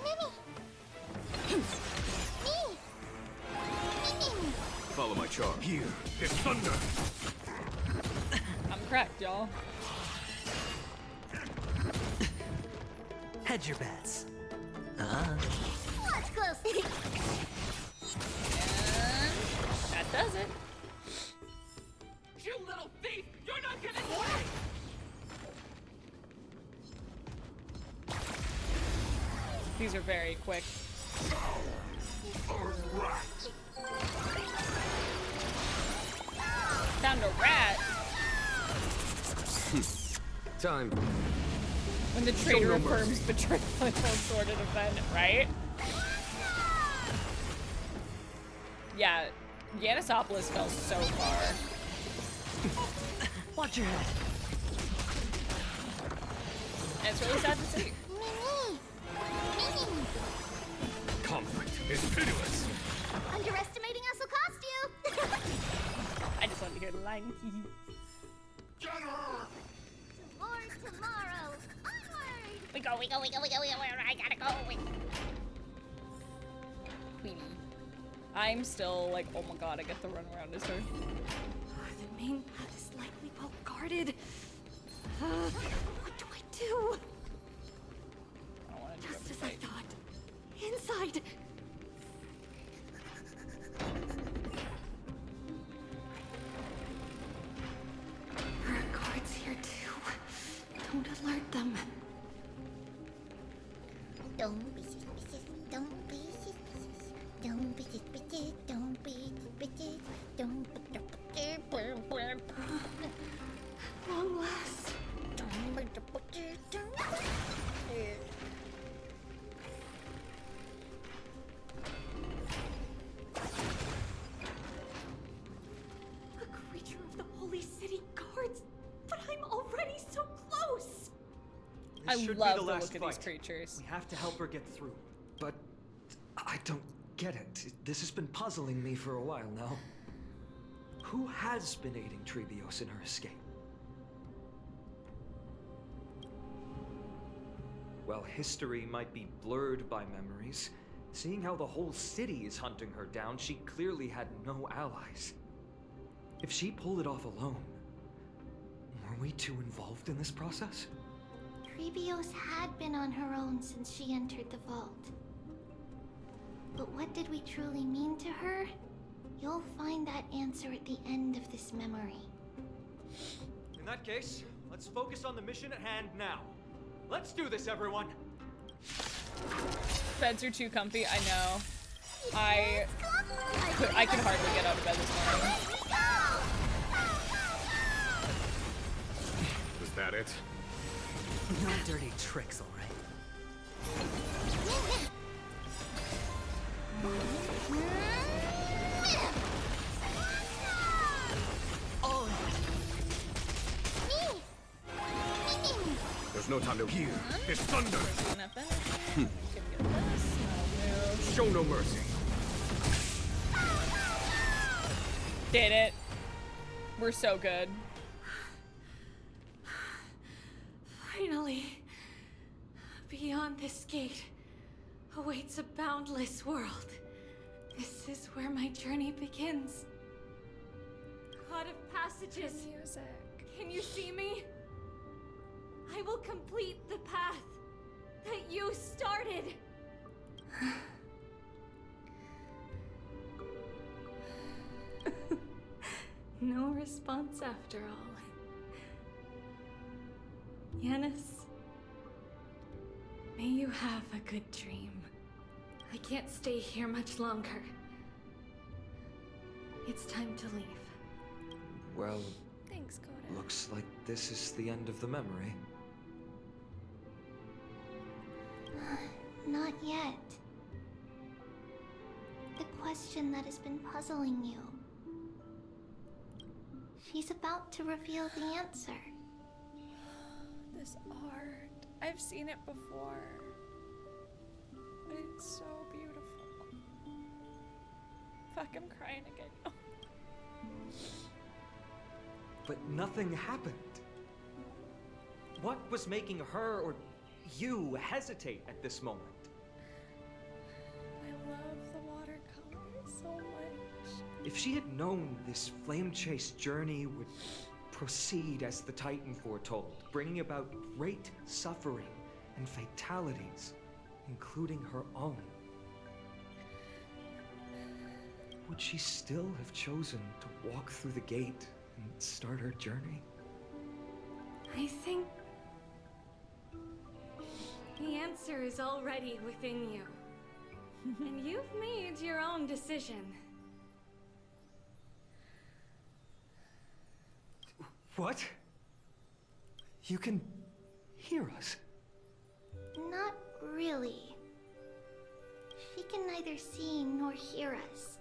Q: Follow my charm. Here is thunder.
A: I'm cracked, y'all.
M: Hedge your bets.
B: Watch closely.
A: That does it.
H: You little thief! You're not getting away!
A: These are very quick. Found a rat.
Q: Time.
A: When the traitor affirms betrayal in some sort of event, right? Yeah, Yanisopolis fell so far.
M: Watch your head.
A: And it's really sad to see.
Q: Conflict is pitiless.
B: Underestimating us will cost you.
A: I just wanted to hear the line.
C: Get her!
B: More tomorrow. Onward.
A: We go. I gotta go. Queenie. I'm still like, oh my god, I get to run around as her.
O: The main path is likely well guarded. What do I do?
A: I don't want to do
O: Just as I
A: everything.
O: thought. Inside. There are guards here too. Don't alert them.
B: Don't be suspicious. Don't be suspicious. Don't be suspicious. Don't be suspicious. Don't be
O: Long last. A creature of the Holy City guards, but I'm already so close.
A: I
E: This should be
A: love
E: the
A: the
E: last
A: look of these
E: fight.
A: creatures.
E: We have to help her get through. But I don't get it. This has been puzzling me for a while now. Who has been aiding Tribbios in her escape? While history might be blurred by memories, seeing how the whole city is hunting her down, she clearly had no allies. If she pulled it off alone, were we too involved in this process?
B: Tribbios had been on her own since she entered the vault. But what did we truly mean to her? You'll find that answer at the end of this memory.
E: In that case, let's focus on the mission at hand now. Let's do this, everyone!
A: Beds are too comfy, I know. I could hardly get out of bed this morning.
Q: Was that it?
M: No dirty tricks, all right?
B: Oh.
Q: There's no time to hear. It's thunder.
A: Enough energy. Give me this. I'll move.
Q: Show no mercy.
A: Did it. We're so good.
O: Finally, beyond this gate awaits a boundless world. This is where my journey begins. God of passages, can you see me? I will complete the path that you started. No response after all. Yanis, may you have a good dream. I can't stay here much longer. It's time to leave.
E: Well,
A: Thanks, Coda.
E: looks like this is the end of the memory.
B: Not yet. The question that has been puzzling you. She's about to reveal the answer.
G: this art. I've seen it before. But it's so beautiful. Fuck, I'm crying again.
E: But nothing happened. What was making her or you hesitate at this moment?
G: I love the watercolor so much.
E: If she had known this flame chase journey would proceed as the Titan foretold, bringing about great suffering and fatalities, including her own, would she still have chosen to walk through the gate and start her journey?
O: I think the answer is already within you. And you've made your own decision.
E: What? You can hear us?
B: Not really. She can neither see nor hear us.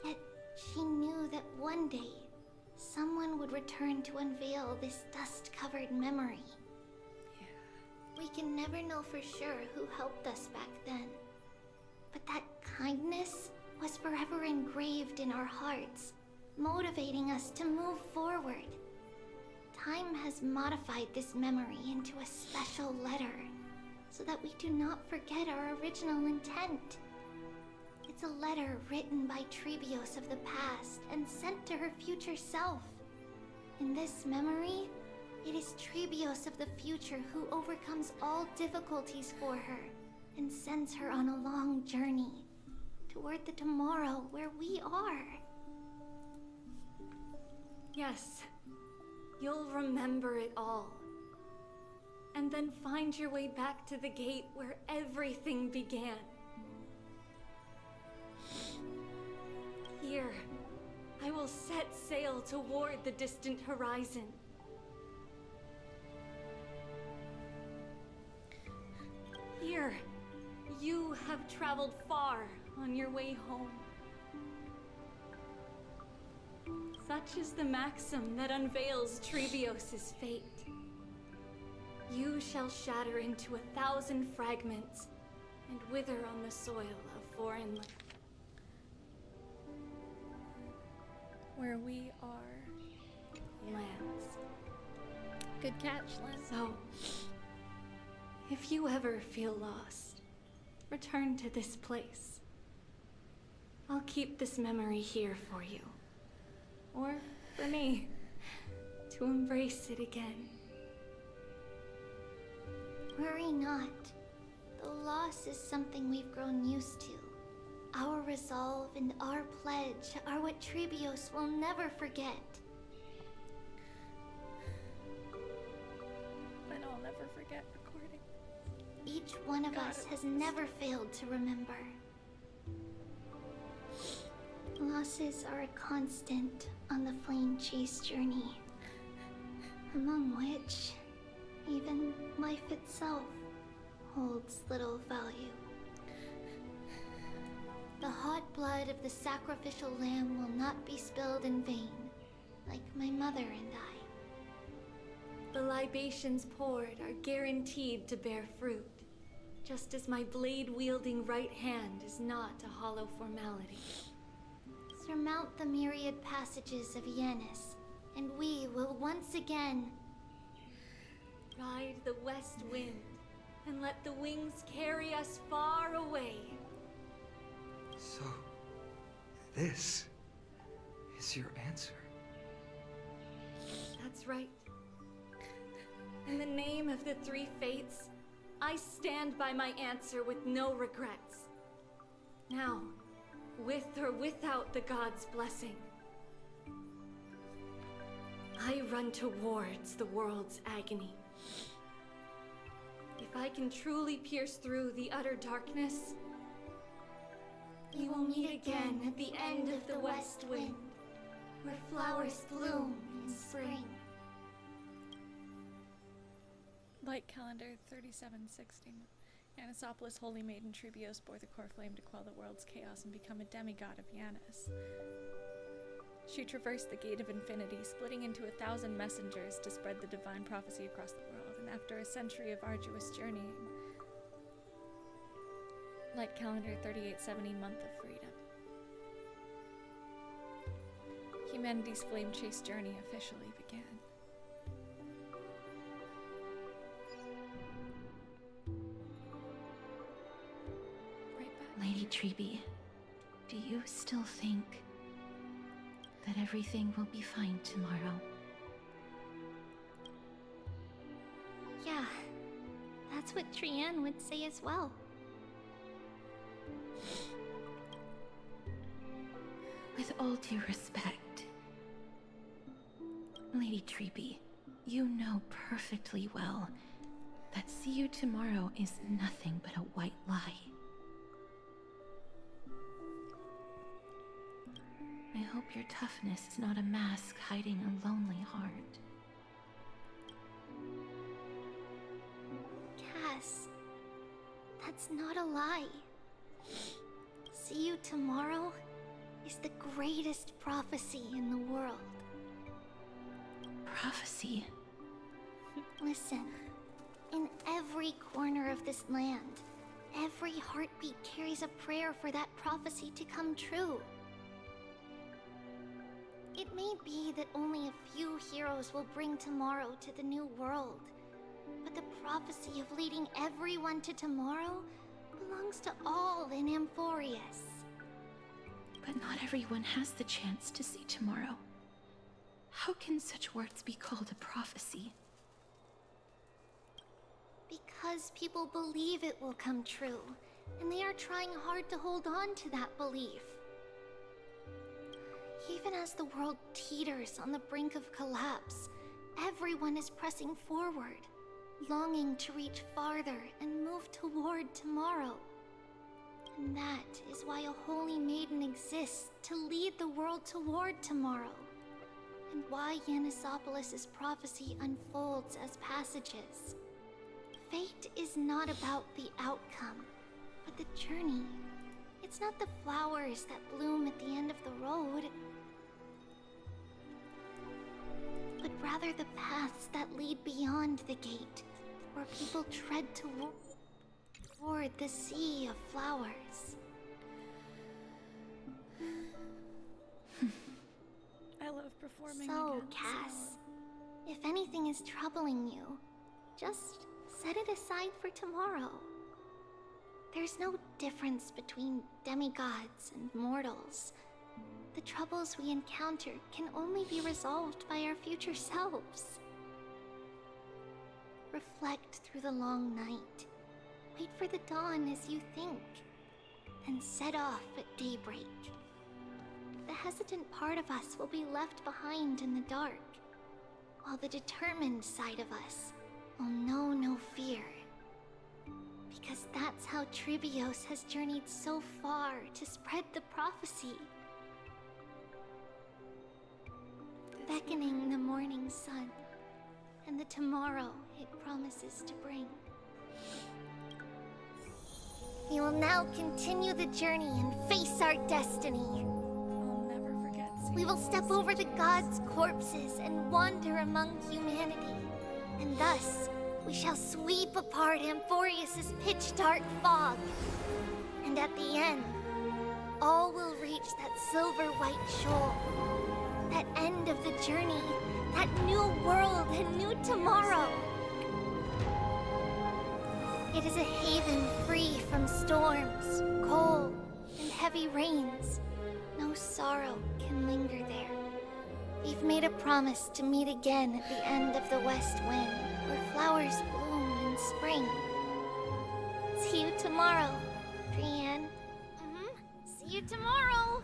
B: Yet she knew that one day, someone would return to unveil this dust-covered memory. We can never know for sure who helped us back then. But that kindness was forever engraved in our hearts, motivating us to move forward. Time has modified this memory into a special letter, so that we do not forget our original intent. It's a letter written by Tribbie of the past and sent to her future self. In this memory, it is Tribbie of the future who overcomes all difficulties for her and sends her on a long journey toward the tomorrow where we are.
O: Yes, you'll remember it all. And then find your way back to the gate where everything began. Here, I will set sail toward the distant horizon. Here, you have traveled far on your way home. Such is the maxim that unveils Tribbie fate. You shall shatter into 1,000 fragments and wither on the soil of foreign land.
G: Where we are.
O: Lands.
G: Good catch, Lynn.
O: So, if you ever feel lost, return to this place. I'll keep this memory here for you. Or for me, to embrace it again.
B: Worry not. The loss is something we've grown used to. Our resolve and our pledge are what Tribbie will never forget.
G: And I'll never forget recording.
B: Each one of us has never failed to remember. Losses are a constant on the flame chase journey, among which even life itself holds little value. The hot blood of the sacrificial lamb will not be spilled in vain, like my mother and I.
O: The libations poured are guaranteed to bear fruit, just as my blade-wielding right hand is not a hollow formality.
B: Surmount the myriad passages of Yanis, and we will once again
O: ride the west wind and let the wings carry us far away.
E: So, this is your answer?
O: That's right. In the name of the three fates, I stand by my answer with no regrets. Now, with or without the gods' blessing, I run towards the world's agony. If I can truly pierce through the utter darkness, we will meet again at the end of the west wind, where flowers bloom in spring.
G: Light calendar 3716. Anisopolis, holy maiden Tribbie bore the core flame to quell the world's chaos and become a demigod of Janus. She traversed the gate of infinity, splitting into 1,000 messengers to spread the divine prophecy across the world, and after a century of arduous journeying, light calendar 3870 month of freedom, humanity's flame chase journey officially began.
B: Lady Tribbie, do you still think that everything will be fine tomorrow? Yeah, that's what Trianne would say as well. With all due respect, Lady Tribbie, you know perfectly well that see you tomorrow is nothing but a white lie. I hope your toughness is not a mask hiding a lonely heart. Cass, that's not a lie. See you tomorrow is the greatest prophecy in the world. Prophecy? Listen, in every corner of this land, every heartbeat carries a prayer for that prophecy to come true. It may be that only a few heroes will bring tomorrow to the new world, but the prophecy of leading everyone to tomorrow belongs to all in Amphorius. But not everyone has the chance to see tomorrow. How can such words be called a prophecy? Because people believe it will come true, and they are trying hard to hold on to that belief. Even as the world teeters on the brink of collapse, everyone is pressing forward, longing to reach farther and move toward tomorrow. And that is why a holy maiden exists to lead the world toward tomorrow, and why Yanisopolis' prophecy unfolds as passages. Fate is not about the outcome, but the journey. It's not the flowers that bloom at the end of the road, but rather the paths that lead beyond the gate, where people tread toward the sea of flowers.
G: I love performing
B: So,
G: again,
B: Cass, if anything is troubling you, just set it aside for tomorrow. There's no difference between demigods and mortals. The troubles we encounter can only be resolved by our future selves. Reflect through the long night. Wait for the dawn as you think, and set off at daybreak. The hesitant part of us will be left behind in the dark, while the determined side of us will know no fear. Because that's how Tribbios has journeyed so far to spread the prophecy. Beckoning the morning sun, and the tomorrow it promises to bring. We will now continue the journey and face our destiny.
G: I'll never forget seeing
B: We will step over the gods' corpses and wander among humanity, and thus we shall sweep apart Amphorius' pitch-dark fog. And at the end, all will reach that silver-white shoal. That end of the journey, that new world and new tomorrow. It is a haven free from storms, cold, and heavy rains. No sorrow can linger there. We've made a promise to meet again at the end of the west wind, where flowers bloom in spring. See you tomorrow, Trianne. See you tomorrow!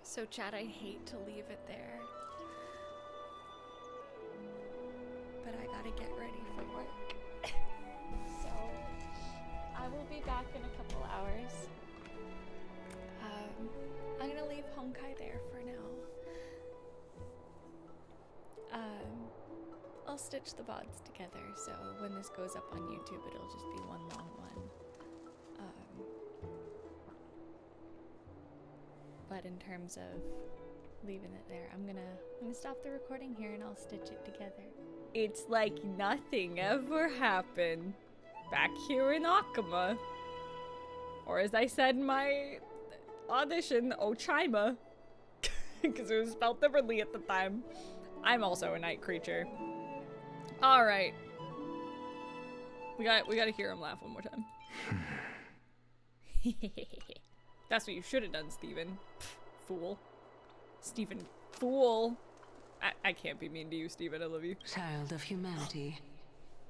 G: So, Chad, I hate to leave it there, but I gotta get ready for work. So, I will be back in a couple hours. I'm gonna leave Honkai there for now. I'll stitch the VODs together, so when this goes up on YouTube, it'll just be one long one.
A: in terms of leaving it there. I'm gonna stop the recording here and I'll stitch it together. It's like nothing ever happened back here in Akama. Or as I said in my audition, Chimera. Because it was spelled differently at the time. I'm also a night creature. Alright. We gotta hear him laugh one more time. That's what you should have done, Steven. Fool. Steven, fool. I can't be mean to you, Steven. I love you.
L: Child of humanity,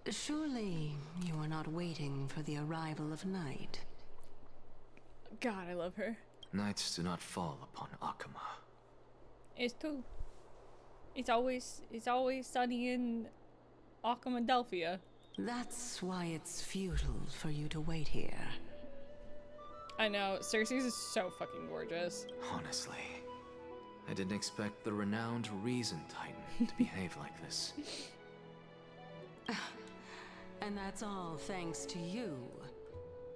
L: surely you are not waiting for the arrival of night.
A: God, I love her.
F: Nights do not fall upon Akama.
A: It's true. It's always sunny in Akamadelphia.
L: That's why it's futile for you to wait here.
A: I know, Cersei's is so fucking gorgeous.
F: Honestly, I didn't expect the renowned Reason Titan to behave like this.
L: And that's all thanks to you.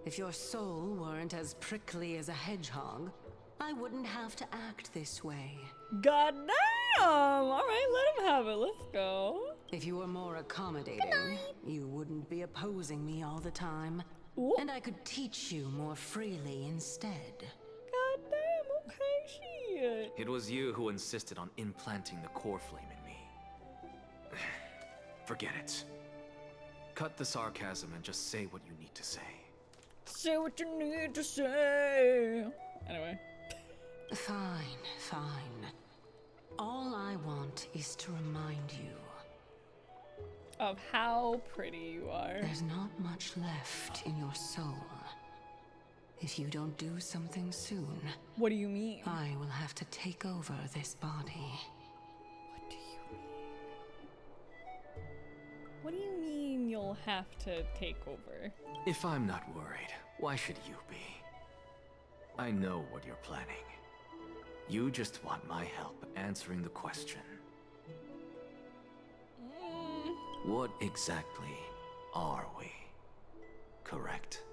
L: If your soul weren't as prickly as a hedgehog, I wouldn't have to act this way.
A: God damn! Alright, let him have it. Let's go.
L: If you were more accommodating, you wouldn't be opposing me all the time.
A: Ooh.
L: And I could teach you more freely instead.
A: God damn, okay, shit.
F: It was you who insisted on implanting the core flame in me. Forget it. Cut the sarcasm and just say what you need to say.
A: Say what you need to say. Anyway.
L: Fine, fine. All I want is to remind you
A: of how pretty you are.
L: There's not much left in your soul. If you don't do something soon...
A: What do you mean?
L: I will have to take over this body.
A: What do you mean? What do you mean you'll have to take over?
F: If I'm not worried, why should you be? I know what you're planning. You just want my help answering the question. What exactly are we? Correct?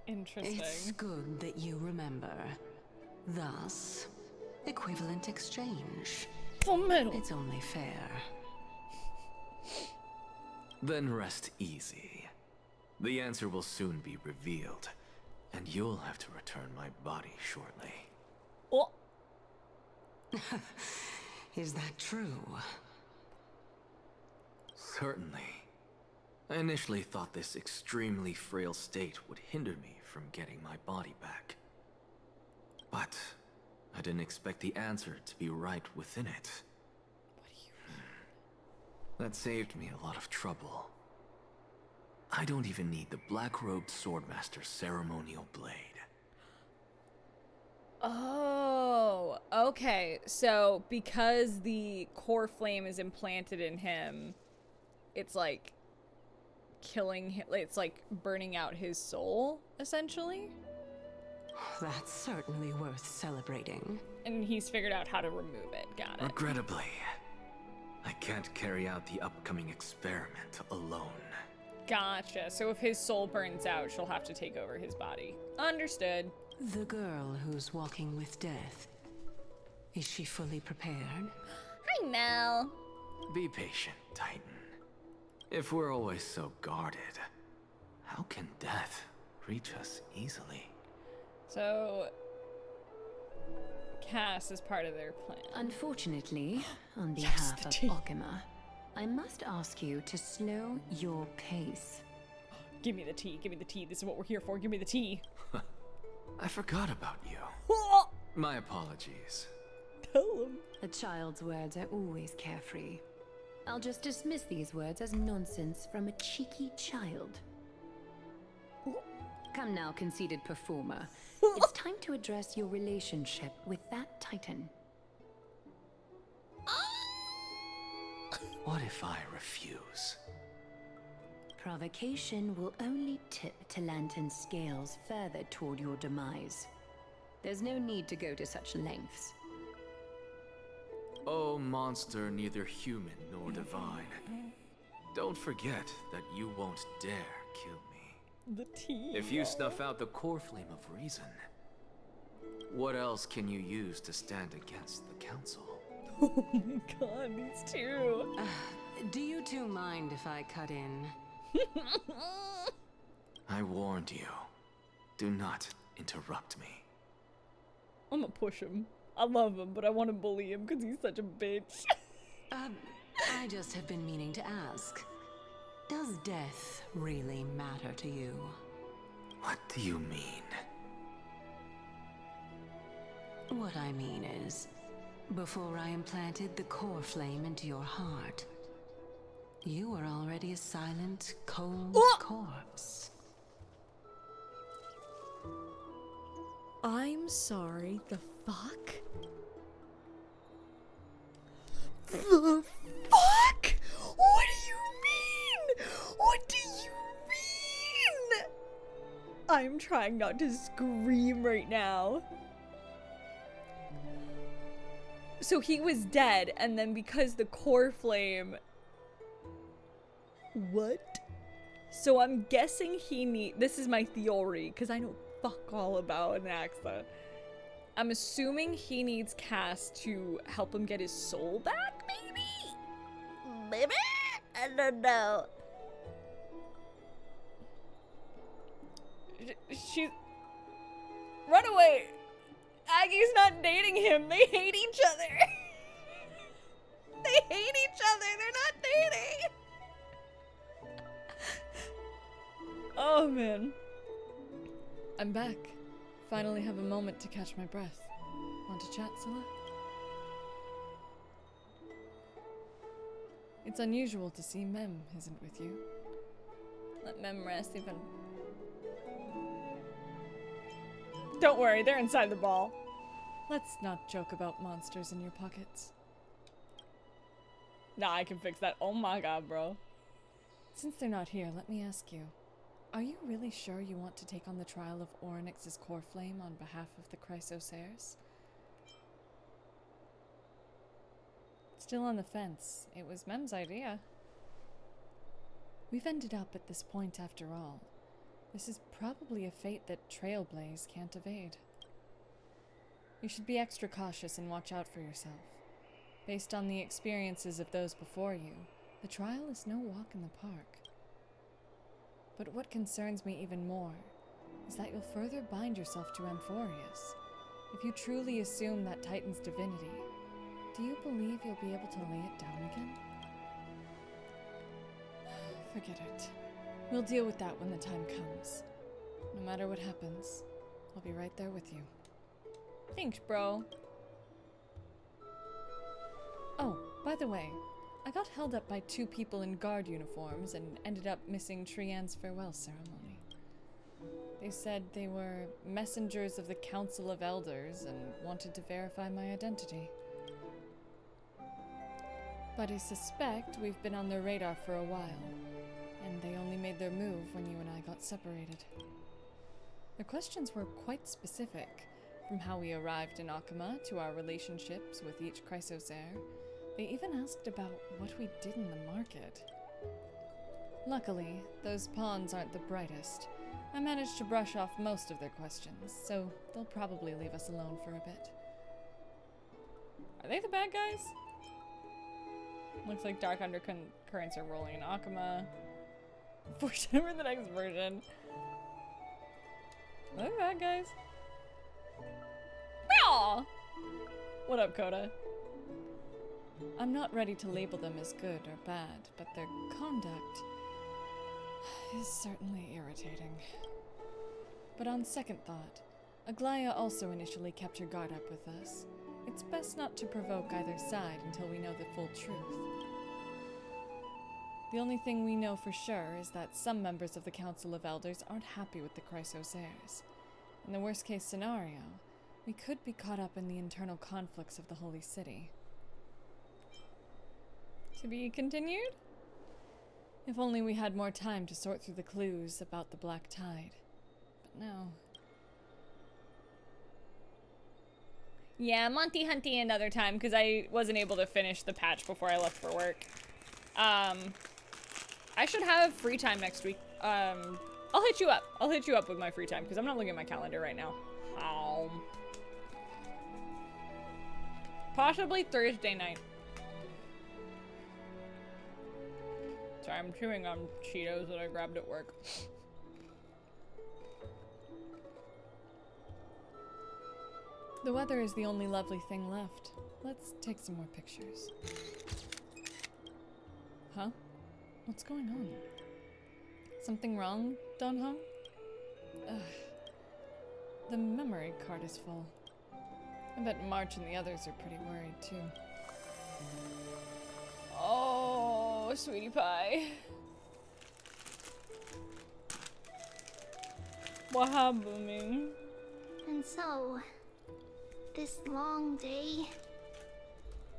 A: Interesting.
L: It's good that you remember. Thus, equivalent exchange. It's only fair.
F: Then rest easy. The answer will soon be revealed, and you'll have to return my body shortly.
A: Oh.
L: Is that true?
F: Certainly. I initially thought this extremely frail state would hinder me from getting my body back. But I didn't expect the answer to be right within it.
A: What do you mean?
F: That saved me a lot of trouble. I don't even need the black-robed swordmaster's ceremonial blade.
A: Oh, okay. So because the core flame is implanted in him, it's like killing him, it's like burning out his soul, essentially.
L: That's certainly worth celebrating.
A: And he's figured out how to remove it. Got it.
F: Regrettably, I can't carry out the upcoming experiment alone.
A: Gotcha. So if his soul burns out, she'll have to take over his body. Understood.
L: The girl who's walking with death, is she fully prepared?
A: Hi, Mel.
F: Be patient, Titan. If we're always so guarded, how can death reach us easily?
A: So, Cass is part of their plan.
D: Unfortunately, on behalf of Akama, I must ask you to slow your pace.
A: Give me the tea, give me the tea. This is what we're here for. Give me the tea.
F: I forgot about you. My apologies.
A: Tell him.
D: A child's words are always carefree. I'll just dismiss these words as nonsense from a cheeky child. Come now, conceited performer. It's time to address your relationship with that Titan.
F: What if I refuse?
D: Provocation will only tip Talantan's scales further toward your demise. There's no need to go to such lengths.
F: Oh, monster neither human nor divine. Don't forget that you won't dare kill me.
A: The tea.
F: If you snuff out the core flame of reason, What else can you use to stand against the council?
G: Oh my god, these two.
L: Do you two mind if I cut in?
F: I warned you. Do not interrupt me.
G: I'm gonna push him. I love him, but I want to bully him because he's such a bitch.
L: I just have been meaning to ask. Does death really matter to you?
F: What do you mean?
L: What I mean is, before I implanted the core flame into your heart, you were already a silent, cold corpse.
G: I'm sorry, the fuck? The fuck? What do you mean? What do you mean? I'm trying not to scream right now. So he was dead, and then because the core flame... What? So I'm guessing this is my theory, because I know fuck all about an accent. I'm assuming he needs Cass to help him get his soul back, maybe? Maybe? I don't know. She's... Run away! Aggie's not dating him. They hate each other. They hate each other. They're not dating. Oh, man. I'm back. Finally have a moment to catch my breath. Want to chat, Sylla? It's unusual to see Mem isn't with you. Let Mem rest even. Don't worry, they're inside the ball. Let's not joke about monsters in your pockets. Nah, I can fix that. Oh my god, bro. Since they're not here, let me ask you. Are you really sure you want to take on the trial of Oronyx's core flame on behalf of the Chrysos heirs? Still on the fence. It was Mem's idea. We've ended up at this point after all. This is probably a fate that Trailblaze can't evade. You should be extra cautious and watch out for yourself. Based on the experiences of those before you, the trial is no walk in the park. But what concerns me even more is that you'll further bind yourself to Amphorius. If you truly assume that Titan's divinity, do you believe you'll be able to lay it down again? Forget it. We'll deal with that when the time comes. No matter what happens, I'll be right there with you. Thanks, bro. Oh, by the way, I got held up by two people in guard uniforms and ended up missing Trianne's farewell ceremony. They said they were messengers of the Council of Elders and wanted to verify my identity. But I suspect we've been on their radar for a while, and they only made their move when you and I got separated. Their questions were quite specific, from how we arrived in Akama to our relationships with each Chrysos heir. They even asked about what we did in the market. Luckily, those pawns aren't the brightest. I managed to brush off most of their questions, so they'll probably leave us alone for a bit. Are they the bad guys? Looks like dark undercurrents are rolling in Akama. For the next version. Are they the bad guys? Meow! What up, Coda? I'm not ready to label them as good or bad, but their conduct is certainly irritating. But on second thought, Aglaya also initially kept her guard up with us. It's best not to provoke either side until we know the full truth. The only thing we know for sure is that some members of the Council of Elders aren't happy with the Chrysos heirs. In the worst case scenario, we could be caught up in the internal conflicts of the Holy City. To be continued? If only we had more time to sort through the clues about the Black Tide. But no. Yeah, Monty Hunty another time, because I wasn't able to finish the patch before I left for work. I should have free time next week. I'll hit you up. I'll hit you up with my free time, because I'm not looking at my calendar right now.
A: Possibly Thursday night. Sorry, I'm chewing on Cheetos that I grabbed at work. The weather is the only lovely thing left. Let's take some more pictures. Huh? What's going on? Something wrong, Don Hong? Ugh. The memory card is full. I bet March and the others are pretty worried too. Oh, sweetie pie. What happened?
B: And so, this long day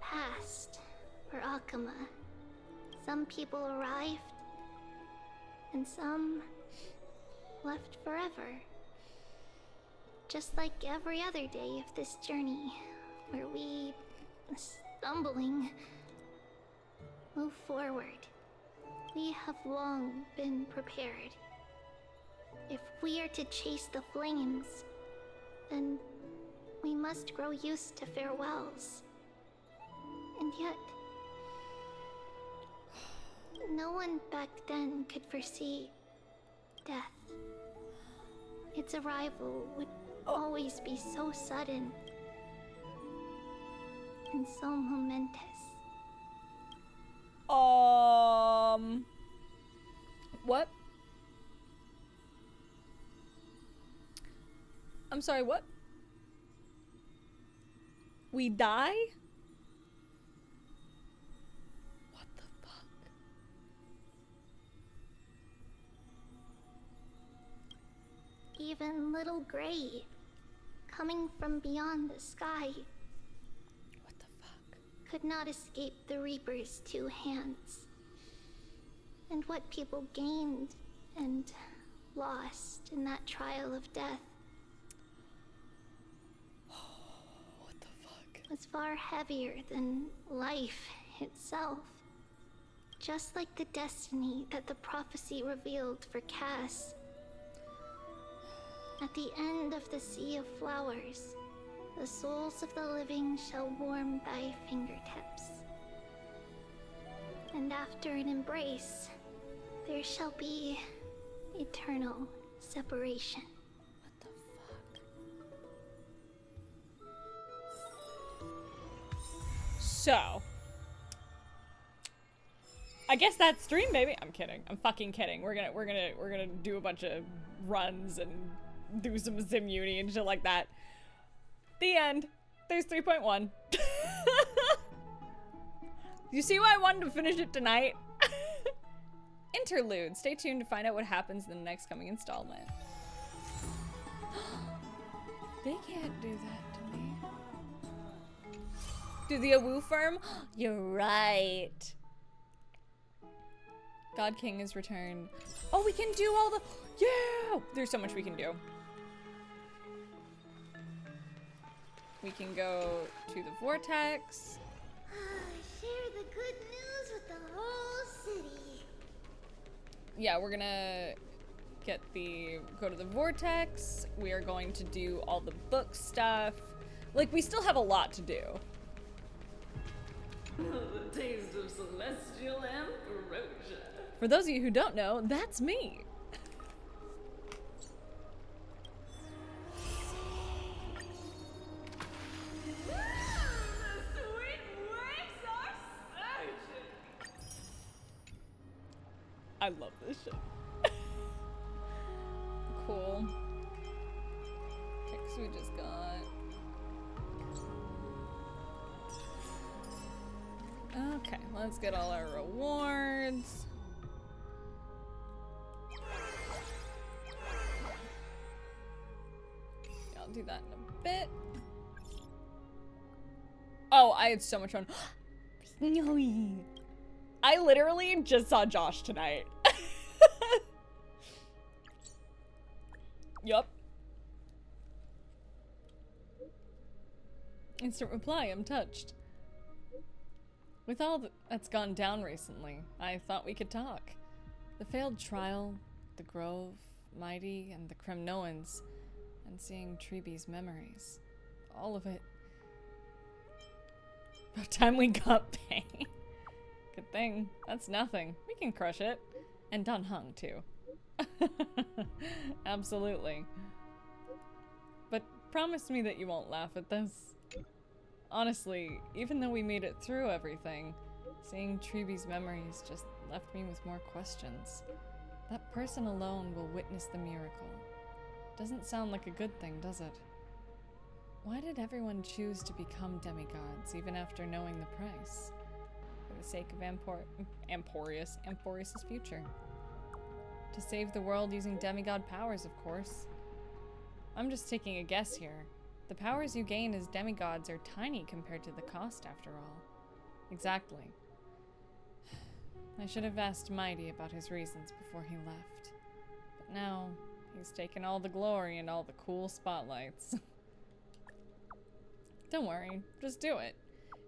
B: passed for Akama. Some people arrived, and some left forever. Just like every other day of this journey, where we, stumbling, move forward. We have long been prepared. If we are to chase the flames, then we must grow used to farewells. And yet, no one back then could foresee death. Its arrival would always be so sudden and so momentous.
A: What? I'm sorry, what? We die? What the fuck?
B: Even little Gray, coming from beyond the sky,
A: what the fuck?
B: Could not escape the Reaper's 2 hands. And what people gained and lost in that trial of death was far heavier than life itself. Just like the destiny that the prophecy revealed for Cass. At the end of the Sea of Flowers, the souls of the living shall warm thy fingertips. And after an embrace, there shall be eternal separation.
A: So, I guess that's stream, baby. I'm kidding. I'm fucking kidding. We're gonna do a bunch of runs and do some Zimuni and shit like that. The end. There's 3.1. You see why I wanted to finish it tonight? Interlude. Stay tuned to find out what happens in the next coming installment. They can't do that to me. Do the Awu firm? You're right. God King is returned. Oh, we can do all the... Yeah! There's so much we can do. We can go to the Vortex.
B: Share the good news with the whole city.
A: Yeah, we're gonna go to the Vortex. We are going to do all the book stuff. Like, we still have a lot to do.
T: The taste of celestial ambrosia.
A: For those of you who don't know, that's me. I love this shit. Cool. Okay, so we just got... Okay, let's get all our rewards. I'll do that in a bit. Oh, I had so much fun. I literally just saw Josh tonight. Yup. Instant reply, I'm touched. With all that's gone down recently, I thought we could talk. The failed trial, the Grove, Mydei, and the Cremnoans, and seeing Tribbie's memories. All of it. About time we got pain. Good thing. That's nothing. We can crush it. And done hung, too. Absolutely. But promise me that you won't laugh at this. Honestly, even though we made it through everything, seeing Tribbie's memories just left me with more questions. That person alone will witness the miracle. Doesn't sound like a good thing, does it? Why did everyone choose to become demigods, even after knowing the price? For the sake of Amphorius' future. To save the world using demigod powers, of course. I'm just taking a guess here. The powers you gain as demigods are tiny compared to the cost, after all. Exactly. I should have asked Mydei about his reasons before he left. But now, he's taken all the glory and all the cool spotlights. Don't worry, just do it.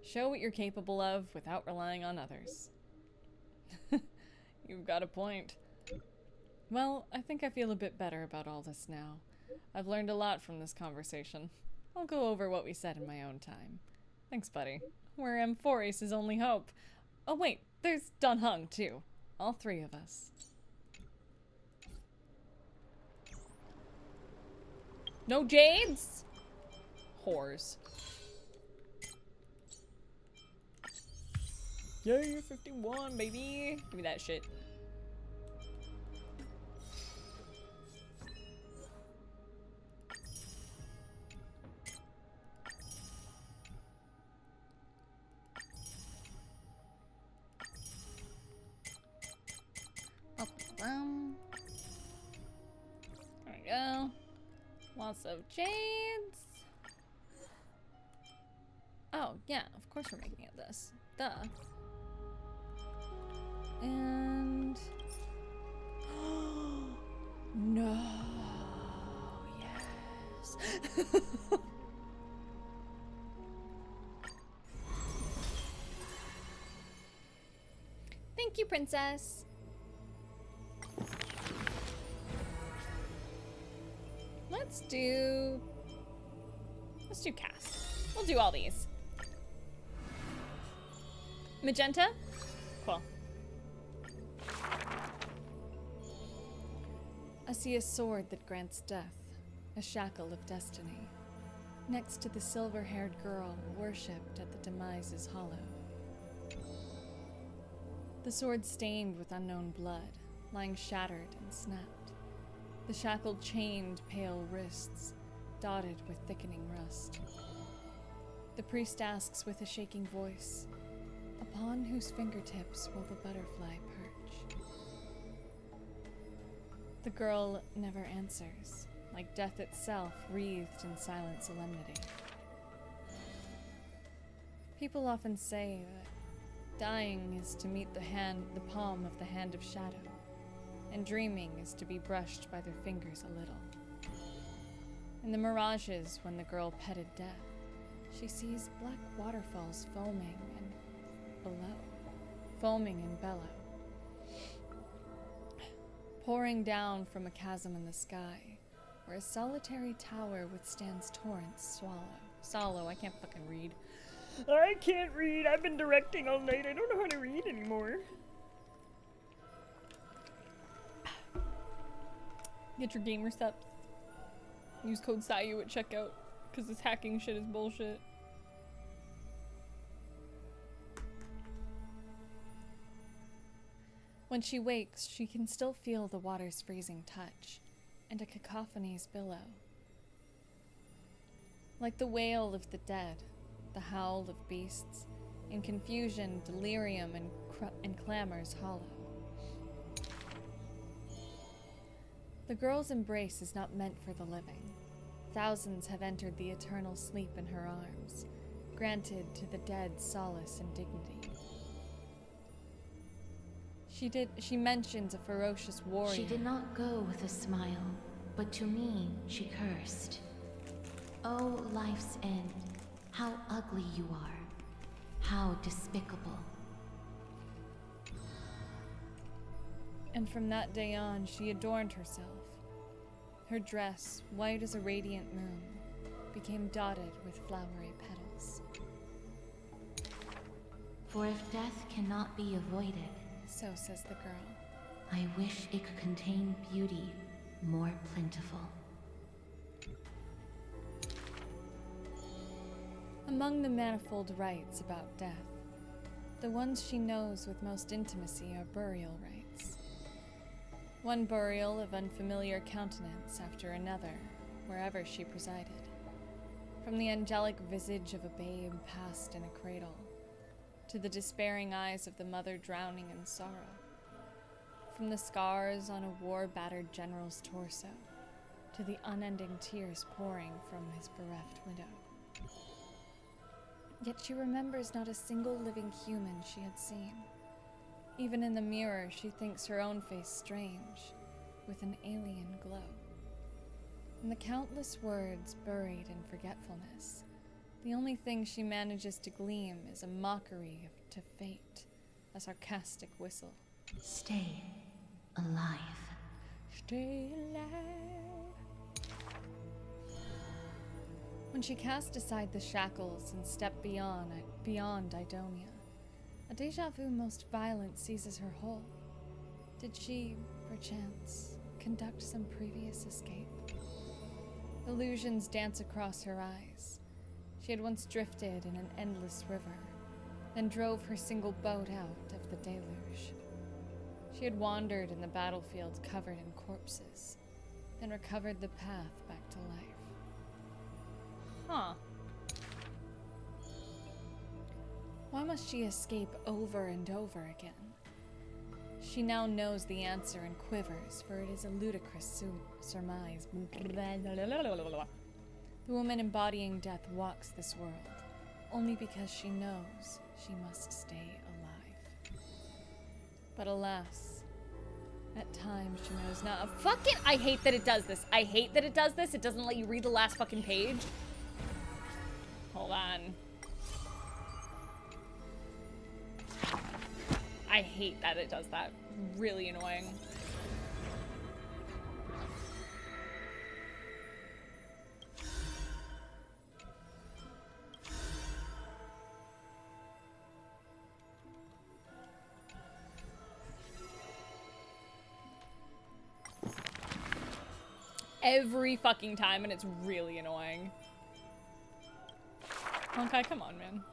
A: Show what you're capable of without relying on others. You've got a point. Well, I think I feel a bit better about all this now. I've learned a lot from this conversation. I'll go over what we said in my own time. Thanks, buddy. We're Amphorius' only hope. Oh wait, there's Dun Hung, too. All three of us. No jades? Whores. Yeah, you're 51, baby. Give me that shit. There we go. Lots of jades. Oh, yeah, of course we're making it this. Duh. And... no. Yes. Thank you, princess. Let's do cast. We'll do all these. Magenta? Cool. I see a sword that grants death, a shackle of destiny, next to the silver-haired girl worshipped at the demise's hollow. The sword stained with unknown blood, lying shattered and snapped. The shackled chained pale wrists, dotted with thickening rust. The priest asks with a shaking voice, upon whose fingertips will the butterfly perch? The girl never answers, like death itself wreathed in silent solemnity. People often say that dying is to meet the palm of the hand of shadow, and dreaming is to be brushed by their fingers a little. In the mirages, when the girl petted death, she sees black waterfalls foaming and bellow, pouring down from a chasm in the sky, where a solitary tower withstands torrents swallow. I can't fucking read. I can't read. I've been directing all night. I don't know how to read anymore. Get your gamer steps. Use code SAYU at checkout, because this hacking shit is bullshit. When she wakes, she can still feel the water's freezing touch, and a cacophony's billow. Like the wail of the dead, the howl of beasts, in confusion, delirium, and clamors hollow. The girl's embrace is not meant for the living. Thousands have entered the eternal sleep in her arms, granted to the dead solace and dignity. She mentions a ferocious warrior.
B: She did not go with a smile, but to me she cursed. Oh, life's end, how ugly you are, how despicable.
A: And from that day on, she adorned herself. Her dress, white as a radiant moon, became dotted with flowery petals.
B: For if death cannot be avoided,
A: so says the girl,
B: I wish it could contain beauty more plentiful.
A: Among the manifold rites about death, the ones she knows with most intimacy are burial rites. One burial of unfamiliar countenance after another, wherever she presided. From the angelic visage of a babe passed in a cradle, to the despairing eyes of the mother drowning in sorrow. From the scars on a war-battered general's torso, to the unending tears pouring from his bereft widow. Yet she remembers not a single living human she had seen. Even in the mirror, she thinks her own face strange, with an alien glow. In the countless words buried in forgetfulness, the only thing she manages to glean is a mockery to fate, a sarcastic whistle.
B: Stay alive.
A: Stay alive. When she cast aside the shackles and stepped beyond Idonia, a deja vu most violent seizes her whole. Did she, perchance, conduct some previous escape? Illusions dance across her eyes. She had once drifted in an endless river, then drove her single boat out of the deluge. She had wandered in the battlefield covered in corpses, then recovered the path back to life. Huh. Why must she escape over and over again? She now knows the answer and quivers, for it is a ludicrous surmise. The woman embodying death walks this world, only because she knows she must stay alive. But alas, at times she knows not. Fucking, I hate that it does this. I hate that it does this. It doesn't let you read the last fucking page. Hold on. I hate that it does that. Really annoying. Every fucking time, and it's really annoying. Honkai, come on, man.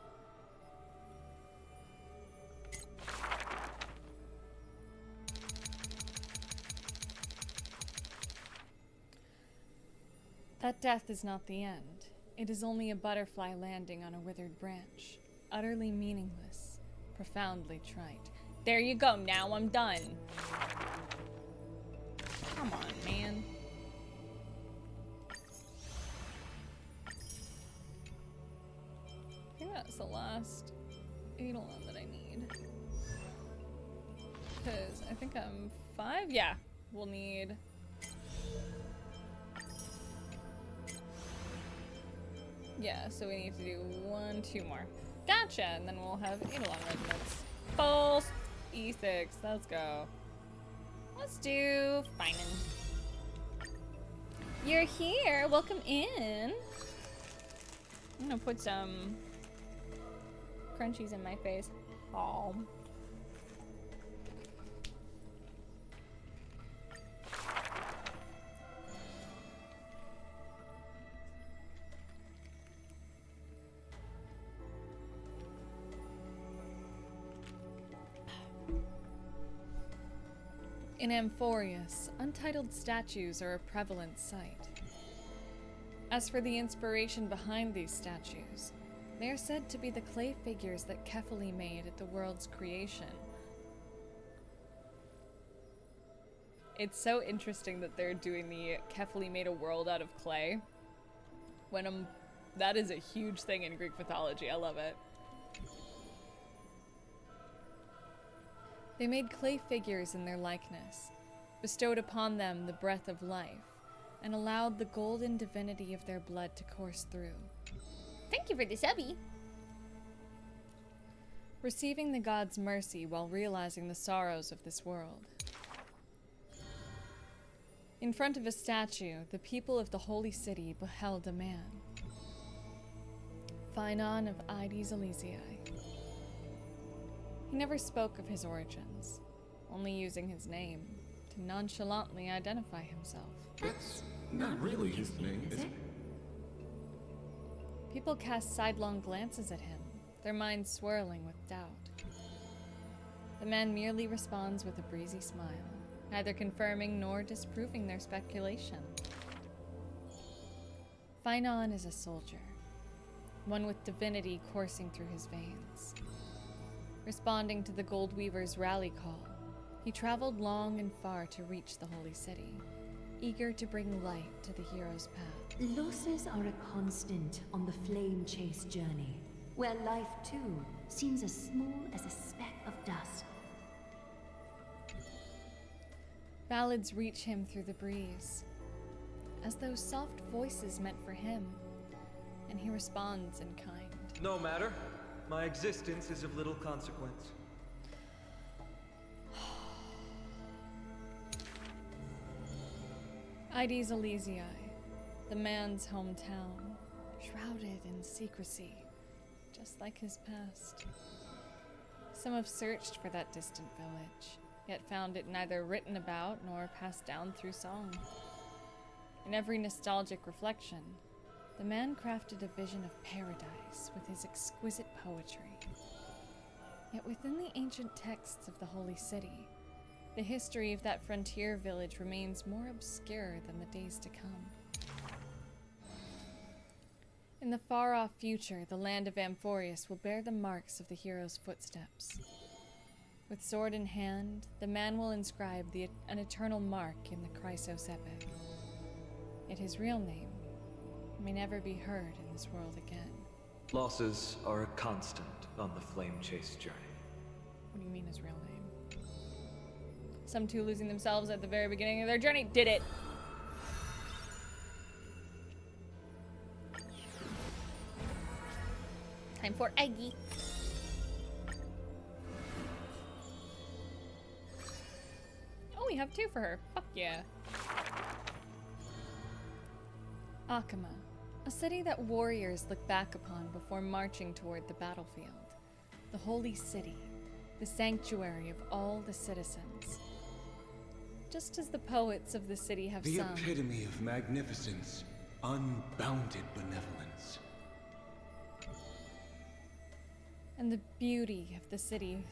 A: That death is not the end. It is only a butterfly landing on a withered branch. Utterly meaningless. Profoundly trite. There you go, now I'm done. Come on, man. I think that's the last Eidolon that I need. Because I think I'm 5? Yeah, we'll need... Yeah, so we need to do 1, 2 more. Gotcha, and then we'll have Eidolon regiments. Full E6, let's go. Let's do Finan. You're here, welcome in. I'm gonna put some crunchies in my face. Oh. In Amphorius, untitled statues are a prevalent sight. As for the inspiration behind these statues, they are said to be the clay figures that Kefali made at the world's creation. It's so interesting that they're doing the Kefali made a world out of clay. When that is a huge thing in Greek mythology. I love it. They made clay figures in their likeness, bestowed upon them the breath of life, and allowed the golden divinity of their blood to course through.
B: Thank you for the subby.
A: Receiving the god's mercy while realizing the sorrows of this world. In front of a statue, the people of the holy city beheld a man. Finan of Ides Elysiae. He never spoke of his origins, only using his name to nonchalantly identify himself.
I: That's not really his name, is it?
A: People cast sidelong glances at him, their minds swirling with doubt. The man merely responds with a breezy smile, neither confirming nor disproving their speculation. Finon is a soldier, one with divinity coursing through his veins. Responding to the Gold Weaver's rally call, he traveled long and far to reach the Holy City, eager to bring light to the hero's path.
D: Losses are a constant on the flame chase journey, where life too seems as small as a speck of dust.
A: Ballads reach him through the breeze, as those soft voices meant for him, and he responds in kind.
E: No matter. My existence is of little consequence.
A: Ides Elysiae, the man's hometown, shrouded in secrecy, just like his past. Some have searched for that distant village, yet found it neither written about nor passed down through song. In every nostalgic reflection, the man crafted a vision of paradise with his exquisite poetry. Yet within the ancient texts of the Holy City, the history of that frontier village remains more obscure than the days to come. In the far-off future, the land of Amphorius will bear the marks of the hero's footsteps. With sword in hand, the man will inscribe an eternal mark in the Chrysos epic. Yet his real name may never be heard in this world again.
E: Losses are a constant on the flame chase journey.
A: What do you mean his real name? Some two losing themselves at the very beginning of their journey. Did it! Time for Eggy. Oh, we have two for her. Fuck yeah. Akama, a city that warriors look back upon before marching toward the battlefield. The holy city, the sanctuary of all the citizens. Just as the poets of the city have
Q: The
A: sung.
Q: epitome of magnificence, unbounded benevolence.
A: And the beauty of the city,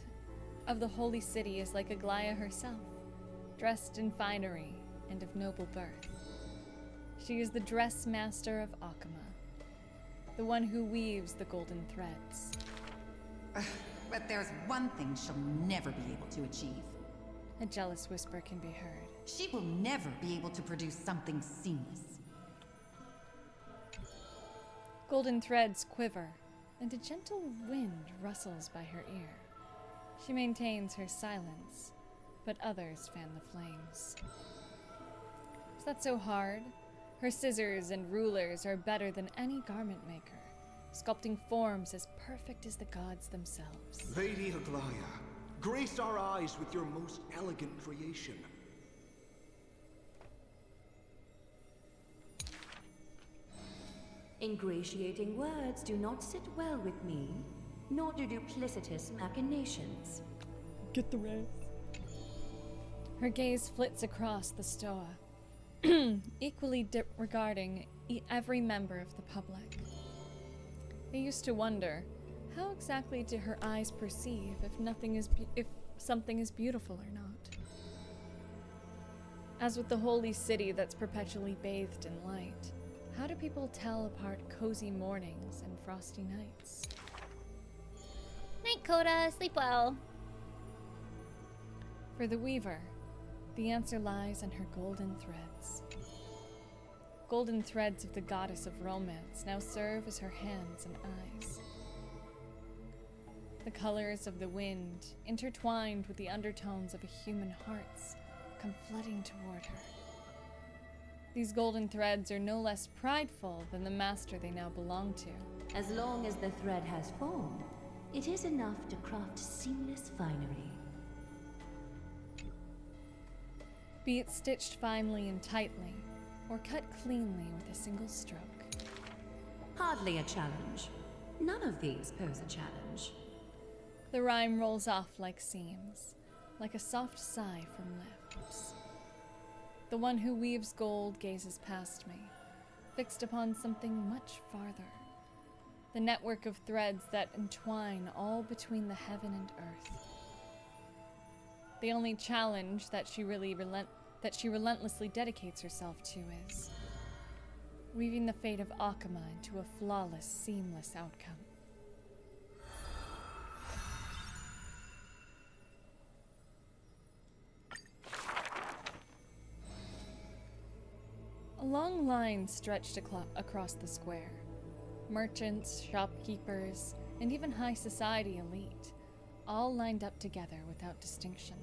A: of the holy city, is like Aglaia herself, dressed in finery and of noble birth. She is the dress master of Akama, the one who weaves the golden threads.
U: But there's one thing she'll never be able to achieve.
A: A jealous whisper can be heard.
U: She will never be able to produce something seamless.
A: Golden threads quiver, and a gentle wind rustles by her ear. She maintains her silence, but others fan the flames. Is that so hard? Her scissors and rulers are better than any garment maker, sculpting forms as perfect as the gods themselves.
V: Lady Aglaia, grace our eyes with your most elegant creation.
D: Ingratiating words do not sit well with me, nor do duplicitous machinations.
A: Get the rest. Her gaze flits across the stoa, equally regarding every member of the public. I used to wonder, how exactly do her eyes perceive if something is beautiful or not? As with the holy city that's perpetually bathed in light, how do people tell apart cozy mornings and frosty nights?
B: Night, Coda. Sleep well.
A: For the Weaver, the answer lies in her golden threads. Golden threads of the goddess of romance now serve as her hands and eyes. The colors of the wind, intertwined with the undertones of a human hearts, come flooding toward her. These golden threads are no less prideful than the master they now belong to.
D: As long as the thread has form, it is enough to craft seamless finery.
A: Be it stitched finely and tightly, or cut cleanly with a single stroke.
D: Hardly a challenge. None of these pose a challenge.
A: The rhyme rolls off like seams, like a soft sigh from lips. The one who weaves gold gazes past me, fixed upon something much farther. The network of threads that entwine all between the heaven and earth. The only challenge that she relentlessly dedicates herself to is weaving the fate of Akama into a flawless, seamless outcome. A long line stretched across the square. Merchants, shopkeepers, and even high society elite, all lined up together without distinction.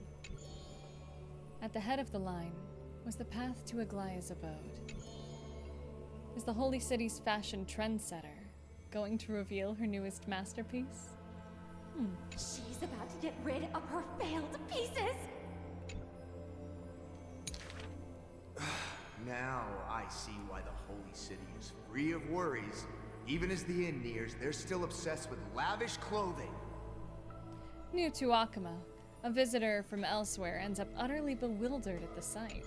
A: At the head of the line was the path to Aglaya's abode. Is the Holy City's fashion trendsetter going to reveal her newest masterpiece?
O: She's about to get rid of her failed pieces!
V: Now I see why the Holy City is free of worries. Even as the end nears, they're still obsessed with lavish clothing.
A: New to Akama, a visitor from elsewhere ends up utterly bewildered at the sight.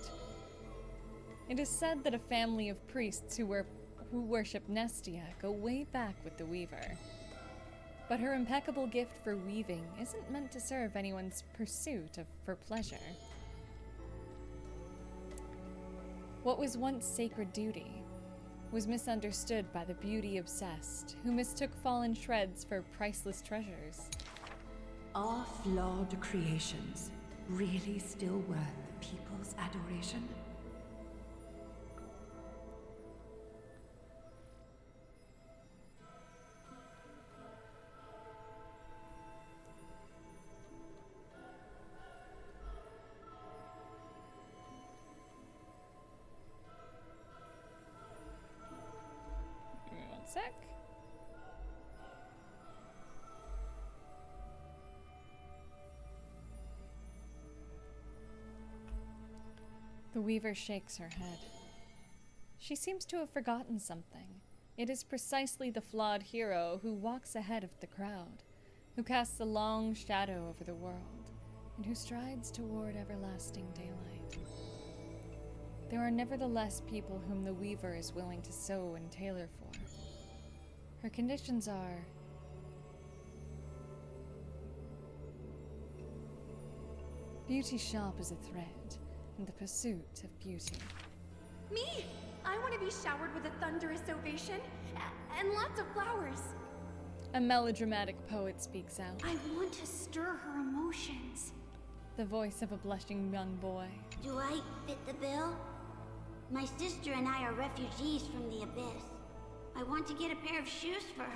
A: It is said that a family of priests who worship Nestia go way back with the Weaver. But her impeccable gift for weaving isn't meant to serve anyone's pursuit for pleasure. What was once sacred duty was misunderstood by the beauty-obsessed, who mistook fallen shreds for priceless treasures.
S: Are flawed creations really still worth the people's adoration?
A: Give me one sec. The Weaver shakes her head. She seems to have forgotten something. It is precisely the flawed hero who walks ahead of the crowd, who casts a long shadow over the world, and who strides toward everlasting daylight. There are nevertheless people whom the Weaver is willing to sew and tailor for. Her conditions are beauty sharp as a thread, and the pursuit of beauty.
O: Me! I want to be showered with a thunderous ovation and lots of flowers.
A: A melodramatic poet speaks out.
P: I want to stir her emotions.
A: The voice of a blushing young boy.
P: Do I fit the bill? My sister and I are refugees from the abyss. I want to get a pair of shoes for her.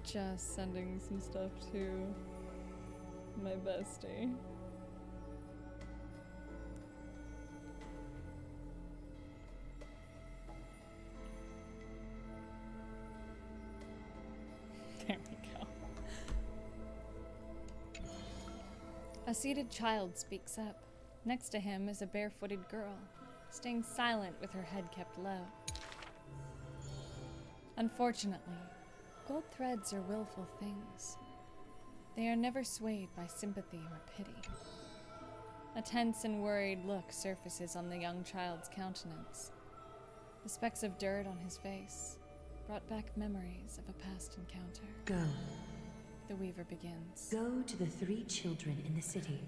A: Just sending some stuff to my bestie. There we go. A seated child speaks up. Next to him is a barefooted girl, staying silent with her head kept low. Unfortunately, gold threads are willful things. They are never swayed by sympathy or pity. A tense and worried look surfaces on the young child's countenance. The specks of dirt on his face brought back memories of a past encounter.
S: Go.
A: The Weaver begins.
S: Go to the 3 children in the city.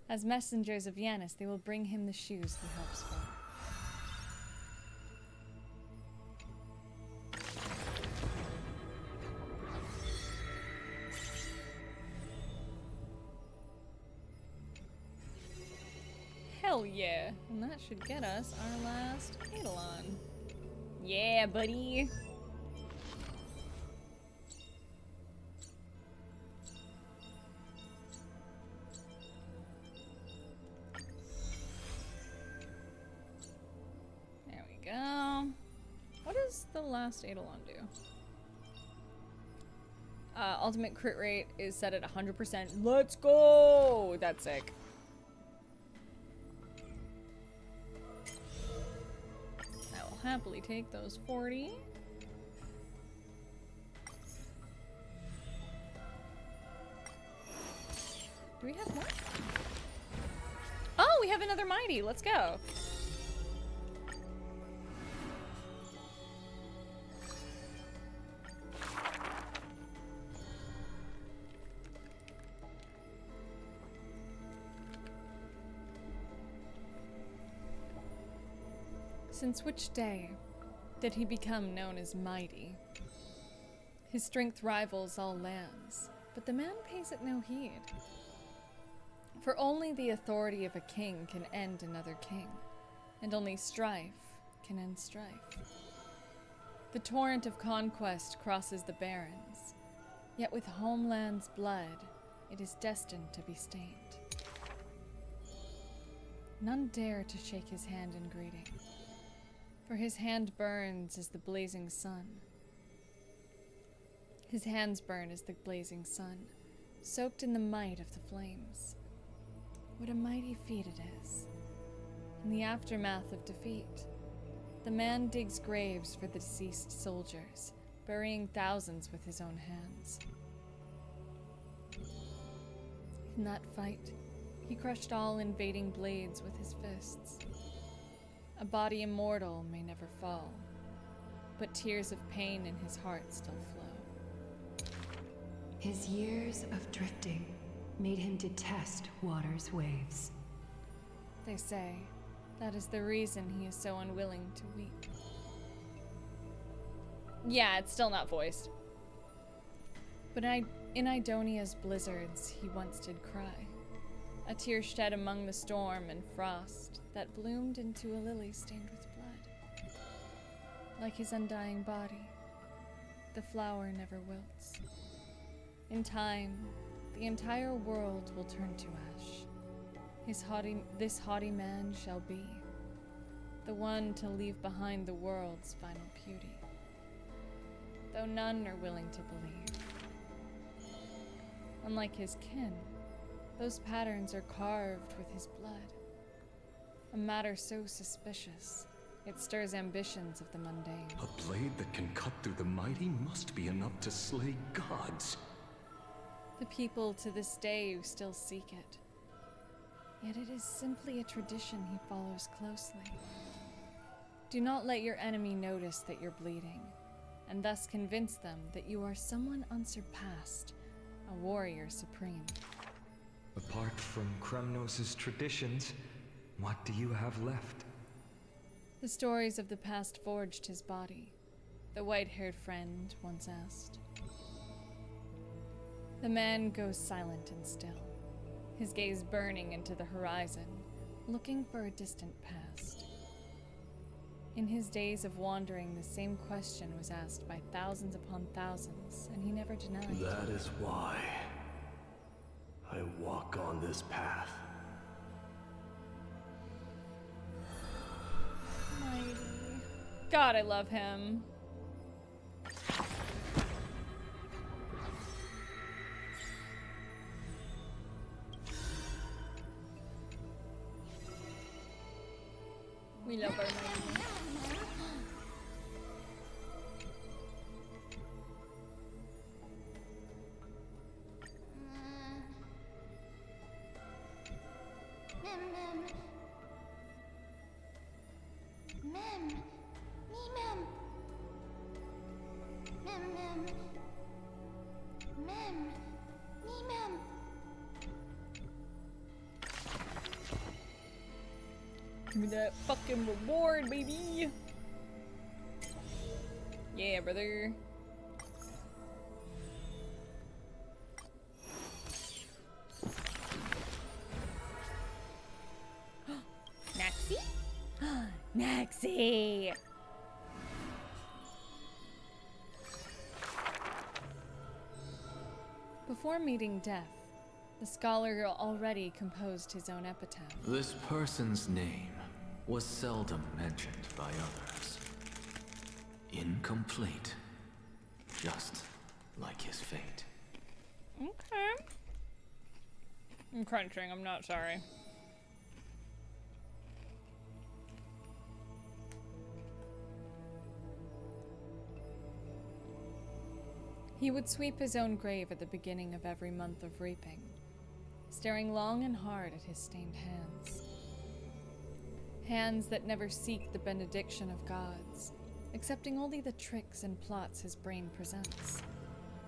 A: As messengers of Yanis, they will bring him the shoes he hopes for. Hell yeah, and that should get us our last Eidolon. Yeah, buddy. There we go. What does the last Eidolon do? Ultimate crit rate is set at 100%. Let's go! That's sick. I will happily take those 40. Do we have more? Oh, we have another Mydei. Let's go. Since which day did he become known as Mydei? His strength rivals all lands, but the man pays it no heed. For only the authority of a king can end another king, and only strife can end strife. The torrent of conquest crosses the barrens, yet with homeland's blood, it is destined to be stained. None dare to shake his hand in greeting, for his hand burns as the blazing sun. His hands burn as the blazing sun, soaked in the might of the flames. What a mighty feat it is. In the aftermath of defeat, the man digs graves for the deceased soldiers, burying thousands with his own hands. In that fight, he crushed all invading blades with his fists. A body immortal may never fall, but tears of pain in his heart still flow.
D: His years of drifting made him detest water's waves.
A: They say that is the reason he is so unwilling to weep. Yeah, it's still not voiced. But in Idonia's blizzards, he once did cry. A tear shed among the storm and frost that bloomed into a lily stained with blood. Like his undying body, the flower never wilts. In time, the entire world will turn to ash. This haughty man shall be the one to leave behind the world's final beauty, though none are willing to believe. Unlike his kin, those patterns are carved with his blood. A matter so suspicious, it stirs ambitions of the mundane.
K: A blade that can cut through the mighty must be enough to slay gods.
A: The people to this day who still seek it. Yet it is simply a tradition he follows closely. Do not let your enemy notice that you're bleeding, and thus convince them that you are someone unsurpassed, a warrior supreme.
E: Apart from Kremnos' traditions, what do you have left?
A: The stories of the past forged his body, the white-haired friend once asked. The man goes silent and still, his gaze burning into the horizon, looking for a distant past. In his days of wandering, the same question was asked by thousands upon thousands, and he never denied.
J: That is why I walk on this path.
A: Mydei. God, I love him. We love our Mydei. Give me that fucking reward, baby. Yeah, brother. Naxi? Naxi! Before meeting death, the scholar already composed his own epitaph.
F: This person's name was seldom mentioned by others. Incomplete, just like his fate.
A: Okay. I'm crunching, I'm not sorry. He would sweep his own grave at the beginning of every month of reaping, staring long and hard at his stained hands. Hands that never seek the benediction of gods, accepting only the tricks and plots his brain presents.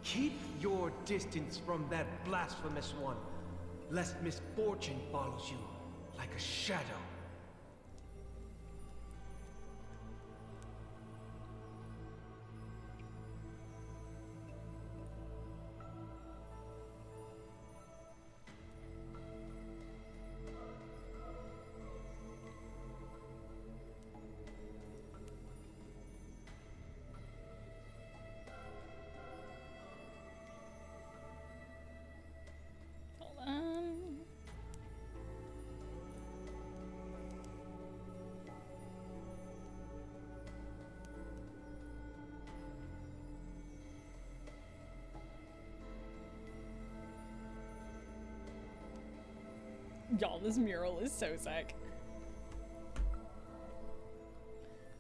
N: Keep your distance from that blasphemous one, lest misfortune follows you like a shadow.
A: Y'all, this mural is so sick.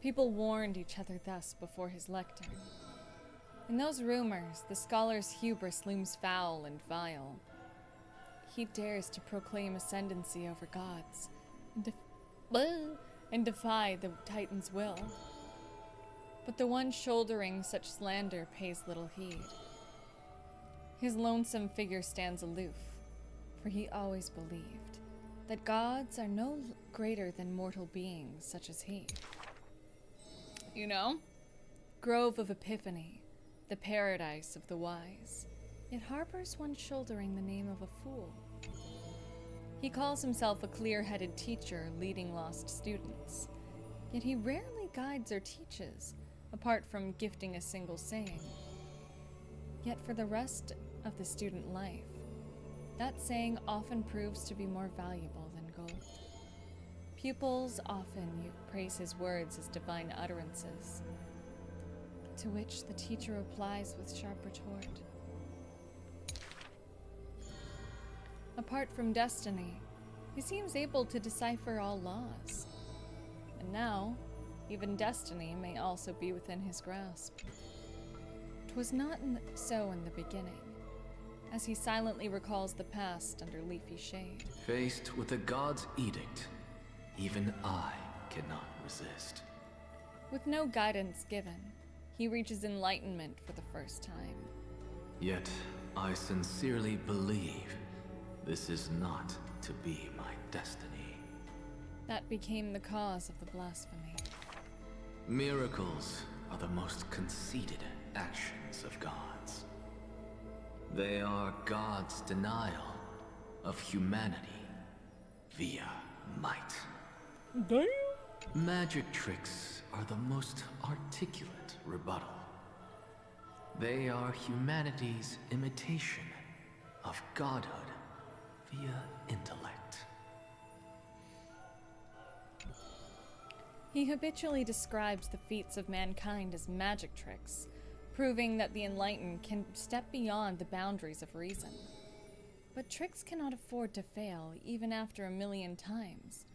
A: People warned each other thus before his lectern. In those rumors, the scholar's hubris looms foul and vile. He dares to proclaim ascendancy over gods, and defy the Titan's will. But the one shouldering such slander pays little heed. His lonesome figure stands aloof, for he always believed that gods are no greater than mortal beings such as he. You know? Grove of Epiphany, the paradise of the wise, yet harbors one shouldering the name of a fool. He calls himself a clear-headed teacher leading lost students, yet he rarely guides or teaches, apart from gifting a single saying. Yet for the rest of the student life, that saying often proves to be more valuable than gold. Pupils often praise his words as divine utterances, to which the teacher replies with sharp retort. Apart from destiny, he seems able to decipher all laws. And now, even destiny may also be within his grasp. 'Twas not so in the beginning, as he silently recalls the past under leafy shade.
F: Faced with a god's edict, even I cannot resist.
A: With no guidance given, he reaches enlightenment for the first time.
F: Yet, I sincerely believe this is not to be my destiny.
A: That became the cause of the blasphemy.
F: Miracles are the most conceited actions of gods. They are God's denial of humanity via might.
A: Damn.
F: Magic tricks are the most articulate rebuttal. They are humanity's imitation of godhood via intellect.
A: He habitually describes the feats of mankind as magic tricks, proving that the enlightened can step beyond the boundaries of reason. But tricks cannot afford to fail even after 1,000,000 times.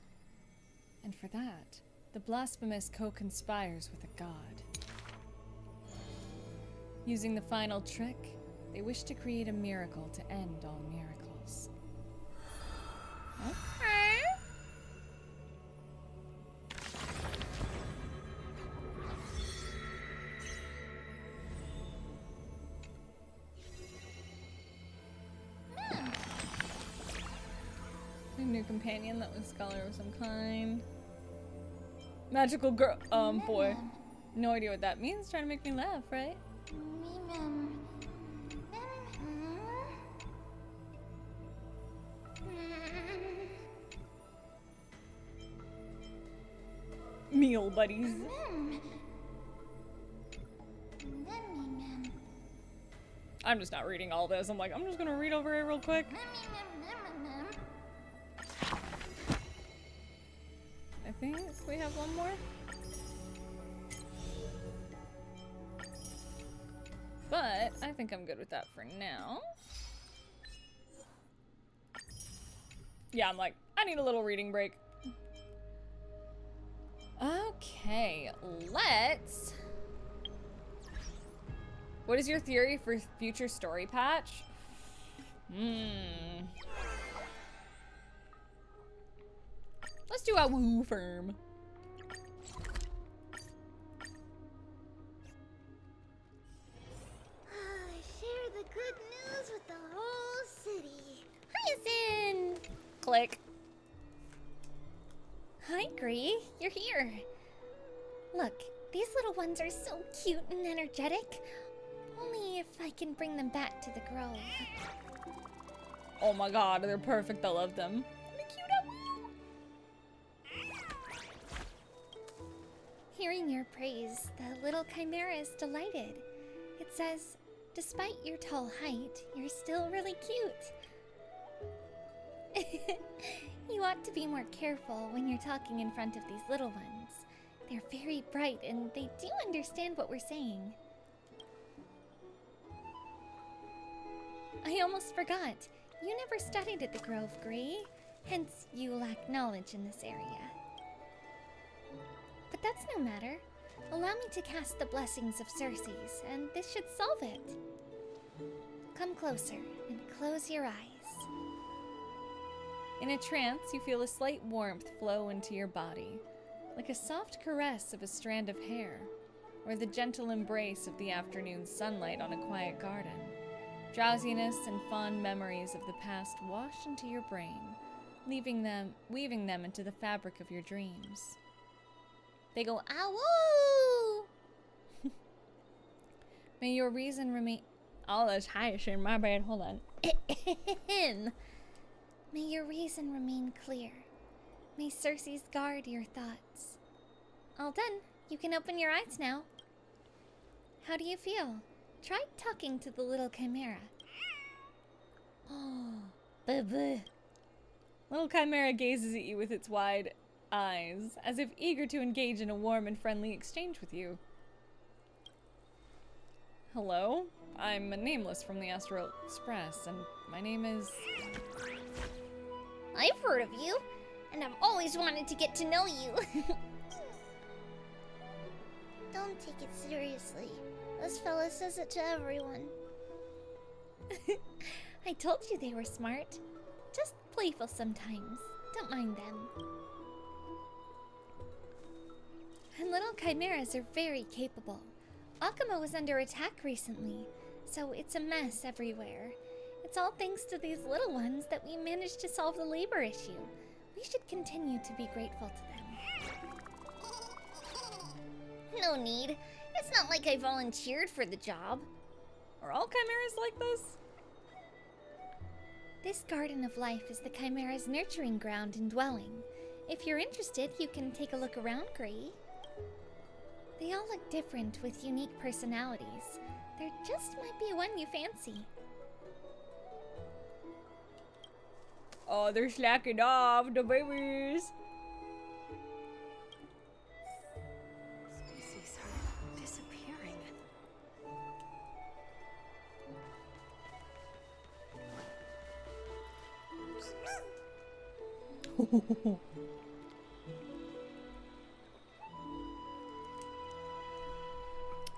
A: And for that, the blasphemous co-conspires with a god. Using the final trick, they wish to create a miracle to end all miracles. Okay. A new companion that was scholar of some kind. Magical girl. Boy. No idea what that means. Trying to make me laugh, right? Meal buddies. I'm just not reading all this. I'm like, I'm just gonna read over it real quick. I think we have one more. But I think I'm good with that for now. Yeah, I'm like, I need a little reading break. Okay, let's... What is your theory for future story patch? Let's do a woo firm.
B: Share the good news with the whole city. Hyacinth!
A: Click.
B: Hi, Gree. You're here. Look, these little ones are so cute and energetic. Only if I can bring them back to the grove.
A: Oh my god, they're perfect. I love them.
B: Hearing your praise, the little Chimera is delighted. It says, despite your tall height, you're still really cute. You ought to be more careful when you're talking in front of these little ones. They're very bright and they do understand what we're saying. I almost forgot. You never studied at the Grove, Gree. Hence, you lack knowledge in this area. But that's no matter. Allow me to cast the blessings of Circe's, and this should solve it. Come closer and close your eyes.
A: In a trance, you feel a slight warmth flow into your body, like a soft caress of a strand of hair, or the gentle embrace of the afternoon sunlight on a quiet garden. Drowsiness and fond memories of the past wash into your brain, weaving them into the fabric of your dreams. They go, ow! May your reason remain... Oh, that's Hyacinth, my bad, hold on.
B: May your reason remain clear. May Circe's guard your thoughts. All done. You can open your eyes now. How do you feel? Try talking to the little Chimera.
A: Oh, blah. Little Chimera gazes at you with its wide eyes, as if eager to engage in a warm and friendly exchange with you. Hello, I'm Nameless from the Astral Express, and my name is...
B: I've heard of you, and I've always wanted to get to know you. Don't take it seriously. This fella says it to everyone. I told you they were smart. Just playful sometimes. Don't mind them. And little chimeras are very capable. Akuma was under attack recently, so it's a mess everywhere. It's all thanks to these little ones that we managed to solve the labor issue. We should continue to be grateful to them. No need. It's not like I volunteered for the job.
A: Are all chimeras like this?
B: This Garden of Life is the Chimera's nurturing ground and dwelling. If you're interested, you can take a look around, Gree. They all look different with unique personalities. There just might be one you fancy.
A: Oh, they're slacking off, the babies.
D: Species are disappearing.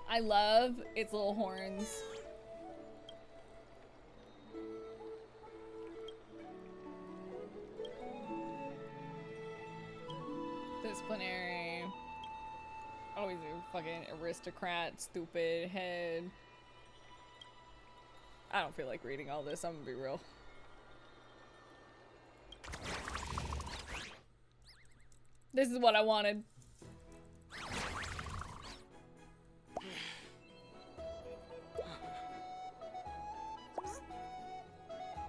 A: I love its little horns. Disciplinary. Always a fucking aristocrat, stupid head. I don't feel like reading all this, I'm gonna be real. This is what I wanted.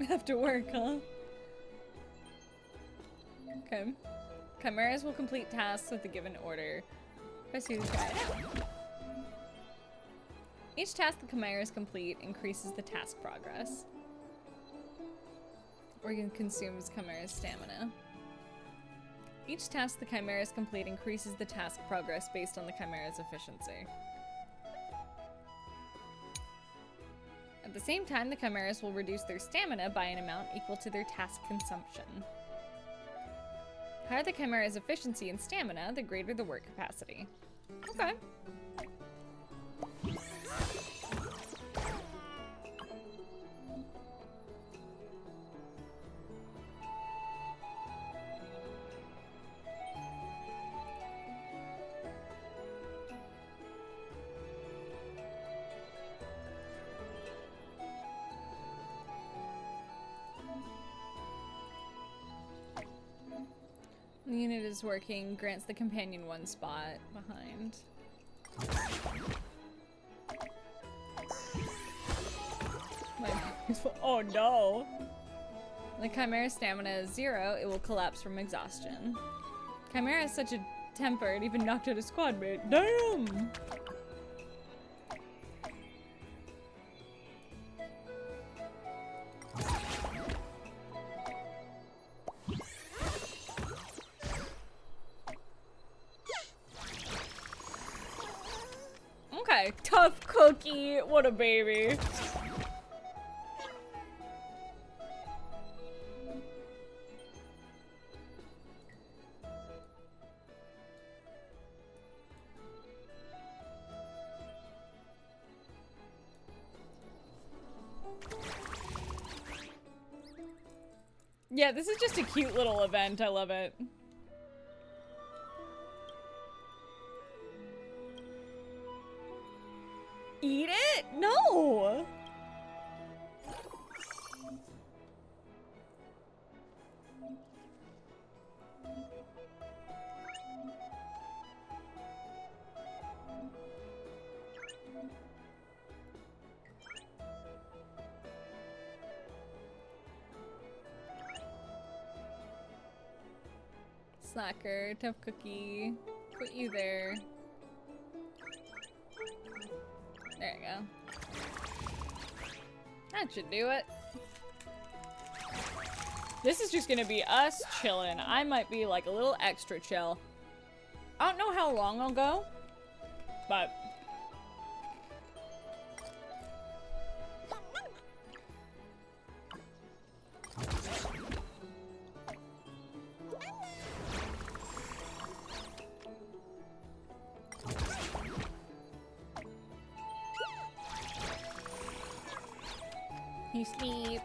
A: Have to work, huh? Okay. Chimeras will complete tasks with a given order. Press U to try it out. Each task the chimeras complete increases the task progress. Organ consumes chimera's stamina. Each task the chimeras complete increases the task progress based on the chimera's efficiency. At the same time, the chimeras will reduce their stamina by an amount equal to their task consumption. higher the Chimera's efficiency and stamina, the greater the work capacity. Okay. The unit is working, grants the companion one spot behind. Oh no! The Chimera's stamina is 0, it will collapse from exhaustion. Chimera has such a temper, it even knocked out a squad mate. Damn! Okay, tough cookie, what a baby. Yeah, this is just a cute little event. I love it. Eat it? No! Slacker, tough cookie. Put you there. There you go. That should do it. This is just gonna be us chilling. I might be like a little extra chill. I don't know how long I'll go, but you sleep.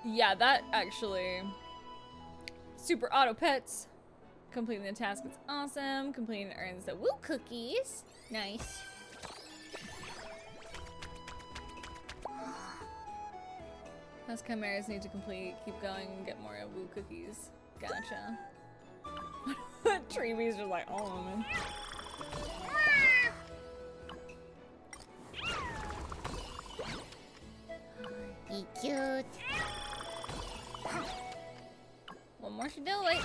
A: Yeah, that actually. Super auto pets. Completing the task is awesome. Completing earns the woo cookies. Nice. Those chimeras need to complete. Keep going and get more woo cookies. Gotcha. Tribbie's just like, oh man.
B: Be cute.
A: One more should do it.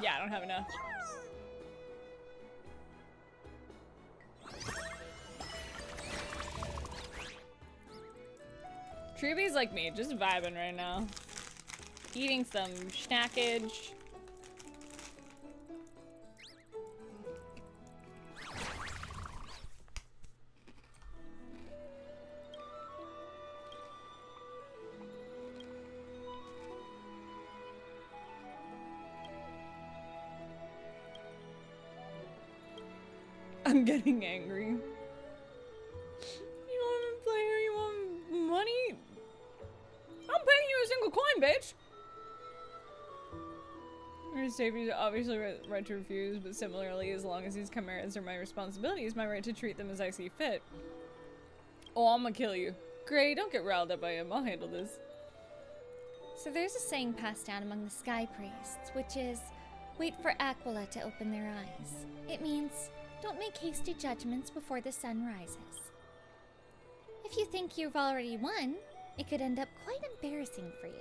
A: Yeah, I don't have enough. Tribbie's like me, just vibing right now. Eating some snackage. I'm getting angry. You want to play here? You want money? I'm paying you a single coin, bitch! Your safety is obviously right to refuse, but similarly, as long as these chimeras are my responsibility, it's my right to treat them as I see fit. Oh, I'm gonna kill you. Gray, don't get riled up by him. I'll handle this.
B: So there's a saying passed down among the Sky Priests, which is, wait for Aquila to open their eyes. It means, don't make hasty judgments before the sun rises. If you think you've already won, it could end up quite embarrassing for you.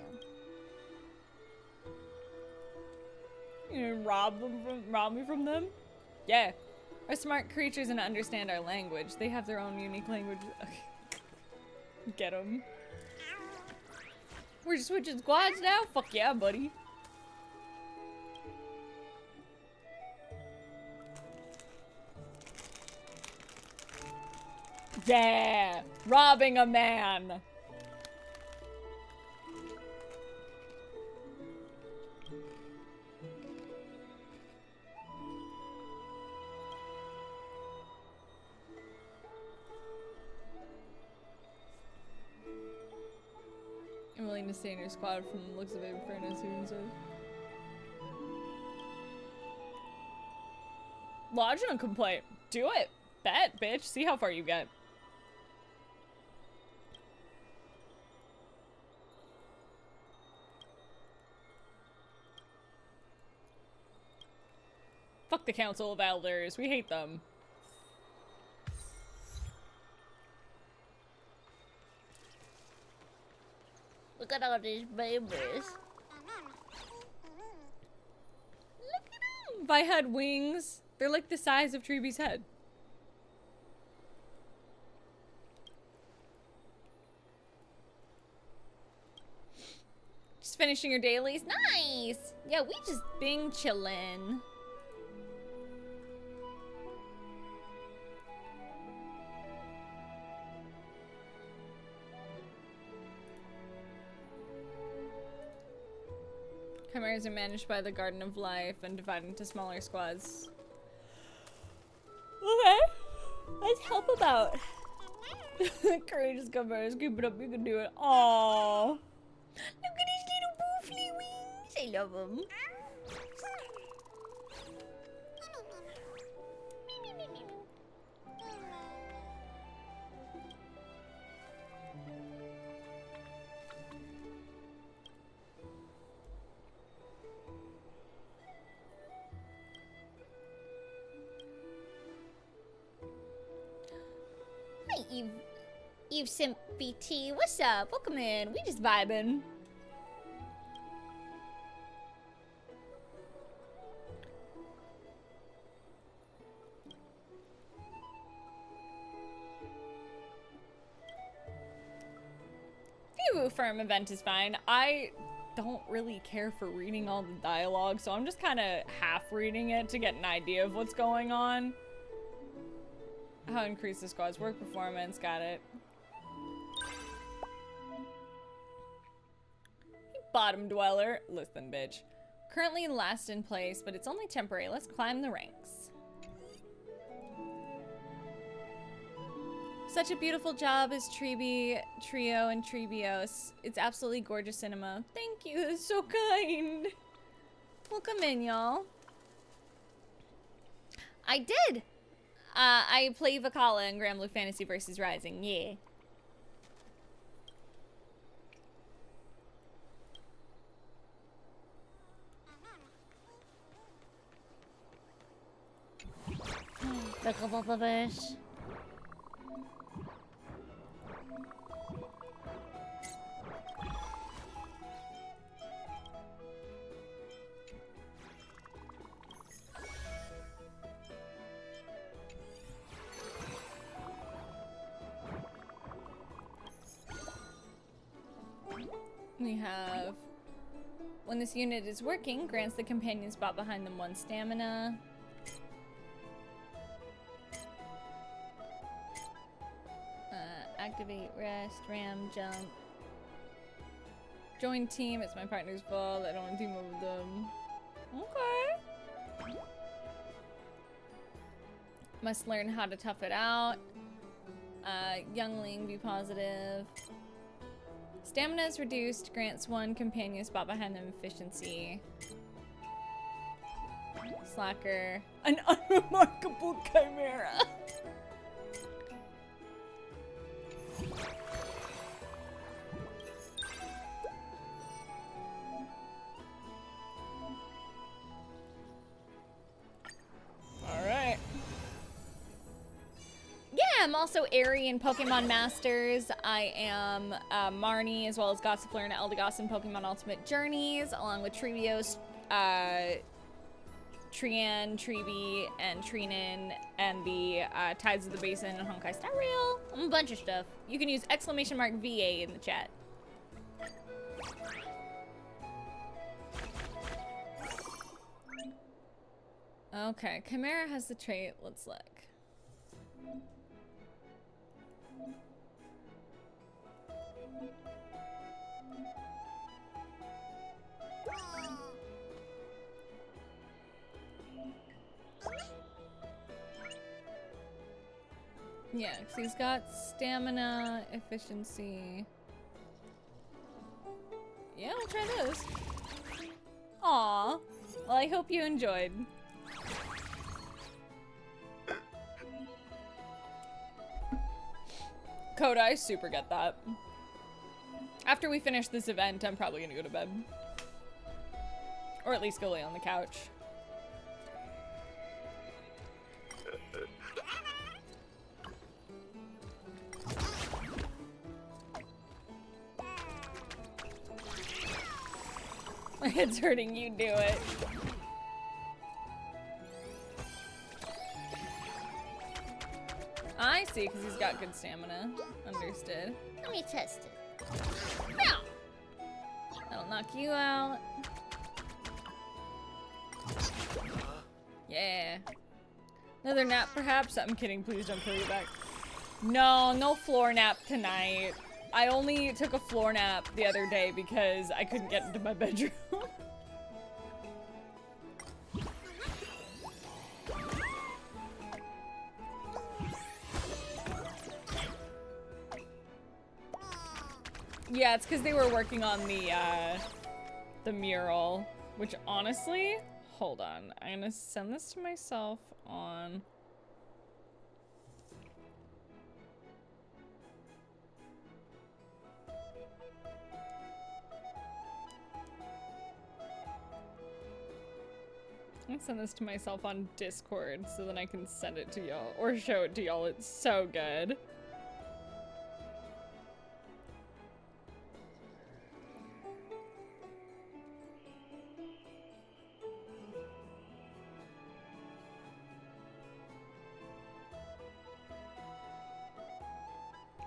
A: You know, rob me from them? Yeah. Are smart creatures and understand our language. They have their own unique language. Okay. Get them. We're switching squads now? Fuck yeah, buddy. Yeah! Robbing a man! I'm willing to stay in your squad from the looks of it, Furnace even says. Lodge no complaint. Do it. Bet, bitch. See how far you get. Fuck the Council of Elders. We hate them.
B: Look at all these babies.
A: Look at them. If I had wings, they're like the size of Tribbie's head. Just finishing your dailies. Nice. Yeah, we just been chillin'. Chimeras are managed by the Garden of Life and divided into smaller squads. Okay. Let's help about. Courageous chimeras, keep it up, you can do it. Aww. Look at his little poofly wings. I love them.
B: Hi, Eve Simp BT. What's up? Welcome in. We just vibing.
A: The firm event is fine. I don't really care for reading all the dialogue, so I'm just kind of half reading it to get an idea of what's going on. How to increase the squad's work performance. Got it. Bottom dweller. Listen, bitch. Currently last in place, but it's only temporary. Let's climb the ranks. Such a beautiful job as Tribbie, Trio, and Tribbios. It's absolutely gorgeous cinema. Thank you. That's so kind. Welcome in, y'all. I did. I play Vakala in Grand Blue Fantasy vs. Rising. Yeah.
B: Look up the bush.
A: We have, when this unit is working, grants the companion spot behind them 1 stamina. Activate, rest, ram, jump. Join team, it's my partner's fault. I don't want to team up with them. Okay. Must learn how to tough it out. Youngling, be positive. Stamina is reduced, grants 1 companion spot behind them efficiency. Slacker. An unremarkable chimera. Alright. Yeah, I'm also Aria in Pokemon Masters. I am Marnie, as well as Gossifleur and Eldegoss in Pokemon Ultimate Journeys, along with Tribbios, Trianne, Tribbie, and Trianne, and the Tides of the Basin and Honkai Star Rail. A bunch of stuff. You can use !VA in the chat. Okay, Chimera has the trait. Let's look. Yeah, because he's got stamina, efficiency. Yeah, we'll try those. Aw. Well, I hope you enjoyed. Coda, I super get that. After we finish this event, I'm probably gonna go to bed. Or at least go lay on the couch. My head's hurting, you do it. I see, because he's got good stamina. Understood.
B: Let me test it.
A: Meow! That'll knock you out. Yeah. Another nap, perhaps? I'm kidding, please don't kill you back. No, no floor nap tonight. I only took a floor nap the other day because I couldn't get into my bedroom. Yeah, it's because they were working on the mural, which honestly, hold on. I'm gonna send this to myself on... I'm gonna send this to myself on Discord so then I can send it to y'all or show it to y'all. It's so good.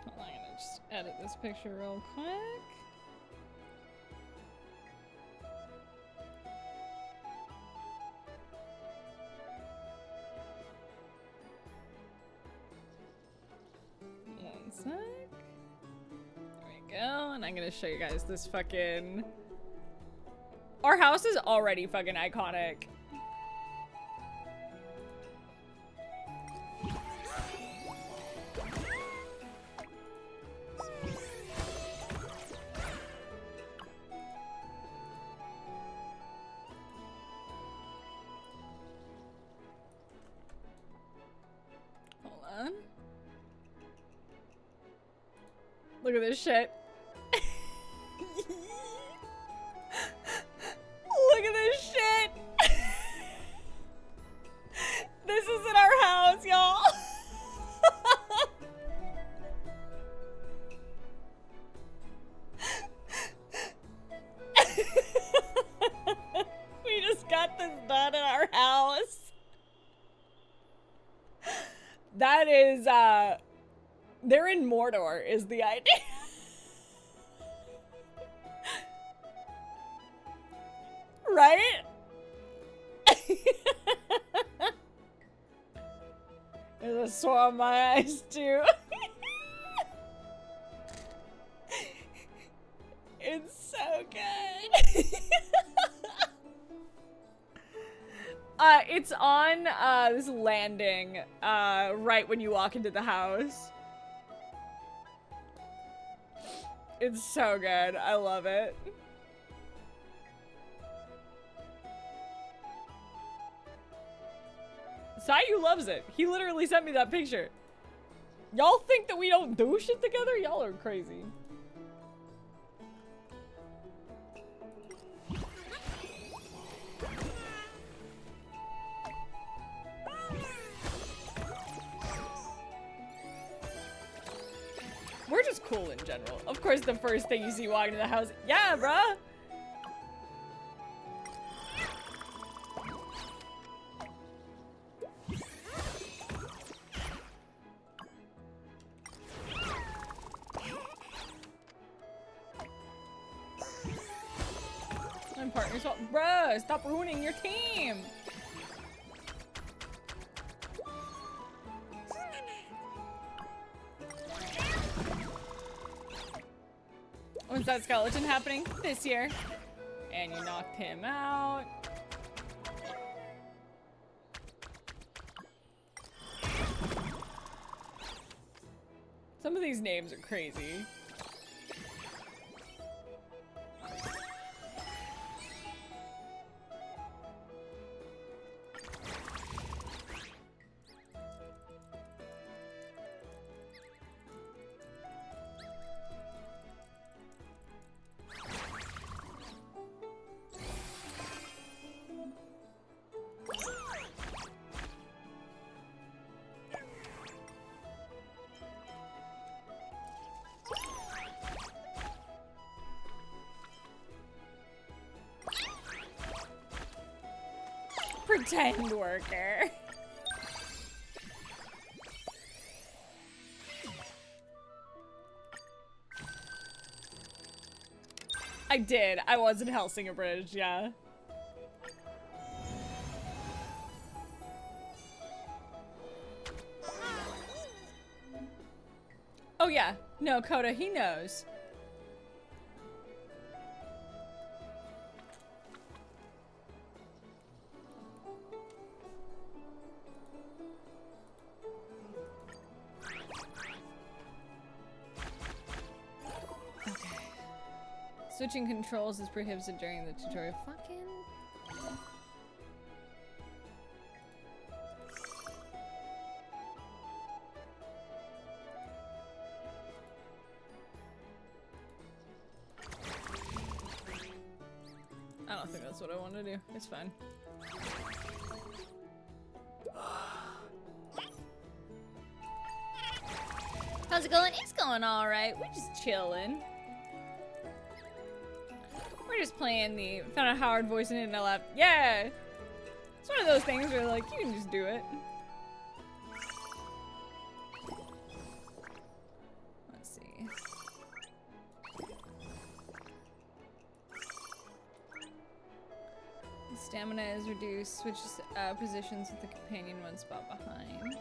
A: Hold on, I'm gonna just edit this picture real quick. One sec. There we go, and I'm gonna show you guys this fucking... Our house is already fucking iconic. Hold on. Look at this shit. Look at this shit. This is in our house, y'all. We just got this done in our house. That is, they're in Mordor is the idea. Right? There's a sore on my eyes too. It's so good. It's on this landing right when you walk into the house. It's so good. I love it. Sayu loves it. He literally sent me that picture. Y'all think that we don't do shit together? Y'all are crazy. We're just cool in general. Of course, the first thing you see walking into the house, yeah, bruh. You're so, bruh, stop ruining your team. When's that skeleton happening? This year. And you knocked him out. Some of these names are crazy. Pretend worker. I did. I was in Helsinger Bridge, yeah. Oh yeah. No, Coda, he knows. Switching controls is prohibited during the tutorial. Fucking. I don't think that's what I want to do. It's fine. How's it going? It's going all right. We're just chilling. We're just playing the found a Howard voice in it and I laughed. Yeah! It's one of those things where like, you can just do it. Let's see. Stamina is reduced. Switches positions with the companion one spot behind.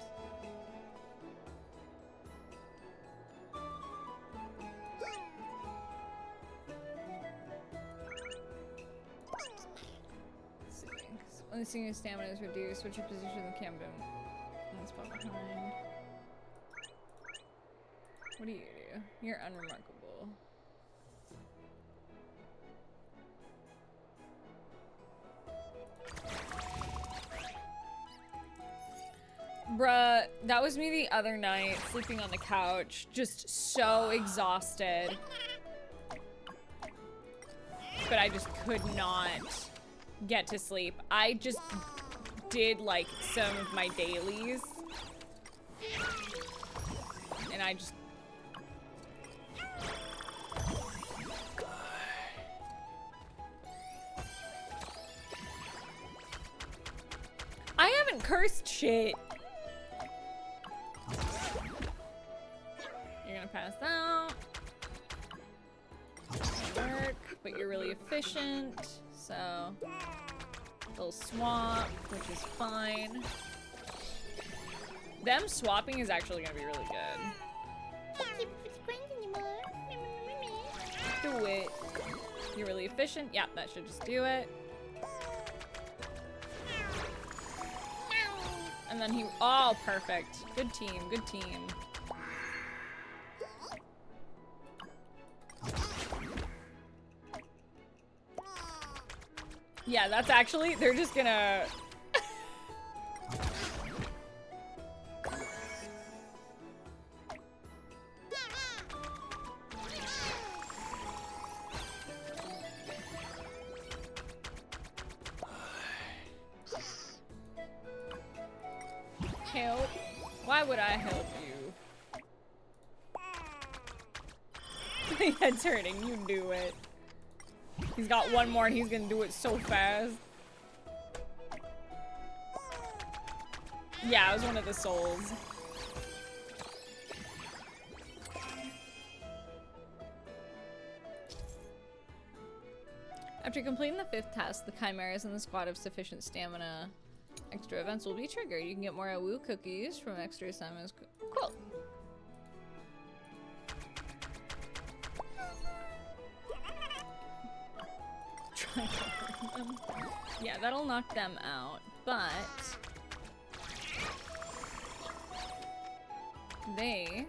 A: When the senior stamina is reduced, switch your position in the camp one spot behind. What do you do? You're unremarkable. Bruh, that was me the other night, sleeping on the couch, just so exhausted. But I just could not get to sleep. I just did like some of my dailies. And I just... I haven't cursed shit. You're gonna pass out. Work, but you're really efficient. So, they'll swap, which is fine. Them swapping is actually gonna be really good. Do it. You're really efficient. Yeah, that should just do it. And then he, oh, perfect. Good team, good team. Yeah, that's actually, they're just gonna... Help? Why would I help you? My head's hurting, you do it. He's got one more and he's gonna do it so fast. Yeah, it was one of the souls.
G: After completing the 5th task, the Chimeras and the squad have sufficient stamina. Extra events will be triggered. You can get more Awoo cookies from extra assignments. Cool. Try to hurt them. Yeah, that'll knock them out, but they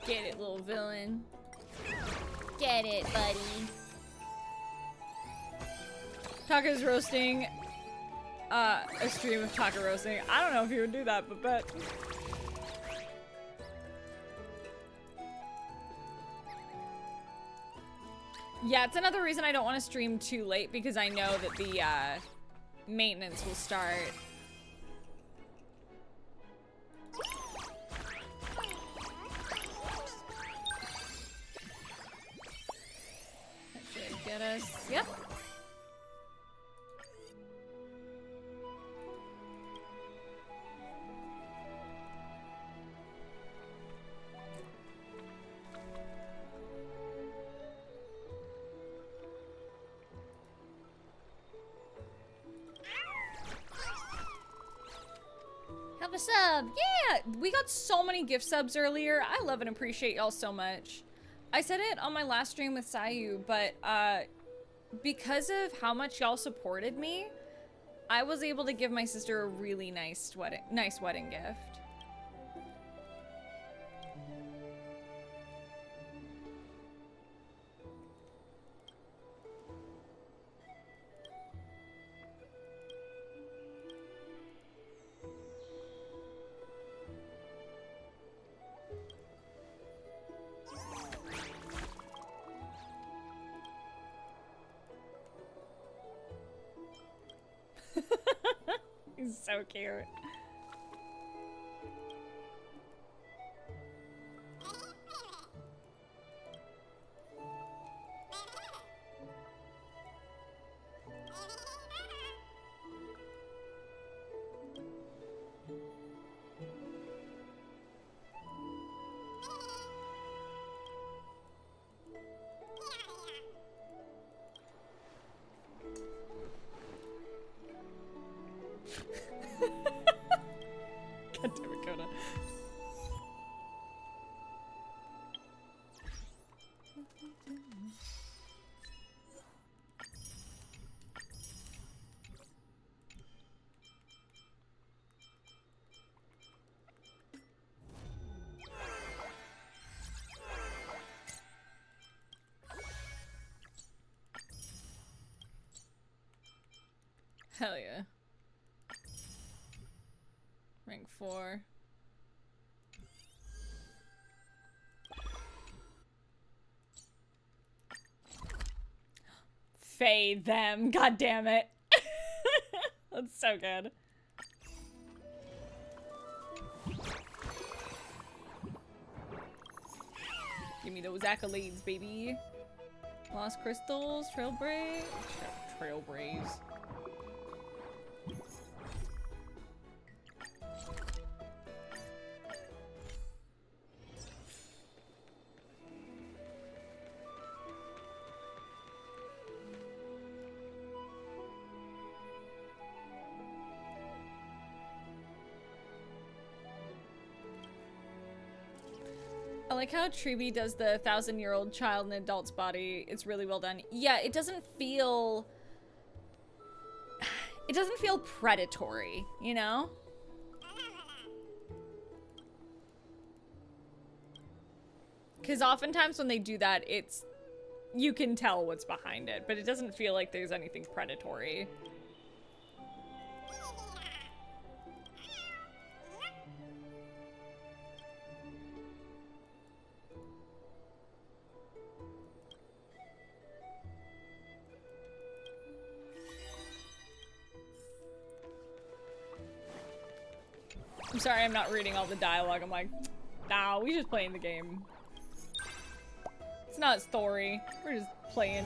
G: get it, little villain. Get it, buddy. Taka's roasting a stream of Taka roasting. I don't know if he would do that, but bet. Yeah, it's another reason I don't want to stream too late because I know that the maintenance will start. That should get us. Yep. Have a sub. Yeah, we got so many gift subs earlier. I love and appreciate y'all so much. I said it on my last stream with Sayu, but because of how much y'all supported me, I was able to give my sister a really nice wedding gift. He's so cute. God damn it, Coda. Hell yeah. Rank 4. Fade them. God damn it. That's so good. Give me those accolades, baby. Lost crystals, trailblaze. Trailblaze. I like how Tribbie does the 1,000-year-old child in an adult's body. It's really well done. Yeah, it doesn't feel predatory, you know? Because oftentimes when they do that, you can tell what's behind it, but it doesn't feel like there's anything predatory. I'm sorry I'm not reading all the dialogue. I'm like, nah, we just playing the game. It's not story. We're just playing.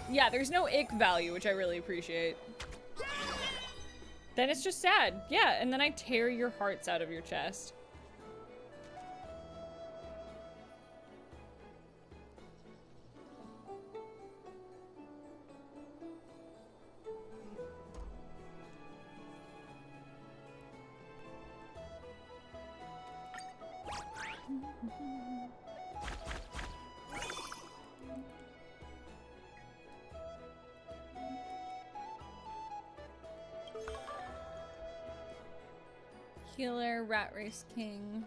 G: Yeah, there's no ick value, which I really appreciate.
A: then it's just sad. Yeah, and then I tear your hearts out of your chest. Healer, Rat Race King.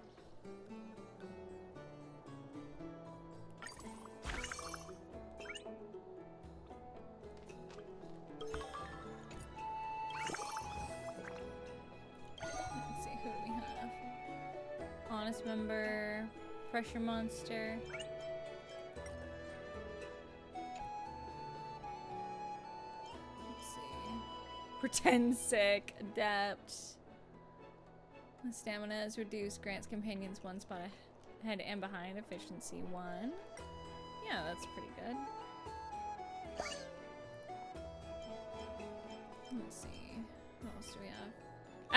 A: Let's see, who do we have? Honest Member, Pressure Monster. Let's see. Pretend Sick, Adept. The stamina is reduced, grants companions 1 spot ahead and behind, efficiency 1. Yeah, that's pretty good. Let's see. What else do we have?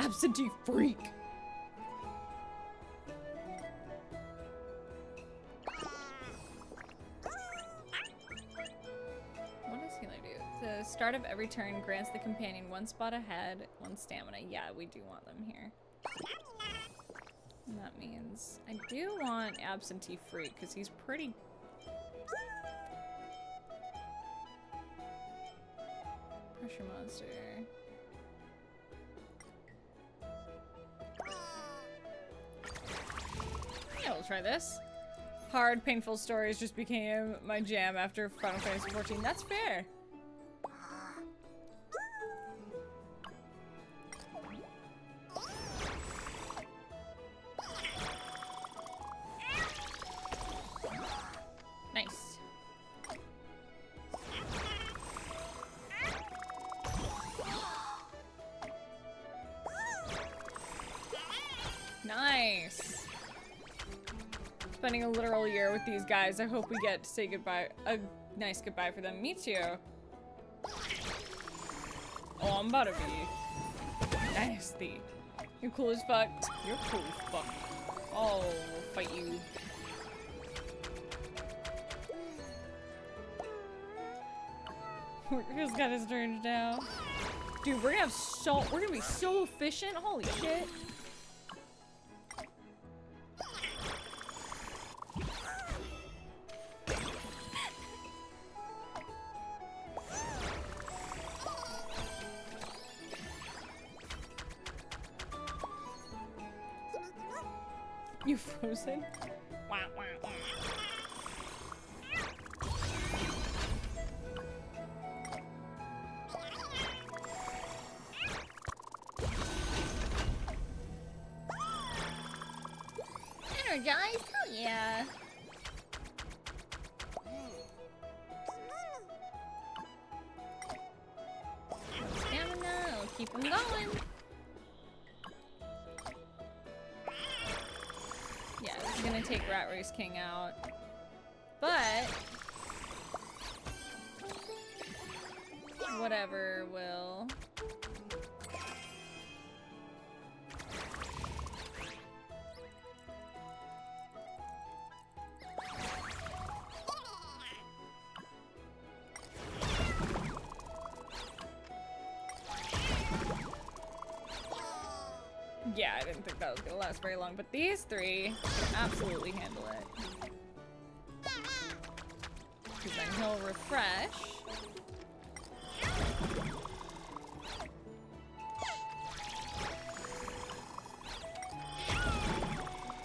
A: Absentee Freak! What does Healer do? The start of every turn grants the companion 1 spot ahead, 1 stamina. Yeah, we do want them here. And that means I do want Absentee Freak because he's pretty. Pressure Monster. Yeah, we'll try this. Hard, painful stories just became my jam after Final Fantasy XIV. That's fair. Nice. Nice. Spending a literal year with these guys. I hope we get to say goodbye, a nice goodbye for them. Me too. Oh, I'm about to be nasty. You're cool as fuck. You're cool as fuck. Oh, we'll fight you. Who's got his turn now? Dude, we're gonna be so efficient. Holy shit. You frozen? Wah, wah, wah. Energize? Hell yeah. Stamina, we'll keep them going. Yeah, this is gonna take Rat Race King out. But whatever will. Yeah, I didn't think that was gonna last very long, but these three can absolutely handle it. Because then he'll refresh.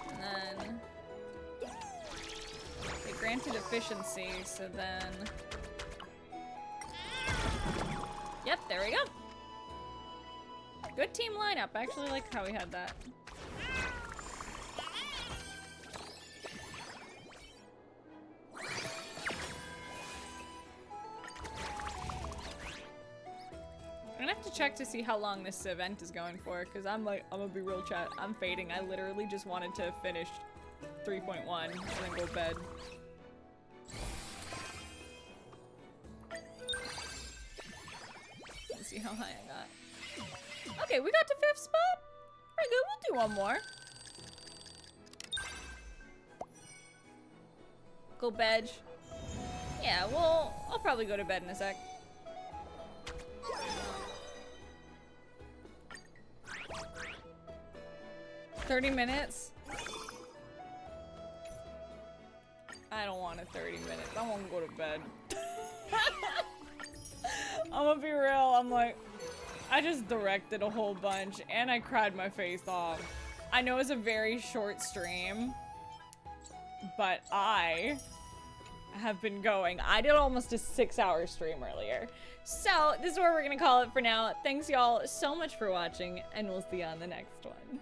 A: And then they granted efficiency, so then. Yep, there we go. Good team lineup. I actually like how we had that. I'm gonna have to check to see how long this event is going for, because I'm gonna be real chat. I'm fading. I literally just wanted to finish 3.1 and then go to bed. Let's see how high I got. Okay, we got to 5th spot. Very good, we'll do one more. Go bed. Yeah, well, I'll probably go to bed in a sec. $30 I don't want a 30 minutes. I want to go to bed. I'm gonna be real. I'm like, I just directed a whole bunch and I cried my face off. I know it's a very short stream, but I have been going. I did almost a 6-hour stream earlier. So this is where we're gonna call it for now. Thanks y'all so much for watching, and we'll see you on the next one.